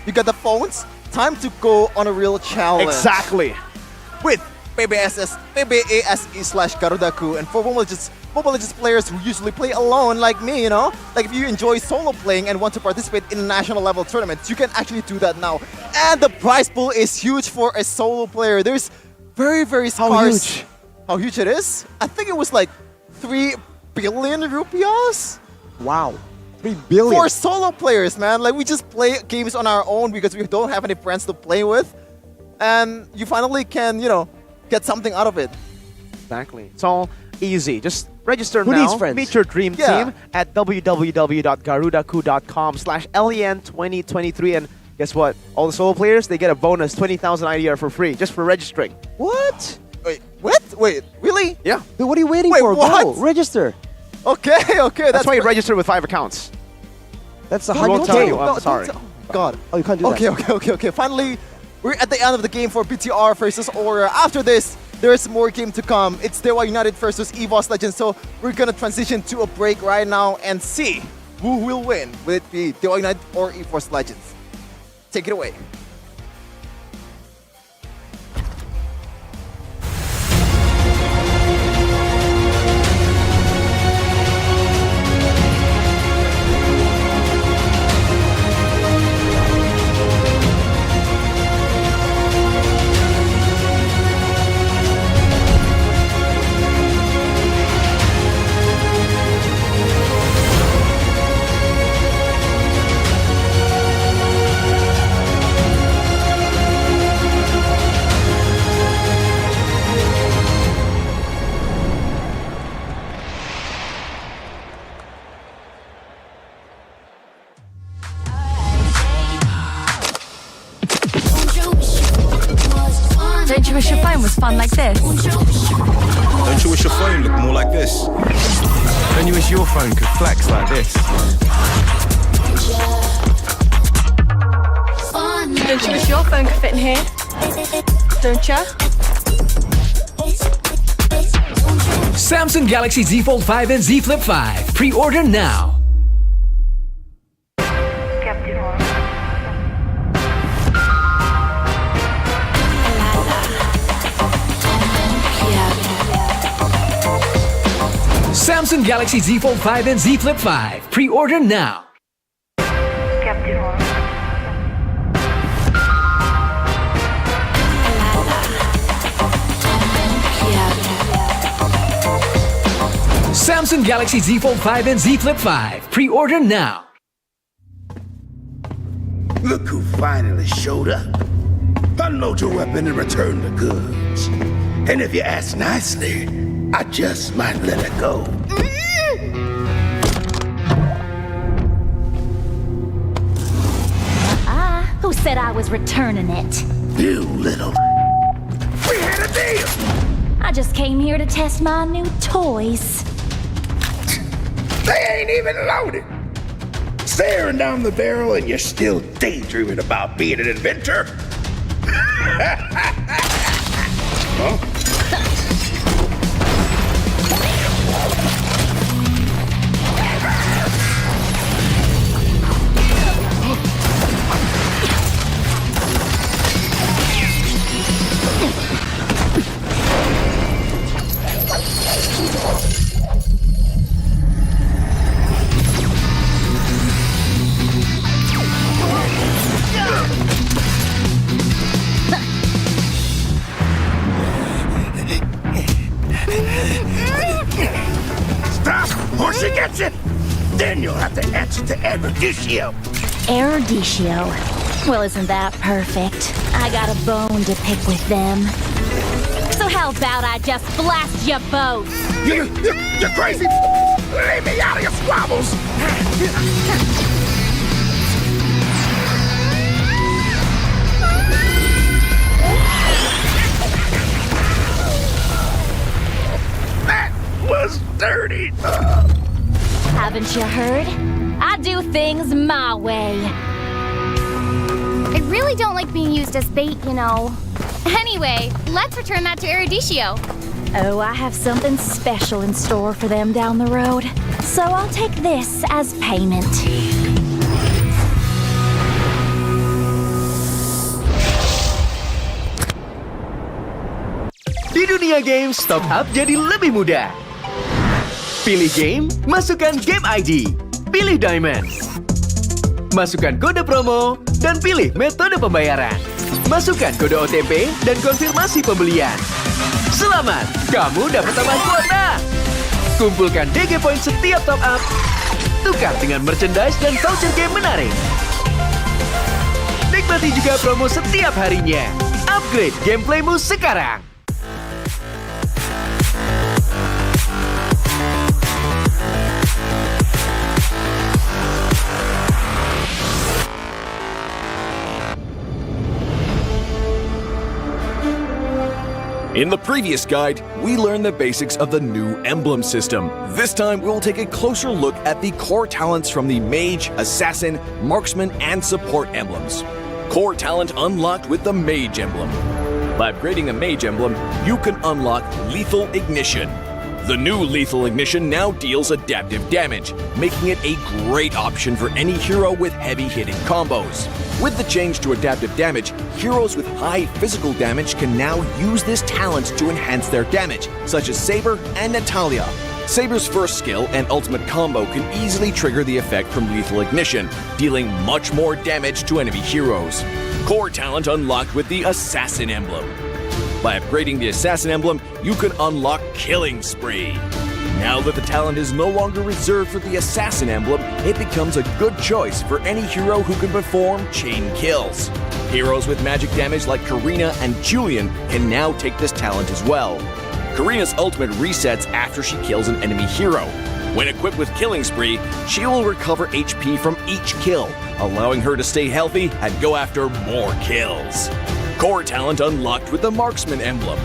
you got the phones. Time to go on a real challenge. Exactly. With PBASE/Garudaku, and for Mobile Legends players who usually play alone like me, like if you enjoy solo playing and want to participate in national level tournaments, you can actually do that now. And the prize pool is huge for a solo player. There's very, very scarce. How huge it is? I think it was like 3 billion rupiahs. Wow. 3 billion. For solo players, man. Like, we just play games on our own because we don't have any friends to play with. And you finally can, get something out of it. Exactly. It's all easy. Just register Who now. needs friends? Meet your dream team at www.garudaku.com/LEN2023. And guess what? All the solo players, they get a bonus 20,000 IDR for free just for registering. What? Wait, what? Wait, really? Yeah. Dude, what are you waiting for? What? Go, register. Okay. That's why you register with 5 accounts. That's I won't tell you. I'm sorry. God. Oh, you can't do that. Okay. Finally, we're at the end of the game for BTR versus Aura. After this, there's more game to come. It's Dewa United versus EVOS Legends. So we're gonna transition to a break right now and see who will win. Will it be Dewa United or EVOS Legends? Take it away. fun like this. Don't you wish your phone looked more like this? Don't you wish your phone could flex like this? Don't you wish your phone could fit in here? Don't ya? Samsung Galaxy Z Fold 5 and Z Flip 5. Pre-order now. Samsung Galaxy Z Fold 5 and Z Flip 5. Pre-order now. Samsung Galaxy Z Fold 5 and Z Flip 5. Pre-order now. Look who finally showed up. Unload your weapon and return the goods. And if you ask nicely, I just might let it go. Who said I was returning it? You little... We had a deal! I just came here to test my new toys. They ain't even loaded. Staring down the barrel and you're still daydreaming about being an inventor? Huh? Stop, or she gets it! Then you'll have to answer to Eruditio. Eruditio. Well, isn't that perfect? I got a bone to pick with them. So how about I just blast you both? You're crazy! Leave me out of your squabbles! That was dirty! Haven't you heard? I do things my way. I really don't like being used as bait, you know. Anyway, let's return that to Eruditio. Oh, I have something special in store for them down the road. So I'll take this as payment. Di dunia games, top up jadi lebih mudah. Pilih game, masukkan game ID. Pilih Diamond. Masukkan kode promo, dan pilih metode pembayaran. Masukkan kode OTP dan konfirmasi pembelian. Selamat, kamu dapat tambahan kuota. Kumpulkan DG Point setiap top up. Tukar dengan merchandise dan voucher game menarik. Nikmati juga promo setiap harinya. Upgrade gameplaymu sekarang. In the previous guide, we learned the basics of the new emblem system. This time, we'll take a closer look at the core talents from the Mage, Assassin, Marksman, and Support emblems. Core talent unlocked with the Mage emblem. By upgrading the Mage emblem, you can unlock Lethal Ignition. The new Lethal Ignition now deals adaptive damage, making it a great option for any hero with heavy-hitting combos. With the change to adaptive damage, heroes with high physical damage can now use this talent to enhance their damage, such as Saber and Natalia. Saber's first skill and ultimate combo can easily trigger the effect from Lethal Ignition, dealing much more damage to enemy heroes. Core talent unlocked with the Assassin emblem. By upgrading the Assassin emblem, you can unlock Killing Spree. Now that the talent is no longer reserved for the Assassin emblem, it becomes a good choice for any hero who can perform chain kills. Heroes with magic damage like Karina and Julian can now take this talent as well. Karina's ultimate resets after she kills an enemy hero. When equipped with Killing Spree, she will recover HP from each kill, allowing her to stay healthy and go after more kills. Core talent unlocked with the Marksman emblem.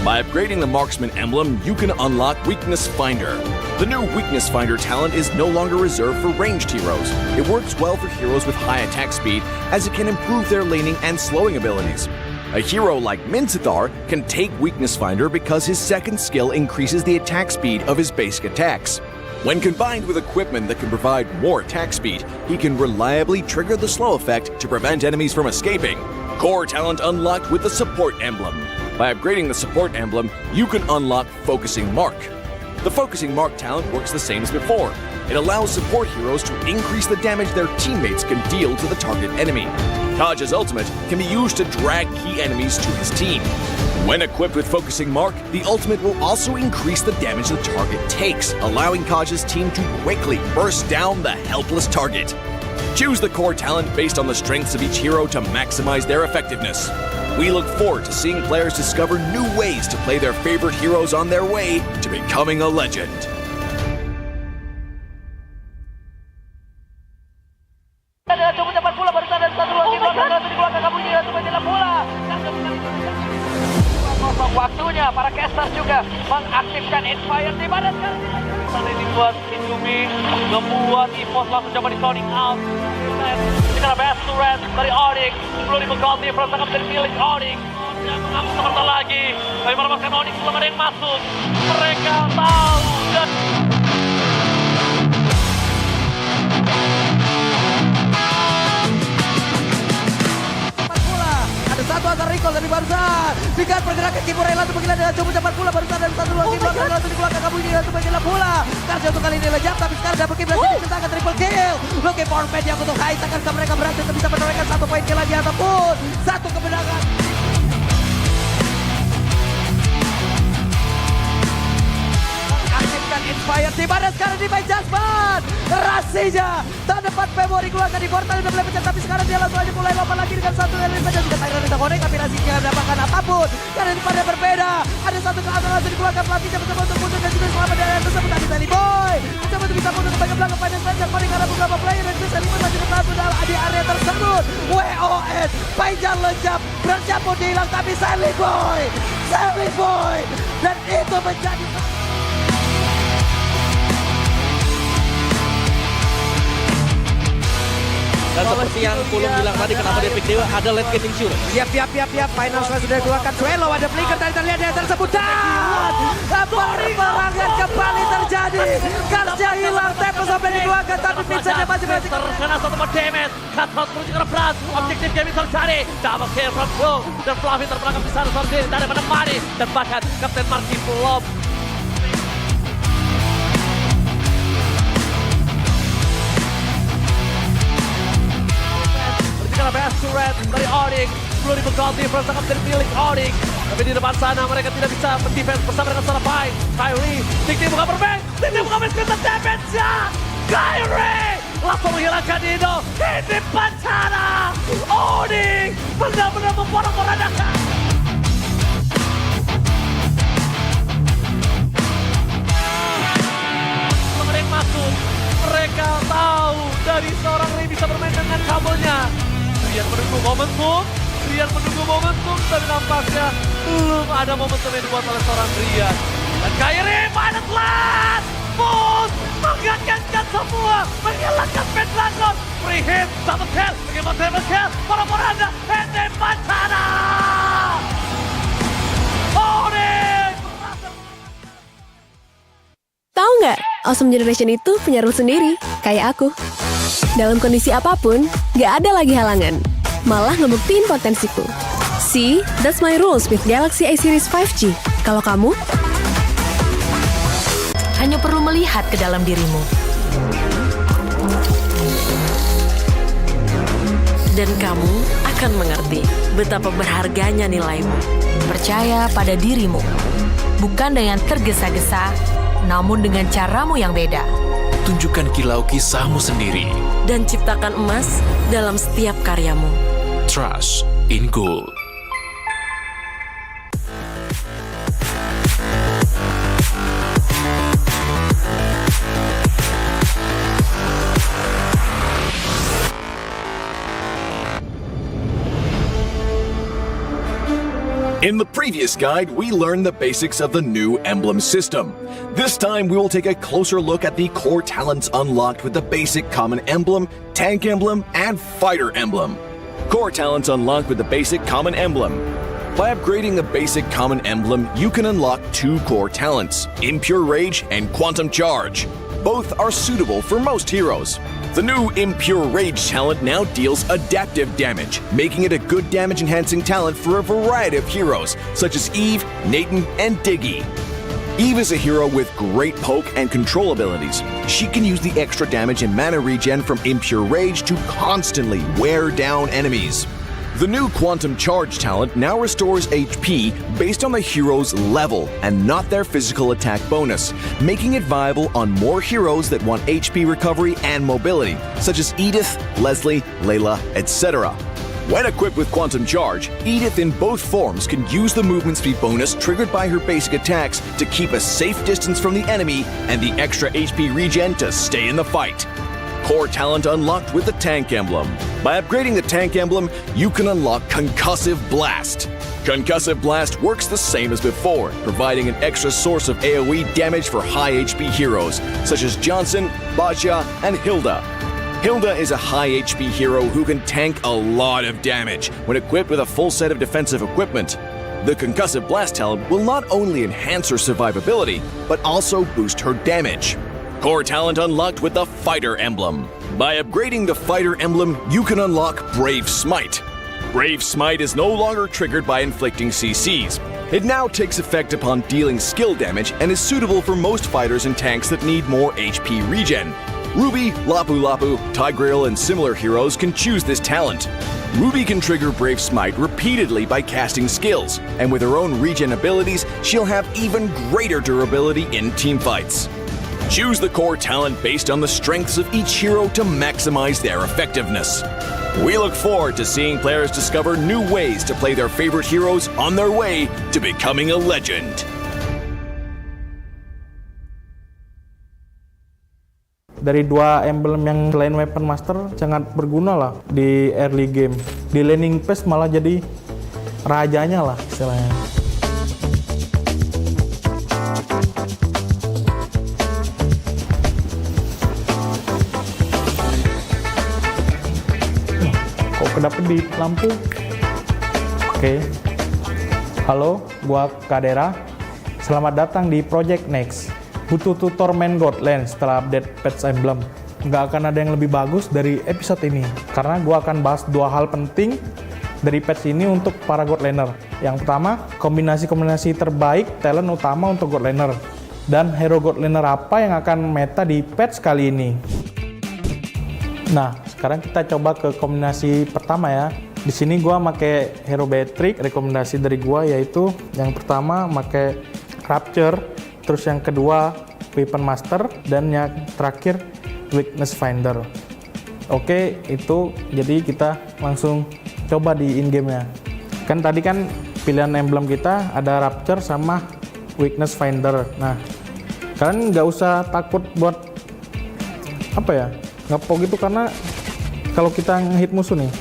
By upgrading the Marksman emblem, you can unlock Weakness Finder. The new Weakness Finder talent is no longer reserved for ranged heroes. It works well for heroes with high attack speed, as it can improve their laning and slowing abilities. A hero like Minzathar can take Weakness Finder because his second skill increases the attack speed of his basic attacks. When combined with equipment that can provide more attack speed, he can reliably trigger the slow effect to prevent enemies from escaping. Core talent unlocked with the Support emblem. By upgrading the Support emblem, you can unlock Focusing Mark. The Focusing Mark talent works the same as before. It allows support heroes to increase the damage their teammates can deal to the target enemy. Kaj's ultimate can be used to drag key enemies to his team. When equipped with Focusing Mark, the ultimate will also increase the damage the target takes, allowing Kaj's team to quickly burst down the helpless target. Choose the core talent based on the strengths of each hero to maximize their effectiveness. We look forward to seeing players discover new ways to play their favorite heroes on their way to becoming a legend. Waktunya para caster juga mengaktifkan Inspire di mana sekarang. Ini dibuat Indomie, membuat EVOS langsung coba di zoning out. Kita best turret dari Onyx, 10.000 gold difference akan menjadi milik Onyx. Yang mengambil sebentar lagi, tapi melepaskan Onyx belum ada yang masuk. Mereka tahu dan satu akan recall dari barusan. Dengan pergerakan keyboard Rela untuk menggila dengan cukup cepat pula barusan dari satu lagi belakang langsung dikeluarkan kamu ini untuk menggila pula. Karena untuk kali ini lejap tapi sekarang double kill berhasil diciptakan triple kill. Looking for bad yang untuk high akankah mereka berhasil untuk bisa menorehkan 1 poin kill lagi ataupun 1 kemenangan. Aktifkan Inspire di mana sekarang di main Jasmine. Rasinya tak dapat memori keluarkan di portal udah mulai pecah tapi sekarang dia langsung aja mulai lompat lagi dengan satu element saja juga Tyron bisa connect tapi Rasinya mendapatkan apapun karena di pada berbeda ada satu ke atas langsung dikeluarkan pelatihnya mencoba untuk mundur dan juga selamat dari tersebut tapi Sally Boy mencoba untuk bisa mundur ke bagian belakang finance saja connect karena beberapa player dan bisa Sally Boy masih bertahan di area tersebut. WOS Paijan lejap bercampur dihilang tapi Sally Boy dan itu menjadi dan seperti yang Kulung bilang tadi, kenapa dia pick Dewa, ada late game insurance. Siap. Final sudah dikeluarkan. Swelo ada flicker tadi terlihat dia tersebut dan peperangan kembali terjadi. Karsnya hilang, Tempo sampai dikeluarkan tapi Vincent masih berhasil. Terkena satu damage, Cutthroat menuju ke berat, objektif game terjadi. Double kill from Blue dan Fluffy terperangkap di sana sendiri, tak ada menemani dan bahkan Kapten Marky belum. Best turret dari Onyx, 10.000 gold difference akan menjadi milik Onyx. Tapi di depan sana mereka tidak bisa mendefense bersama dengan secara baik. Kyrie, Tikti buka perbank, Tikti buka spesial damage-nya. Kyrie langsung menghilangkan Dino. Ini bencana. Onyx benar-benar memporak-porandakan. Mereka masuk, mereka tahu dari seorang Ray bisa bermain dengan kabelnya. Rian menunggu momentum, tapi nampaknya belum ada momentum yang dibuat oleh seorang Rian. Dan Kyrie pada telat, Moon mengagetkan semua, menghilangkan Pet Dragon, free hit, double kill, bagaimana double kill, para-paranda, Ende Pancana! Onyx! Tahu nggak, Awesome Generation itu punya rule sendiri, kayak aku. Dalam kondisi apapun, nggak ada lagi halangan. Malah ngebuktiin potensiku. See, that's my rules with Galaxy A Series 5G. Kalau kamu? Hanya perlu melihat ke dalam dirimu. Dan kamu akan mengerti betapa berharganya nilaimu. Percaya pada dirimu. Bukan dengan tergesa-gesa, namun dengan caramu yang beda. Tunjukkan kilau kisahmu sendiri. Dan ciptakan emas dalam setiap karyamu. Trust in Gold. In the previous guide, we learned the basics of the new emblem system. This time, we will take a closer look at the core talents unlocked with the basic common emblem, tank emblem, and fighter emblem. Core talents unlocked with the basic common emblem. By upgrading the basic common emblem, you can unlock 2 core talents, Impure Rage and Quantum Charge. Both are suitable for most heroes. The new Impure Rage talent now deals adaptive damage, making it a good damage-enhancing talent for a variety of heroes, such as Eve, Nathan, and Diggy. Eve is a hero with great poke and control abilities. She can use the extra damage and mana regen from Impure Rage to constantly wear down enemies. The new Quantum Charge talent now restores HP based on the hero's level and not their physical attack bonus, making it viable on more heroes that want HP recovery and mobility, such as Edith, Leslie, Layla, etc. When equipped with Quantum Charge, Edith in both forms can use the movement speed bonus triggered by her basic attacks to keep a safe distance from the enemy and the extra HP regen to stay in the fight. Core talent unlocked with the tank emblem. By upgrading the tank emblem, you can unlock Concussive Blast. Concussive Blast works the same as before, providing an extra source of AoE damage for high HP heroes, such as Johnson, Baja, and Hilda. Hilda is a high HP hero who can tank a lot of damage when equipped with a full set of defensive equipment. The Concussive Blast talent will not only enhance her survivability, but also boost her damage. Core talent unlocked with the Fighter Emblem. By upgrading the Fighter Emblem, you can unlock Brave Smite. Brave Smite is no longer triggered by inflicting CCs. It now takes effect upon dealing skill damage and is suitable for most fighters and tanks that need more HP regen. Ruby, Lapu Lapu, Tigreal, and similar heroes can choose this talent. Ruby can trigger Brave Smite repeatedly by casting skills, and with her own regen abilities, she'll have even greater durability in teamfights. Choose the core talent based on the strengths of each hero to maximize their effectiveness. We look forward to seeing players discover new ways to play their favorite heroes on their way to becoming a legend. Dari 2 emblem yang selain Weapon Master sangat berguna lah di early game. Di laning phase malah jadi rajanya lah istilahnya. Kok kedap-kedip lampu? Oke. Halo, gua Kadera. Selamat datang di Project Next. Butuh tutor main God Lane setelah update patch emblem. Nggak akan ada yang lebih bagus dari episode ini, karena gue akan bahas 2 hal penting dari patch ini untuk para God Laner. Yang pertama, kombinasi-kombinasi terbaik talent utama untuk God Laner. Dan hero God Laner apa yang akan meta di patch kali ini. Nah, sekarang kita coba ke kombinasi pertama ya. Di sini gue pakai hero Beatrix. Rekomendasi dari gue yaitu yang pertama pakai Rapture, terus yang kedua Weapon Master, dan yang terakhir Weakness Finder. Oke, itu jadi kita langsung coba di in-game-nya. Kan tadi kan pilihan emblem kita ada Rapture sama Weakness Finder. Nah, kalian nggak usah takut buat apa ya, ngepok gitu, karena kalau kita ngehit musuh nih,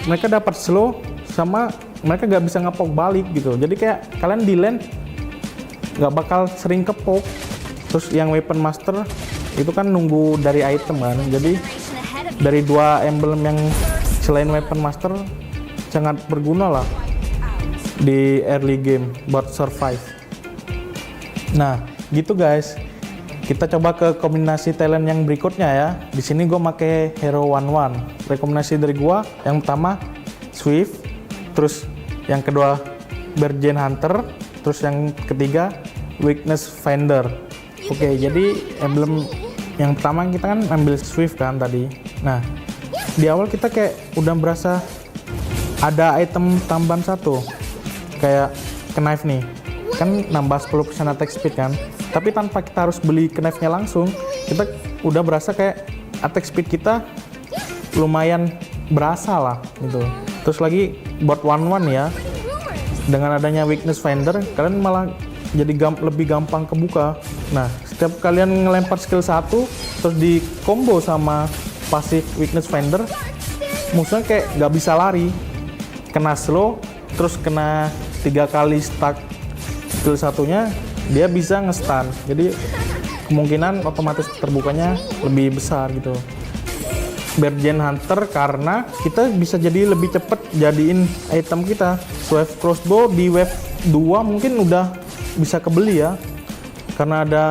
mereka dapat slow sama mereka nggak bisa ngepok balik gitu. Jadi kayak kalian di lane nggak bakal sering kepok. Terus yang Weapon Master itu kan nunggu dari item kan. Jadi dari 2 emblem yang selain Weapon Master sangat berguna lah di early game buat survive. Nah gitu guys, kita coba ke kombinasi talent yang berikutnya ya. Di sini gue pakai hero 1-1. Rekomendasi dari gue yang pertama Swift, terus yang kedua Bergen Hunter, terus yang ketiga Weakness Finder. Oke, jadi emblem yang pertama kita kan ambil Swift kan tadi. Nah, di awal kita kayak udah berasa ada item tambahan satu, kayak knife nih, kan nambah 10% attack speed kan. Tapi tanpa kita harus beli knife-nya langsung, kita udah berasa kayak attack speed kita lumayan berasa lah gitu. Terus lagi buat 1-1 ya, dengan adanya Weakness Finder, kalian malah jadi lebih gampang kebuka. Nah, setiap kalian ngelempar skill 1 terus di combo sama pasif Weakness Finder, musuhnya kayak nggak bisa lari, kena slow, terus kena 3 kali stuck skill satunya, dia bisa nge-stun. Jadi kemungkinan otomatis terbukanya lebih besar gitu. Bergen Hunter karena kita bisa jadi lebih cepet jadiin item kita. Swift Crossbow di wave 2 mungkin udah bisa kebeli ya, karena ada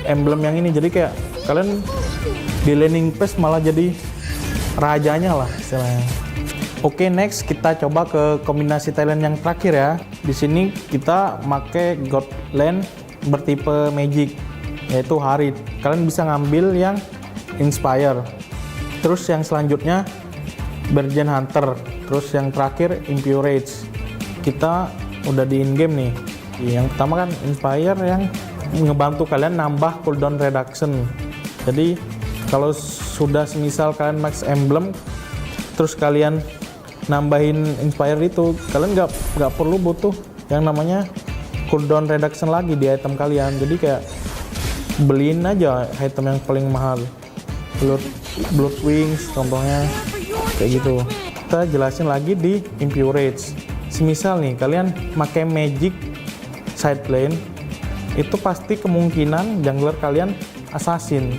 emblem yang ini. Jadi kayak kalian di laning phase malah jadi rajanya lah istilahnya. Oke, next kita coba ke kombinasi talent yang terakhir ya. Di sini kita make God Land bertipe Magic, yaitu Harit. Kalian bisa ngambil yang Inspire. Terus yang selanjutnya Bergen Hunter. Terus yang terakhir Impurage. Kita udah di in game nih. Yang pertama kan Inspire yang ngebantu kalian nambah cooldown reduction. Jadi kalau sudah semisal kalian max emblem terus kalian nambahin Inspire itu, kalian nggak perlu butuh yang namanya cooldown reduction lagi di item kalian. Jadi kayak beliin aja item yang paling mahal, Blood Wings contohnya kayak gitu. Kita jelasin lagi di Impurage. Semisal nih kalian pakai Magic side lane, itu pasti kemungkinan jungler kalian assassin.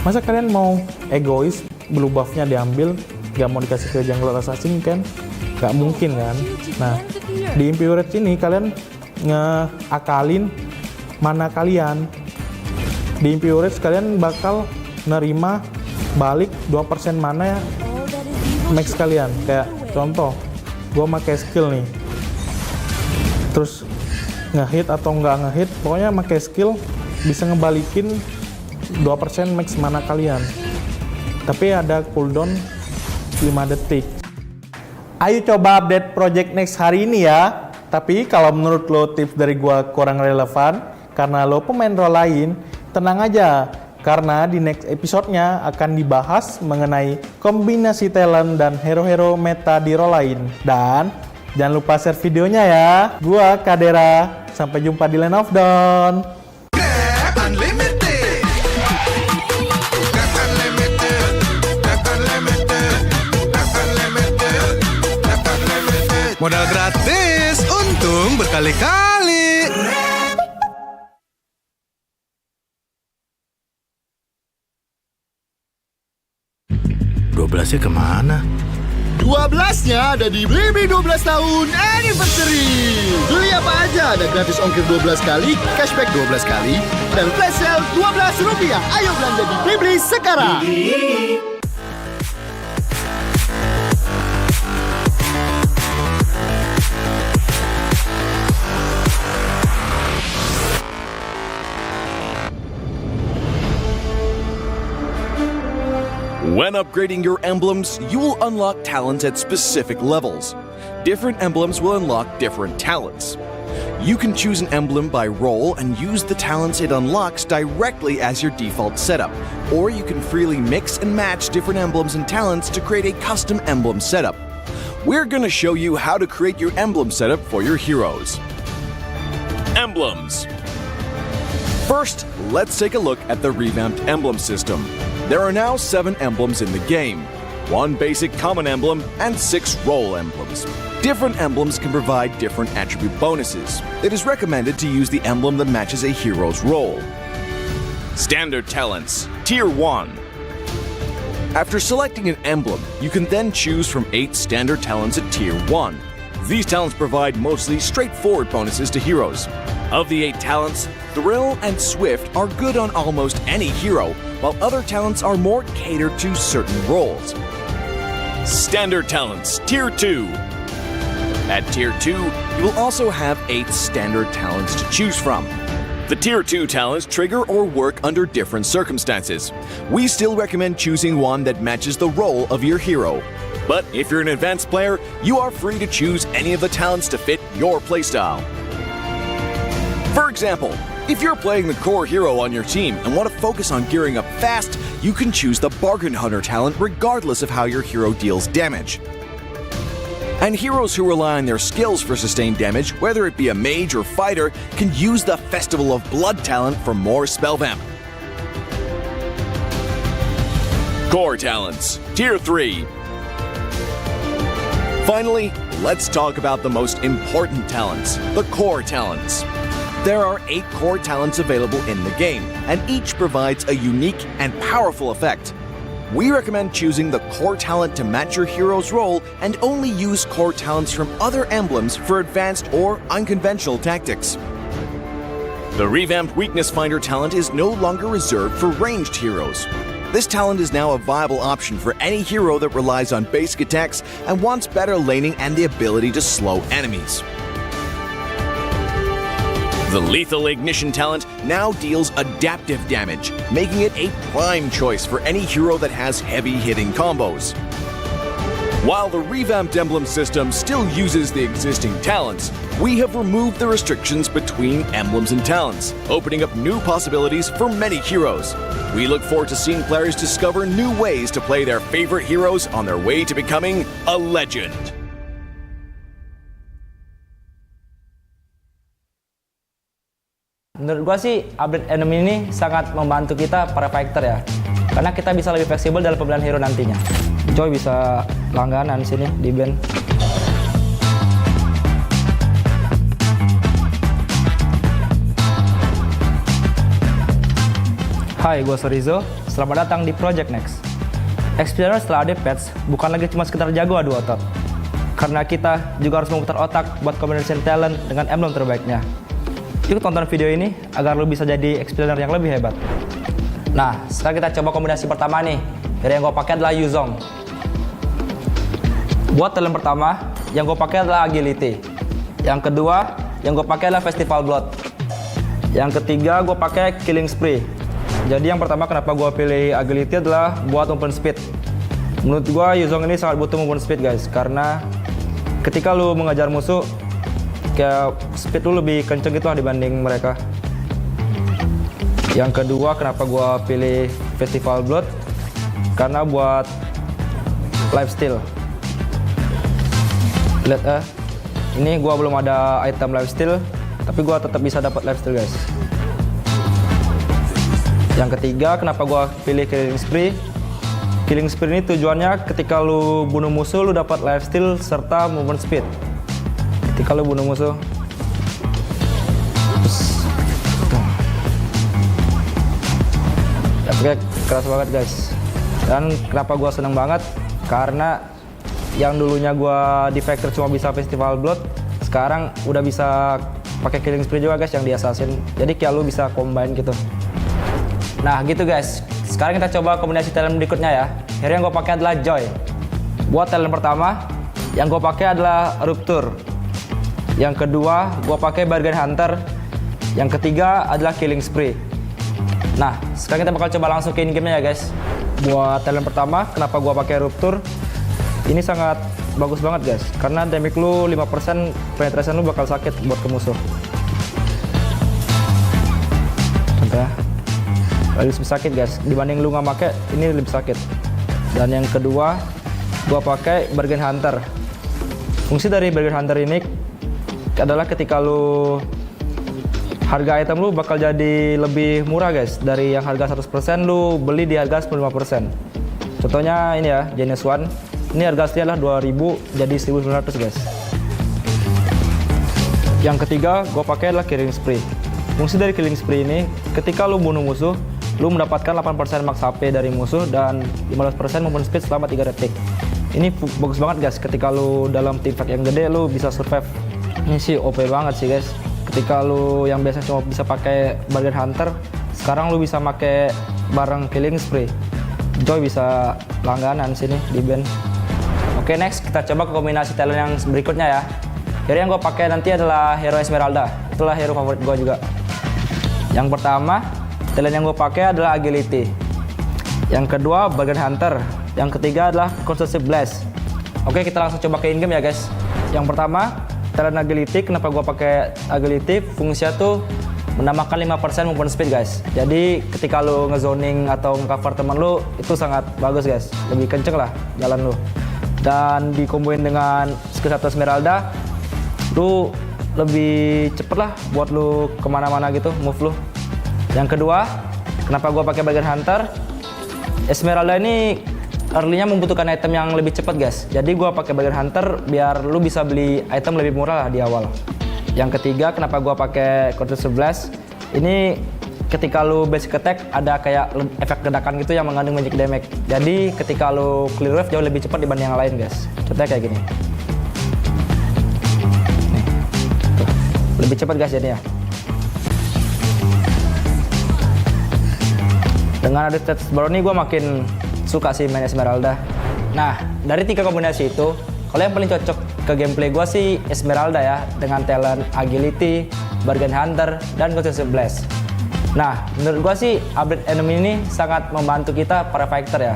Masa kalian mau egois, blue buff-nya diambil, nggak mau dikasih ke jungler assassin kan? Nggak mungkin kan? Nah, di Impurage ini kalian ngeakalin mana kalian. Di Impurage kalian bakal nerima balik 2% mana max kalian. Kayak contoh, gue pakai skill nih, terus ngehit atau nggak ngehit, pokoknya pakai skill bisa ngebalikin 2% max mana kalian, tapi ada cooldown 5 detik. Ayo coba update project next hari ini ya. Tapi kalau menurut lo tips dari gua kurang relevan karena lo pemain role lain, tenang aja, karena di next episode-nya akan dibahas mengenai kombinasi talent dan hero-hero meta di role lain. Dan jangan lupa share videonya ya. Gua Kadera, sampai jumpa di Land of Dawn. Modal gratis, untung berkali-kali. nya kemana? 12-nya ada di Blibli 12 tahun anniversary. Beli apa aja ada gratis ongkir 12 kali, cashback 12 kali, dan flash sale Rp12. Ayo belanja di Blibli sekarang. When upgrading your emblems, you will unlock talents at specific levels. Different emblems will unlock different talents. You can choose an emblem by role and use the talents it unlocks directly as your default setup, or you can freely mix and match different emblems and talents to create a custom emblem setup. We're going to show you how to create your emblem setup for your heroes. Emblems. First, let's take a look at the revamped emblem system. There are now 7 emblems in the game, 1 basic common emblem and 6 role emblems. Different emblems can provide different attribute bonuses. It is recommended to use the emblem that matches a hero's role. Standard talents, Tier 1. After selecting an emblem, you can then choose from 8 standard talents at Tier 1. These talents provide mostly straightforward bonuses to heroes. Of the 8 talents, Thrill and Swift are good on almost any hero, while other talents are more catered to certain roles. Standard talents, Tier 2. At Tier 2, you will also have 8 standard talents to choose from. The Tier 2 talents trigger or work under different circumstances. We still recommend choosing one that matches the role of your hero. But if you're an advanced player, you are free to choose any of the talents to fit your playstyle. For example, if you're playing the core hero on your team and want to focus on gearing up fast, you can choose the Bargain Hunter talent regardless of how your hero deals damage. And heroes who rely on their skills for sustained damage, whether it be a mage or fighter, can use the Festival of Blood talent for more spell vamp. Core talents, Tier 3. Finally, let's talk about the most important talents, the core talents. There are 8 core talents available in the game, and each provides a unique and powerful effect. We recommend choosing the core talent to match your hero's role and only use core talents from other emblems for advanced or unconventional tactics. The revamped Weakness Finder talent is no longer reserved for ranged heroes. This talent is now a viable option for any hero that relies on basic attacks and wants better laning and the ability to slow enemies. The Lethal Ignition talent now deals adaptive damage, making it a prime choice for any hero that has heavy-hitting combos. While the revamped emblem system still uses the existing talents, we have removed the restrictions between emblems and talents, opening up new possibilities for many heroes. We look forward to seeing players discover new ways to play their favorite heroes on their way to becoming a legend. Menurut gua sih update enemy ini sangat membantu kita para fighter ya, karena kita bisa lebih fleksibel dalam pemilihan hero nantinya. Joy bisa langganan sini di band. Hai, gua Sorizo. Selamat datang di Project Next. Experience setelah ada patch bukan lagi cuma sekedar jago adu otot, karena kita juga harus memutar otak buat combination talent dengan emblem terbaiknya. Yuk tonton video ini agar lo bisa jadi explainer yang lebih hebat. Nah, sekarang kita coba kombinasi pertama nih. Hero yang gue pakai adalah Yuzong. Buat talent pertama, yang gue pakai adalah Agility. Yang kedua, yang gue pakai adalah Festival Blood. Yang ketiga, gue pakai Killing Spree. Jadi yang pertama kenapa gue pilih Agility adalah buat movement speed. Menurut gue Yuzong ini sangat butuh movement speed guys, karena ketika lo mengejar musuh, kayak speed lu lebih kenceng gitu lah dibanding mereka. Yang kedua kenapa gua pilih Festival Blood, karena buat lifesteal. Lihat ini gua belum ada item lifesteal, tapi gua tetap bisa dapat lifesteal guys. Yang ketiga kenapa gua pilih Killing Spree. Killing Spree ini tujuannya ketika lu bunuh musuh lu dapat lifesteal serta movement speed. Ketika lo bunuh musuh, efeknya keras banget guys. Dan kenapa gue seneng banget, karena yang dulunya gue di Factor cuma bisa Festival Blood, sekarang udah bisa pakai Killing Spree juga guys yang di Assassin. Jadi kayak lo bisa combine gitu. Nah gitu guys. Sekarang kita coba kombinasi talent berikutnya ya. Hero yang gue pakai adalah Joy. Buat talent pertama, yang gue pakai adalah Rupture. Yang kedua, gue pakai Bargain Hunter. Yang ketiga adalah Killing Spree. Nah, sekarang kita bakal coba langsung ke in-game-nya ya guys. Buat talent pertama, kenapa gue pakai Rupture? Ini sangat bagus banget guys, karena damage lu 5%, penetration lu bakal sakit buat ke musuh. Contohnya, lebih sakit guys, dibanding lu nggak pakai, ini lebih sakit. Dan yang kedua, gue pakai Bargain Hunter. Fungsi dari Bargain Hunter ini adalah ketika lu harga item lu bakal jadi lebih murah guys, dari yang harga 100% lu beli di harga 95%. Contohnya ini ya, Genius One ini harga aslinya adalah 2000 jadi 1900 guys. Yang ketiga gue pakai adalah Killing Spree. Fungsi dari Killing Spree ini ketika lu bunuh musuh lu mendapatkan 8% max HP dari musuh dan 15% movement speed selama 3 detik. Ini bagus banget guys, ketika lu dalam team fight yang gede lu bisa survive. Ini sih OP banget sih guys. Ketika lu yang biasa cuma bisa pakai Bargain Hunter, sekarang lu bisa pakai bareng Killing Spree. Joy bisa langganan sini di band. Oke, next kita coba ke kombinasi talent yang berikutnya ya. Hero yang gue pakai nanti adalah hero Esmeralda. Itulah hero favorit gue juga. Yang pertama, talent yang gue pakai adalah Agility. Yang kedua, Bargain Hunter. Yang ketiga adalah Consumptive Blast. Oke, kita langsung coba ke in-game ya guys. Yang pertama, talent Agility. Kenapa gue pakai Agility? Fungsinya tuh menambahkan 5% movement speed guys. Jadi ketika lu ngezoning atau nge-cover teman lu, itu sangat bagus guys. Lebih kenceng lah jalan lu. Dan dikomboin dengan skill 1 Esmeralda, lu lebih cepet lah buat lu kemana-mana gitu, move lu. Yang kedua, kenapa gue pakai Bargain Hunter? Esmeralda ini early-nya membutuhkan item yang lebih cepat guys. Jadi gua pakai Bargain Hunter biar lu bisa beli item lebih murah lah di awal. Yang ketiga, kenapa gua pakai Quarter 11? Ini ketika lu basic attack ada kayak efek ledakan gitu yang mengandung magic damage. Jadi ketika lu clear wave jauh lebih cepat dibanding yang lain guys. Contohnya kayak gini. Nih. Tuh. Lebih cepat guys jadinya. Dengan ada stats baru ini gue makin suka sih main Esmeralda. Nah, dari 3 kombinasi itu, kalau yang paling cocok ke gameplay gue sih Esmeralda ya, dengan talent Agility, Bargain Hunter, dan Quarter 11. Nah, menurut gue sih update enemy ini sangat membantu kita para fighter ya,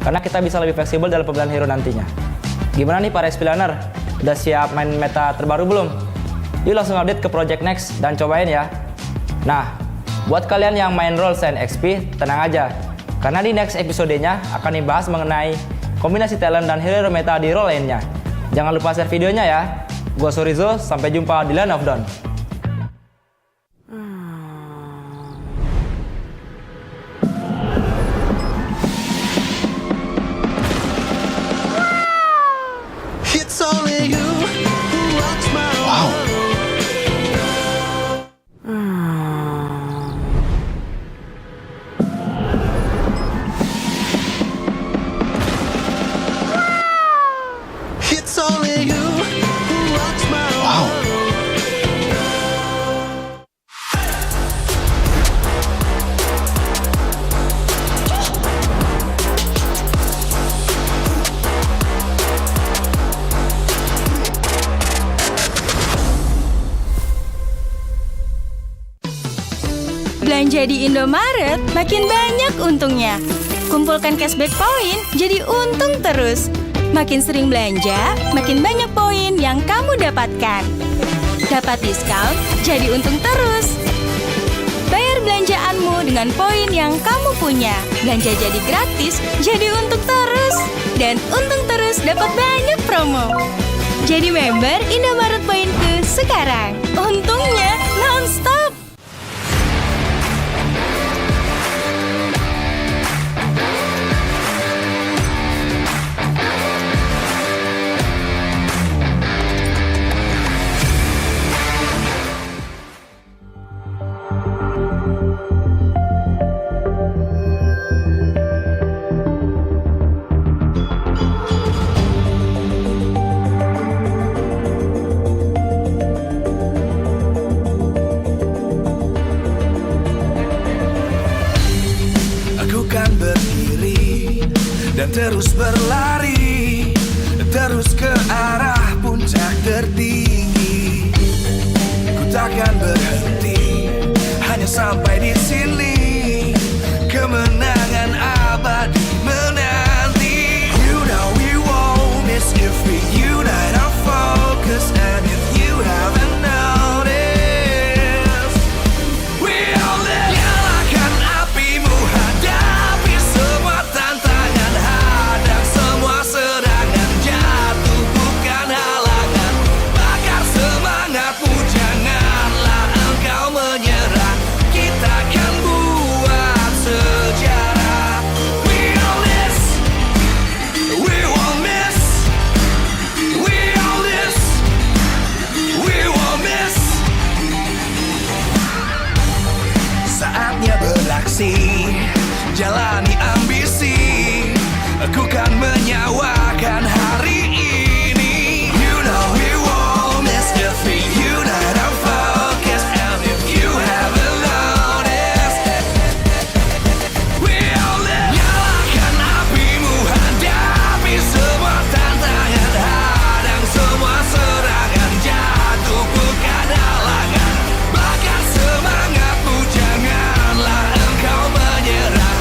karena kita bisa lebih fleksibel dalam pemilihan hero nantinya. Gimana nih para explainer? Udah siap main meta terbaru belum? Yuk langsung update ke Project Next dan cobain ya. Nah, buat kalian yang main role and XP, tenang aja. Karena di next episodenya akan dibahas mengenai kombinasi talent dan hero meta di role lainnya. Jangan lupa share videonya ya. Gua Surizo, sampai jumpa di Land of Dawn. Belanja di Indomaret makin banyak untungnya. Kumpulkan cashback poin jadi untung terus. Makin sering belanja, makin banyak poin yang kamu dapatkan. Dapat diskon, jadi untung terus. Bayar belanjaanmu dengan poin yang kamu punya. Belanja jadi gratis, jadi untung terus. Dan untung terus dapat banyak promo. Jadi member Indomaret Poinku sekarang. Untungnya non-stop. Dan terus berlari, terus ke arah puncak tertinggi. Ku takkan berhenti, hanya sampai di sini. Kemenangan abadi menanti. You know we won't miss if we unite our focus. And if you haven't noticed, we all live. Nyalakan apimu, hadapi semua tantangan. Hadang semua serangan, jatuh bukan halangan. Bakar semangatmu, janganlah engkau menyerah. Kita akan buat sejarah. We all this, we won't miss. We all this, we won't miss. Saatnya beraksi, jalani ambisi. Aku kan menyawakan hari ini. You know we won't miss if we unite our focus. And if you haven't noticed, we all live. Nyalakan apimu, hadapi semua tantangan. Hadang semua serangan, jatuh bukan halangan. Bakar semangatmu, janganlah engkau menyerah.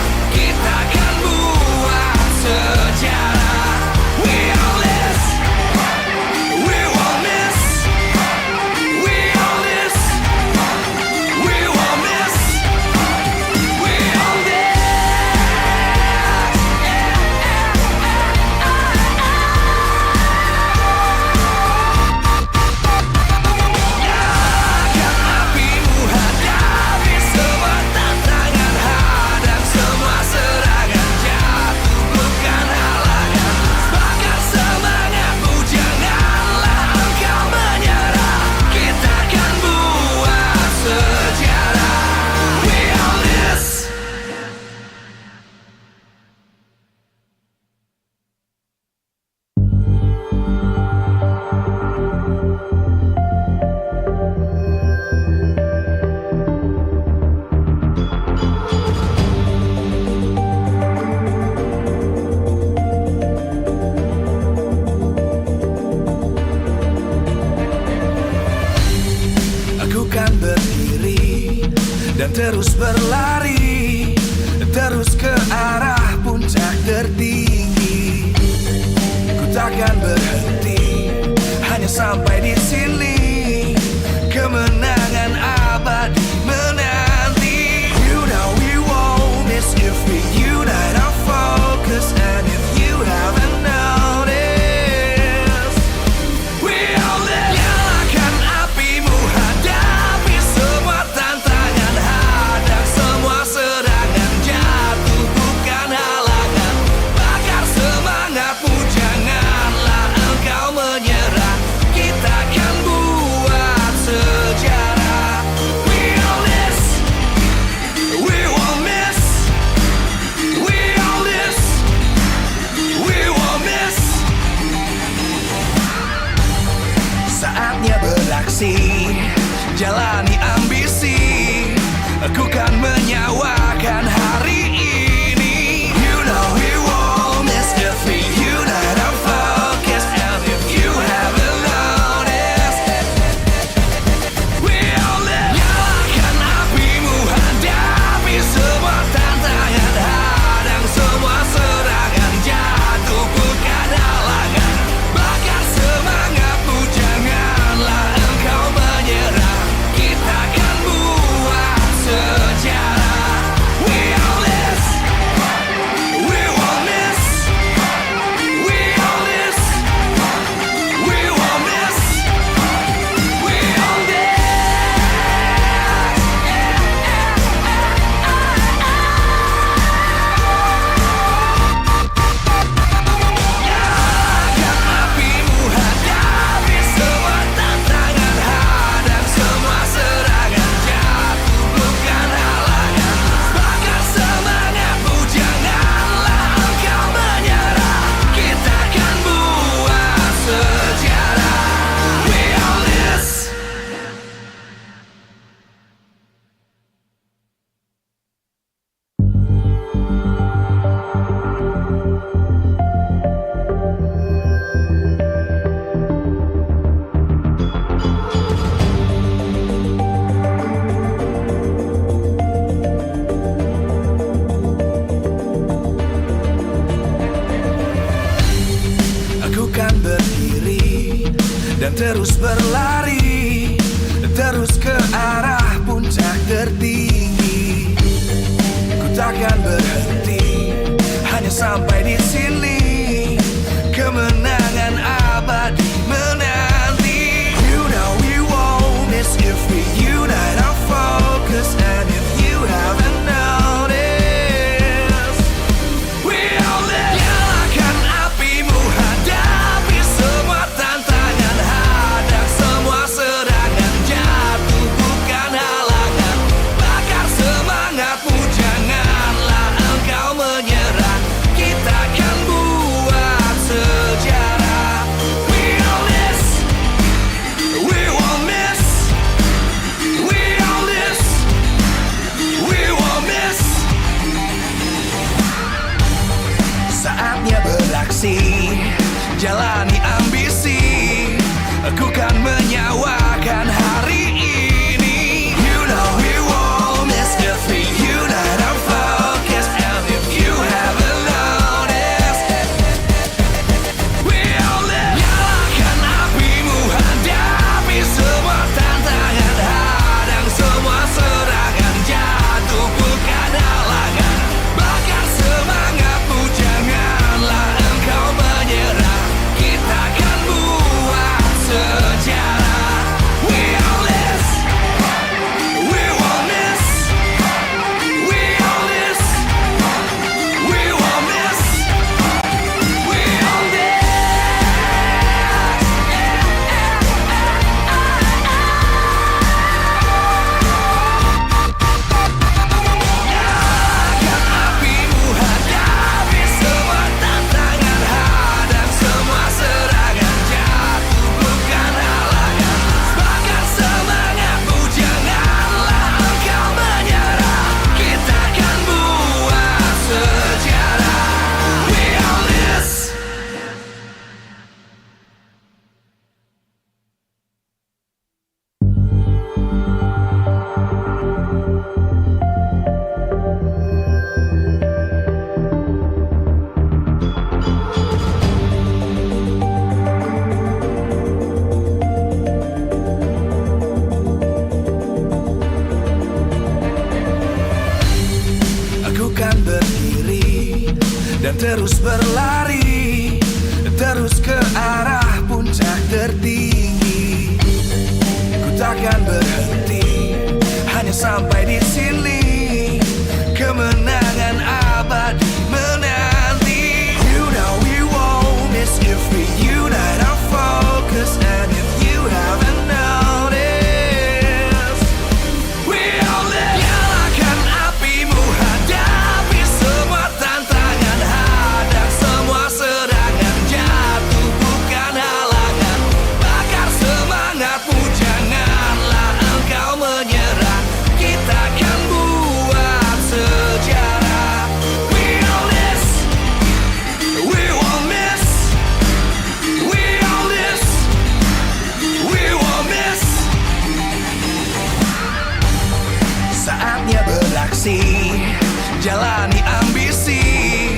dan terus berlari, terus ke arah puncak tertinggi. Ku takkan berhenti, hanya sampai di sini. Kemenangan abadi menanti. You know we won't miss if we unite our focus. And if you haven't noticed, we all live. Nyalakan apimu, hadapi semua tantangan, hadang semua serangan, jatuh bukan halangan. Bakar semangatmu, janganlah engkau menyerah. Kita akan buat sejarah. We all this, we won't miss. We all this, we won't miss. Saatnya beraksi, jalani ambisi. Aku kan menyawakan hari ini. You know we won't miss if we unite our focus. And if you haven't noticed, we all live. Nyalakan apimu, hadapi semua tantangan, hadang semua serangan, jatuh bukan halangan. Bakar semangatmu, janganlah engkau menyerah. Kita akan buat sejarah. We all this, we won't miss. We all this, we won't miss. We all this. Nyalakan apimu, hadapi semua tantangan, hadang semua serangan, jatuh bukan halangan. Bakar semangatmu, janganlah engkau menyerah. Kita akan buat sejarah. We all this. Aku kan berdiri dan terus berlari, terus ke arah puncak tertinggi. Ku takkan berhenti, hanya sampai di sini. Kemenangan abadi menanti. You know we won't miss if we unite our focus. And if you haven't noticed, we all live. Nyalakan apimu, hadapi semua tantangan, hadang semua serangan, jatuh bukan halangan. Bakar semangatmu, janganlah engkau menyerah. Kita akan buat sejarah. We all this, we won't miss. We all this, we won't miss. Saatnya beraksi, jalani ambisi. Aku kan menyawakan hari ini. You know we won't miss if we unite our focus. And if you haven't noticed, we all live. Nyalakan apimu, hadapi semua tantangan, hadang semua serangan, jatuh bukan halangan. Bakar semangatmu, janganlah engkau menyerah. Kita akan buat sejarah. dan terus berlari, terus ke arah puncak tertinggi. Ku takkan berhenti, hanya sampai di sini. Kemenangan abadi menanti. You know we won't miss if we unite our focus. And if you haven't noticed, we all live. Nyalakan apimu, hadapi semua tantangan, hadang semua serangan, jatuh bukan halangan. Bakar semangatmu, janganlah engkau menyerah. Kita akan buat sejarah. We all this, we won't miss. We all this, we won't miss. Saatnya beraksi, jalani ambisi.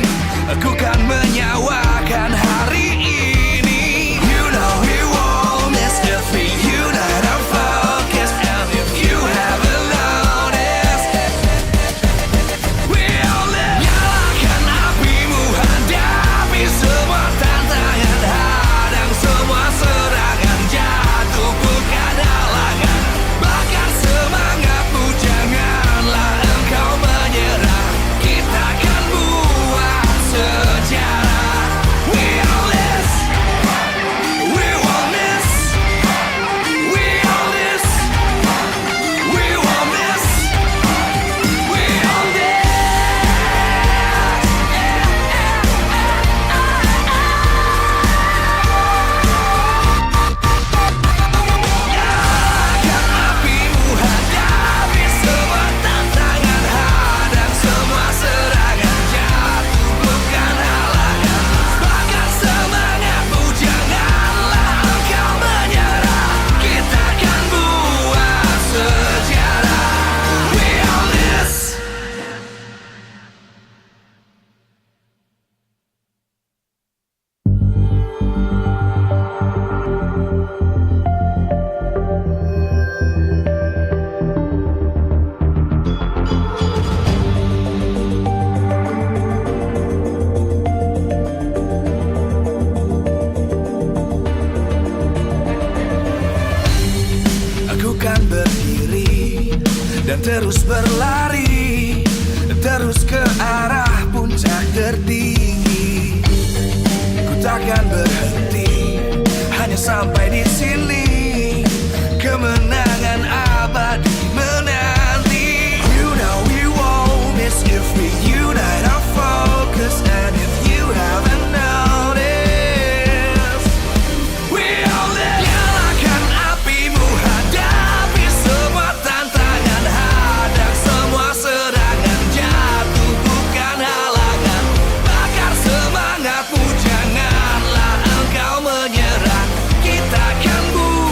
Aku kan menyawakan hari ini. You know we won't miss if we unite our focus. And if you haven't noticed, we all live. Nyalakan apimu, hadapi semua tantangan, hadang semua serangan, jatuh bukan halangan. Bakar semangatmu, janganlah engkau menyerah. Kita akan buat sejarah. We all this, we won't miss. We all this, we won't miss. We all this. Nyalakan apimu, hadapi semua tantangan, hadang semua serangan, jatuh bukan halangan. Bakar semangatmu, janganlah engkau menyerah. Kita akan buat sejarah. We all this. Aku kan berdiri dan terus berlari, terus ke arah puncak tertinggi. Ku takkan berhenti, hanya sampai di sini. Kemenangan abadi menanti. You know we won't miss if we unite our focus. And if you haven't noticed, we all live. Nyalakan apimu, hadapi semua tantangan, hadang semua serangan, jatuh bukan halangan. Bakar semangatmu, janganlah engkau menyerah. Kita akan buat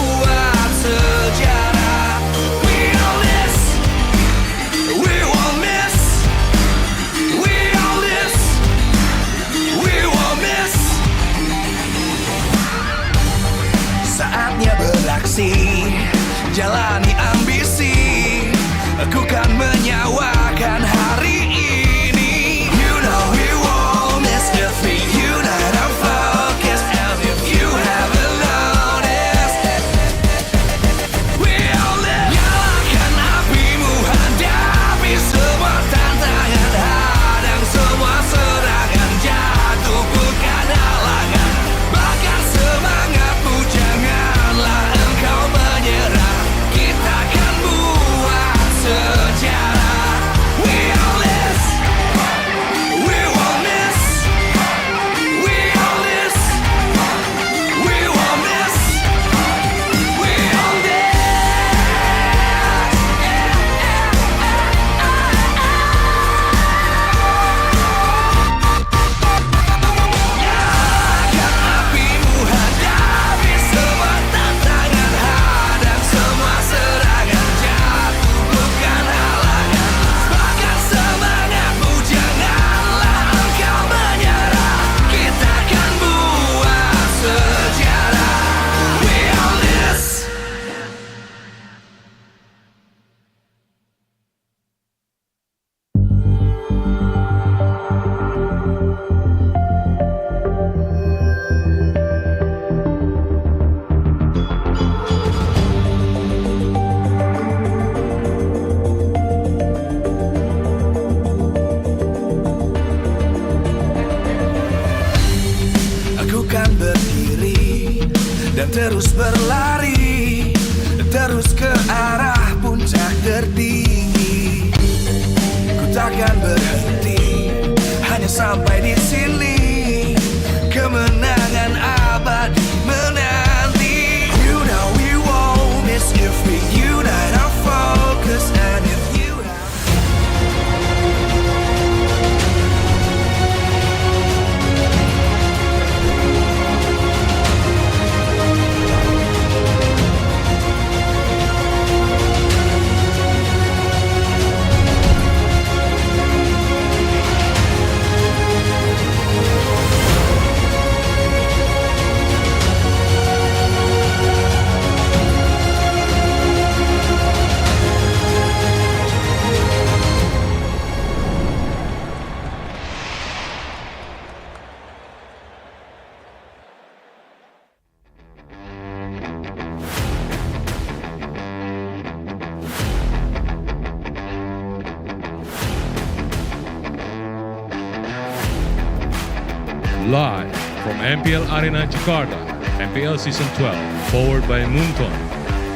Live from MPL Arena Jakarta, MPL Season 12, powered by Moonton.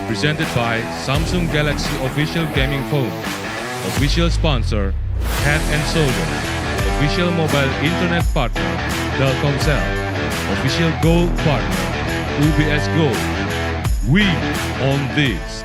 Presented by Samsung Galaxy Official Gaming Phone. Official sponsor, Head and Shoulders. Official mobile internet partner, Telkomsel. Official gold partner, UBS Gold. We own this.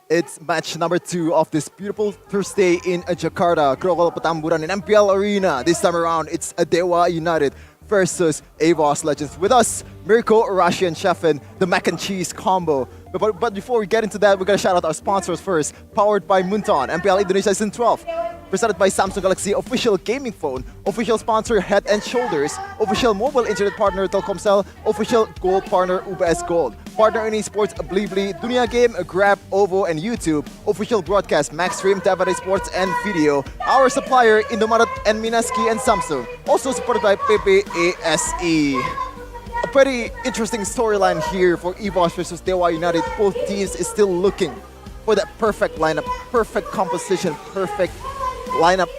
It's match number 2 of this beautiful Thursday in Jakarta, Grogol Petamburan in MPL Arena. This time around, it's Dewa United versus EVOS Legends. With us, Mirko, Arashi, and Sheffin, the mac and cheese combo. But before we get into that, we're gonna shout out our sponsors first. Powered by Moonton, MPL Indonesia Season 12. Presented by Samsung Galaxy Official Gaming Phone. Official sponsor, Head and Shoulders. Official mobile internet partner, Telkomsel. Official gold partner, UBS Gold. Partner in esports, Blibli, Dunia Game, Grab, OVO, and YouTube. Official broadcast, Maxstream, Tabata Sports, and Video. Our supplier, Indomaret and Minaski and Samsung. Also supported by PPASE. A pretty interesting storyline here for EVOS versus Dewa United. Both teams is still looking for that perfect lineup, perfect composition, perfect lineup.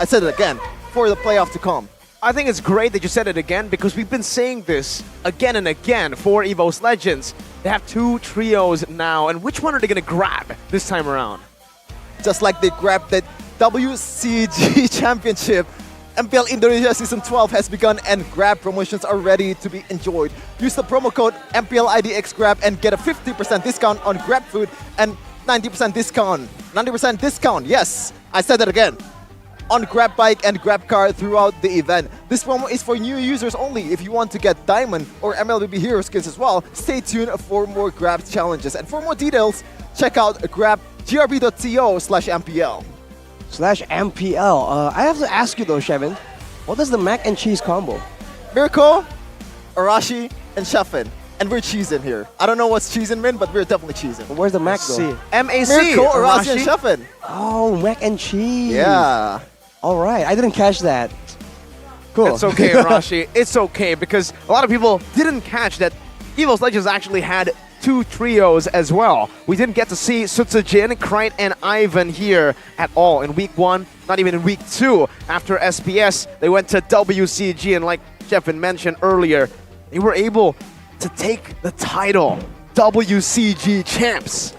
I said it again, for the playoff to come. I think it's great that you said it again because we've been saying this again and again for EVOS Legends. They have 2 trios now, and which one are they going to grab this time around? Just like they grabbed that WCG Championship, MPL Indonesia Season 12 has begun and Grab promotions are ready to be enjoyed. Use the promo code MPL ID Grab and get a 50% discount on Grab food and 90% discount. 90% discount, yes, I said that again. On Grab Bike and Grab Car throughout the event. This promo is for new users only. If you want to get Diamond or MLBB Hero skins as well, stay tuned for more Grab challenges. And for more details, check out grab.grb.co/MPL. /MPL. I have to ask you though, Shevin, what is the mac and cheese combo? Mirko, Arashi, and Sheffin. And we're cheesing here. I don't know what's cheesing mean, but we're definitely cheesing. Where's the mac though? MAC. Mirko, Arashi, and Sheffin. Oh, mac and cheese. Yeah. All right, I didn't catch that. Cool. It's okay, Arashi. It's okay because a lot of people didn't catch that EVOS Legends actually had 2 trios as well. We didn't get to see Sutsujin, Krite, and Ivan here at all in week 1, not even in week 2. After SPS, they went to WCG, and like Jeffin mentioned earlier, they were able to take the title, WCG champs.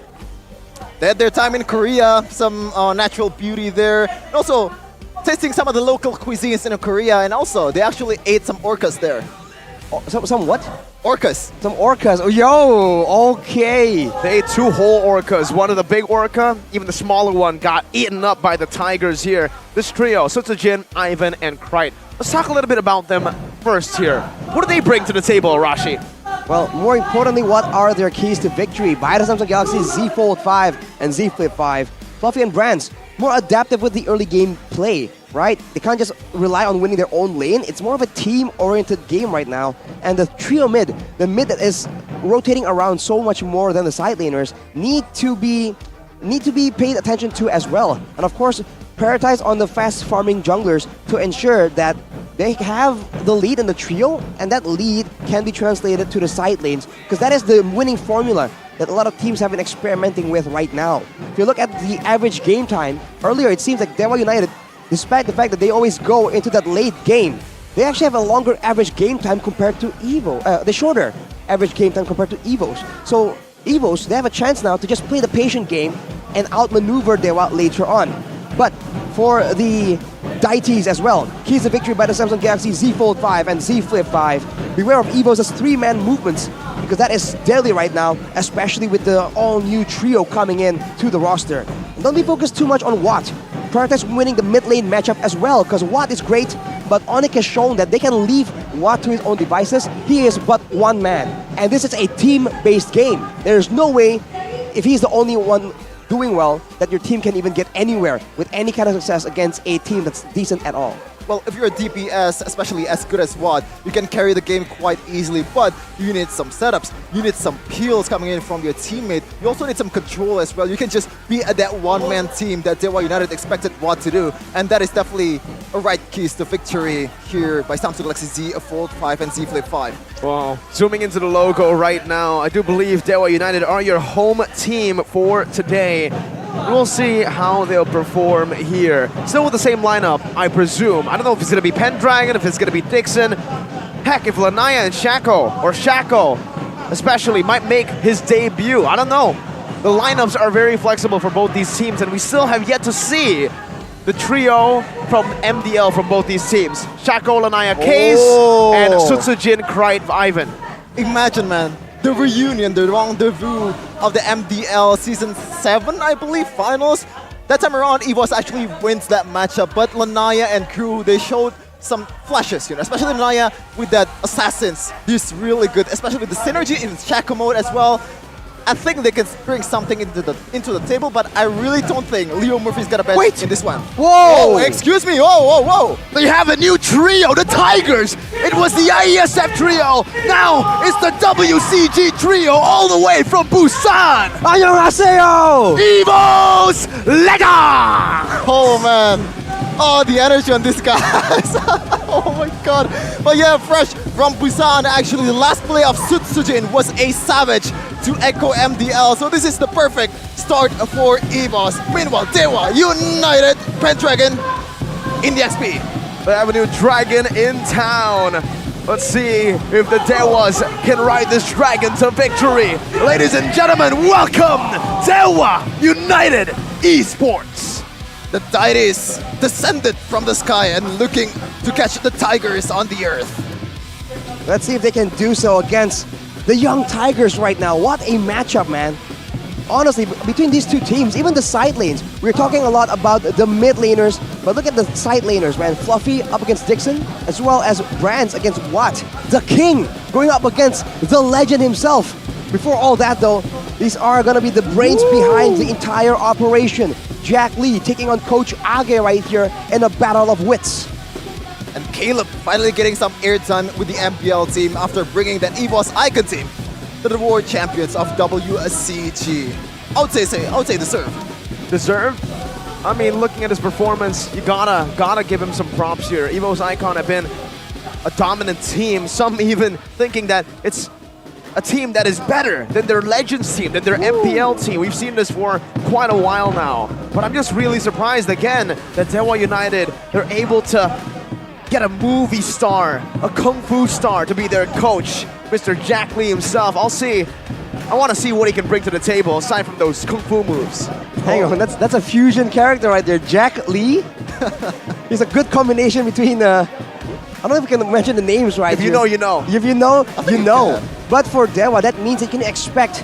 They had their time in Korea, some natural beauty there. And also, tasting some of the local cuisines in Korea, and also, they actually ate some orcas there. Some what? Orcas. Some orcas. Oh, yo, okay. They ate 2 whole orcas. One of the big orca, even the smaller one, got eaten up by the tigers here. This trio, Sutsujin, Ivan, and Krite. Let's talk a little bit about them first here. What do they bring to the table, Arashi? Well, more importantly, what are their keys to victory? By the Samsung Galaxy Z Fold 5 and Z Flip 5. Fluffy and Brands, more adaptive with the early game play, right? They can't just rely on winning their own lane. It's more of a team-oriented game right now. And the trio mid, the mid that is rotating around so much more than the side laners, need to be paid attention to as well. And of course, prioritize on the fast farming junglers to ensure that they have the lead in the trio, and that lead can be translated to the side lanes, because that is the winning formula that a lot of teams have been experimenting with right now. If you look at the average game time, earlier it seems like Dewa United, despite the fact that they always go into that late game, they actually have a longer average game time compared to EVO, the shorter average game time compared to EVOs. So EVOs, they have a chance now to just play the patient game and outmaneuver Dewa later on. But for the deities as well, keys to victory by the Samsung Galaxy Z Fold 5 and Z Flip 5. Beware of EVO's 3-man movements, because that is deadly right now, especially with the all-new trio coming in to the roster. And don't be focused too much on Watt. Prioritize winning the mid lane matchup as well, because Watt is great, but Onyx has shown that they can leave Watt to his own devices. He is but one man, and this is a team-based game. There is no way, if he's the only one doing well, that your team can even get anywhere with any kind of success against a team that's decent at all. well, if you're a DPS, especially as good as WOD, you can carry the game quite easily, but you need some setups, you need some peels coming in from your teammate, you also need some control as well. You can just be at that one-man team that Dewa United expected WOD to do, and that is definitely a right keys to victory here by Samsung Galaxy Z Fold 5 and Z Flip 5. Wow. Zooming into the logo right now, I do believe Dewa United are your home team for today. We'll see how they'll perform here. Still with the same lineup, I presume. I don't know if it's going to be Pendragon, if it's going to be Dixon. Heck, if Lanaya and Shaco especially, might make his debut. I don't know. The lineups are very flexible for both these teams, and we still have yet to see the trio from MDL from both these teams. Shaco, Lanaya, Case, and Sutsujin, Krite, Ivan. Imagine, man, the reunion, the rendezvous of the MDL Season 7, I believe, finals. That time around, EVOS actually wins that matchup, but Lanaya and crew, they showed some flashes, especially Lanaya with that Assassins. He's really good, especially with the synergy in Shaco mode as well. I think they can bring something into the table, but I really don't think Leo Murphy's got a bench in this one. Whoa! Oh, excuse me, whoa! They have a new trio, the Tigers! It was the IESF trio, now it's the WCG trio all the way from Busan! Annyeonghaseyo! EVOS Lega! Oh man, oh the energy on this guys! Oh my god! But yeah, fresh from Busan, actually the last play of Sutsujin was a savage to echo MDL, so this is the perfect start for EVOS. Meanwhile, Dewa United, Pendragon in the XP. They have a new dragon in town. Let's see if the Dewas can ride this dragon to victory. Ladies and gentlemen, welcome Dewa United Esports. The deities descended from the sky and looking to catch the tigers on the earth. Let's see if they can do so against the young Tigers right now. What a matchup, man. Honestly, between these two teams, even the side lanes, we're talking a lot about the mid laners, but look at the side laners, man. Fluffy up against Dixon, as well as Brands against Watt. The King going up against the legend himself. Before all that, though, these are going to be the brains behind the entire operation. Jack Lee taking on Coach Age right here in a battle of wits. And Caleb finally getting some airtime with the MPL team after bringing that EVOS Icon team to the World Champions of WCG. I would say deserved. Deserved? I mean, looking at his performance, you gotta give him some props here. EVOS Icon have been a dominant team. Some even thinking that it's a team that is better than their Legends team, than their MPL team. We've seen this for quite a while now. But I'm just really surprised again that Dewa United, they're able to get a movie star, a kung fu star to be their coach, Mr. Jack Lee himself. I want to see what he can bring to the table aside from those kung fu moves. Hang on, that's a fusion character right there. Jack Lee. He's a good combination between I don't know if you can mention the names right. If you know, you know. If you know, you know. But for Dewa, that means you can expect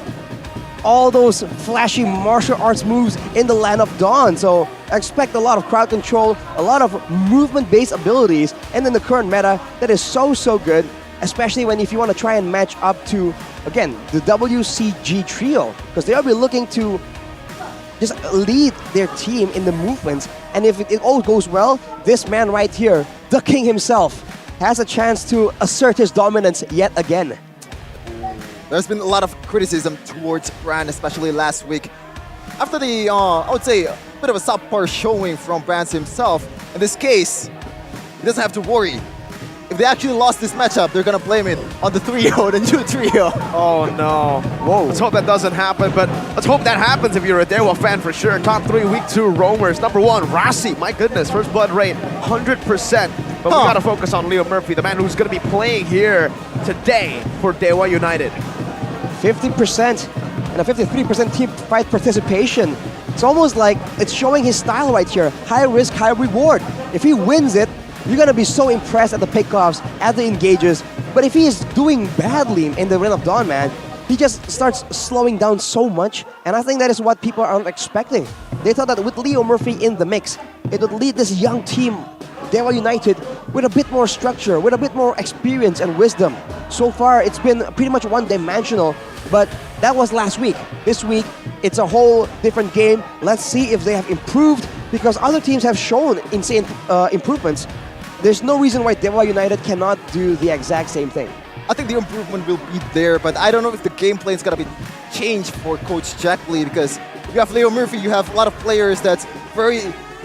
all those flashy martial arts moves in the Land of Dawn. So expect a lot of crowd control, a lot of movement-based abilities, and in the current meta, that is so good, especially if you want to try and match up to, again, the WCG trio, because they'll be looking to just lead their team in the movements. And if it all goes well, this man right here, the King himself, has a chance to assert his dominance yet again. There's been a lot of criticism towards Brand, especially last week. After the, I would say, a bit of a subpar showing from Brands himself, in this case, he doesn't have to worry. If they actually lost this matchup, they're going to blame it on the trio, the new trio. Oh no. Whoa. Let's hope that doesn't happen, but let's hope that happens if you're a Dewa fan for sure. Top 3 Week 2 roamers. Number 1, Rasi. My goodness, first blood rate, 100%. But we got to focus on Leo Murphy, the man who's going to be playing here today for Dewa United. 50% and a 53% team fight participation. It's almost like it's showing his style right here. High risk, high reward. If he wins it, you're gonna be so impressed at the pickoffs, at the engages. But if he is doing badly in the Realm of Dawn, man, he just starts slowing down so much. And I think that is what people aren't expecting. They thought that with Leo Murphy in the mix, it would lead this young team, Dewa United, with a bit more structure, with a bit more experience and wisdom. So far, it's been pretty much one-dimensional, but that was last week. This week, it's a whole different game. Let's see if they have improved, because other teams have shown insane improvements. there's no reason why Dewa United cannot do the exact same thing. I think the improvement will be there, but I don't know if the gameplay is going to be changed for Coach Jack Lee, because you have Leo Murphy, you have a lot of players that's very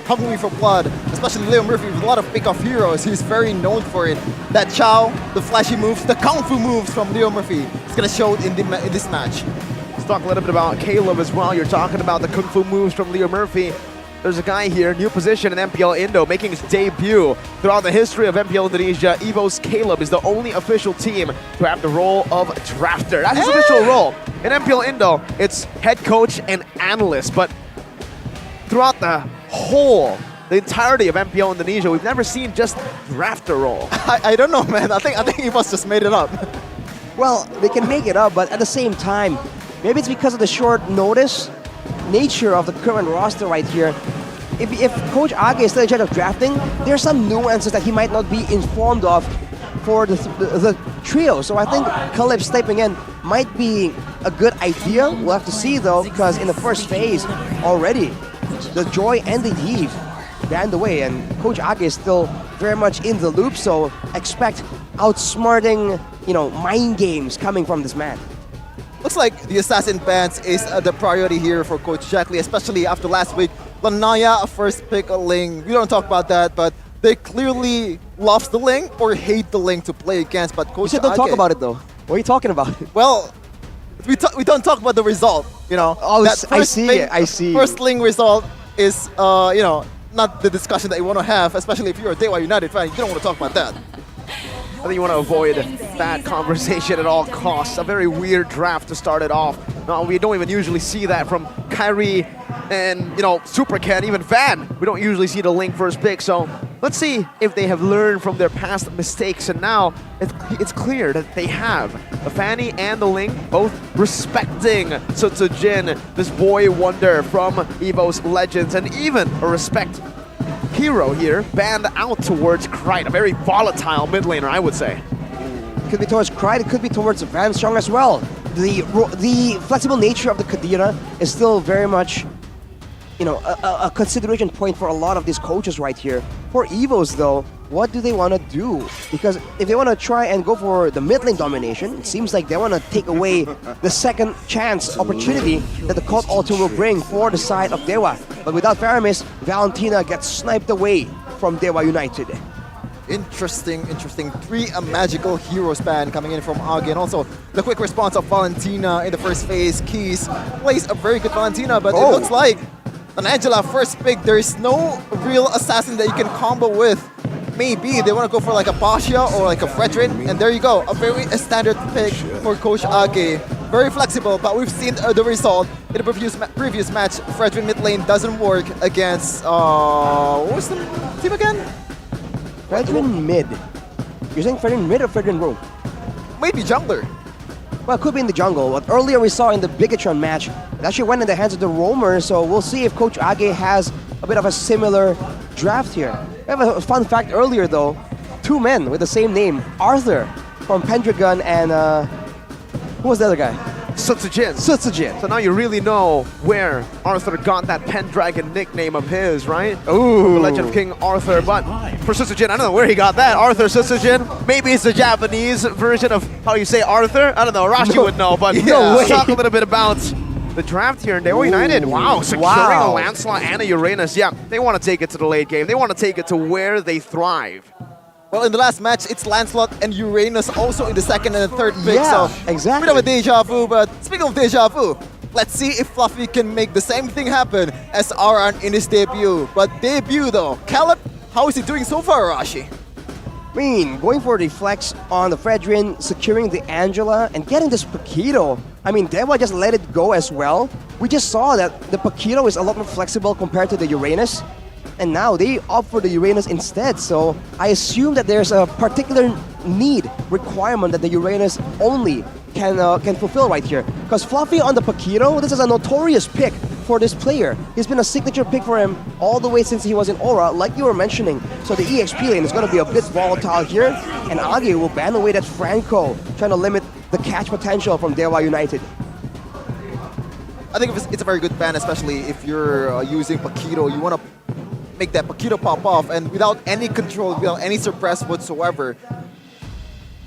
hungry for blood, especially Leo Murphy with a lot of pick-off heroes. He's very known for it. That Chow, the flashy moves, the kung fu moves from Leo Murphy, it's going to show in this match. Let's talk a little bit about Caleb as well. You're talking about the kung fu moves from Leo Murphy. There's a guy here, new position in MPL Indo, making his debut. Throughout the history of MPL Indonesia, EVO's Caleb is the only official team to have the role of drafter. That's his official role. In MPL Indo, it's head coach and analyst, but throughout the entirety of MPL Indonesia, we've never seen just drafter role. I don't know, man. I think EVO's just made it up. Well, they can make it up, but at the same time, maybe it's because of the short notice nature of the current roster right here. If Coach Age is still in charge of drafting, there's some nuances that he might not be informed of for the trio. So I think Caleb stepping in might be a good idea. We'll have to see though, because in the first phase already, the Joy and the Heave ran away, and Coach Age is still very much in the loop. So expect outsmarting, mind games coming from this man. Looks like the Assassin bans is the priority here for Coach Jack Lee, especially after last week. Lanaya, first pick a Ling. We don't talk about that, but they clearly love the Ling or hate the Ling to play against. But Coach You said don't talk about it though. What are you talking about? Well, we don't talk about the result, Oh, I see. First Ling result is, not the discussion that you want to have, especially if you're a Dewa United fan. You don't want to talk about that. I think you want to avoid that conversation at all costs. A very weird draft to start it off. No, we don't even usually see that from Kyrie and, Super Ken, even Van. We don't usually see the Link first pick. So let's see if they have learned from their past mistakes. And now it's clear that they have. The Fanny and the Link both respecting Sutsujin, this boy wonder from EVO's Legends, and even a respect hero here, banned out towards Krite, a very volatile mid laner, I would say. It could be towards Krite, it could be towards Van Strong as well. The flexible nature of the Kadira is still very much, a consideration point for a lot of these coaches right here. For EVOs though, what do they want to do? Because if they want to try and go for the mid lane domination, it seems like they want to take away the second chance opportunity that the Cult Altar will bring for the side of Dewa. But without Faramis, Valentina gets sniped away from Dewa United. Interesting. A magical hero span coming in from Age, and also the quick response of Valentina in the first phase. Keys plays a very good Valentina, but it looks like an Angela first pick. There is no real assassin that you can combo with. Maybe they want to go for like a Pasha or like a Fredrin, and there you go, a standard pick for Coach Age. Very flexible, but we've seen the result in the previous match. Fredrin mid lane doesn't work against, what was the team again? Fredrin mid. You're saying Fredrin mid or Fredrin roam? Maybe jungler. Well, it could be in the jungle. But earlier we saw in the Bigatron match, it actually went in the hands of the roamer, so we'll see if Coach Age has a bit of a similar draft here. We have a fun fact earlier though. Two men with the same name, Arthur from Pendragon and who was the other guy? Sutsujin. So now you really know where Arthur got that Pendragon nickname of his, right? Ooh. The Legend of King Arthur. But for Sutsujin, I don't know where he got that. Arthur Sutsujin. Maybe it's the Japanese version of how you say Arthur. I don't know. Rashi would know. But let's talk a little bit about the draft here in Dewa United. Wow, securing a Lancelot and a Uranus. Yeah, they want to take it to the late game. They want to take it to where they thrive. Well, in the last match, it's Lancelot and Uranus also in the second and the third pick. Yeah, so exactly. Bit of a deja vu, but speaking of deja vu, let's see if Fluffy can make the same thing happen as Aran in his debut. But debut though, Caleb, how is he doing so far, Rashi? I mean, going for the flex on the Fredrin, securing the Angela, and getting this Paquito. I mean, Dewa just let it go as well. We just saw that the Paquito is a lot more flexible compared to the Uranus. And now they opt for the Uranus instead. So I assume that there's a particular requirement that the Uranus only can fulfill right here. Because Fluffy on the Paquito, this is a notorious pick for this player. He's been a signature pick for him all the way since he was in Aura, like you were mentioning. So the EXP lane is going to be a bit volatile here, and Age will ban away that Franco, trying to limit the catch potential from Dewa United. I think it's a very good ban, especially if you're using Paquito. You want to make that Paquito pop off, and without any control, without any suppress whatsoever,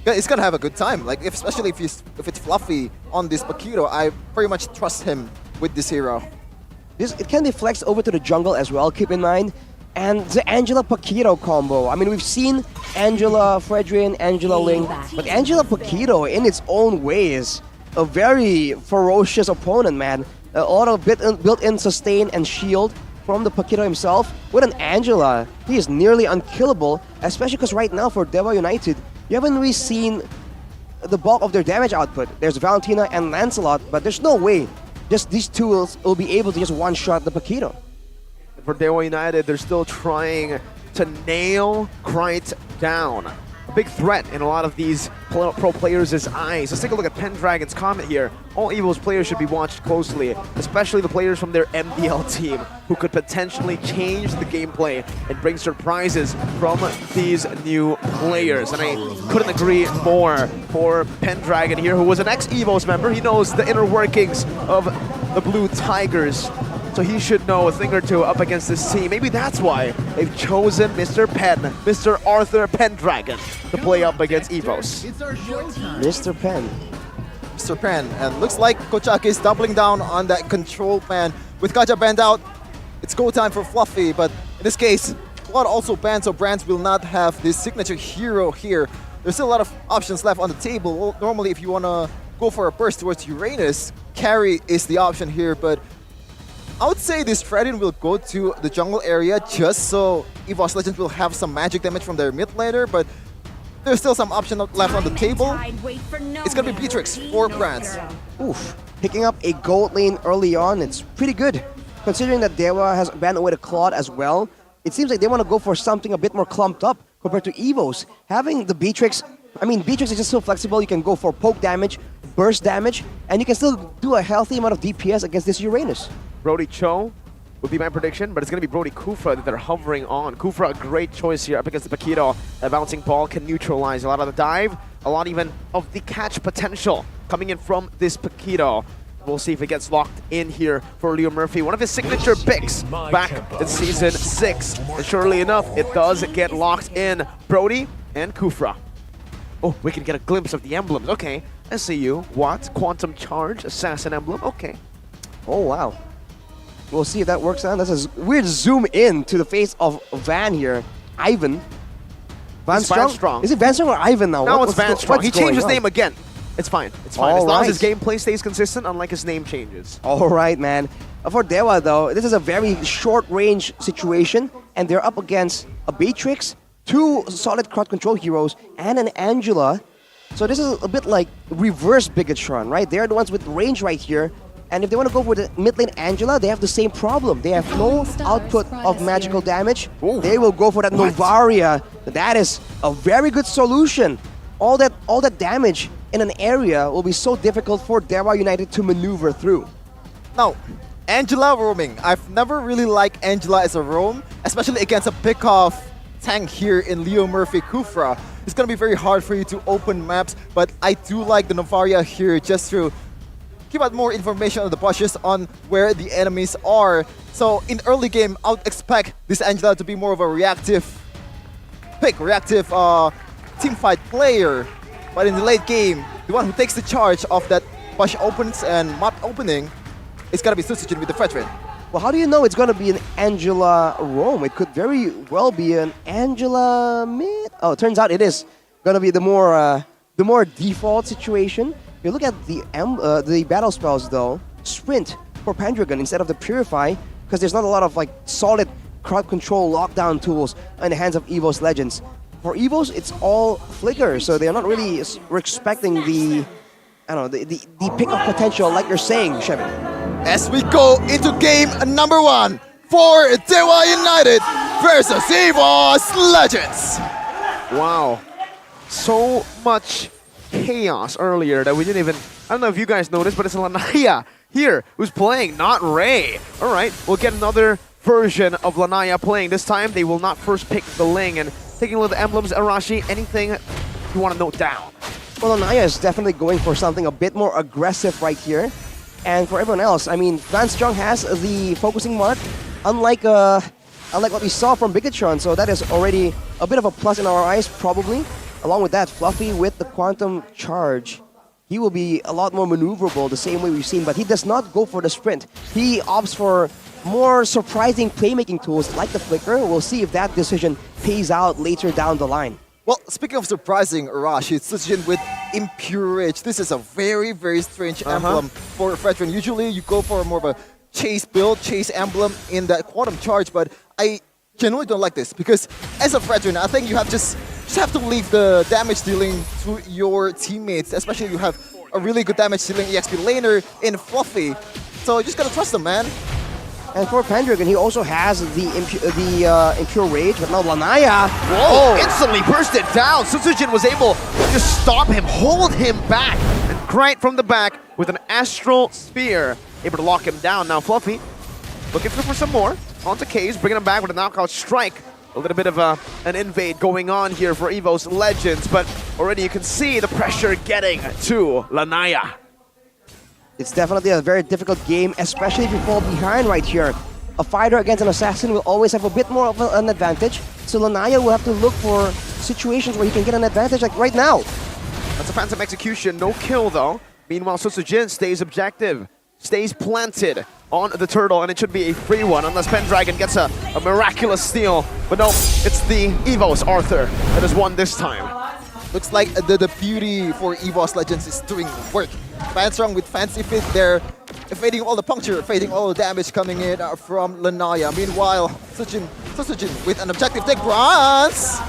it's gonna have a good time. Like especially if it's Fluffy on this Paquito, I very much trust him with this hero. It can be flexed over to the jungle as well, keep in mind. And the Angela Paquito combo. I mean, we've seen Angela Fredrin, Angela Ling, but Angela Paquito in its own way is a very ferocious opponent, man. A lot of built-in sustain and shield from the Paquito himself. With an Angela, he is nearly unkillable, especially because right now for Dewa United, you haven't really seen the bulk of their damage output. There's Valentina and Lancelot, but there's no way just these two will be able to just one-shot the Paquito. For Dewa United, they're still trying to nail Krite down. A big threat in a lot of these pro players' eyes. Let's take a look at Pendragon's comment here. All Evil's players should be watched closely, especially the players from their MPL team, who could potentially change the gameplay and bring surprises from these new players. And I couldn't agree more for Pendragon here, who was an ex-Evos member. He knows the inner workings of the Blue Tigers. So he should know a thing or two up against this team. Maybe that's why they've chosen Mr. Penn, Mr. Arthur Pendragon, to play up against Evos. Mr. Penn. Mr. Penn, and looks like Kochaki is doubling down on that control plan. With Kaja banned out, it's go time for Fluffy, but in this case, Blood also banned, so Brands will not have this signature hero here. There's still a lot of options left on the table. Well, normally, if you want to go for a burst towards Uranus, carry is the option here, but I would say this Fredin will go to the jungle area just so EVOS Legends will have some magic damage from their mid laner, but there's still some option left on the table. It's gonna be Beatrix for Brands. Oof, picking up a gold lane early on, it's pretty good. Considering that Dewa has banned away the Claude as well, it seems like they want to go for something a bit more clumped up compared to Evos. Having the Beatrix, I mean, Beatrix is just so flexible. You can go for poke damage, burst damage, and you can still do a healthy amount of DPS against this Uranus. Brody Cho would be my prediction, but it's going to be Brody Kufra that they're hovering on. Kufra, a great choice here up against the Paquito. A bouncing ball can neutralize a lot of the dive, a lot even of the catch potential coming in from this Paquito. We'll see if it gets locked in here for Leo Murphy. One of his signature picks back in Season 6. And surely enough, it does get locked in. Brody and Kufra. Oh, we can get a glimpse of the emblems. Okay, I see you. What? Quantum Charge, Assassin emblem. Okay. Oh, wow. We'll see if that works out. That's a weird zoom in to the face of Van here. Ivan. Van Strong? Is it Van Strong or Ivan now? No, it's Van Strong. He changed his name again. It's fine. It's fine. As long as his gameplay stays consistent, unlike his name changes. All right, man. For Dewa, though, this is a very short-range situation, and they're up against a Beatrix, two solid crowd control heroes, and an Angela. So this is a bit like reverse Bigatron, right? They're the ones with range right here. And if they want to go for the mid lane Angela, they have the same problem. They have no output of magical damage. They will go for that Novaria. That is a very good solution. All that damage in an area will be so difficult for Dewa United to maneuver through. Now, Angela roaming. I've never really liked Angela as a roam, especially against a pick-off tank here in Leo Murphy Kufra. It's going to be very hard for you to open maps, but I do like the Novaria here just to give out more information on the bushes on where the enemies are. So in early game, I would expect this Angela to be more of a reactive pick, reactive team fight player. But in the late game, the one who takes the charge of that bush opens and map opening is gonna be Susujin with the Fredrin. Well, how do you know it's gonna be an Angela roam? It could very well be an Angela mid. Oh, it turns out it is gonna be the more default situation. If you look at the battle spells though, Sprint for Pendragon instead of the Purify, because there's not a lot of like solid crowd control lockdown tools in the hands of Evos Legends. For Evos, it's all Flicker, so they're not really respecting the pick-up potential like you're saying, Shevin. As we go into game number 1 for Dewa United versus EVOS Legends. Wow. So much chaos earlier that we didn't even... I don't know if you guys noticed, but it's Lanaya here who's playing, not Ray. All right, we'll get another version of Lanaya playing. This time, they will not first pick the Ling. And taking a look at the emblems, Arashi, anything you want to note down? Well, Lanaya is definitely going for something a bit more aggressive right here. And for everyone else, I mean, Van Strong has the focusing mark. Unlike unlike what we saw from Bigatron, so that is already a bit of a plus in our eyes, probably. Along with that, Fluffy with the Quantum Charge, he will be a lot more maneuverable the same way we've seen, but he does not go for the sprint. He opts for more surprising playmaking tools like the Flicker. We'll see if that decision pays out later down the line. Well, speaking of surprising, Arashi, it's Sutsujin with Impure Rage. This is a very, very strange emblem for a veteran. Usually you go for more of a chase build, chase emblem in that Quantum Charge, but I genuinely don't like this because as a veteran, I think you have just have to leave the damage dealing to your teammates, especially if you have a really good damage dealing EXP laner in Fluffy. So you just gotta trust them, man. And for Pendragon, he also has the Impure Rage, but now Lanaya. Whoa! Instantly bursted down. Sutsujin was able to just stop him, hold him back, and right from the back with an Astral Spear, able to lock him down. Now Fluffy looking for some more. Onto Kaze, bringing him back with a knockout strike. A little bit of an invade going on here for EVO's Legends, but already you can see the pressure getting to Lanaya. It's definitely a very difficult game, especially if you fall behind right here. A fighter against an assassin will always have a bit more of an advantage, so Lanaya will have to look for situations where he can get an advantage, like right now. That's a Phantom Execution, no kill though. Meanwhile, Sutsujin stays objective, stays planted on the turtle, and it should be a free one unless Pendragon gets a miraculous steal. But no, it's the EVO's Arthur that has won this time. Looks like the beauty for EVO's Legends is doing work. Fanstrong with Fancy Fit there, evading all the puncture, evading all the damage coming in from Lanaya. Meanwhile, Sutsujin with an objective take, bronze!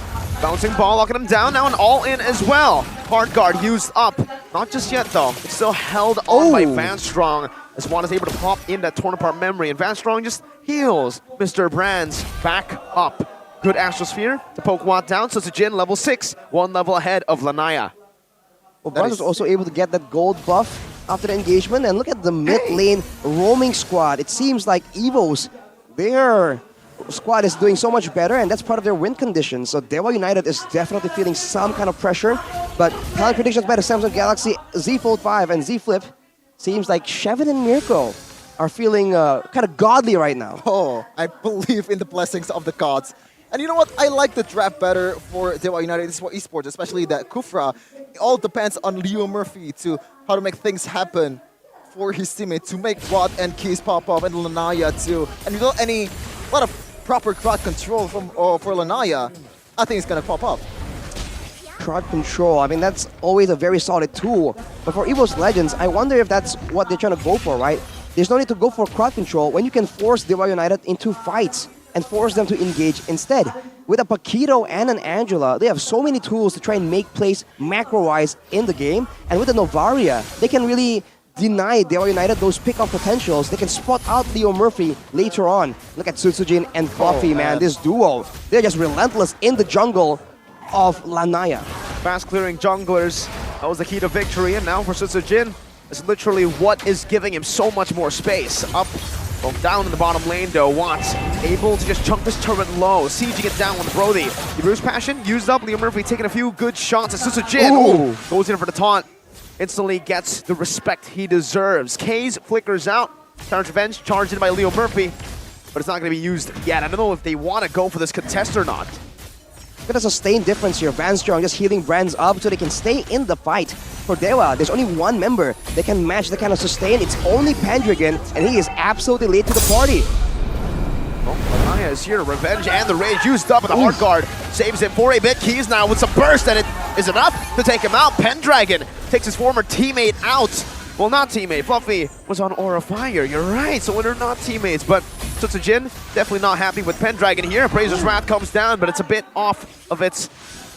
Bouncing ball, locking him down, now an all-in as well. Hard guard used up. Not just yet though, it's still held on by Vanstrong, as Juan is able to pop in that torn apart memory, and Vanstrong just heals Mr. Brands back up. Good Astral Sphere to poke Watt down, Sutsujin level 6, 1 level ahead of Lanaya. Well, Brands was also able to get that gold buff after the engagement, and look at the mid lane roaming squad. It seems like EVO's, their squad is doing so much better, and that's part of their win condition. So Dewa United is definitely feeling some kind of pressure, but talent predictions by the Samsung Galaxy Z Fold 5 and Z Flip seems like Shevin and Mirko are feeling kind of godly right now. Oh, I believe in the blessings of the gods. And you know what? I like the draft better for Dewa United Esports, especially that Kufra. It all depends on Leo Murphy to how to make things happen for his teammate, to make Watt and Keys pop off, and Lanaya too. And without a lot of proper crowd control for Lanaya, I think it's gonna pop up. Crowd control, I mean, that's always a very solid tool. But for EVO's Legends, I wonder if that's what they're trying to go for, right? There's no need to go for crowd control when you can force Dewa United into fights and force them to engage instead. With a Paquito and an Angela, they have so many tools to try and make plays macro-wise in the game. And with the Novaria, they can really deny Dewa United those pick-up potentials. They can spot out Leo Murphy later on. Look at Sutsujin and Fluffy, man. This duo, they're just relentless in the jungle of Lanaya. Fast clearing junglers, that was the key to victory, and now for Sutsujin, it's literally what is giving him so much more space. Up, well, down in the bottom lane though, Watts able to just chunk this turret low, sieging it down with Brody. The Bruce Passion used up, Leo Murphy taking a few good shots at Sutsujin. Goes in for the taunt, instantly gets the respect he deserves. Kaze flickers out, Tyrant's Revenge charged in by Leo Murphy, but it's not going to be used yet. I don't know if they want to go for this contest or not. Look at the sustained difference here. Vanstrong just healing Brands up so they can stay in the fight. For Dewa, there's only one member that can match the kind of sustain. It's only Pendragon, and he is absolutely late to the party. Well, Lanaya is here. Revenge and the Rage used up, and the Hard Guard saves him for a bit. Keys now with some burst, and it is enough to take him out. Pendragon takes his former teammate out. Well, not teammate. Fluffy was on Aura Fire. You're right, so they're not teammates, but Sutsujin definitely not happy with Pendragon here. Appraiser's Wrath comes down, but it's a bit off of its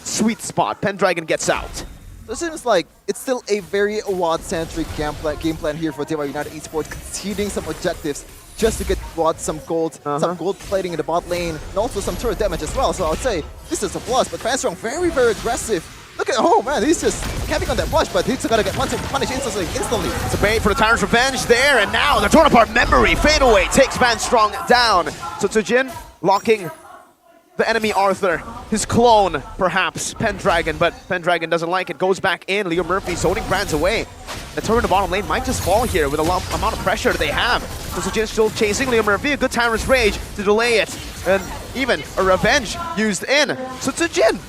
sweet spot. Pendragon gets out. It seems like it's still a very Watt-centric game plan here for Dewa United Esports, conceding some objectives just to get Watt some gold plating in the bot lane, and also some turret damage as well. So I would say this is a plus, but Fanstrong very, very aggressive. Look at, oh man, he's just camping on that push, but he's gonna get punished instantly. It's a bait for the Tyrant's Revenge there, and now the torn apart memory fade away takes Vanstrong down. Sutsujin locking the enemy Arthur, his clone perhaps, Pendragon, but Pendragon doesn't like it, goes back in. Leo Murphy's holding Brands away. The turret in the bottom lane might just fall here with a amount of pressure that they have. Sutsujin still chasing Leo Murphy, a good Tyrant's Rage to delay it. And even a revenge used in. So Tsujin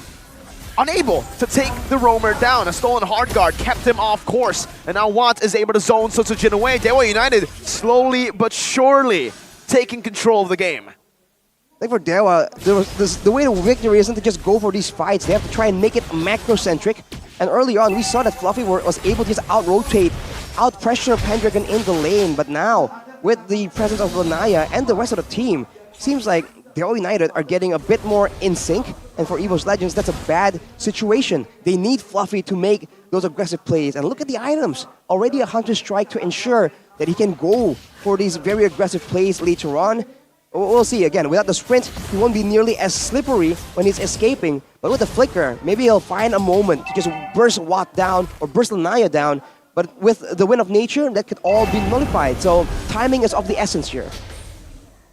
unable to take the roamer down. A stolen hard guard kept him off course. And now Watt is able to zone Tsujin away. Dewa United slowly but surely taking control of the game. I think for Dewa, the way to victory isn't to just go for these fights. They have to try and make it macro-centric. And early on, we saw that Fluffy was able to just out-rotate, out-pressure Pendragon in the lane. But now, with the presence of Lanaya and the rest of the team, seems like Dewa United are getting a bit more in sync. And for EVO's Legends, that's a bad situation. They need Fluffy to make those aggressive plays. And look at the items. Already a Hunter Strike to ensure that he can go for these very aggressive plays later on. We'll see. Again, without the sprint, he won't be nearly as slippery when he's escaping. But with the flicker, maybe he'll find a moment to just burst Watt down or burst Lanaya down. But with the Wind of Nature, that could all be nullified. So timing is of the essence here.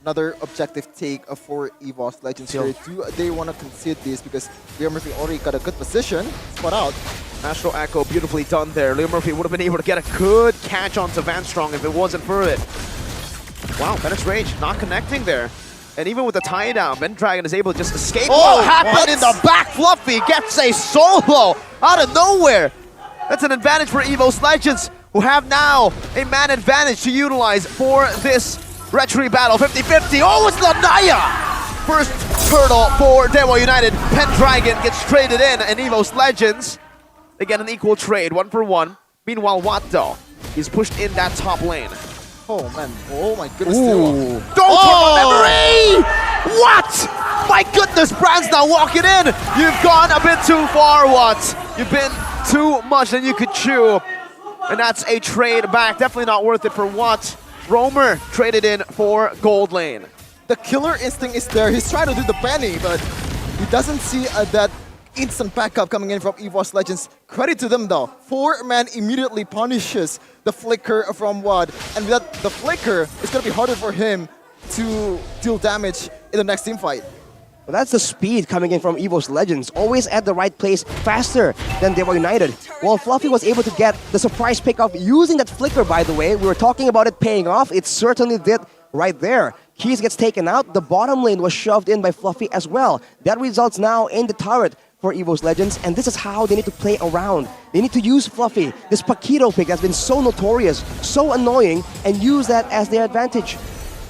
Another objective take for EVO's Legends here. Do they want to concede this because Leo Murphy already got a good position? Spot out. Astral Echo beautifully done there. Leo Murphy would have been able to get a good catch onto Van Strong if it wasn't for it. Wow, Bennett's Rage not connecting there. And even with the tie down, Pendragon is able to just escape. Oh, what happened in the back? Fluffy gets a solo out of nowhere. That's an advantage for EVO's Legends, who have now a man advantage to utilize for this Retri battle. 50-50. Oh, it's Lanaya! First hurdle for Dewa United. Pendragon gets traded in, and EVO's Legends, they get an equal trade, 1-for-1. Meanwhile, Watto is pushed in that top lane. Oh man, oh my goodness. Don't talk memory! What? My goodness, Brand's now walking in. You've gone a bit too far, Watt. You've been too much than you could chew. And that's a trade back. Definitely not worth it for Watt. Roamer traded in for gold lane. The killer instinct is there. He's trying to do the penny, but he doesn't see that instant backup coming in from EVO's Legends. Credit to them though. 4-man immediately punishes the flicker from Watt. And without the flicker, it's going to be harder for him to deal damage in the next team fight. Well, that's the speed coming in from EVO's Legends. Always at the right place, faster than Dewa United. While Fluffy was able to get the surprise pickup using that flicker, by the way. We were talking about it paying off. It certainly did right there. Keys gets taken out. The bottom lane was shoved in by Fluffy as well. That results now in the turret for EVO's Legends, and this is how they need to play around. They need to use Fluffy, this Paquito pick that's been so notorious, so annoying, and use that as their advantage.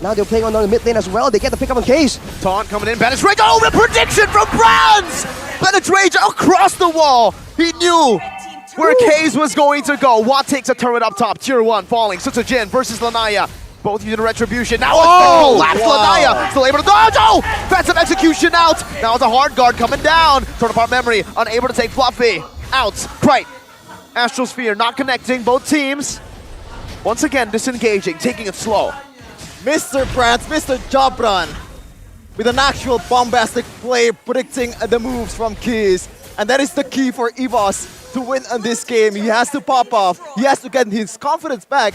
Now they're playing on the mid lane as well. They get the pick up on Case. Taunt coming in. Bennett's Rage. Oh, the prediction from Brands! Bennett's Rage across the wall. He knew where Case was going to go. Watt takes a turret up top. Tier 1 falling. Tsujin versus Lanaya. Both using Retribution. Now it's last Lanaya. Still able to dodge. Oh! Defensive execution out. Now it's a hard guard coming down. Torn apart memory. Unable to take Fluffy. Out. Right. Astral Sphere not connecting. Both teams once again disengaging. Taking it slow. Mr. Brands, Mr. Jobran, with an actual bombastic play predicting the moves from Keys. And that is the key for EVOS to win on this game. He has to pop off. He has to get his confidence back.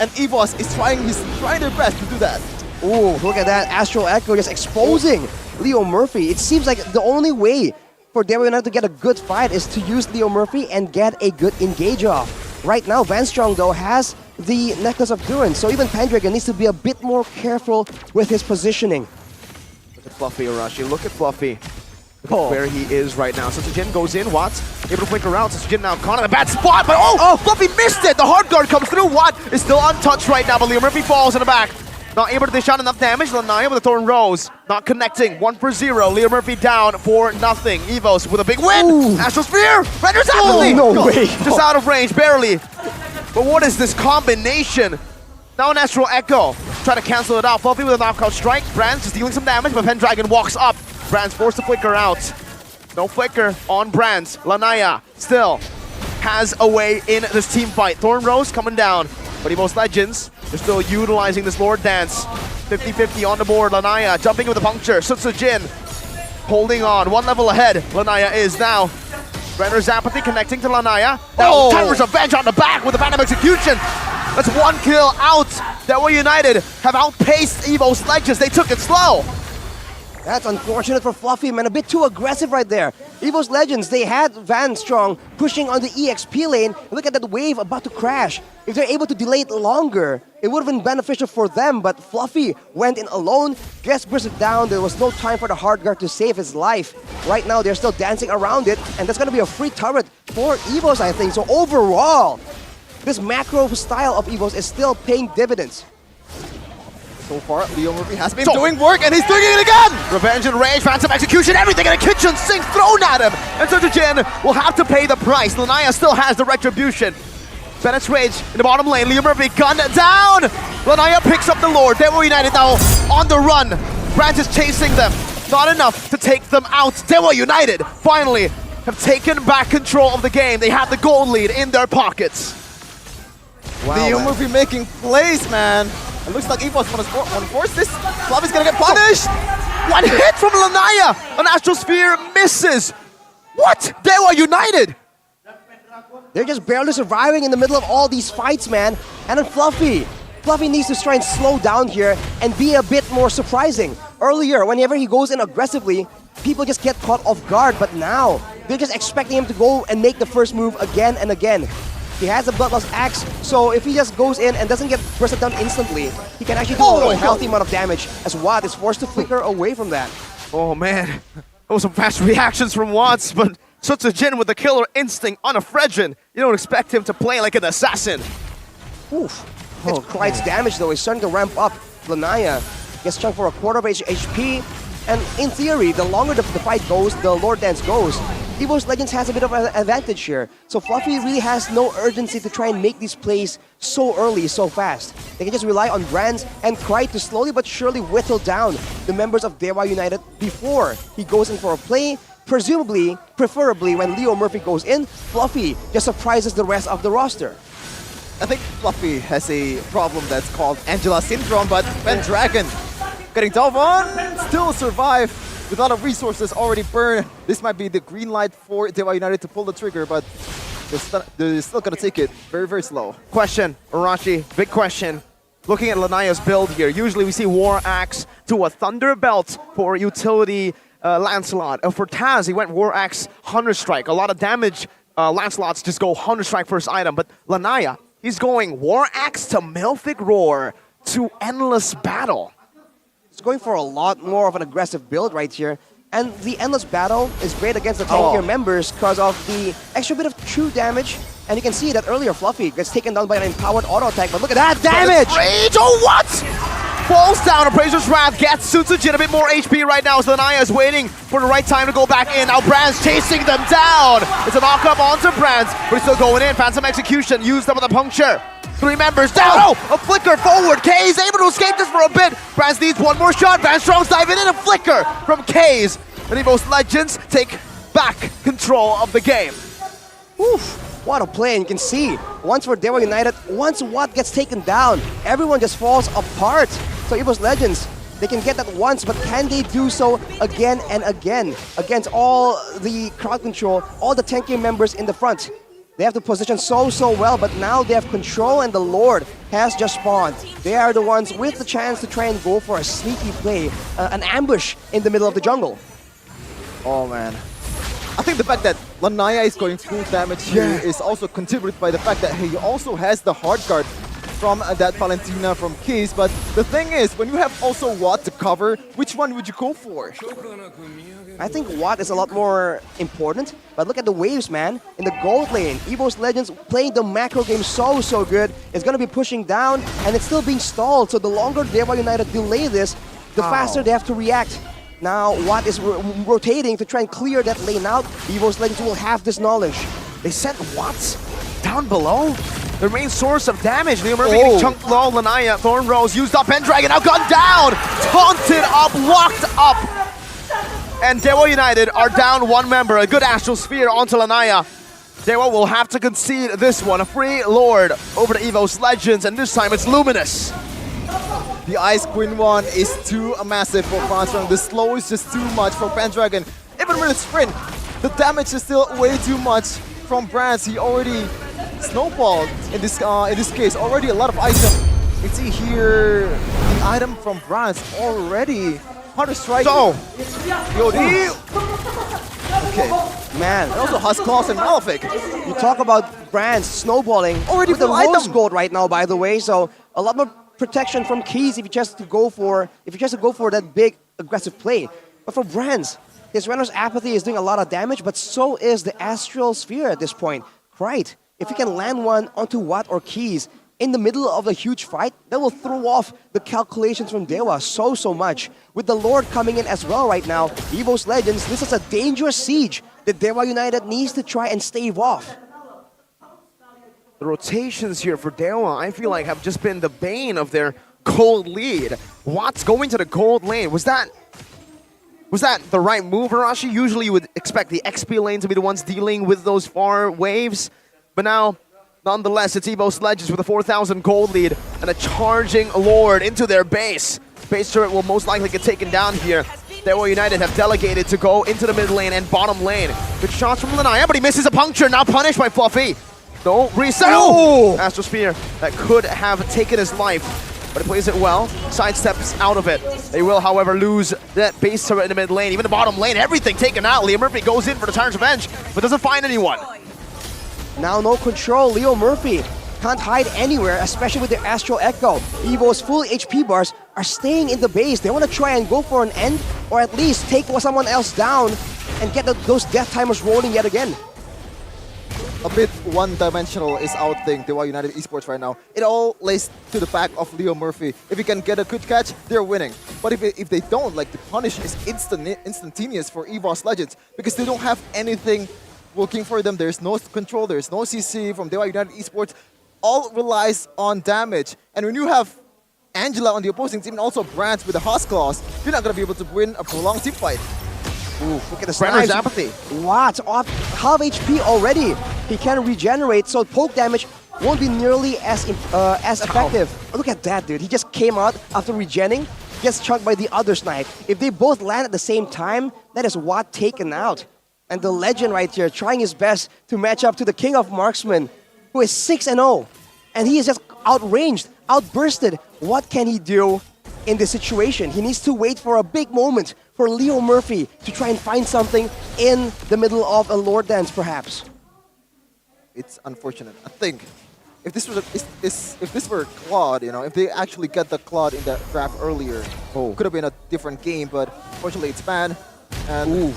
And EVOS is trying their best to do that. Ooh, look at that. Astral Echo just exposing Leo Murphy. It seems like the only way for Dewa United to get a good fight is to use Leo Murphy and get a good engage off. Right now, Van Strong, though, has the Necklace of Durance, so even Pendragon needs to be a bit more careful with his positioning. Look at Fluffy, Arashi. Look at Fluffy. Look at where he is right now. So Tsujin goes in. Watt able to flick around. So Tsujin now caught in a bad spot, but Fluffy missed it! The hard guard comes through. Watt is still untouched right now, but Leo Murphy falls in the back. Not able to dish out enough damage. Lanaya with the Thorn Rose. Not connecting. 1-for-0. Leo Murphy down for nothing. EVOS with a big win. Ooh. Astral Sphere renders apathy. No way. Just out of range, barely. But what is this combination? Now an Astral Echo. Try to cancel it out. Fluffy with a knockout strike. Brands is dealing some damage, but Pendragon walks up. Brands forced to flicker out. No flicker on Brands. Lanaya still has a way in this team fight. Thorn Rose coming down. But EVO's Legends, they're still utilizing this Lord Dance. 50-50 on the board. Lanaya jumping with a puncture. Tsujin holding on. 1 level ahead. Lanaya is now. Renders apathy connecting to Lanaya. Now Timer's Revenge on the back with a Phantom Execution. That's 1 kill out. Dewa United have outpaced EVO's Legends. They took it slow. That's unfortunate for Fluffy, man. A bit too aggressive right there. Evo's Legends, they had Van Strong pushing on the EXP lane. Look at that wave about to crash. If they're able to delay it longer, it would have been beneficial for them, but Fluffy went in alone, gets bursted down. There was no time for the hard guard to save his life. Right now, they're still dancing around it, and that's going to be a free turret for Evos, I think. So overall, this macro style of Evos is still paying dividends. So far, Leo Murphy has been doing work, and he's doing it again! Revenge and rage, phantom execution, everything in a kitchen sink thrown at him! And Sun Jin will have to pay the price. Lanaya still has the retribution. Bennett's rage in the bottom lane. Leo Murphy gunned down! Lanaya picks up the Lord. Daewoo United now on the run. Brandt is chasing them. Not enough to take them out. Daewoo United finally have taken back control of the game. They have the gold lead in their pockets. Wow, Leo Murphy making plays, man. It looks like Evos want to force this. Fluffy's gonna get punished. One hit from Lanaya. An Astral Sphere misses. What? Daewoo United. They're just barely surviving in the middle of all these fights, man. And then Fluffy. Fluffy needs to try and slow down here and be a bit more surprising. Earlier, whenever he goes in aggressively, people just get caught off guard. But now, they're just expecting him to go and make the first move again and again. He has a Bloodlust Axe, so if he just goes in and doesn't get bursted down instantly, he can actually do a healthy amount of damage, as Watt is forced to flicker away from that. Oh man, that was some fast reactions from Watts, but such a Jin with the killer instinct on a Fredrin. You don't expect him to play like an assassin. Oof. It's Clyde's damage though, he's starting to ramp up. Lanaya gets chunked for a quarter of HP, and in theory, the longer the fight goes, the Lord Dance goes. Evo's Legends has a bit of an advantage here. So Fluffy really has no urgency to try and make these plays so early, so fast. They can just rely on Brands and Clyde to slowly but surely whittle down the members of Daewoo United before he goes in for a play. Presumably, preferably when Leo Murphy goes in, Fluffy just surprises the rest of the roster. I think Fluffy has a problem that's called Angela Syndrome, but Pendragon getting tough on, still survive. With a lot of resources already burned, this might be the green light for Daewoo United to pull the trigger, but they're still gonna take it very, very slow. Question, Arashi, big question. Looking at Lanaya's build here, usually we see War Axe to a Thunder Belt for utility Lancelot. For Taz, he went War Axe, Hunter Strike. A lot of damage, Lancelots just go Hunter Strike first item, but Lanaya, he's going War Axe to Melphic Roar to Endless Battle. Going for a lot more of an aggressive build right here. And the Endless Battle is great against the tankier members because of the extra bit of true damage. And you can see that earlier Fluffy gets taken down by an empowered auto attack, but look at that damage! Rage, oh what? Falls down, Appraiser's Wrath gets Sutsujin a bit more HP right now, so Lanaya is waiting for the right time to go back in. Now Brands chasing them down! It's a knock-up onto Brands, but he's still going in. Phantom Execution used up with a puncture. 3 members down. Oh, a flicker forward. K's able to escape this for a bit. Brands needs one more shot. Van Strong's diving in. A flicker from K's. And Evo's Legends take back control of the game. Oof, what a play. And you can see, once for Daewoo United, once Watt gets taken down, everyone just falls apart. So Evo's Legends, they can get that once, but can they do so again and again against all the crowd control, all the tankier members in the front? They have to position so well, but now they have control and the Lord has just spawned. They are the ones with the chance to try and go for a sneaky play, an ambush in the middle of the jungle. Oh man. I think the fact that Lanaya is going full damage here is also contributed by the fact that he also has the hard guard from that Valentina from Keys, but the thing is, when you have also Watt to cover, which one would you go for? I think Watt is a lot more important, but look at the waves, man. In the gold lane, Evo's Legends playing the macro game so good. It's going to be pushing down, and it's still being stalled, so the longer Daewoo United delay this, the faster they have to react. Now, Watt is rotating to try and clear that lane out. Evo's Legends will have this knowledge. They sent Watts down below? The main source of damage. Leo Murphy getting chunked low. Lanaya, Thorn Rose used up. Pendragon now gunned down. Taunted up, locked up. And Daewoo United are down 1 member. A good Astral Sphere onto Lanaya. Daewoo will have to concede this one. A free Lord over to Evo's Legends, and this time it's Luminous. The Ice Queen one is too massive for Panstrong. The slow is just too much for Pendragon. Even with a sprint, the damage is still way too much from Brands. He already snowballed in this case. Already a lot of items. You see here the item from Brands already Counter strike. So, Yodi. Okay. Man, And also Husklaws and Malefic. you talk about brands snowballing Already with the full rose item. gold right now, by the way. So a lot more protection from keys if you just to go for that big aggressive play. But for brands, his Renner's Apathy is doing a lot of damage, but so is the Astral Sphere at this point. Right. If he can land one onto Watt or keys in the middle of a huge fight, that will throw off the calculations from Dewa so much. With the Lord coming in as well right now, Evo's Legends, this is a dangerous siege that Dewa United needs to try and stave off. the rotations here for Dewa, I feel like, have just been the bane of their gold lead. Watt's going to the gold lane. Was that the right move, Arashi? Usually you would expect the XP lane to be the ones dealing with those far waves. But now, nonetheless, it's Evo's Legends with a 4,000 gold lead and a charging Lord into their base. Base turret will most likely get taken down here. Dewa United have delegated to go into the mid lane and bottom lane. Good shots from Lanaya, but he misses a puncture. Now punished by Fluffy. Don't reset. Oh! Astral Spear that could have taken his life, but he plays it well. Sidesteps out of it. They will, however, lose that base turret in the mid lane. Even the bottom lane, everything taken out. Leo Murphy goes in for the Tyrant's Revenge, but doesn't find anyone. Now no control, Leo Murphy can't hide anywhere, especially with their Astral Echo. Evo's full HP bars are staying in the base. They want to try and go for an end, or at least take someone else down and get those death timers rolling yet again. A bit one-dimensional is our thing, Dewa United Esports right now. It all lays to the back of Leo Murphy. If he can get a good catch, they're winning. But if they don't, like, the punish is instantaneous for EVOS Legends because they don't have anything working for them. There's no control, there's no CC from Dewa United Esports. All relies on damage. And when you have Angela on the opposing team and also Brands with the Husklaws, you're not going to be able to win a prolonged team fight. Ooh, look at the Brenner's snipes. Apathy. What? Off half HP already. He can regenerate, so poke damage won't be nearly as effective. Oh, look at that, dude. He just came out after regenning, gets chunked by the other snipe. If they both land at the same time, that is Watt taken out. And the legend right here trying his best to match up to the king of marksmen, who is 6-0. And he is just outranged, outbursted. What can he do in this situation? He needs to wait for a big moment for Leo Murphy to try and find something in the middle of a Lord Dance, perhaps. It's unfortunate. I think if this was if this were Claude, you know, if they actually got the Claude in the draft earlier, could have been a different game. But fortunately, it's banned. And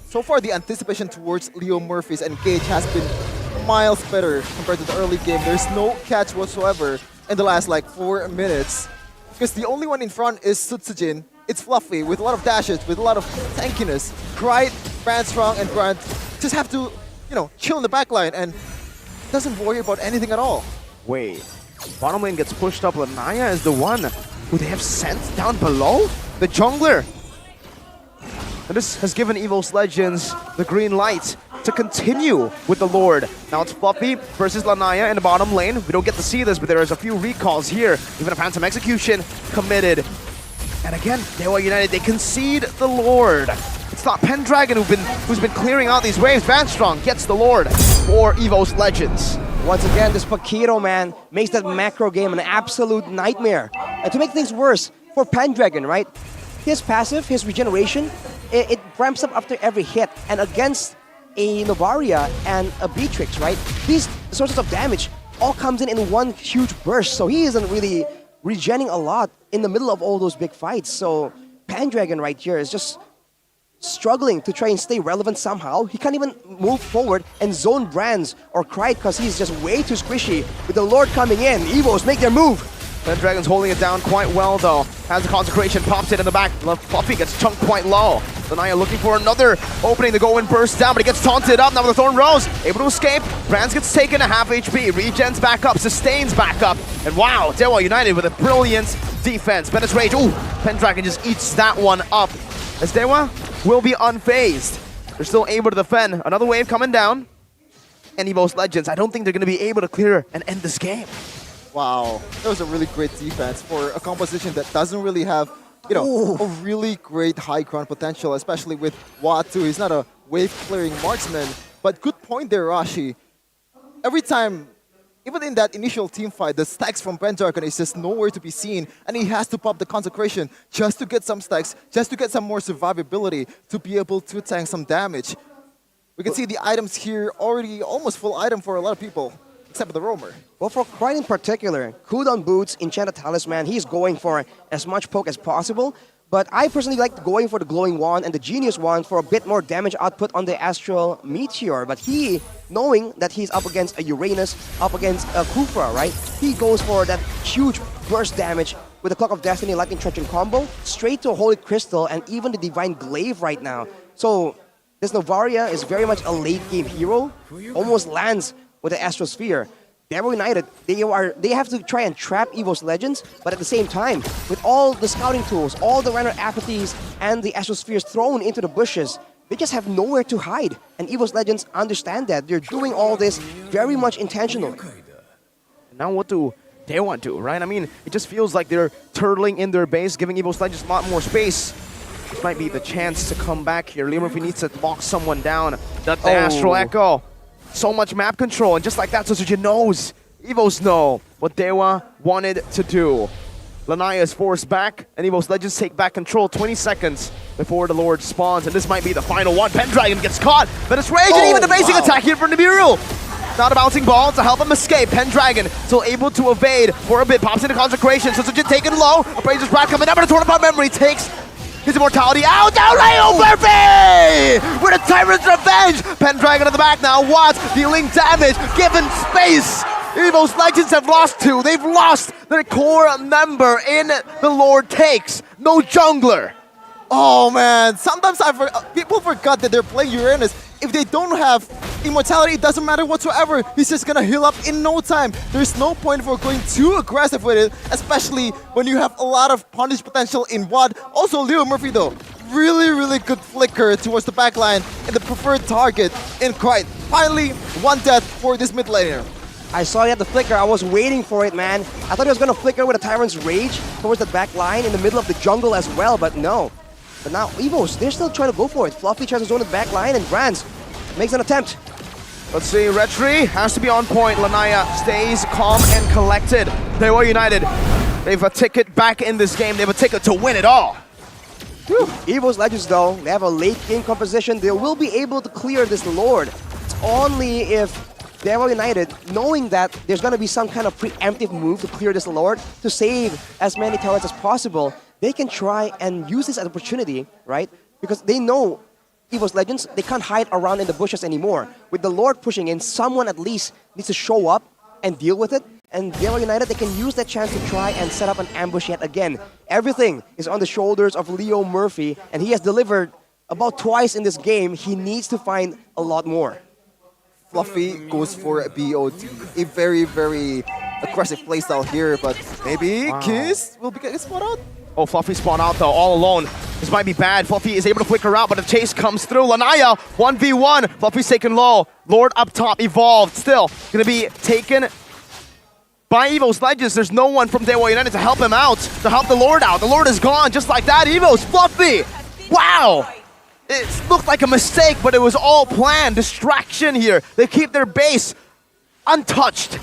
so far, the anticipation towards Leo Murphy's engage has been miles better compared to the early game. There's no catch whatsoever in the last like 4 minutes because the only one in front is Sutsujin. It's Fluffy with a lot of dashes, with a lot of tankiness. Pride, Brand Strong, and Brand just have to, you know, chill in the backline and doesn't worry about anything at all. Wait, bottom lane gets pushed up. Lanaya is the one who they have sent down below? The jungler. And this has given EVO's Legends the green light to continue with the Lord. Now it's Fluffy versus Lanaya in the bottom lane. We don't get to see this, but there is a few recalls here. Even a Phantom Execution committed. And again, Dewa United, they concede the Lord. It's not Pendragon who's been clearing out these waves. Vanstrong gets the Lord for EVO's Legends. Once again, this Paquito, man, makes that macro game an absolute nightmare. And to make things worse, for Pendragon, right? His passive, his regeneration, it ramps up after every hit. And against a Novaria and a Beatrix, right? These sources of damage all comes in one huge burst. So he isn't really regenning a lot in the middle of all those big fights. So Pendragon right here is just struggling to try and stay relevant somehow. He can't even move forward and zone Brands or Cry because he's just way too squishy. With the Lord coming in, Evos make their move. Pendragon's holding it down quite well though. Has the consecration, pops it in the back. Fluffy gets chunked quite low. Lanaya looking for another opening to go and burst down, but he gets taunted up now with the Thorn Rose. Able to escape. Brands gets taken to half HP. Regens back up, sustains back up. And wow, Dewa United with a brilliant defense. Bennett's Rage. Ooh, Pendragon just eats that one up. As Dewa will be unfazed. They're still able to defend. Another wave coming down. And EVO's Legends, I don't think they're going to be able to clear and end this game. Wow, that was a really great defense for a composition that doesn't really have, you know, a really great high ground potential, especially with Watu. He's not a wave-clearing marksman, but good point there, Rashi. Every time even in that initial team fight, the stacks from Pendragon is just nowhere to be seen, and he has to pop the Consecration just to get some stacks, just to get some more survivability to be able to tank some damage. We can see the items here already almost full item for a lot of people, except for the roamer. Well, for Krite in particular, cooldown boots, enchanted talisman, he's going for as much poke as possible. But I personally like going for the glowing wand and the genius wand for a bit more damage output on the astral meteor. But he, knowing that he's up against a Uranus, up against a Kufra, right? He goes for that huge burst damage with the Clock of Destiny Lightning Trenchant combo, straight to a Holy Crystal and even the Divine Glaive right now. So this Novaria is very much a late game hero, almost lands with the Astral Sphere. Devil United, they have to try and trap EVO's Legends, but at the same time, with all the scouting tools, all the random apathies, and the Astral Spheres thrown into the bushes, they just have nowhere to hide. And EVO's Legends understand that. They're doing all this very much intentionally. Now what do they want to, right? I mean, it just feels like they're turtling in their base, giving EVO's Legends a lot more space. This might be the chance to come back here. Leo Murphy needs to lock someone down. The Astral Echo. So much map control, and just like that, Sosujin knows. Evos know what Dewa wanted to do. Lanaya is forced back, and Evo's Legends take back control 20 seconds before the Lord spawns, and this might be the final one. Pendragon gets caught, but it's Rage, and even the basic attack here for Nibiru. Not a bouncing ball to help him escape. Pendragon still able to evade for a bit, pops into Consecration. Sosujin taken low, Appraiser's Breath coming up, and a Torn Memory takes his immortality out. Now Leo Murphy with a Tyrant's Revenge. Pendragon in the back now. Watts dealing damage, given space. EVO's Legends have lost two. They've lost their core member in the Lord Takes. No jungler. Oh man, sometimes people forgot that they're playing Uranus. If they don't have immortality, it doesn't matter whatsoever. He's just gonna heal up in no time. There's no point for going too aggressive with it, especially when you have a lot of punish potential in WAD. Also, Leo Murphy though, really good flicker towards the backline and the preferred target in Krite. Finally, one death for this mid laner. I saw he had the flicker. I was waiting for it, man. I thought he was gonna flicker with a Tyrant's Rage towards the back line in the middle of the jungle as well, but no. But now EVOs, they're still trying to go for it. Fluffy tries to zone the back line, and Brands makes an attempt. Let's see, Retri has to be on point. Lanaya stays calm and collected. They were United. They have a ticket back in this game. They have a ticket to win it all. EVO's Legends though, they have a late game composition. They will be able to clear this Lord. It's only if Devil United, knowing that there's going to be some kind of preemptive move to clear this Lord, to save as many turrets as possible, they can try and use this as an opportunity, right? Because they know EVO's Legends, they can't hide around in the bushes anymore. With the Lord pushing in, someone at least needs to show up and deal with it. And Devil United, they can use that chance to try and set up an ambush yet again. Everything is on the shoulders of Leo Murphy, and he has delivered about twice in this game. He needs to find a lot more. Fluffy goes for a BOD. A very aggressive playstyle here, but maybe Kiss will get spot out. Oh, Fluffy spawned out though, all alone. This might be bad. Fluffy is able to flicker out, but the chase comes through. Lanaya, 1v1. Fluffy's taken low. Lord up top, evolved. Still gonna be taken by EVO's Legends. There's no one from Dewa United to help him out, to help the Lord out. The Lord is gone just like that. EVO's Fluffy. Wow. It looked like a mistake, but it was all planned. Distraction here. They keep their base untouched.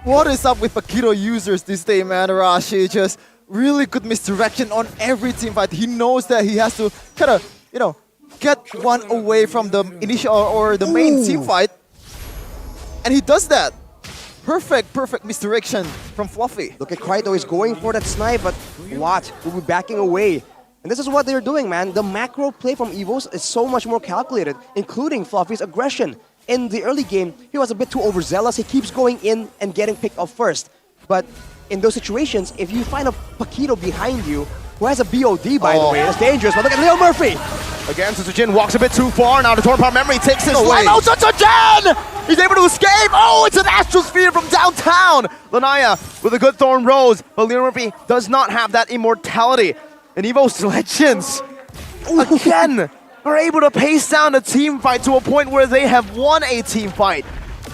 What is up with Pakito users this day, man? Arashi just really good misdirection on every team fight. He knows that he has to kind of, get one away from the initial or the main team fight. And he does that. Perfect misdirection from Fluffy. Look at Krite though, he's going for that snipe, but Watt will be backing away. And this is what they're doing, man. The macro play from EVOs is so much more calculated, including Fluffy's aggression. In the early game, he was a bit too overzealous. He keeps going in and getting picked off first. But in those situations, if you find a Pakito behind you, who has a BOD, by the way, it's dangerous. But look at Leo Murphy. Again, Sosujin walks a bit too far. Now the Torn Memory takes his life. Oh, Sosujin! He's able to escape. Oh, it's an Astral Sphere from downtown. Lanaya with a good Thorn Rose. But Leo Murphy does not have that immortality. And EVO's Legends, again, are able to pace down the team fight to a point where they have won a team fight.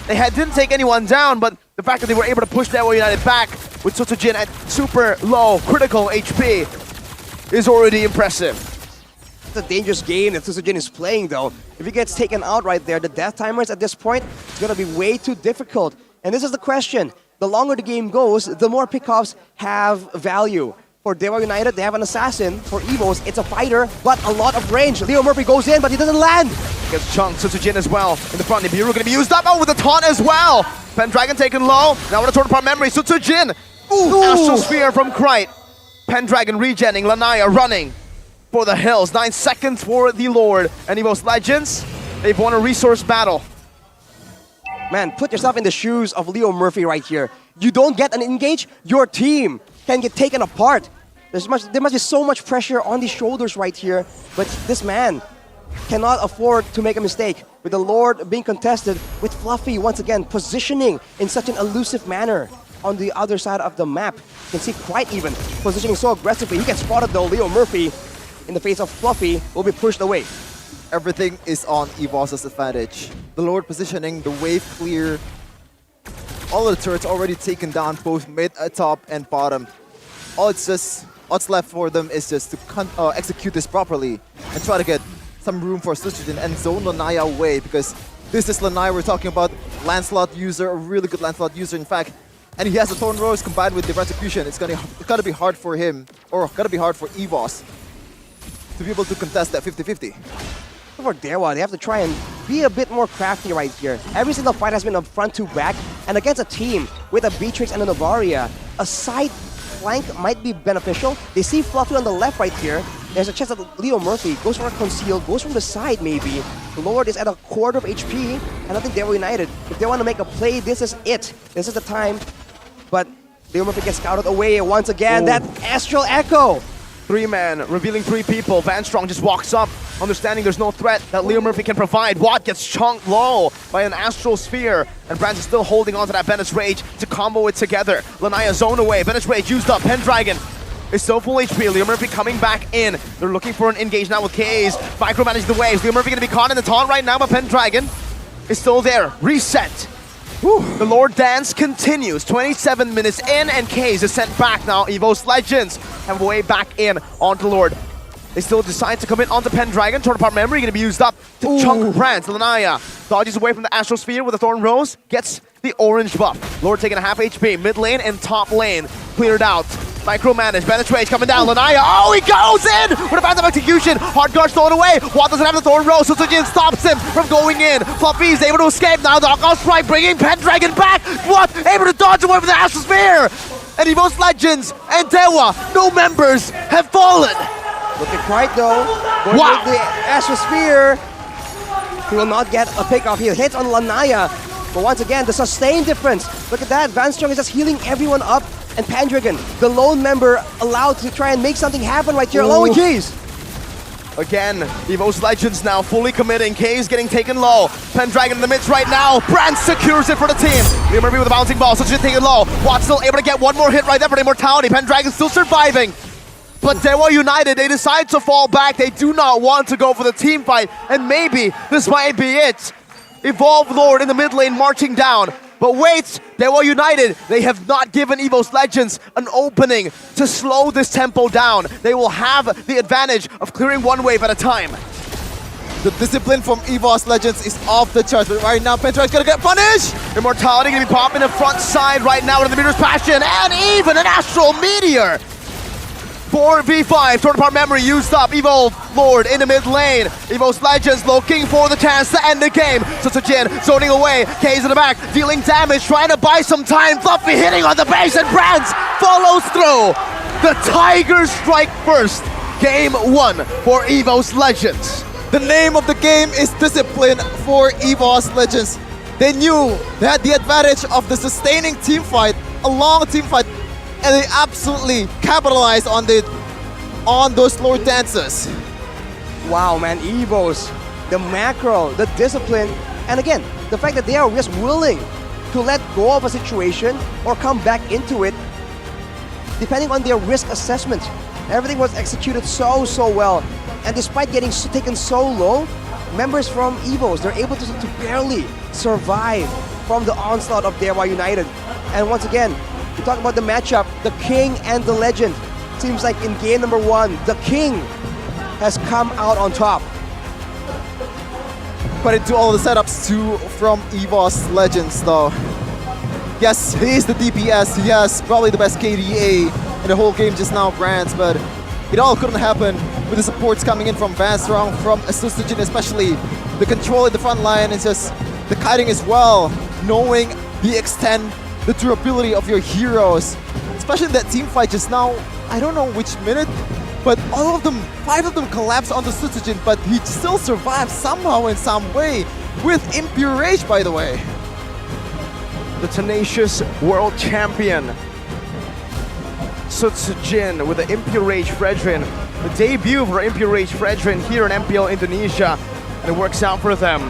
They didn't take anyone down, but the fact that they were able to push Dewa United back with Sosujin at super low critical HP is already impressive. It's a dangerous game that Sosujin is playing though. If he gets taken out right there, the death timers at this point, it's going to be way too difficult. And this is the question. The longer the game goes, the more pickoffs have value. For Dewa United, they have an assassin. For Evos, it's a fighter, but a lot of range. Leo Murphy goes in, but he doesn't land. Gets chunked. Sutsujin as well. In the front, Nibiru gonna be used up. Oh, with the taunt as well. Pendragon taken low. Now with a Torn Apart Memory. Sutsujin. Ooh, Astral Sphere from Krite. Pendragon regenning. Lanaya running for the hills. 9 seconds for the Lord. And Evos Legends, they've won a resource battle. Man, put yourself in the shoes of Leo Murphy right here. You don't get an engage, your team can get taken apart. There must be so much pressure on the shoulders right here, but this man cannot afford to make a mistake. With the Lord being contested, with Fluffy once again positioning in such an elusive manner on the other side of the map. You can see Krite even positioning so aggressively. He gets spotted though. Leo Murphy, in the face of Fluffy, will be pushed away. Everything is on EVOS' advantage. The Lord positioning, the wave clear. All of the turrets already taken down, both mid, top, and bottom. What's left for them is just to execute this properly and try to get some room for Sutsujin and zone Lanaya away, because this is Lanaya we're talking about. Landslot user, a really good Landslot user in fact. And he has a Thorn Rose combined with the Retribution. It's gotta be hard for him, or gotta be hard for EVOS to be able to contest that 50-50. For Dewa, they have to try and be a bit more crafty right here. Every single fight has been a front to back, and against a team with a Beatrix and a Novaria, a side flank might be beneficial. They see Fluffy on the left right here. There's a chance that Leo Murphy goes for a conceal, goes from the side maybe. The Lord is at a quarter of HP, and I think Dewa United, if they want to make a play, this is it. This is the time. But Leo Murphy gets scouted away once again. That Astral Echo. 3-man, revealing 3 people. Van Strong just walks up, understanding there's no threat that Leo Murphy can provide. Watt gets chunked low by an Astral Sphere, and Brands is still holding on to that Bennett's Rage to combo it together. Lanaya zone away, Bennett's Rage used up, Pendragon is still full HP. Leo Murphy coming back in. They're looking for an engage now with K's. Micromanage the waves. Leo Murphy gonna be caught in the taunt right now, but Pendragon is still there. Reset. The Lord Dance continues. 27 minutes in, and K's is sent back now. Evos Legends have a way back in onto the Lord. They still decide to commit onto Pendragon. Torn Apart Memory gonna be used up to chunk Brands. Lanaya dodges away from the Astral Sphere with a Thorn Rose. Gets the orange buff. Lord taking a half HP. Mid lane and top lane cleared out. Micromanage, Bennett's Rage coming down, Lanaya, oh, he goes in with a Phantom Execution, hard guard stolen away, Watt doesn't have the Thorn Rose, so Sutsujin stops him from going in, Fluffy's able to escape, now the Knockout Strike bringing Pendragon back, Watt able to dodge away from the Astral Sphere, and Evos Legends and Dewa, no members have fallen. Look at Krite though, going with the Astral Sphere, he will not get a pick off, he hits on Lanaya, but once again, the sustain difference, look at that, Van Strong is just healing everyone up, and Pendragon, the lone member, allowed to try and make something happen right here, along with Keys. Again, Evos Legends now fully committing. K's getting taken low. Pendragon in the midst right now. Brand secures it for the team. Leo Murphy with a bouncing ball. Sutsujin taken low. Watt still able to get one more hit right there for the Immortality. Pendragon still surviving. But Dewa United, they decide to fall back. They do not want to go for the team fight. And maybe this might be it. Evolve Lord in the mid lane marching down. But wait, Dewa United, they have not given Evos Legends an opening to slow this tempo down. They will have the advantage of clearing one wave at a time. The discipline from Evos Legends is off the charts, but right now Pendragon's gonna get punished! Immortality gonna be popping the front side right now with the Meteor's Passion, and even an Astral Meteor! 4v5, Torn Apart Memory used up, Evolve Lord in the mid lane. Evos Legends looking for the chance to end the game. Sutsujin zoning away, K's in the back, dealing damage, trying to buy some time. Fluffy hitting on the base, and Brands follows through. The Tigers strike first. Game 1 for Evos Legends. The name of the game is discipline for Evos Legends. They knew they had the advantage of the sustaining team fight, a long team fight, and they absolutely capitalized on those Lord Dances. Wow, man, Evos, the macro, the discipline, and again, the fact that they are just willing to let go of a situation or come back into it, depending on their risk assessment. Everything was executed so well, and despite getting taken so low, members from Evos, they're able to barely survive from the onslaught of Dewa United. And once again, we talk about the matchup, the King and the Legend. Seems like in game number 1, the King has come out on top. Credit to all the setups too from Evos Legends though. Yes, he is the DPS. He has probably the best KDA in the whole game just now, Brands, but it all couldn't happen with the supports coming in from Vanstrong, from Asustajin, especially the control in the front line and just the kiting as well, knowing the extent, the durability of your heroes. Especially in that team fight just now, I don't know which minute, but all of them, 5 of them collapsed onto Asustajin, but he still survived somehow in some way with Impure Rage, by the way. The tenacious world champion, Sutsujin with the Impure Rage Fredrin. The debut for Impure Rage Fredrin here in MPL Indonesia, and it works out for them.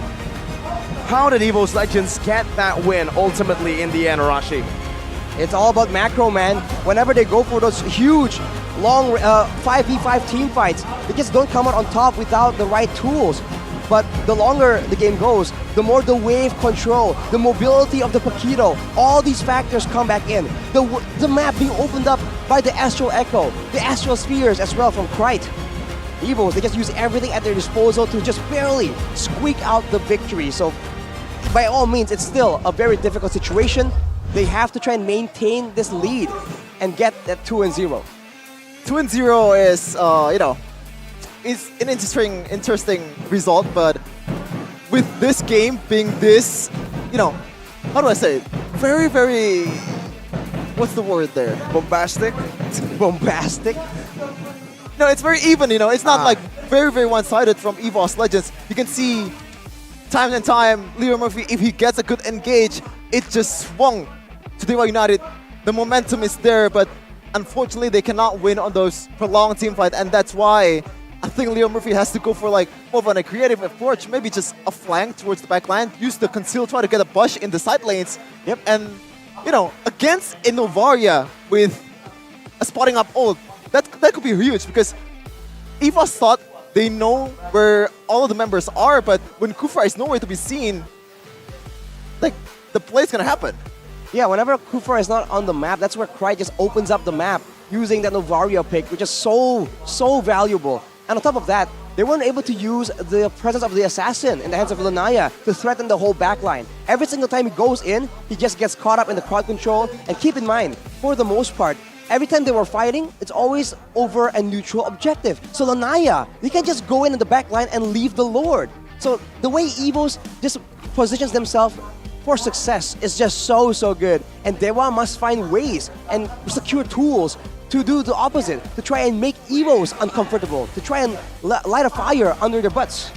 How did EVO's Legends get that win ultimately in the end, Arashi? It's all about macro, man. Whenever they go for those huge, long 5v5 team fights, they just don't come out on top without the right tools. But the longer the game goes, the more the wave control, the mobility of the Paquito, all these factors come back in. The map being opened up by the Astral Echo, the Astral Spheres as well from Krite. EVOs, they just use everything at their disposal to just barely squeak out the victory. So by all means, it's still a very difficult situation. They have to try and maintain this lead and get that 2-0. 2-0 is, you know, is an interesting result, but with this game being this, you know, how do I say it? Very, very, what's the word there? Bombastic? Bombastic? No, it's very even, you know, it's not like very, very one-sided from EVO's Legends. You can see time and time, Leo Murphy, if he gets a good engage, it just swung to Dewa United. The momentum is there, but unfortunately they cannot win on those prolonged team fight, and that's why I think Leo Murphy has to go for like more of a creative approach, maybe just a flank towards the back line, use the conceal, try to get a push in the side lanes. Yep. And, you know, against Innovaria with a spotting up ult, that could be huge because EVOS thought they know where all of the members are, but when Kufra is nowhere to be seen, like, the play's gonna happen. Yeah, whenever Kufra is not on the map, that's where Krite just opens up the map using that Novaria pick, which is so valuable. And on top of that, they weren't able to use the presence of the assassin in the hands of Lanaya to threaten the whole backline. Every single time he goes in, he just gets caught up in the crowd control. And keep in mind, for the most part, every time they were fighting, it's always over a neutral objective. So Lanaya, they can just go in the backline and leave the Lord. So the way EVOs just positions themselves for success is just so good. And Dewa must find ways and secure tools to do the opposite, to try and make EVOs uncomfortable, to try and light a fire under their butts.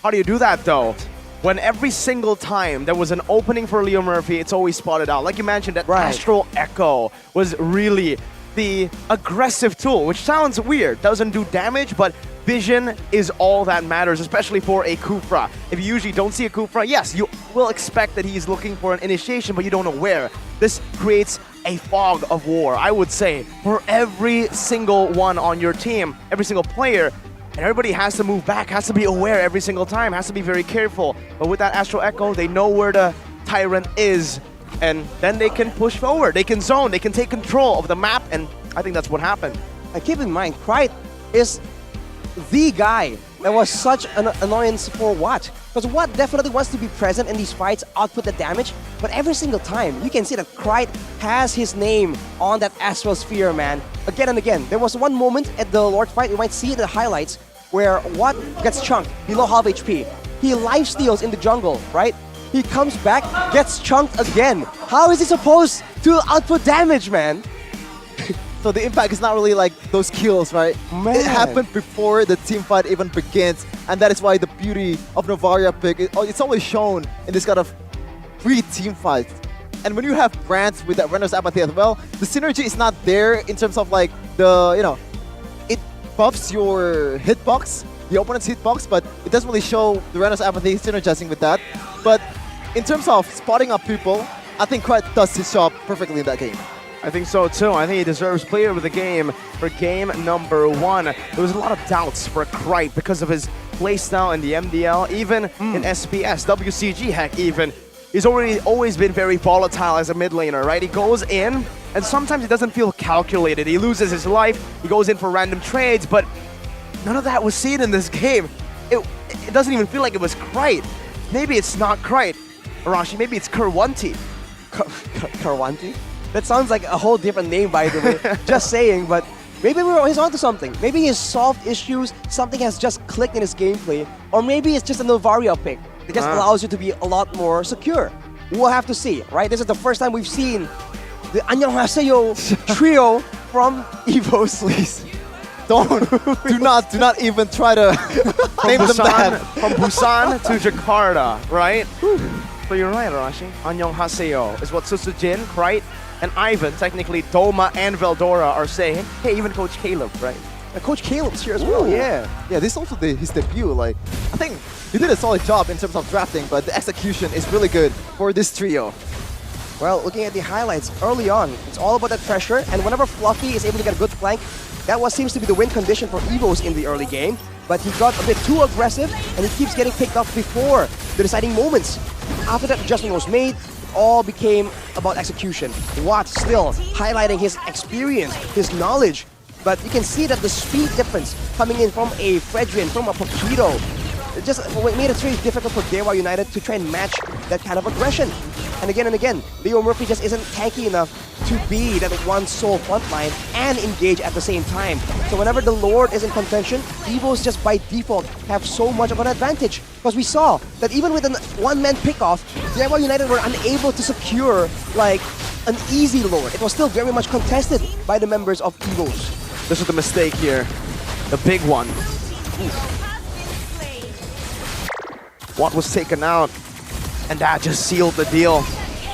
How do you do that though? When every single time there was an opening for Leo Murphy, it's always spotted out. Like you mentioned, that Astral Echo was really the aggressive tool, which sounds weird, doesn't do damage, but vision is all that matters, especially for a Kufra. If you usually don't see a Kufra, yes, you will expect that he's looking for an initiation, but you don't know where. This creates a fog of war, I would say, for every single one on your team, every single player. And everybody has to move back, has to be aware every single time, has to be very careful. But with that Astral Echo, they know where the Tyrant is, and then they can push forward, they can zone, they can take control of the map, and I think that's what happened. And keep in mind, Krite is the guy that was such an annoyance for Watt. Because Watt definitely wants to be present in these fights, output the damage, but every single time, you can see that Krite has his name on that Astral Sphere, man. Again and again. There was one moment at the Lord fight, you might see in the highlights, where Watt gets chunked, below half HP. He lifesteals in the jungle, right? He comes back, gets chunked again. How is he supposed to output damage, man? So the impact is not really like those kills, right? Man. It happened before the team fight even begins, and that is why the beauty of Novaria pick, it's always shown in this kind of pre-team fights. And when you have brands with that Renner's Apathy as well, the synergy is not there in terms of like the, you know, it buffs your hitbox, the opponent's hitbox, but it doesn't really show the Renner's Apathy synergizing with that. But in terms of spotting up people, I think Krite does his job perfectly in that game. I think so too. I think he deserves player of the game for game number 1. There was a lot of doubts for Krite because of his playstyle in the MDL, even in SPS, WCG, heck even. He's always been very volatile as a mid laner, right? He goes in, and sometimes he doesn't feel calculated. He loses his life, he goes in for random trades, but none of that was seen in this game. It doesn't even feel like it was Krite. Maybe it's not Krite, Arashi, maybe it's Kerwanti. Karwanti? That sounds like a whole different name, by the way. Just saying, but maybe he's onto something. Maybe he's solved issues, something has just clicked in his gameplay, or maybe it's just a Novaria pick. It just allows you to be a lot more secure. We'll have to see, right? This is the first time we've seen the 안녕하세요 trio from EVO's. Please, do not even try to name them that. From Busan to Jakarta, right? So you're right, Arashi. 안녕하세요 is what Susujin, right? And Ivan, technically Doma and Veldora are saying. Hey, even Coach Caleb, right? Coach Caleb's here as well, yeah. Yeah, this is also his debut. Like, I think he did a solid job in terms of drafting, but the execution is really good for this trio. Well, looking at the highlights early on, it's all about that pressure, and whenever Fluffy is able to get a good flank, that seems to be the win condition for EVOs in the early game. But he got a bit too aggressive, and he keeps getting picked off before the deciding moments. After that adjustment was made, it all became about execution. Watt still highlighting his experience, his knowledge, but you can see that the speed difference coming in from a Fredrian, from a Paquito, it just made it really difficult for Dewa United to try and match that kind of aggression. And again, Leo Murphy just isn't tanky enough to be that one sole frontline and engage at the same time. So whenever the Lord is in contention, EVOs just by default have so much of an advantage. Because we saw that even with a one-man pickoff, Dewa United were unable to secure like an easy Lord. It was still very much contested by the members of EVOs. This is the mistake here. The big one. What was taken out, and that just sealed the deal.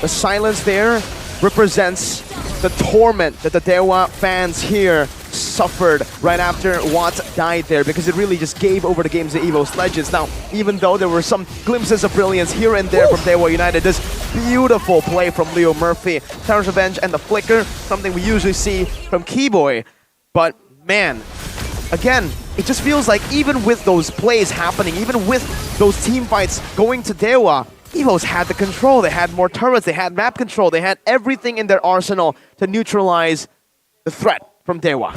The silence there represents the torment that the Dewa fans here suffered right after Watt died there, because it really just gave over the games to EVO's Legends. Now, even though there were some glimpses of brilliance here and there from Dewa United, this beautiful play from Leo Murphy, Terror's Revenge and the Flicker, something we usually see from Keyboy. But man, again, it just feels like even with those plays happening, even with those team fights going to Dewa, EVOs had the control, they had more turrets, they had map control, they had everything in their arsenal to neutralize the threat from Dewa.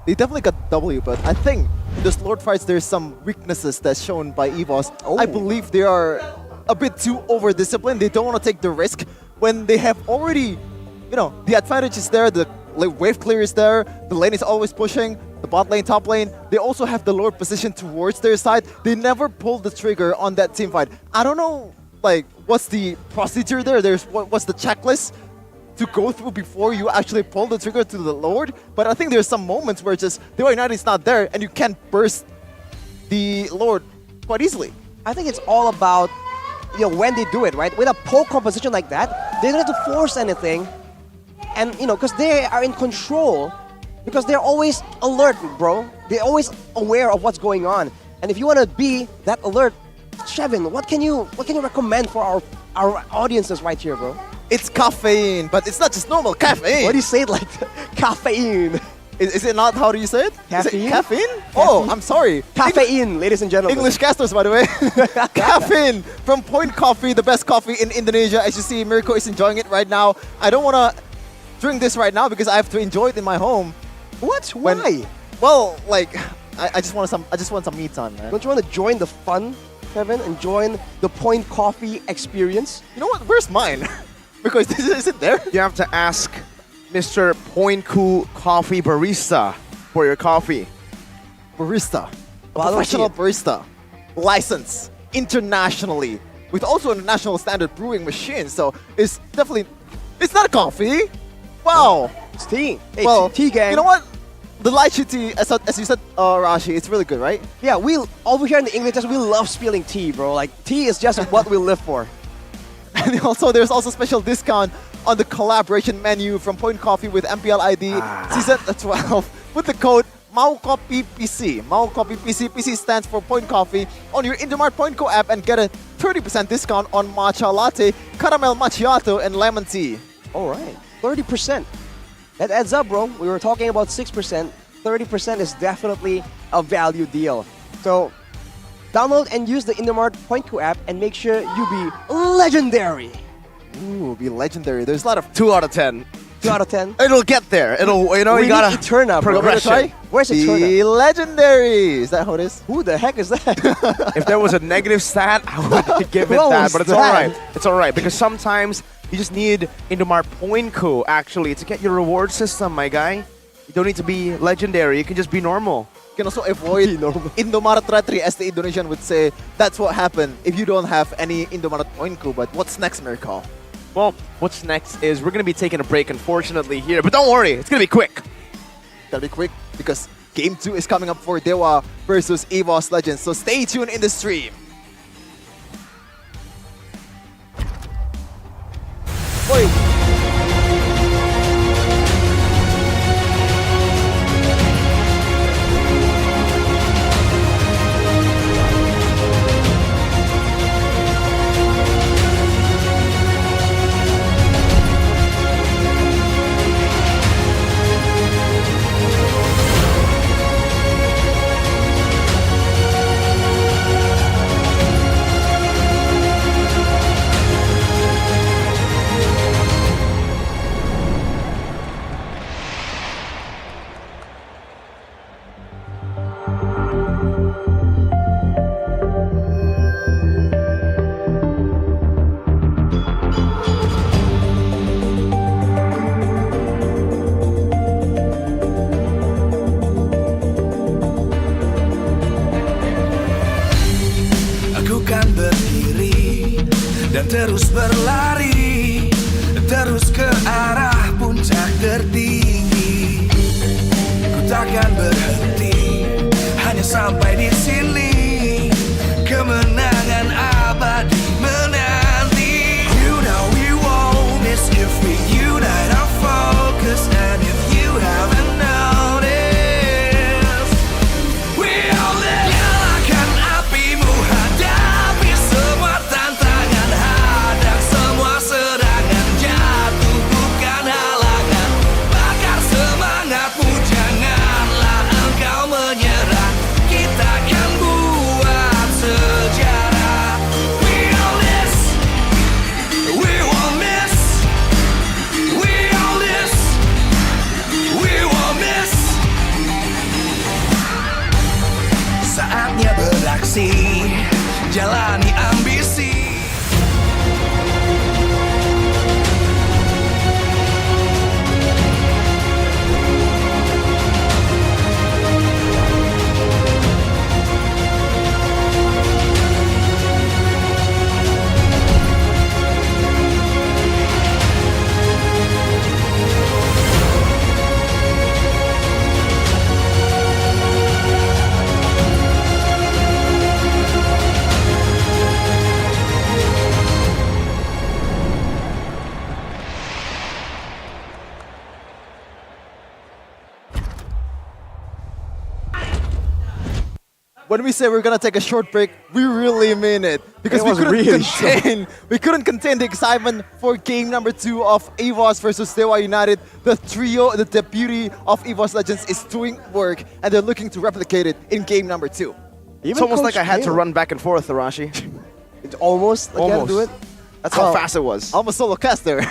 They definitely got W, but I think in the Lord fights there's some weaknesses that's shown by EVOs. I believe they are a bit too over-disciplined. They don't want to take the risk when they have already, the advantage is there, the wave clear is there, the lane is always pushing, the bot lane, top lane, they also have the Lord position towards their side. They never pull the trigger on that team fight. I don't know, what's the procedure there? What's the checklist to go through before you actually pull the trigger to the Lord? But I think there's some moments where just Dewa United is not there and you can't burst the Lord quite easily. I think it's all about, when they do it, right? With a poke composition like that, they don't have to force anything. And, because they are in control, because they're always alert, bro. They're always aware of what's going on. And if you want to be that alert, Shevin, what can you recommend for our audiences right here, bro? It's caffeine, but it's not just normal caffeine. Why do you say it like that? Caffeine. Is it not? How do you say it? Caffeine? Is it caffeine? Oh, I'm sorry. Caffeine, ladies and gentlemen. English casters, by the way. Caffeine from Point Coffee, the best coffee in Indonesia. As you see, Mirko is enjoying it right now. I don't want to drink this right now because I have to enjoy it in my home. What? Why? Well, I just want some me time, man. Don't you want to join the fun, Kevin, and join the Point Coffee experience? You know what? Where's mine? Because is it there? You have to ask Mr. Point Coffee Barista for your coffee. Barista. A professional barista. Licensed internationally with also a national standard brewing machine. So it's definitely, it's not coffee. Wow. It's tea. Hey, well, tea gang. You know what? The lychee tea, as you said, Rashi, it's really good, right? Yeah, we over here in the English, we love spilling tea, bro. Like, tea is just what we live for. And also, there's also special discount on the collaboration menu from Point Coffee with MPL ID Season 12 with the code MauCoffeePC. MauCoffeePC. PC stands for Point Coffee on your Indomart PointCo app and get a 30% discount on matcha latte, caramel macchiato, and lemon tea. All right, 30%. That adds up, bro. We were talking about 6%. 30% is definitely a value deal. So download and use the Indomart PointCo app and make sure you be legendary. Ooh, be legendary. There's a lot of 2 out of 10. 2 out of 10. It'll get there. It'll, you know, We you gotta need Eterna, bro. progression. Where's Eterna? The legendary. Is that how it is? Who the heck is that? If there was a negative stat, I would give it What that, was but it's that? alright. It's alright, because sometimes you just need Indomar point coup, actually, to get your reward system, my guy. You don't need to be legendary, you can just be normal. You can also avoid Indomaret Ratri, as the Indonesian would say. That's what happened if you don't have any Indomaret point coup. But what's next, Miracle? Well, what's next is we're gonna be taking a break, unfortunately, here, but don't worry, it's gonna be quick. Gotta be quick because Game 2 is coming up for Dewa versus EVOS Legends. So stay tuned in the stream. Oi. Aku kan berdiri dan terus berlari, terus ke arah puncak tertinggi. Ku takkan berhenti, hanya sampai di sini. Kemenangan abadi menanti. You know we won't miss if we unite our focus, and if you haven't noticed, we all live. Nyalakan apimu, hadapi semua tantangan, hadang semua serangan, jatuh bukan halangan. Bakar semangatmu, janganlah engkau menyerah. Kita akan buat sejarah. We all this, we won't miss. We all this, we won't miss. Saatnya beraksi, jalani ambisi. When we say we're gonna take a short break, we really mean it because It was really we couldn't contain the excitement for game number 2 of EVOS versus Dewa United. The trio, the deputy of EVOS Legends, is doing work, and they're looking to replicate it in game number 2. It's almost like I had to run back and forth, Arashi. It's almost like you had to do it. That's how fast it was. Almost solo cast there.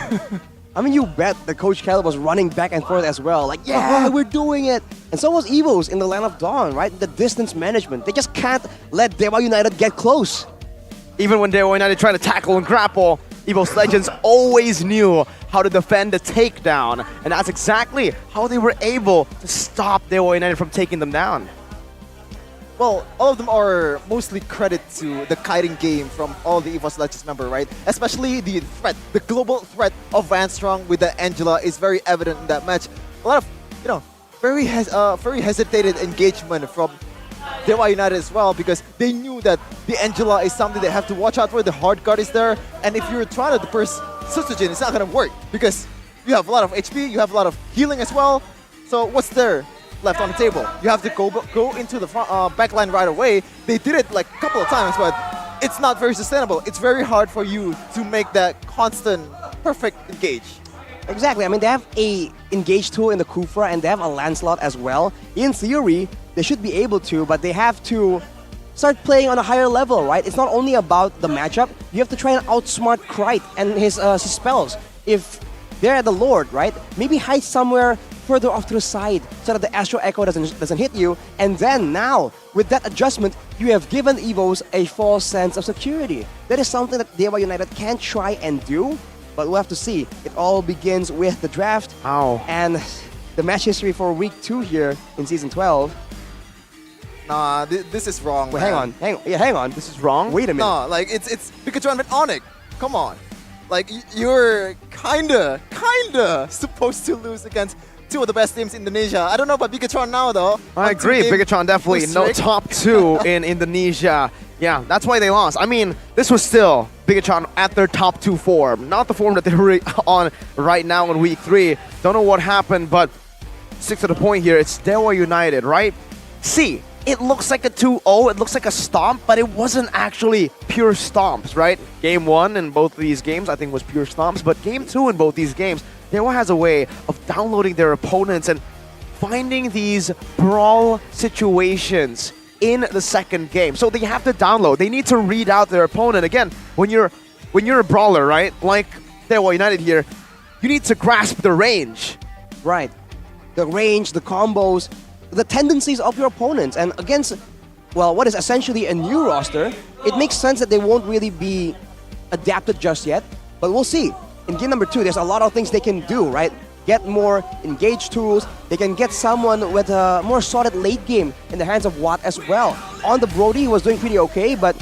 I mean, you bet that Coach Caleb was running back and forth as well. Like, yeah, we're doing it. And so was EVOS in the Land of Dawn, right? The distance management. They just can't let Dewa United get close. Even when Dewa United tried to tackle and grapple, EVOS Legends always knew how to defend the takedown. And that's exactly how they were able to stop Dewa United from taking them down. Well, all of them are mostly credit to the kiting game from all the EVOS Legends member, right? Especially the threat, the global threat of Van Strong with the Angela is very evident in that match. A lot of, you know, very hesitated engagement from Dewa United as well, because they knew that the Angela is something they have to watch out for. The hard guard is there, and if you're trying to burst Susujin, it's not gonna work because you have a lot of HP, you have a lot of healing as well. So what's there left on the table? You have to go into the front, backline right away. They did it like a couple of times, but it's not very sustainable. It's very hard for you to make that constant, perfect engage. Exactly. I mean, they have a engage tool in the Kufra, and they have a Lancelot as well. In theory, they should be able to, but they have to start playing on a higher level, right? It's not only about the matchup. You have to try and outsmart Krite and his spells. If they're at the Lord, right? Maybe hide somewhere further off to the side so that the Astro Echo doesn't hit you. And then now, with that adjustment, you have given Evos a false sense of security. That is something that Dewa United can try and do, but we'll have to see. It all begins with the draft. And the match history for week 2 here in season 12. Nah, this is wrong. Wait, man. hang on. This is wrong? Wait a minute. No, like it's Pikachu and Onyx. Come on. Like you're kinda supposed to lose against 2 of the best teams in Indonesia. I don't know about Bigatron now though. I agree. Bigatron definitely no top 2 in Indonesia. Yeah, that's why they lost. I mean, this was still Bigatron at their top 2 form, not the form that they're on right now in week 3. Don't know what happened, but stick to the point here. It's Dewa United, right? See, it looks like a 2-0, it looks like a stomp, but it wasn't actually pure stomps, right? Game 1 in both of these games, I think, was pure stomps, but Game 2 in both these games, Dewa has a way of downloading their opponents and finding these brawl situations in the second game. So they have to download. They need to read out their opponent. Again, when you're a brawler, right? Like Dewa United here, you need to grasp the range. Right. The range, the combos, the tendencies of your opponents. And against, well, what is essentially a new roster, it makes sense that they won't really be adapted just yet. But we'll see. In game number 2, there's a lot of things they can do, right? Get more engaged tools. They can get someone with a more solid late game in the hands of Watt as well. On the Brody, he was doing pretty okay, but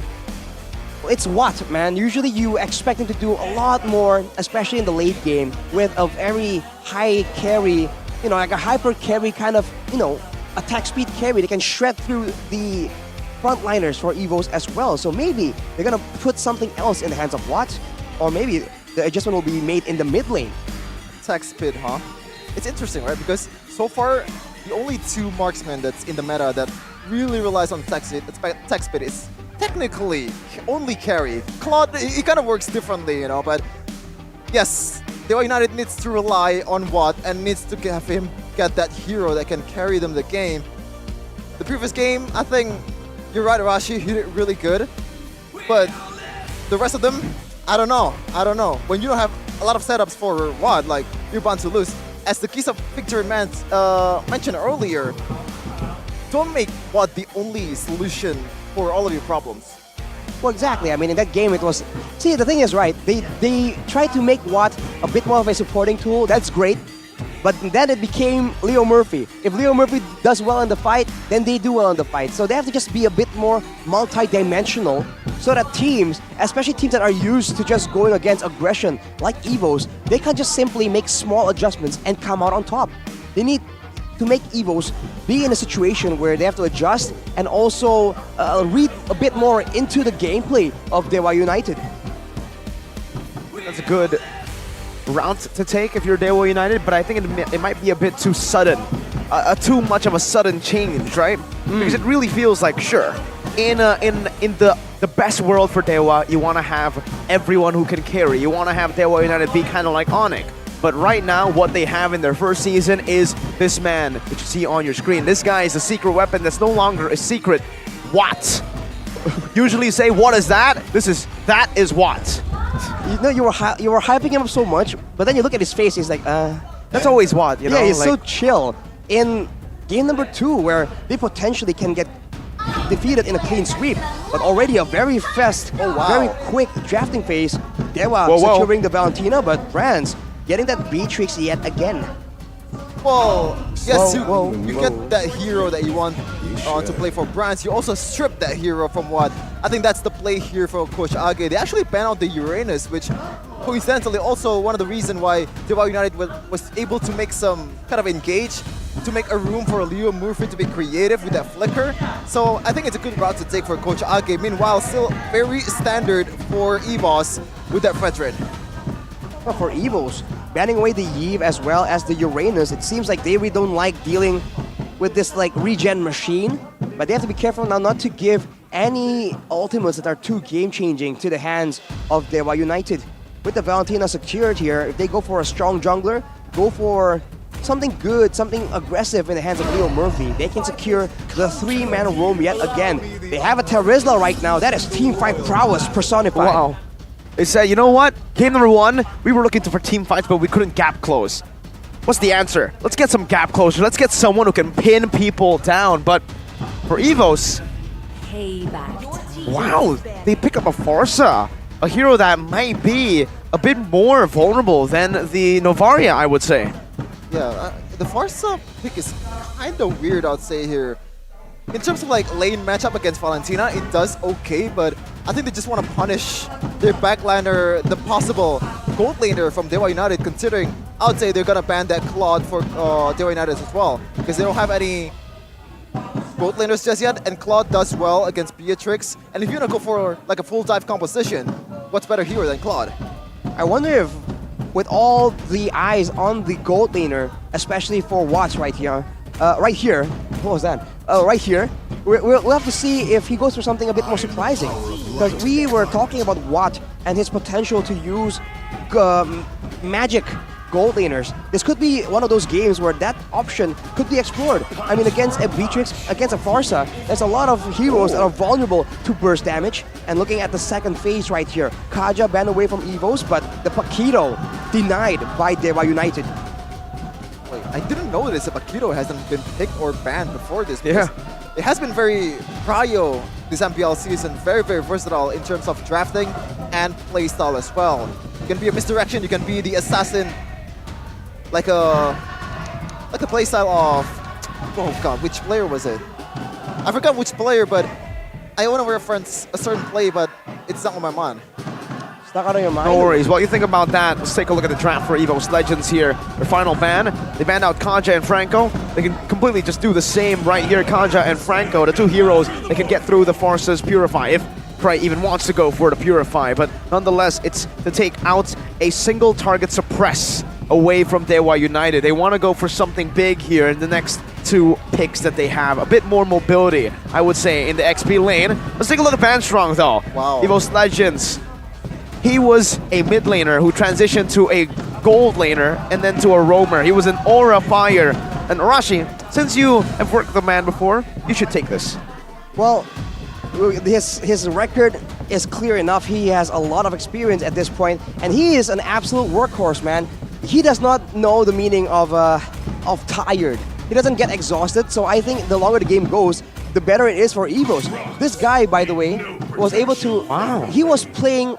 it's Watt, man. Usually you expect him to do a lot more, especially in the late game, with a very high carry, you know, like a hyper carry kind of, you know, attack speed carry. They can shred through the frontliners for Evos as well. So maybe they're gonna put something else in the hands of Watt, or maybe the adjustment will be made in the mid lane. Attack speed, huh? It's interesting, right? Because so far, the only 2 marksmen that's in the meta that really relies on attack speed is technically only carry. Claude, it kind of works differently, you know, but yes, Dewa United needs to rely on Watt and needs to have him get that hero that can carry them the game. The previous game, I think you're right, Arashi, he did really good, but the rest of them, I don't know. When you don't have a lot of setups for Watt, like, you're bound to lose. As the keys of victory mentioned earlier, don't make Watt the only solution for all of your problems. Well, exactly. I mean, in that game, it was... See, the thing is, right, they tried to make Watt a bit more of a supporting tool. That's great. But then it became Leo Murphy. If Leo Murphy does well in the fight, then they do well in the fight. So they have to just be a bit more multi-dimensional so that teams, especially teams that are used to just going against aggression, like Evos, they can just simply make small adjustments and come out on top. They need to make Evos be in a situation where they have to adjust and also read a bit more into the gameplay of Dewa United. That's a good route to take if you're Dewa United, but I think it might be a bit too sudden. Too much of a sudden change, right? Because it really feels like, sure, in the best world for Dewa, you want to have everyone who can carry. You want to have Dewa United be kind of like Onyx. But right now, what they have in their first season is this man that you see on your screen. This guy is a secret weapon that's no longer a secret. What? Usually say, what is that? That is what? You know, you were hyping him up so much, but then you look at his face, he's like, That's always what, you know? Yeah, he's like, so chill. In game number 2, where they potentially can get defeated in a clean sweep, but already a very fast, very quick drafting phase. Dewa securing the Valentina, but Franz getting that Beatrix yet again. Well, yes, you get that hero that you want to play for Brands. You also strip that hero from Watt. I think that's the play here for Coach Age. They actually banned out the Uranus, which coincidentally also one of the reasons why Dewa United was able to make some kind of engage, to make a room for Leo Murphy to be creative with that flicker. So I think it's a good route to take for Coach Age. Meanwhile, still very standard for EVOS with that Fredrin. Well, for Evos, banning away the Eve as well as the Uranus, it seems like they really don't like dealing with this like regen machine, but they have to be careful now not to give any ultimates that are too game-changing to the hands of Dewa United. With the Valentina secured here, if they go for a strong jungler, go for something good, something aggressive in the hands of Leo Murphy, they can secure the 3-man roam yet again. They have a Terizla right now. That is teamfight prowess personified. Wow. They said, you know what? Game number 1, we were looking for team fights, but we couldn't gap close. What's the answer? Let's get some gap closure. Let's get someone who can pin people down. But for EVOS, wow, they pick up a Forza, a hero that might be a bit more vulnerable than the Novaria, I would say. Yeah, the Forza pick is kind of weird, I'd say here. In terms of like lane matchup against Valentina, it does okay, but I think they just want to punish their backliner, the possible gold laner from Dewa United, considering I would say they're going to ban that Claude for Dewa United as well, because they don't have any gold laners just yet, and Claude does well against Beatrix. And if you're going to go for like a full dive composition, what's better hero than Claude? I wonder if, with all the eyes on the gold laner, especially for Watts right here, what was that? Right here, we'll have to see if he goes for something a bit more surprising. Because we were talking about Watt and his potential to use magic gold laners. This could be one of those games where that option could be explored. I mean, against a Beatrix, against a Farsa, there's a lot of heroes that are vulnerable to burst damage. And looking at the second phase right here, Kaja banned away from EVOS, but the Paquito denied by Dewa United. Wait, I didn't notice that Paquito hasn't been picked or banned before this. Yeah. It has been very prio this MPL season, very, very versatile in terms of drafting and playstyle as well. You can be a misdirection, you can be the assassin, like a playstyle of, oh god, which player was it? I forgot which player, but I want to reference a certain play, but it's not on my mind. Stuck out of your mind? No worries. While you think about that, let's take a look at the draft for EVOS Legends here. Their final ban, they banned out Kaja and Franco. They can completely just do the same right here, Kaja and Franco, the two heroes that can get through the Force's Purify, if Cry even wants to go for the Purify. But nonetheless, it's to take out a single target suppress away from Dewa United. They want to go for something big here in the next 2 picks that they have. A bit more mobility, I would say, in the XP lane. Let's take a look at Banstrong, though. Wow. EVOS Legends. He was a mid laner who transitioned to a gold laner and then to a roamer. He was an Aura Fire. And Arashi, since you have worked with the man before, you should take this. Well, his record is clear enough. He has a lot of experience at this point, and he is an absolute workhorse, man. He does not know the meaning of tired. He doesn't get exhausted, so I think the longer the game goes, the better it is for EVOS. This guy, by the way, was able to... Wow. He was pulling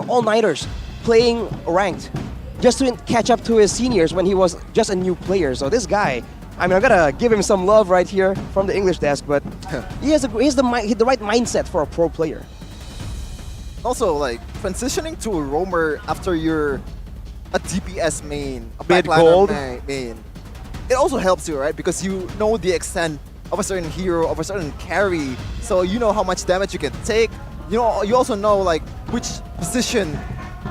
all-nighters, playing ranked, just to catch up to his seniors when he was just a new player. So this guy, I mean, I'm gonna give him some love right here from the English desk, but he has the right mindset for a pro player. Also, like, transitioning to a roamer after you're a DPS main, a Mid-gold main, it also helps you, right? Because you know the extent of a certain hero, of a certain carry, so you know how much damage you can take. You know, you also know like which position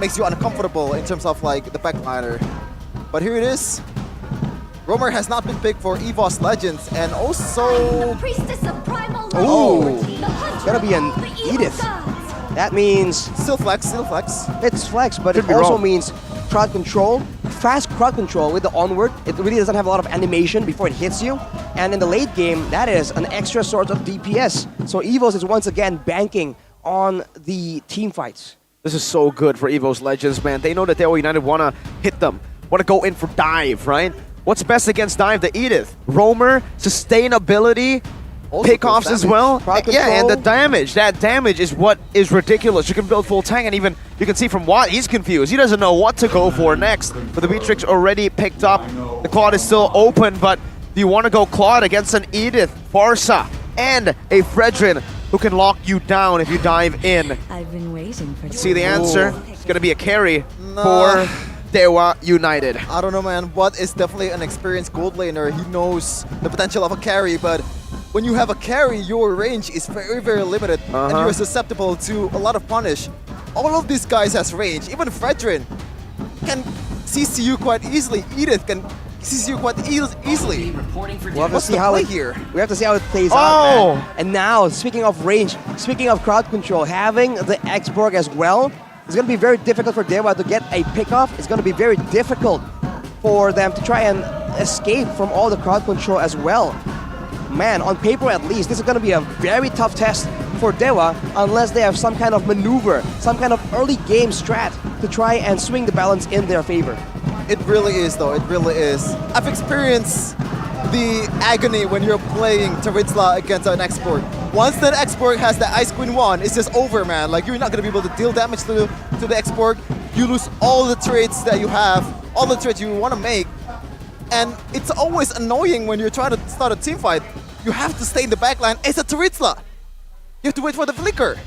makes you uncomfortable in terms of like the backliner. But here it is. Roamer has not been picked for EVOS Legends, and also... Oh, gonna be an Edith. That means... Still flex, still flex. It's flex, but it also means crowd control, fast crowd control with the onward. It really doesn't have a lot of animation before it hits you. And in the late game, that is an extra source of DPS. So EVOS is once again banking on the team fights. This is so good for EVOS Legends, man. They know that Dewa United want to hit them, want to go in for dive, right? What's best against dive? The Edith. Roamer, sustainability, pickoffs as well. Yeah, and the damage. That damage is what is ridiculous. You can build full tank, and even you can see from Watt, he's confused. He doesn't know what to go for next. But the Beatrix already picked up. The Claude is still open, but do you want to go Claude against an Edith, Farsa, and a Fredrin who can lock you down if you dive in? I've been waiting for See the answer? It's going to be a carry for Dewa United. I don't know, man. Watt is definitely an experienced gold laner. He knows the potential of a carry, but when you have a carry, your range is very, very limited, and you're susceptible to a lot of punish. All of these guys has range. Even Fredrin can CC you quite easily. Edith can CC you quite easily. We'll have to see how we have to see how it plays out, man. And now, speaking of range, speaking of crowd control, having the X-Borg as well, it's going to be very difficult for Dewa to get a pick-off. It's going to be very difficult for them to try and escape from all the crowd control as well. Man, on paper at least, this is going to be a very tough test for Dewa unless they have some kind of maneuver, some kind of early game strat to try and swing the balance in their favor. It really is, though. It really is. I've experienced the agony when you're playing Taritzla against an export. Once that export has the Ice Queen 1, it's just over, man. Like, you're not going to be able to deal damage to the export. You lose all the traits that you have, all the traits you want to make. And it's always annoying when you're trying to start a team fight. You have to stay in the backline. It's a Taritzla. You have to wait for the flicker.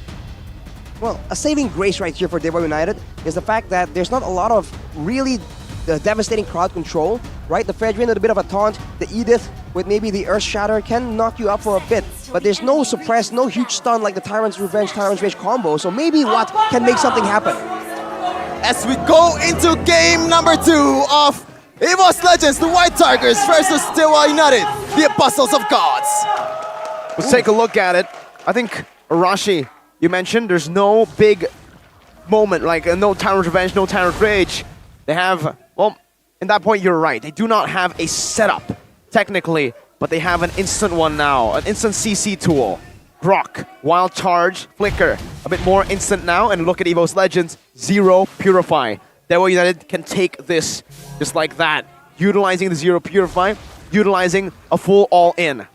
Well, a saving grace right here for Dewa United is the fact that there's not a lot of really devastating crowd control, right? The Fredrin with a bit of a taunt, the Edith with maybe the Earth Shatter can knock you up for a bit, but there's no suppress, no huge stun like the Tyrant's Revenge, Tyrant's Rage combo, so maybe Watt can make something happen. As we go into game number 2 of EVOS Legends, the White Tigers versus Dewa United, the Apostles of Gods. Let's take a look at it. I think, Arashi, you mentioned there's no big moment, like no Tyrant's Revenge, no Tyrant's Rage. They have, well, in that point you're right. They do not have a setup, technically, but they have an instant one now, an instant CC tool. Grok, Wild Charge, Flicker, a bit more instant now, and look at EVOS Legends, Zero Purify. Dewa United can take this just like that, utilizing the Zero Purify, utilizing a full all-in.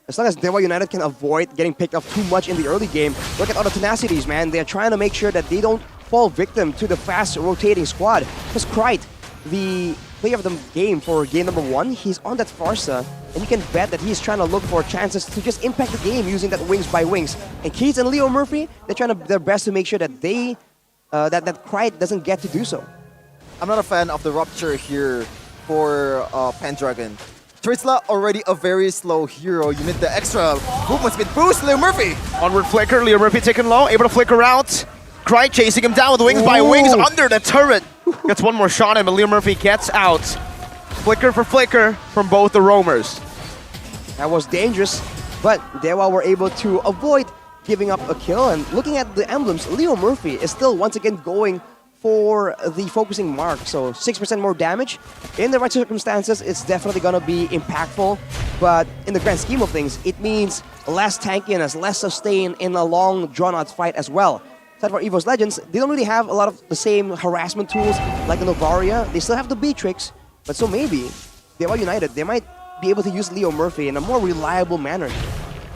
As long as Dewa United can avoid getting picked up too much in the early game, look at other Tenacities, man. They're trying to make sure that they don't fall victim to the fast rotating squad. Because Krite, the player of the game for game number 1, he's on that Farsa, and you can bet that he's trying to look for chances to just impact the game using that wings by wings. And Keys and Leo Murphy, they're trying their best to make sure that they that Krite doesn't get to do so. I'm not a fan of the Rupture here for Pendragon. Taritzla already a very slow hero. You need the extra movement speed boost, Leo Murphy. Onward Flicker, Leo Murphy taken low, able to flicker out. Krite chasing him down with wings by wings under the turret. Gets one more shot in, but Leo Murphy gets out. Flicker for flicker from both the roamers. That was dangerous, but Dewa were able to avoid giving up a kill. And looking at the emblems, Leo Murphy is still once again going for the focusing mark. So 6% more damage. In the right circumstances, it's definitely going to be impactful. But in the grand scheme of things, it means less tankiness, less sustain in a long drawn-out fight as well. Aside for EVOS Legends, they don't really have a lot of the same harassment tools like the Novaria. They still have the B-Tricks, but so maybe Dewa United, they might be able to use Leo Murphy in a more reliable manner.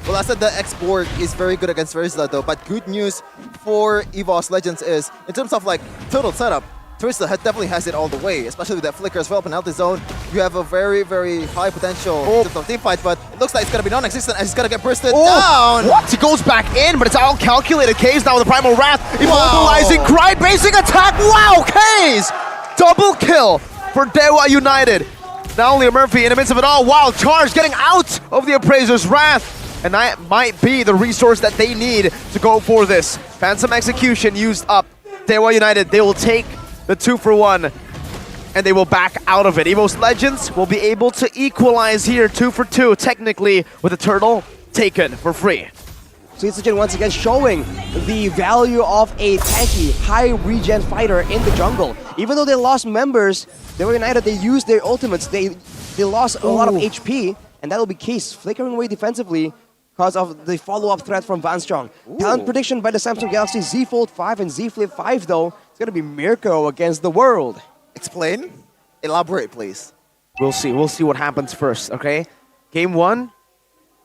Well, I said the export is very good against Taritzla though, but good news for EVOS Legends is, in terms of like total setup, Taritzla definitely has it all the way, especially with that flicker as well, penalty zone. You have a very, very high potential in terms of team fight, but it looks like it's gonna be non-existent as he's gonna get bursted down. What? He goes back in, but it's all calculated. Kaze now with the Primal Wrath, immobilizing Krite, basing attack. Wow, Kaze! Double kill for Dewa United. Now Leo Murphy in the midst of it all, Wild Charge getting out of the Appraiser's Wrath. And that might be the resource that they need to go for this. Phantom Execution used up. Dewa United, they will take the 2-for-1 and they will back out of it. EVOS Legends will be able to equalize here 2-for-2 technically with the turtle taken for free. Suitsujin once again showing the value of a tanky, high regen fighter in the jungle. Even though they lost members, Dewa United, they used their ultimates. They lost a lot of HP, and that will be Case flickering away defensively because of the follow-up threat from Van Strong. Talent prediction by the Samsung Galaxy Z Fold 5 and Z Flip 5 though, it's going to be Mirko against the world. Explain? Elaborate, please. We'll see what happens first, okay? Game 1,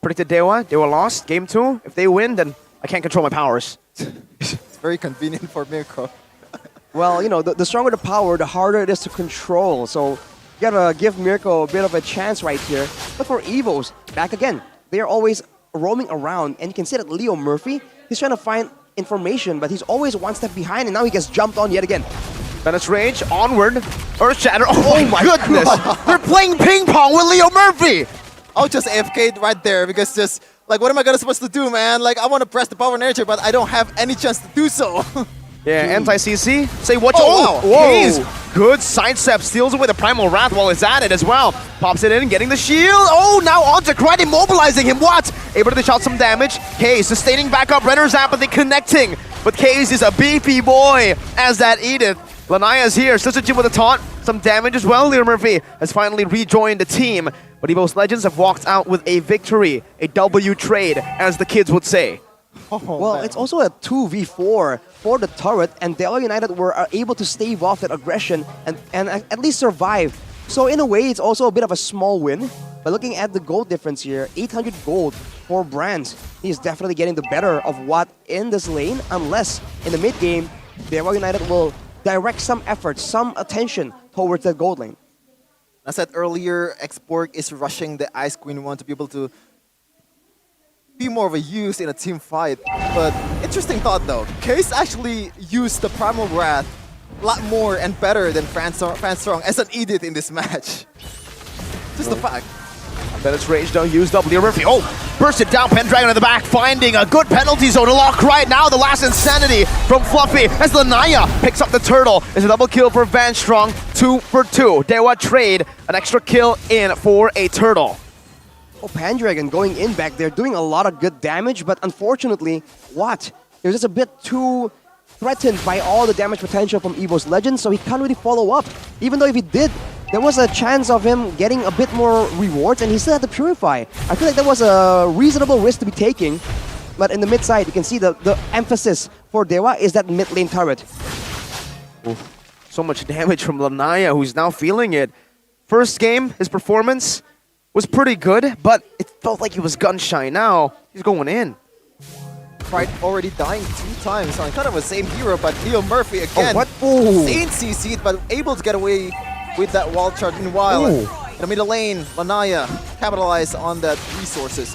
predicted Dewa lost. Game 2, if they win, then I can't control my powers. It's very convenient for Mirko. Well, you know, the stronger the power, the harder it is to control. So you gotta give Mirko a bit of a chance right here. But for EVOS, back again, they're always roaming around, and you can see that Leo Murphy, he's trying to find information, but he's always one step behind, and now he gets jumped on yet again. Venice Rage, onward, Earth Shatter. Oh my goodness! They're playing ping pong with Leo Murphy! I'll just AFK right there because just, like, what am I supposed to do, man? Like, I want to press the power nurture, but I don't have any chance to do so. Yeah, anti-CC. Say what? Oh, wow. Kaze. Good sidestep, steals away the Primal Wrath while it's at it as well. Pops it in, getting the shield. Oh, now onto Krite, immobilizing him. What? Able to dish out some damage. Kaze sustaining back up. Renner's Apathy connecting. But Kaze is a beefy boy as that Edith. Lanaya's here. Suitsujin with a taunt. Some damage as well. Leo Murphy has finally rejoined the team. But EVOS Legends have walked out with a victory. A W trade, as the kids would say. Well, it's also a 2v4 for the turret, and Dewa United were able to stave off that aggression and at least survive. So in a way, it's also a bit of a small win. But looking at the gold difference here, 800 gold for Brands. He's definitely getting the better of Watt in this lane, unless in the mid game, Dewa United will direct some effort, some attention towards that gold lane. I said earlier, Xborg is rushing the Ice Queen one to be able to be more of a use in a team fight. But interesting thought though, Case actually used the Primal Wrath a lot more and better than Fanstrong as an Edith in this match. Just the fact. Then it's Rage now used up. Leo Murphy, burst it down. Pendragon in the back, finding a good penalty zone to lock right now. The last Insanity from Fluffy as Lanaya picks up the turtle. It's a double kill for Van Strong, 2 for 2. Dewa trade an extra kill in for a turtle. Oh, Pendragon going in back there, doing a lot of good damage, but unfortunately, Watt, he was just a bit too threatened by all the damage potential from Evo's Legend, so he can't really follow up. Even though if he did, there was a chance of him getting a bit more rewards, and he still had to Purify. I feel like that was a reasonable risk to be taking, but in the mid side, you can see the emphasis for Dewa is that mid lane turret. Oof. So much damage from Lanaya, who's now feeling it. First game, his performance was pretty good, but it felt like he was gun shy. Now, he's going in. Pride already dying 2 times on kind of the same hero, but Leo Murphy again. Oh, what? Ooh. Sane CC'd, but able to get away with that wall charge. Meanwhile, in the middle lane, Lanaya capitalize on that resources.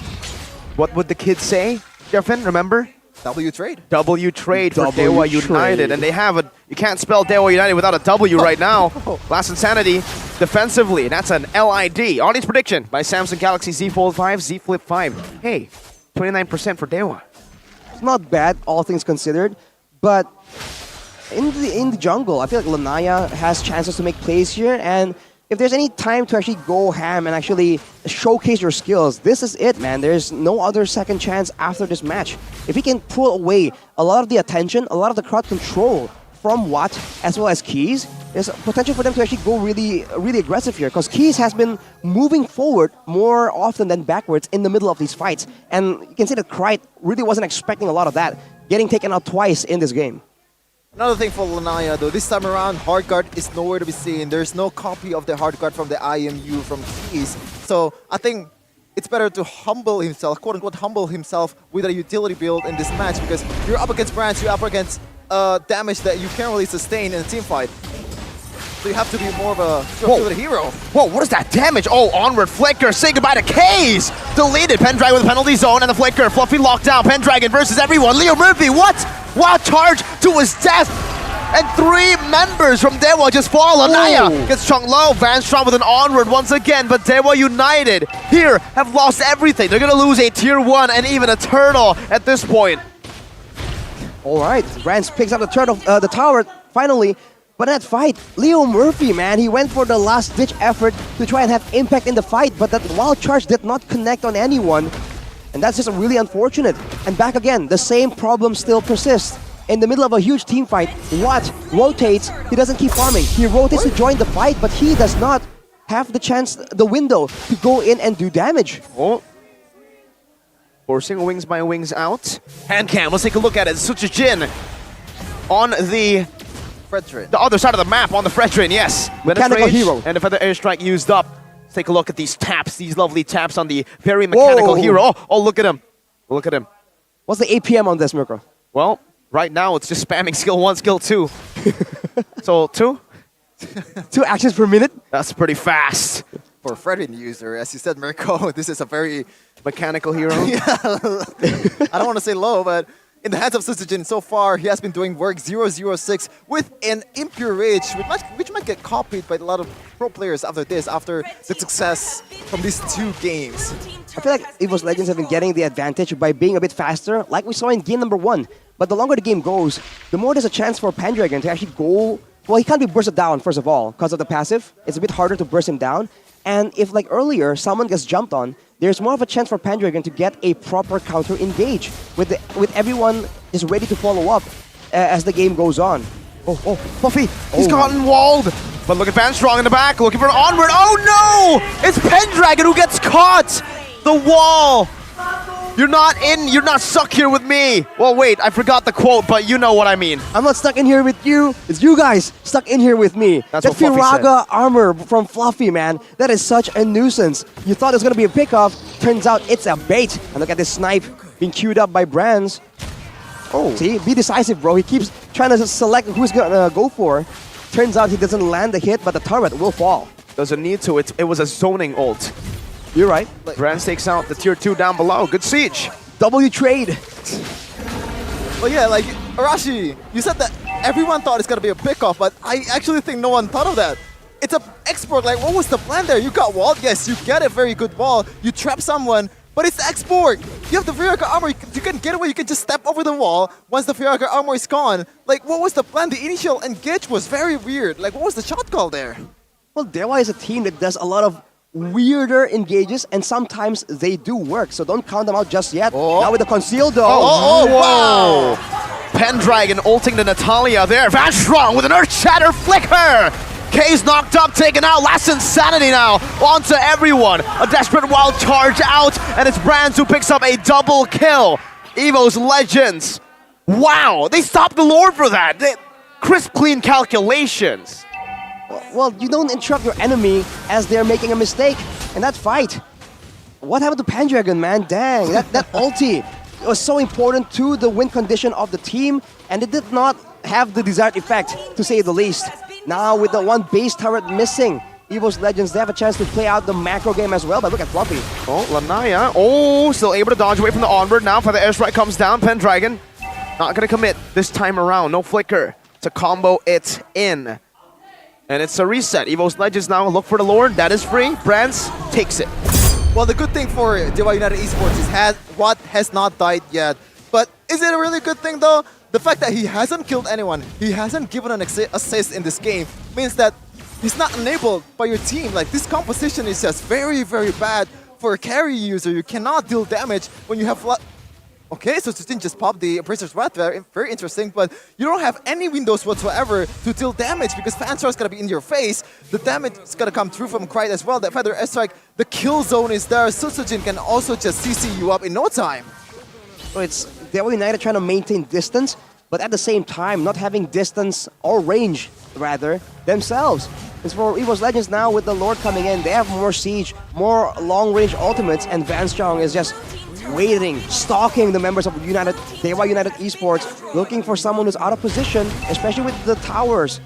What would the kids say, Jeffin? Remember? W trade. W trade for W Dewa trade. United, and they have a. You can't spell Dewa United without a W right now. Last Insanity defensively, that's an LID. Audience prediction by Samsung Galaxy Z Fold 5, Z Flip 5. Hey, 29% for Dewa. It's not bad, all things considered, but in the jungle, I feel like Lanaya has chances to make plays here, and if there's any time to actually go ham and actually showcase your skills, this is it, man. There's no other second chance after this match. If he can pull away a lot of the attention, a lot of the crowd control from Watt as well as Keys, there's potential for them to actually go really, really aggressive here, because Keys has been moving forward more often than backwards in the middle of these fights. And you can see that Krite really wasn't expecting a lot of that, getting taken out twice in this game. Another thing for Lanaya though, this time around, hard guard is nowhere to be seen. There's no copy of the hard guard from the IMU from Keys. So I think it's better to humble himself, quote unquote humble himself with a utility build in this match, because you're up against Brands, you're up against damage that you can't really sustain in a team fight. So you have to be more of a utility hero. Whoa, what is that damage? Oh, onward Flicker, say goodbye to Kaze! Deleted, Pendragon with penalty zone and the Flicker. Fluffy locked down, Pendragon versus everyone. Leo Murphy, what? Wild charge to his death! And 3 members from Dewa just fall. Lanaya gets Chung low. Van Strong with an onward once again, but Dewa United here have lost everything. They're gonna lose a tier 1 and even a turtle at this point. All right, Rance picks up the tower finally. But in that fight, Leo Murphy, man, he went for the last-ditch effort to try and have impact in the fight, but that wild charge did not connect on anyone. And that's just really unfortunate. And back again, the same problem still persists. In the middle of a huge team fight, Watt rotates, he doesn't keep farming. He rotates to join the fight, but he does not have the chance, the window, to go in and do damage. Oh. Forcing wings by wings out. Hand cam, let's take a look at it. Suchijin on the other side of the map, on the Fredrin, yes. Mechanical hero. And the Feather Airstrike used up. Let's take a look at these taps, these lovely taps on the very mechanical hero. Oh, look at him. Look at him. What's the APM on this, Mirko? Well, right now it's just spamming skill 1, skill 2. So 2? 2 actions per minute? That's pretty fast. For a Fredrin user, as you said, Mirko, this is a very mechanical hero. I don't want to say low, but in the hands of Susujin so far, he has been doing work 006 with an Impure Rage, which might get copied by a lot of pro players after this, after the success from these 2 games. I feel like Evo's Legends have been getting the advantage by being a bit faster, like we saw in game number 1. But the longer the game goes, the more there's a chance for Pendragon to actually go... Well, he can't be bursted down, first of all, because of the passive. It's a bit harder to burst him down. And if, like earlier, someone gets jumped on, there's more of a chance for Pendragon to get a proper counter engage with everyone is ready to follow up as the game goes on. Oh, Fluffy, he's gotten walled. But look at Van Strong in the back, looking for an onward. Oh no! It's Pendragon who gets caught! The wall You're not in, you're not stuck here with me. Well, wait, I forgot the quote, but you know what I mean. I'm not stuck in here with you. It's you guys stuck in here with me. That's that what Fluffy Firaga armor from Fluffy, man. That is such a nuisance. You thought it was going to be a pickoff. Turns out it's a bait. And look at this snipe being queued up by Brands. Oh. See, be decisive, bro. He keeps trying to select who's going to go for. Turns out he doesn't land the hit, but the turret will fall. Doesn't need to. It was a zoning ult. You're right. Brands takes out the tier 2 down below. Good siege. W trade. Well, yeah, like, Arashi, you said that everyone thought it's going to be a pickoff, but I actually think no one thought of that. It's a export. Like, what was the plan there? You got walled. Yes, you get a very good wall. You trap someone, but it's export. You have the Firaga armor. You can get away. You can just step over the wall once the Firaga armor is gone. Like, what was the plan? The initial engage was very weird. Like, what was the shot call there? Well, Dewa is a team that does a lot of weirder engages, and sometimes they do work, so don't count them out just yet. Now with the conceal though. Wow! Pendragon ulting to Natalia there. Van Strong with an Earth Shatter Flicker! K's knocked up, taken out. Last Insanity now onto everyone. A desperate wild charge out, and it's Brands who picks up a double kill. Evo's Legends. Wow, they stopped the Lord for that. Crisp, clean calculations. Well, you don't interrupt your enemy as they're making a mistake, and that fight. What happened to Pendragon, man? Dang, that ulti was so important to the win condition of the team, and it did not have the desired effect, to say the least. Now with the one base turret missing, Evo's Legends, they have a chance to play out the macro game as well, but look at Fluffy. Oh, Lanaya. Oh, still able to dodge away from the onward now. For the airstrike comes down. Pendragon not going to commit this time around. No flicker to combo it in. And it's a reset. Evo's Legends now look for the Lord. That is free. Brands takes it. Well, the good thing for Dewa United Esports is what has not died yet. But is it a really good thing though? The fact that he hasn't killed anyone, he hasn't given an assist in this game, means that he's not enabled by your team. Like, this composition is just very, very bad for a carry user. You cannot deal damage when you have... Okay, so Sustin just popped the Appraiser's Wrath, very interesting, but you don't have any windows whatsoever to deal damage because Fanstar is going to be in your face. The damage is going to come through from Krite as well. That Feather Airstrike, the kill zone is there. Susujin can also just CC you up in no time. So it's Dewa United trying to maintain distance, but at the same time not having distance or range, rather, themselves. It's for Evo's Legends now with the Lord coming in. They have more siege, more long-range ultimates, and Van Strong is just waiting, stalking the members of Dewa United Esports, looking for someone who's out of position, especially with the towers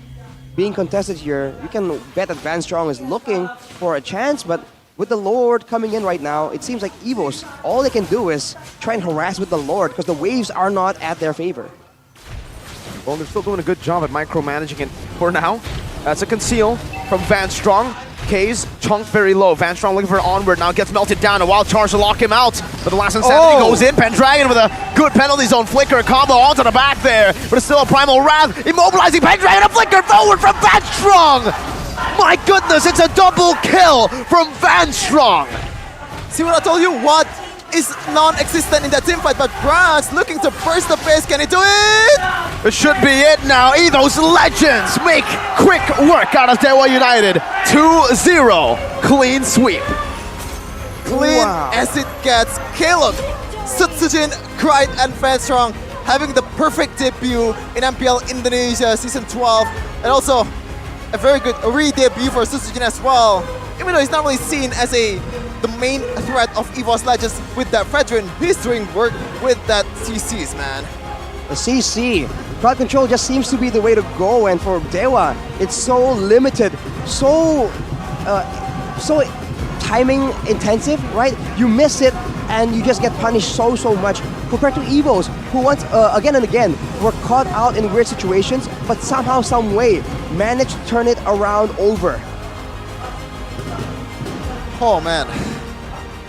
being contested here. You can bet that Van Strong is looking for a chance, but with the Lord coming in right now, it seems like Evos, all they can do is try and harass with the Lord because the waves are not at their favor. Well, they're still doing a good job at micromanaging it for now. That's a conceal from Van Strong. K's chunked very low. Van Strong looking for an onward, now gets melted down. A wild charge to lock him out. But the last Insanity goes in. Pendragon with a good penalty zone flicker. Combo onto the back there. But it's still a Primal Wrath. Immobilizing Pendragon. A flicker forward from Van Strong. My goodness, it's a double kill from Van Strong. See what I told you? What is non-existent in that teamfight, but Brands looking to burst the base. Can he do it? It should be it now. Evo's Legends make quick work out of Dewa United. 2-0. Clean sweep. Clean as it gets. Caleb, Sutsujin, Krite, and Fanstrong having the perfect debut in MPL Indonesia Season 12. And also a very good re-debut for Sutsujin as well. Even though he's not really seen as the main threat of Evo's Legends with that Fredrin, he's doing work with that CCs, man. The CC, crowd control just seems to be the way to go, and for Dewa, it's so limited, so timing intensive, right? You miss it and you just get punished so much compared to Evos, who once again and again were caught out in weird situations, but somehow, some way managed to turn it around over. Oh man.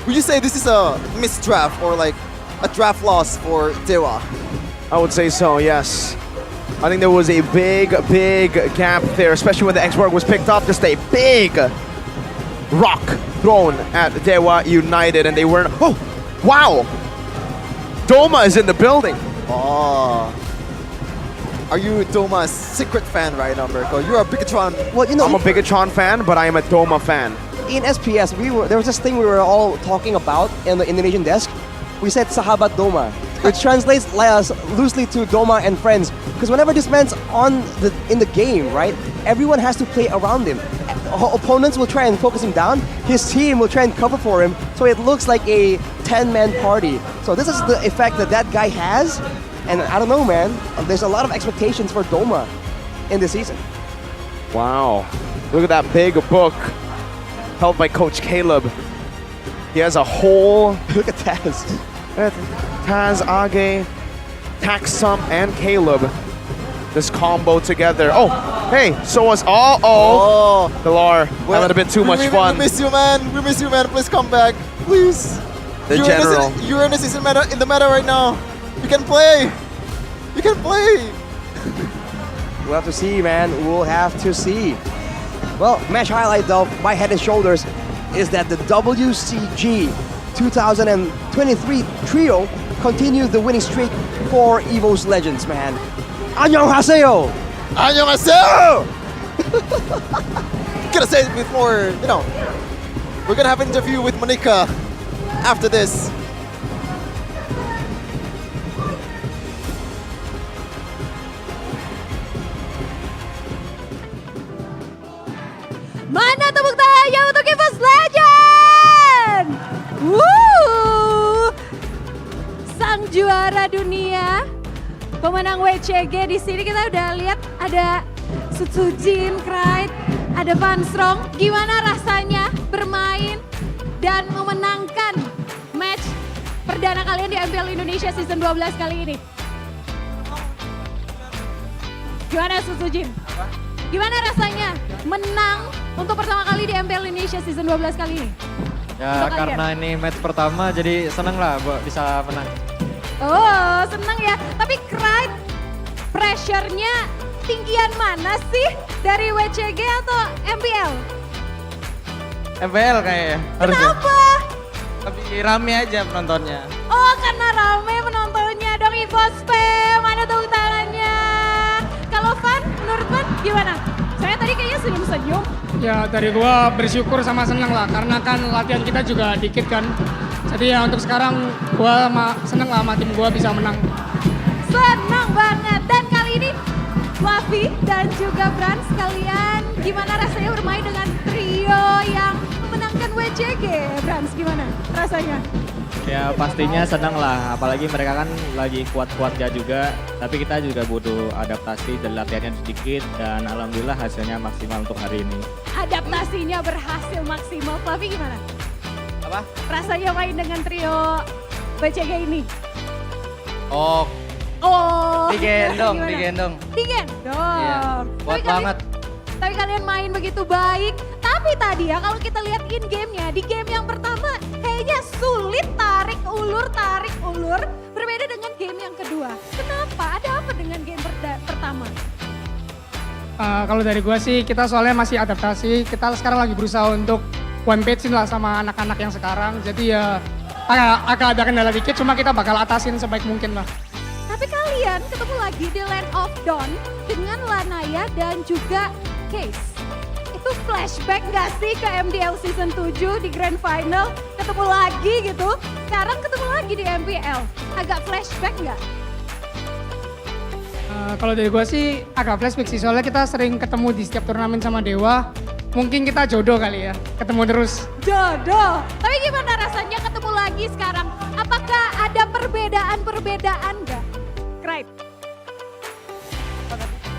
Would you say this is a missed draft or like a draft loss for Dewa? I would say so, yes. I think there was a big gap there, especially when the X-Borg was picked up. Just a big rock thrown at Dewa United, and they weren't... Oh, wow! Doma is in the building. Oh. Are you Doma's secret fan right now, Mirko? You're a Bigatron. Well, you know, I'm a Bigatron fan, but I am a Doma fan. In SPS, there was this thing we were all talking about in the Indonesian desk. we said Sahabat Doma, which translates loosely to Doma and friends. Because whenever this man's in the game, right, everyone has to play around him. Opponents will try and focus him down. His team will try and cover for him, so it looks like a 10-man party. So this is the effect that guy has, and I don't know, man. There's a lot of expectations for Doma in this season. Wow, look at that big book held by Coach Caleb. He has a whole... Look at Taz. Taz, Age, Taxum, and Caleb. This combo together. Oh, hey, so was... Pilar, that would have been too much fun. We miss you, man. We miss you, man. Please come back. Please. The general. You're in the season meta, in the meta right now. You can play. You can play. We'll have to see, man. We'll have to see. Well, match highlight, though, by head and shoulders, is that the WCG 2023 trio continued the winning streak for EVO's Legends, man. Annyeonghaseyo! Annyeonghaseyo! Gonna say it before, you know. We're gonna have an interview with Monica after this. Mana tepuk tangannya untuk EVO's Legend? Woo! Sang juara dunia, pemenang WCG di sini kita udah lihat ada Sutsujin, Krite, ada Van Strong. Gimana rasanya bermain dan memenangkan match perdana kalian di MPL Indonesia Season 12 kali ini? Gimana Sutsujin? Gimana rasanya menang untuk pertama kali di MPL Indonesia Season 12 kali ini? Ya karena ini match pertama jadi seneng lah bisa menang. Oh seneng ya, tapi Krite pressure-nya tinggian mana sih? Dari WCG atau MPL? MPL kayaknya. Kenapa? Lebih rame aja penontonnya. Oh karena rame penontonnya dong EVO's fam, mana tepuk tangannya. Kalau Van, menurut Van gimana? Saya tadi kayaknya senyum-senyum. Ya dari gua bersyukur sama seneng lah, karena kan latihan kita juga dikit kan. Jadi ya untuk sekarang gua seneng lah sama tim gua bisa menang. Senang banget, dan kali ini Wafi dan juga Brans, kalian gimana rasanya bermain dengan trio yang memenangkan WCG? Brans gimana rasanya? Ya pastinya senang lah, apalagi mereka kan lagi kuat-kuatnya juga. Tapi kita juga butuh adaptasi dan latihannya sedikit, dan alhamdulillah hasilnya maksimal untuk hari ini. Adaptasinya berhasil maksimal. Flavi gimana? Apa? Rasanya main dengan trio WCG ini? Oh, digendong, gimana? digendong. Digendong. Iya, kuat banget. Tapi kalian main begitu baik. Tapi tadi ya kalau kita lihat in game-nya, di game yang pertama kayaknya sulit tarik ulur. Berbeda dengan game yang kedua. Kenapa? Ada apa dengan game pertama? Kalau dari gua sih kita soalnya masih adaptasi. Kita sekarang lagi berusaha untuk one page lah sama anak-anak yang sekarang. Jadi ya agak ada kendala dikit, cuma kita bakal atasin sebaik mungkin lah. Tapi kalian ketemu lagi di Land of Dawn dengan Lanaya dan juga Case. Itu flashback gak sih ke MPL Season 7 di Grand Final? Ketemu lagi gitu, sekarang ketemu lagi di MPL. Agak flashback gak? Kalau dari gue sih agak flashback sih, soalnya kita sering ketemu di setiap turnamen sama Dewa. Mungkin kita jodoh kali ya, ketemu terus. Jodoh, tapi gimana rasanya ketemu lagi sekarang? Apakah ada perbedaan gak? Krite?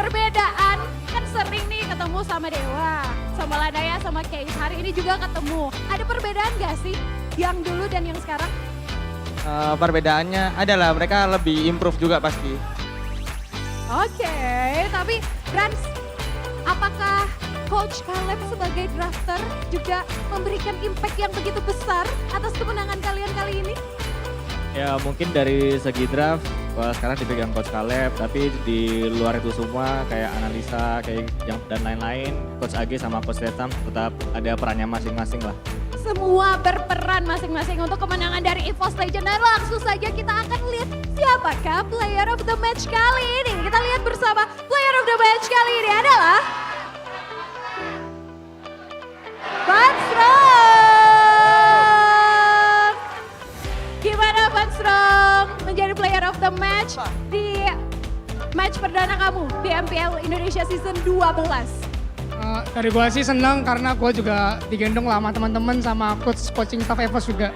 Perbedaan, kan sering nih ketemu sama Dewa, sama Lanaya, sama Case. Hari ini juga ketemu. Ada perbedaan gak sih yang dulu dan yang sekarang? Perbedaannya adalah mereka lebih improve juga pasti. Oke, tapi Brans, apakah Coach Caleb sebagai drafter juga memberikan impact yang begitu besar atas kemenangan kalian kali ini? Ya mungkin dari segi draft sekarang dipegang Coach Caleb, tapi di luar itu semua kayak analisa kayak yang dan lain-lain, Coach Age sama Coach Tetam tetap ada perannya masing-masing lah. Semua berperan masing-masing untuk kemenangan dari EVO's Legend. Dan langsung saja kita akan lihat siapakah player of the match kali ini. Kita lihat bersama player of the match kali ini adalah Van Strong. Gimana Van match di match perdana kamu di MPL Indonesia Season 12? Dari gua sih seneng karena gua juga digendong lah sama teman-teman sama coaching staff EVOS juga.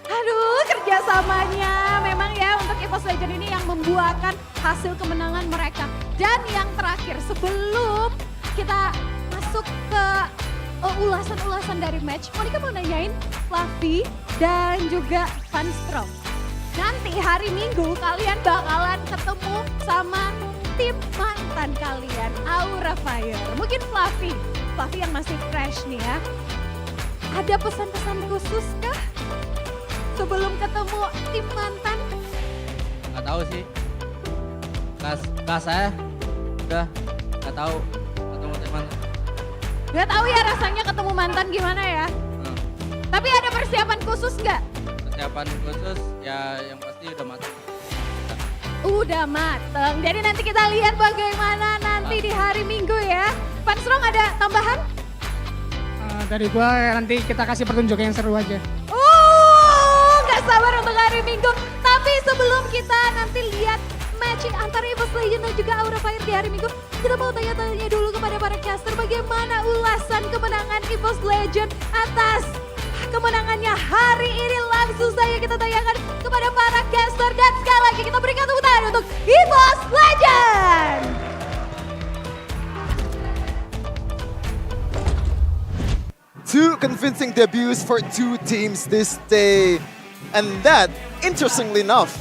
Aduh, kerjasamanya memang ya untuk EVOS Legend ini yang membuahkan hasil kemenangan mereka. Dan yang terakhir, sebelum kita masuk ke ulasan-ulasan dari match, Monica mau nanyain Fluffy dan juga Van Strong. Nanti hari Minggu kalian bakalan ketemu sama tim mantan kalian, Aura Fire. Mungkin Fluffy yang masih fresh nih ya. Ada pesan-pesan khusus kah sebelum ketemu tim mantan? Nggak tahu sih. Kelas saya udah nggak tahu ketemu tim mantan. Nggak tahu ya rasanya ketemu mantan gimana ya. Tapi ada persiapan khusus nggak? Persiapan khusus ya yang pasti udah matang. Udah mateng. Jadi nanti kita lihat bagaimana nanti di hari Minggu ya. Van Strong ada tambahan? Dari gua nanti kita kasih pertunjukan yang seru aja. Nggak sabar untuk hari Minggu. Tapi sebelum kita nanti lihat matching antara EVOS Legend dan juga Aura Fire di hari Minggu, kita mau tanya-tanya dulu kepada para caster bagaimana ulasan kemenangan EVOS Legend atas kemenangannya hari ini. Langsung saja kita tanyakan kepada para caster dan sekali lagi kita berikan tepuk tangan untuk EVOS Legend. Two convincing debuts for two teams this day. And that, interestingly enough,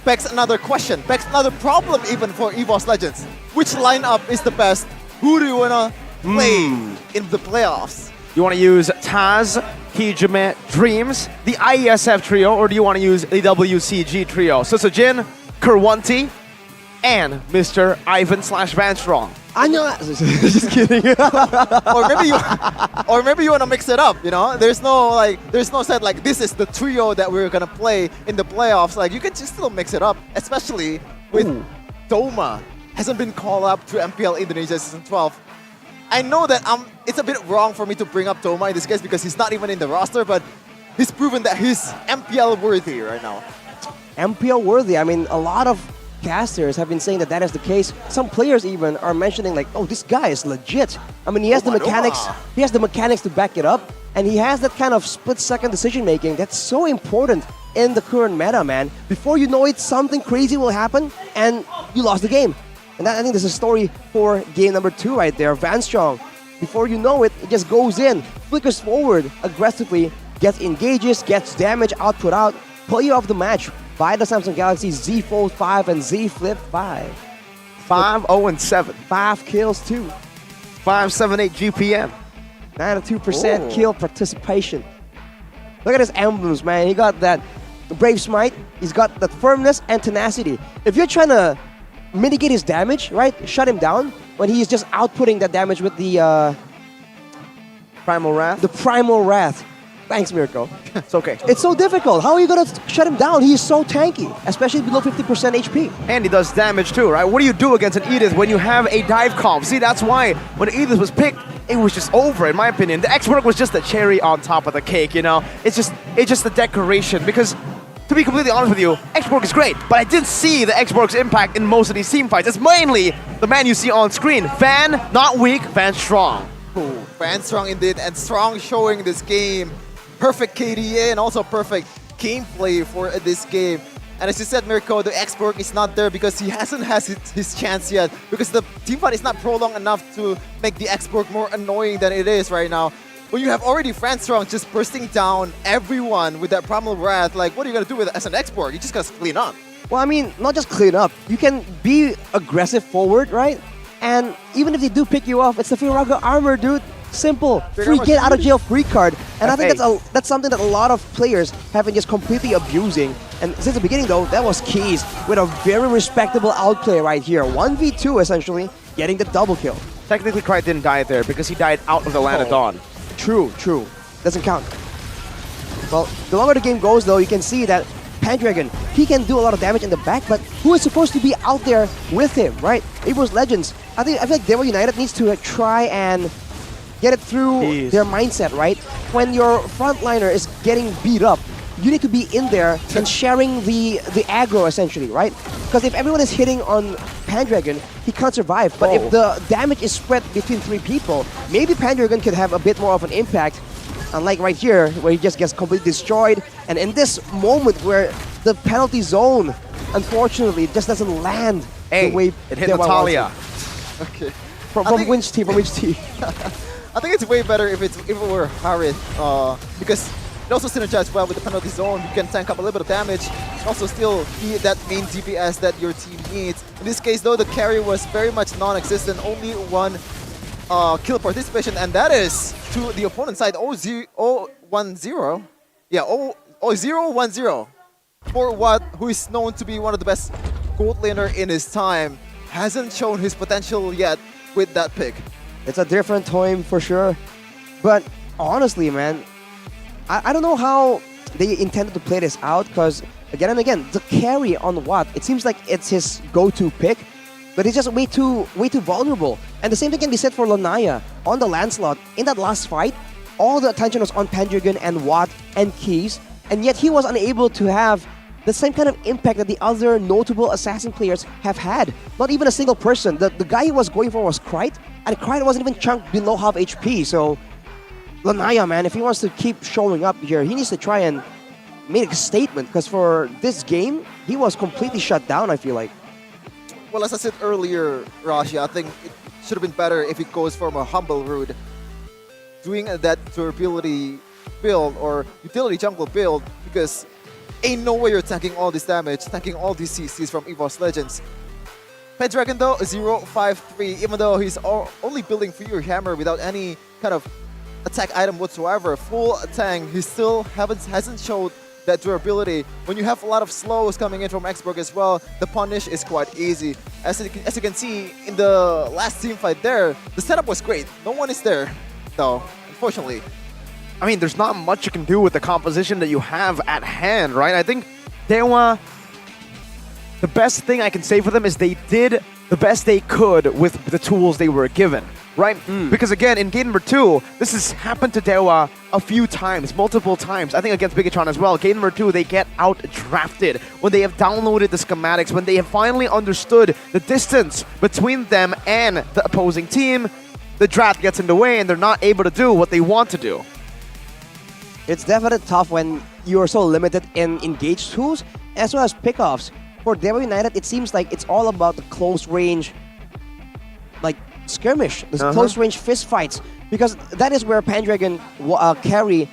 begs another question, begs another problem even for EVOS Legends. Which lineup is the best? Who do you wanna play in the playoffs? You want to use Taz, Hijime, Dreams, the IESF trio, or do you want to use the WCG trio? Susujin, Kerwanti, and Mr. Ivan/Van Strong. Just kidding. or maybe you want to mix it up, you know? There's no set like this is the trio that we're going to play in the playoffs. Like you can just still mix it up, especially with Doma hasn't been called up to MPL Indonesia Season 12. I know that it's a bit wrong for me to bring up Doma in this case because he's not even in the roster, but he's proven that he's MPL worthy right now. MPL worthy. I mean, a lot of casters have been saying that is the case. Some players even are mentioning like, oh, this guy is legit. I mean, he has the mechanics. He has the mechanics to back it up, and he has that kind of split-second decision making that's so important in the current meta, man. Before you know it, something crazy will happen, and you lost the game. And that, I think this is a story for game number 2 right there. Van Strong, before you know it, it just goes in, flickers forward aggressively, gets engages, gets damage, output out. Player of the match by the Samsung Galaxy Z Fold 5 and Z Flip 5. 5-0-7. 5 kills too. 578 GPM. 92% kill participation. Look at his emblems, man. He got that Brave Smite. He's got that firmness and tenacity. If you're trying to mitigate his damage, right? Shut him down when he's just outputting that damage with the Primal Wrath. The Primal Wrath. Thanks, Mirko. It's okay. It's so difficult. How are you gonna shut him down? He's so tanky, especially below 50% HP. And he does damage too, right? What do you do against an Edith when you have a dive comp? See, that's why when Edith was picked, it was just over, in my opinion. The X-Work was just the cherry on top of the cake, you know? It's just the decoration, because to be completely honest with you, X-Borg is great, but I didn't see the X-Borg's impact in most of these team fights. It's mainly the man you see on screen. Van, not weak, Van strong. Ooh, Van strong indeed, and strong showing this game. Perfect KDA and also perfect gameplay for this game. And as you said, Mirko, the X-Borg is not there because he hasn't had his chance yet, because the team fight is not prolonged enough to make the X-Borg more annoying than it is right now. When you have already Van Strong just bursting down everyone with that Primal Wrath, like what are you going to do with it as an X-Borg? You just got to clean up. Well, I mean, not just clean up. You can be aggressive forward, right? And even if they do pick you off, it's the Firaga armor, dude. Simple. Free get out of jail free card. And I think that's something that a lot of players have been just completely abusing. And since the beginning, though, that was Keys with a very respectable outplay right here. 1v2, essentially, getting the double kill. Technically, Cry didn't die there because he died out of the Land of Dawn. True. Doesn't count. Well, the longer the game goes, though, you can see that Pendragon, he can do a lot of damage in the back, but who is supposed to be out there with him, right? EVOS Legends. I feel like Devil United needs to try and get it through their mindset, right? When your frontliner is getting beat up, you need to be in there and sharing the aggro essentially, right? Because if everyone is hitting on Pendragon, he can't survive. But if the damage is spread between 3 people, maybe Pendragon could have a bit more of an impact. Unlike right here, where he just gets completely destroyed. And in this moment where the penalty zone, unfortunately, just doesn't land the way it hit Dewa Natalia. wants it. Okay. From which team? From which team? I think it's way better if it were Harith, because it also synergizes well with the penalty zone. You can tank up a little bit of damage, and also still be that main DPS that your team needs. In this case, though, the carry was very much non-existent. Only 1 kill participation, and that is to the opponent side. 0-10. Yeah, 0-0-1-0. For Watt, who is known to be one of the best gold laner in his time, hasn't shown his potential yet with that pick. It's a different time for sure. But honestly, man, I don't know how they intended to play this out, because again and again, the carry on Watt, it seems like it's his go-to pick, but it's just way too vulnerable. And the same thing can be said for Lanaya on the Lancelot. In that last fight, all the attention was on Pendragon and Watt and Keys, and yet he was unable to have the same kind of impact that the other notable assassin players have had. Not even a single person. The guy he was going for was Krite, and Krite wasn't even chunked below half HP. So Lanaya, man, if he wants to keep showing up here, he needs to try and make a statement, because for this game, he was completely shut down, I feel like. Well, as I said earlier, Rashi, I think it should have been better if it goes from a humble route, doing that durability build or utility jungle build, because ain't no way you're tanking all this damage, tanking all these CCs from EVOS Legends. Pendragon though, 0-5-3, even though he's only building for your hammer without any kind of attack item whatsoever, full tank, he still hasn't showed that durability. When you have a lot of slows coming in from Xborg as well, the punish is quite easy. As you can see in the last team fight there, the setup was great. No one is there though, unfortunately. I mean, there's not much you can do with the composition that you have at hand, right? I think Dewa, the best thing I can say for them is they did the best they could with the tools they were given, right? Because again, in game number 2, this has happened to Dewa a few times, multiple times. I think against Bigatron as well. Game number 2, they get out-drafted. When they have downloaded the schematics, when they have finally understood the distance between them and the opposing team, the draft gets in the way and they're not able to do what they want to do. It's definitely tough when you're so limited in engaged tools as well as pickoffs. For Dewa United, it seems like it's all about the close range, like skirmish, the close range fist fights, because that is where Pendragon carry,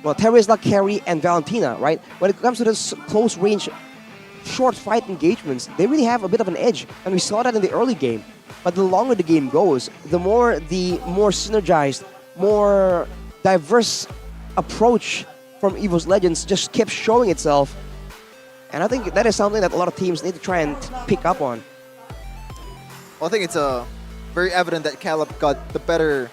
well, Terizla carry and Valentina, right? When it comes to this close range short fight engagements, they really have a bit of an edge, and we saw that in the early game. But the longer the game goes, the more synergized, more diverse approach from EVOS Legends just kept showing itself, and I think that is something that a lot of teams need to try and pick up on. Well, I think it's very evident that Caleb got the better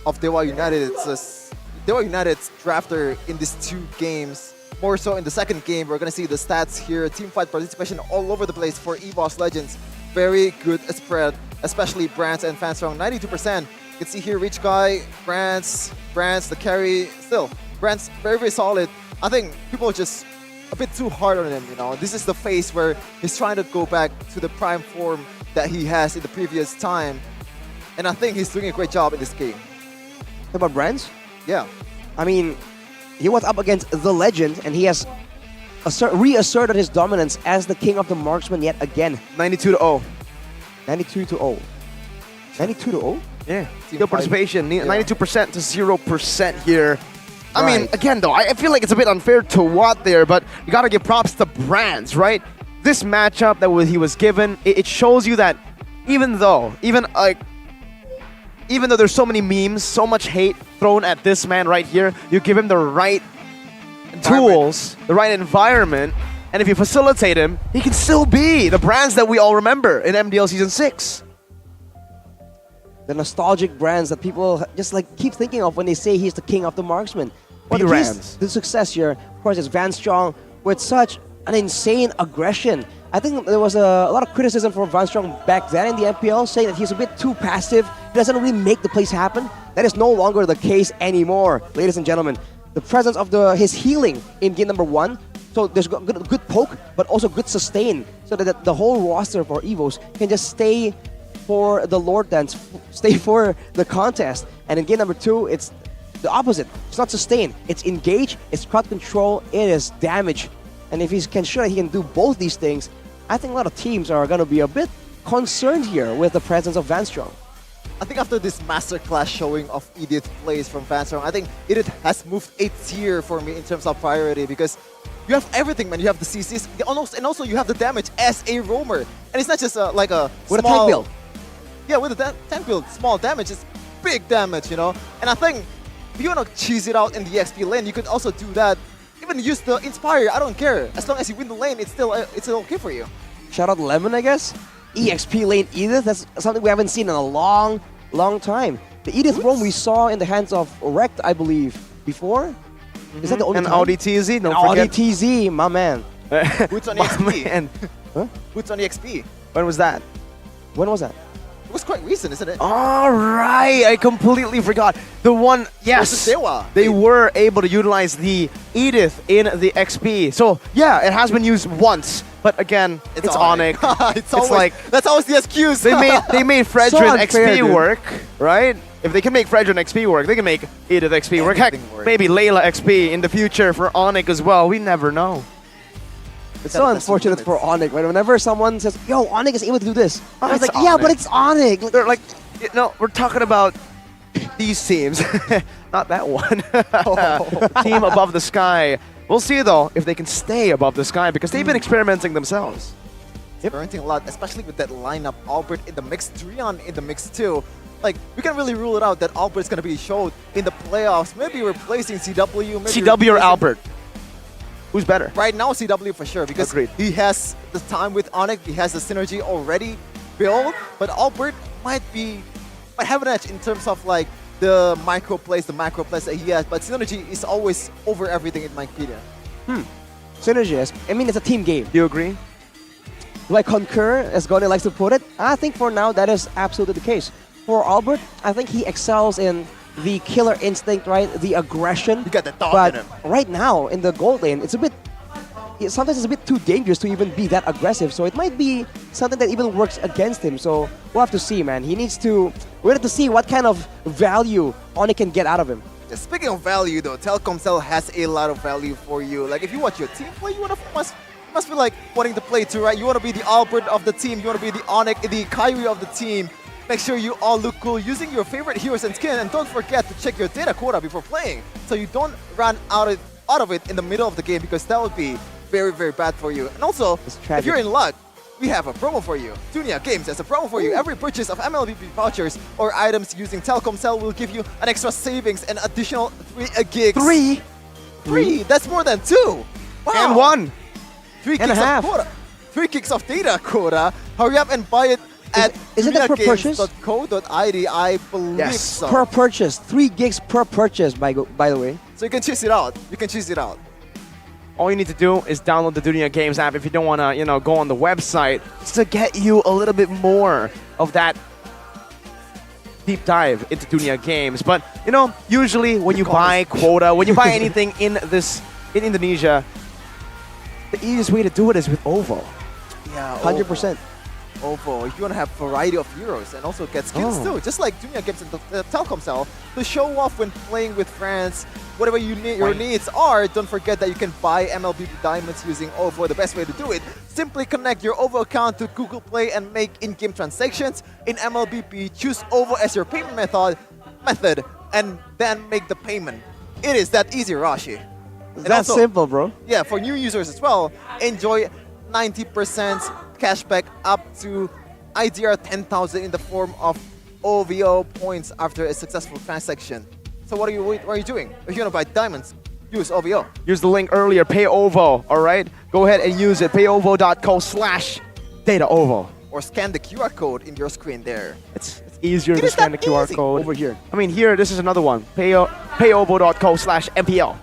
of Dewa United. It's Dewa United's drafter in these 2 games. More so in the second game, we're going to see the stats here. Teamfight participation all over the place for EVOS Legends. Very good spread, especially Brands and Fanstrong, 92%. You can see here Rich Guy, Brands, the carry, still, Brands very, very solid. I think people are just a bit too hard on him, you know. This is the phase where he's trying to go back to the prime form that he has in the previous time. And I think he's doing a great job in this game. What about Brands? Yeah. I mean, he was up against the legend, and he has reasserted his dominance as the king of the marksman yet again. 92-0. 92-0. 92-0? Yeah, skill participation, 92% to 0% here. I mean, again though, I feel like it's a bit unfair to Watt there, but you gotta give props to Brands, right? This matchup that he was given, it shows you that even though there's so many memes, so much hate thrown at this man right here, you give him the right tools, the right environment, and if you facilitate him, he can still be the Brands that we all remember in MDL Season 6. The nostalgic Brands that people just like keep thinking of when they say he's the king of the marksman. But the success here, of course, is Van Strong with such an insane aggression. I think there was a lot of criticism for Van Strong back then in the MPL, saying that he's a bit too passive. He doesn't really make the plays happen. That is no longer the case anymore, ladies and gentlemen. the presence of his healing in game number 1. So there's good poke, but also good sustain, so that the whole roster for Evos can just stay for the Lord Dance, stay for the contest. And in game number 2, it's the opposite. It's not sustain, it's engage, it's crowd control, it is damage. And if he can show that he can do both these things, I think a lot of teams are going to be a bit concerned here with the presence of Vanstrong. I think after this masterclass showing of Edith plays from Vanstrong, I think Edith has moved a tier for me in terms of priority, because you have everything, man. You have the CCs, and also you have the damage as a roamer. And it's not just like a with small... a tank build. Yeah, with a tank build, small damage is big damage, you know? And I think if you want to cheese it out in the XP lane, you could also do that. Even use the Inspire, I don't care. As long as you win the lane, it's still okay for you. Shout out Lemon, I guess. EXP lane Edith, that's something we haven't seen in a long time. The Edith roam we saw in the hands of Rect, I believe, before. Is that the only and time? Audi TZ, don't Audi forget. TZ, my man. Boots on the XP. And Boots on the XP. when was that? When was that? It was quite recent, isn't it? All right, I completely forgot. The one, yes, Versus Dewa. they were able to utilize the Edith in the XP. So yeah, it has been used once, but again, it's Onyx. It's always, that's always the excuse. they made So Fredrin unfair, XP dude. work, right? If they can make Fredrin XP work, they can make Edith XP work. Heck, Anything work. maybe Layla XP in the future for Onyx as well. We never know. It's so unfortunate for Onyx, right? Whenever someone says, yo, Onyx is able to do this, I was it's like, yeah, but Onyx. it's Onyx. They're like, no, we're talking about these teams, not that one. Team above the sky. We'll see though if they can stay above the sky, because they've been experimenting themselves. Experimenting a lot, especially with that lineup. Albert in the mix, Trion in the mix too. Like, we can really rule it out that Albert's gonna be showed in the playoffs. Maybe replacing CW. Maybe CW or replacing- Albert? Who's better? Right now, CW for sure, because Agreed. he has the time with Onyx, he has the synergy already built, but Albert might have an edge in terms of like the micro plays, the macro plays that he has, but synergy is always over everything in my opinion. Synergy, I mean, it's a team game. Do you agree? Do I concur, as Goni likes to put it? I think for now, that is absolutely the case. For Albert, I think he excels in the killer instinct, right? The aggression. You got the dog but in him. right now, in the gold lane, sometimes it's a bit too dangerous to even be that aggressive. So it might be something that even works against him. So we'll have to see, man. We have to see what kind of value Oni can get out of him. Speaking of value though, Telkomsel has a lot of value for you. Like if you watch your team play, you must be like wanting to play too, right? You want to be the Albert of the team, you want to be the Onyx, the Kyrie of the team. Make sure you all look cool using your favorite heroes and skin, and don't forget to check your data quota before playing, so you don't run out of it in the middle of the game, because that would be very, very bad for you. And also, if you're in luck, we have a promo for you. Dunia Games has a promo for you. Every purchase of MLBP vouchers or items using Telkomsel will give you an extra savings and additional 3 gigs. 3? That's more than 2. Wow. And 1. 3 and a gigs half. of quota. 3 gigs of data quota. Hurry up and buy it at Isn't that per purchase? duniagames.co.id, I believe so. Per purchase. 3 gigs per purchase, by the way. So you can choose it out. You can choose it out. All you need to do is download the Dunia Games app if you don't want to, go on the website, just to get you a little bit more of that deep dive into Dunia Games. But, usually when you buy quota, when you buy anything in Indonesia, the easiest way to do it is with OVO. Yeah, 100%. OVO, if you want to have variety of heroes and also get skins too, just like Dunia Games and Telkomsel, to show off when playing with friends, whatever your needs are. Don't forget that you can buy MLBP diamonds using OVO. The best way to do it, simply connect your OVO account to Google Play and make in-game transactions. In MLBP, choose OVO as your payment method, and then make the payment. It is that easy, Rashi. That's simple, bro. Yeah, for new users as well, enjoy 90% cashback up to IDR 10,000 in the form of OVO points after a successful transaction. So what are you doing? If you want to buy diamonds, use OVO. Use the link earlier, pay OVO, all right? Go ahead and use it, payovo.co/dataOVO. Or scan the QR code in your screen there. It's easier to scan the QR code. Over here. I mean, here, this is another one, payovo.co/MPL.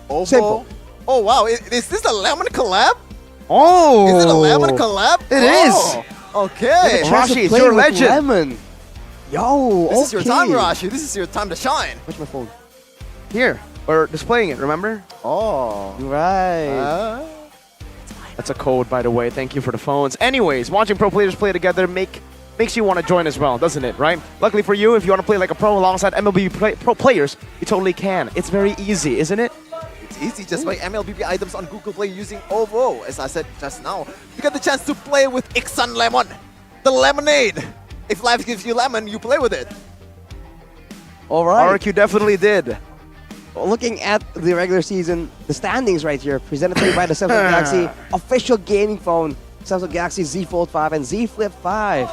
OVO. Simple. Oh wow, is this a Lemon collab? Oh! Is it a Lemon collab? It is! Okay. Rashi, it's your legend. Lemon. Yo, This is your time, okay. Rashi. This is your time to shine. Where's my phone? Here. or displaying it, remember? Oh. Right. That's a code, by the way. Thank you for the phones. Anyways, watching pro players play together makes you want to join as well, doesn't it, right? Luckily for you, if you want to play like a pro alongside pro players, you totally can. It's very easy, isn't it? It's easy, just buy MLBB items on Google Play using OVO, as I said just now. You get the chance to play with Ixan Lemon, the lemonade. If life gives you lemon, you play with it. All right. RQ definitely did. Looking at the regular season, the standings right here, presented to you by the Samsung Galaxy official gaming phone, Samsung Galaxy Z Fold 5 and Z Flip 5.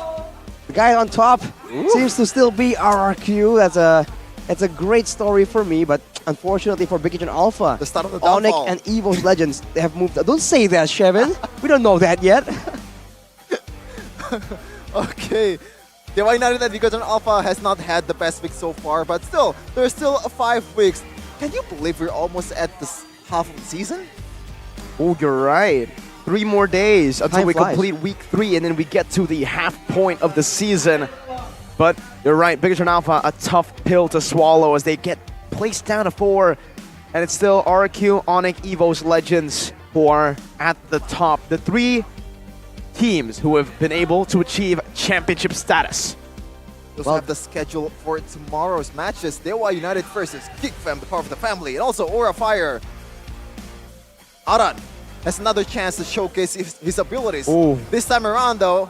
The guy on top seems to still be RRQ. That's a great story for me, but unfortunately for Big Kitchen Alpha, the start of the Onyx downfall. and Evo's Legends, they have moved. Don't say that, Shevin. We don't know that yet. Okay. Dewa United and Big Kitchen Alpha has not had the best week so far, but still, there's still 5 weeks. Can you believe we're almost at this half of the season? Oh, you're right. 3 more days until Time we flies. complete week 3, and then we get to the half point of the season. But you're right, Big Kitchen Alpha, a tough pill to swallow as they get placed down to 4, and it's still RQ, Onyx, Evo's Legends who are at the top. The 3 teams who have been able to achieve championship status. We also have the schedule for tomorrow's matches. Dewa United versus Geekfam, the power of the family, and also Aura Fire. Aran has another chance to showcase his abilities. Ooh. This time around, though.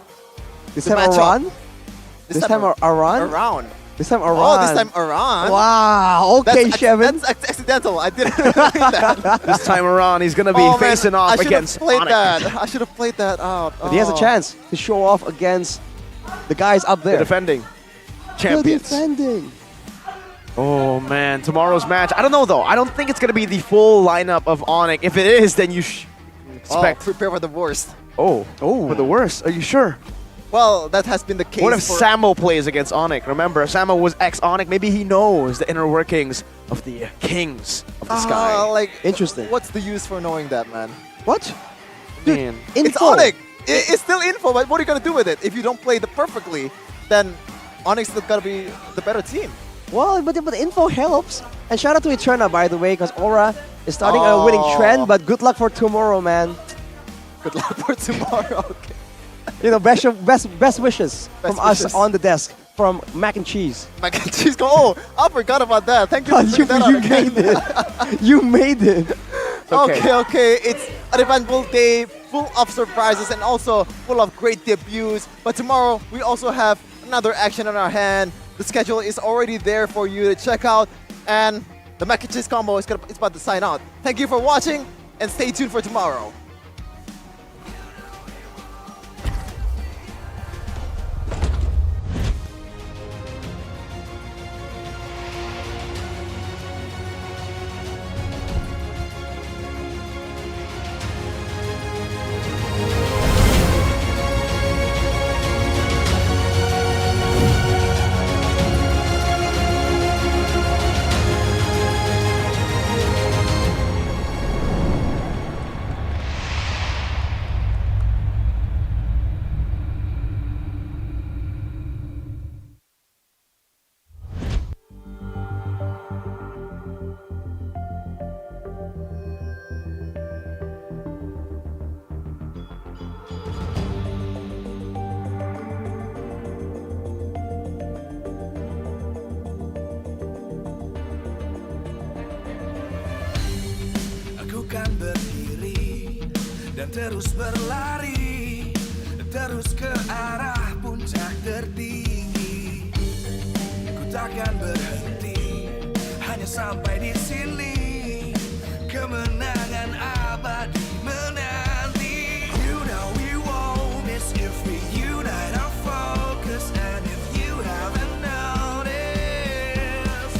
This the time matchup- Aran? This time Aran? Around. This time Aran. Oh, this time Aran. Wow. Okay, Shevin. That's accidental. I didn't mean that. This time around, he's going to be Oh, man, facing off against I should have played Onyx. that. I should have played that out. But he has a Oh. chance to show off against the guys up The there. defending The champions. defending. Oh man, tomorrow's match. I don't know though. I don't think it's gonna be the full lineup of Onyx. If it is, then you expect. Prepare for the worst. Oh, for the worst. Are you sure? Well, that has been the case. What if for Samo plays against Onyx? Remember, Samo was ex-Onyx. Maybe he knows the inner workings of the kings of the sky. like Interesting. What's the use for knowing that, man? What? Man. It's Info. Onyx. It's still info, but what are you gonna do with it? If you don't play it perfectly, then Onyx is gonna be the better team. Well, but the info helps. And shout out to Eterna, by the way, because Aura is starting a winning trend, but good luck for tomorrow, man. Good luck for tomorrow. Okay. You know, best wishes from wishes. us on the desk, from Mac and Cheese. Mac and cheese go. Oh, I forgot about that. Thank you for you bringing that up again. made it. You made it. Okay. It's an eventful day, full of surprises and also full of great debuts. But tomorrow, we also have another action on our hand. The schedule is already there for you to check out. And the Mac and Cheese combo is it's about to sign out. Thank you for watching and stay tuned for tomorrow. Aku kan berdiri dan terus berlari, terus ke arah puncak tertinggi. Ku takkan berhenti, hanya sampai di sini. Kemenangan abadi menanti. You know we won't miss if we unite our focus, and if you haven't noticed,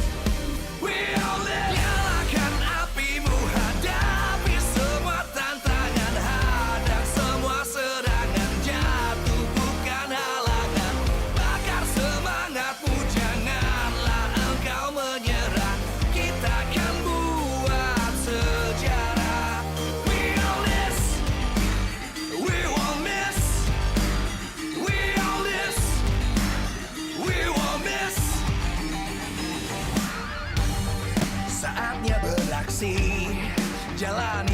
we all live. Nyalakan apimu, hadapi semua tantangan, hadang semua serangan, jatuh bukan halangan. Bakar semangatmu, janganlah engkau menyerah. Kita akan buat sejarah. kasih. Jalani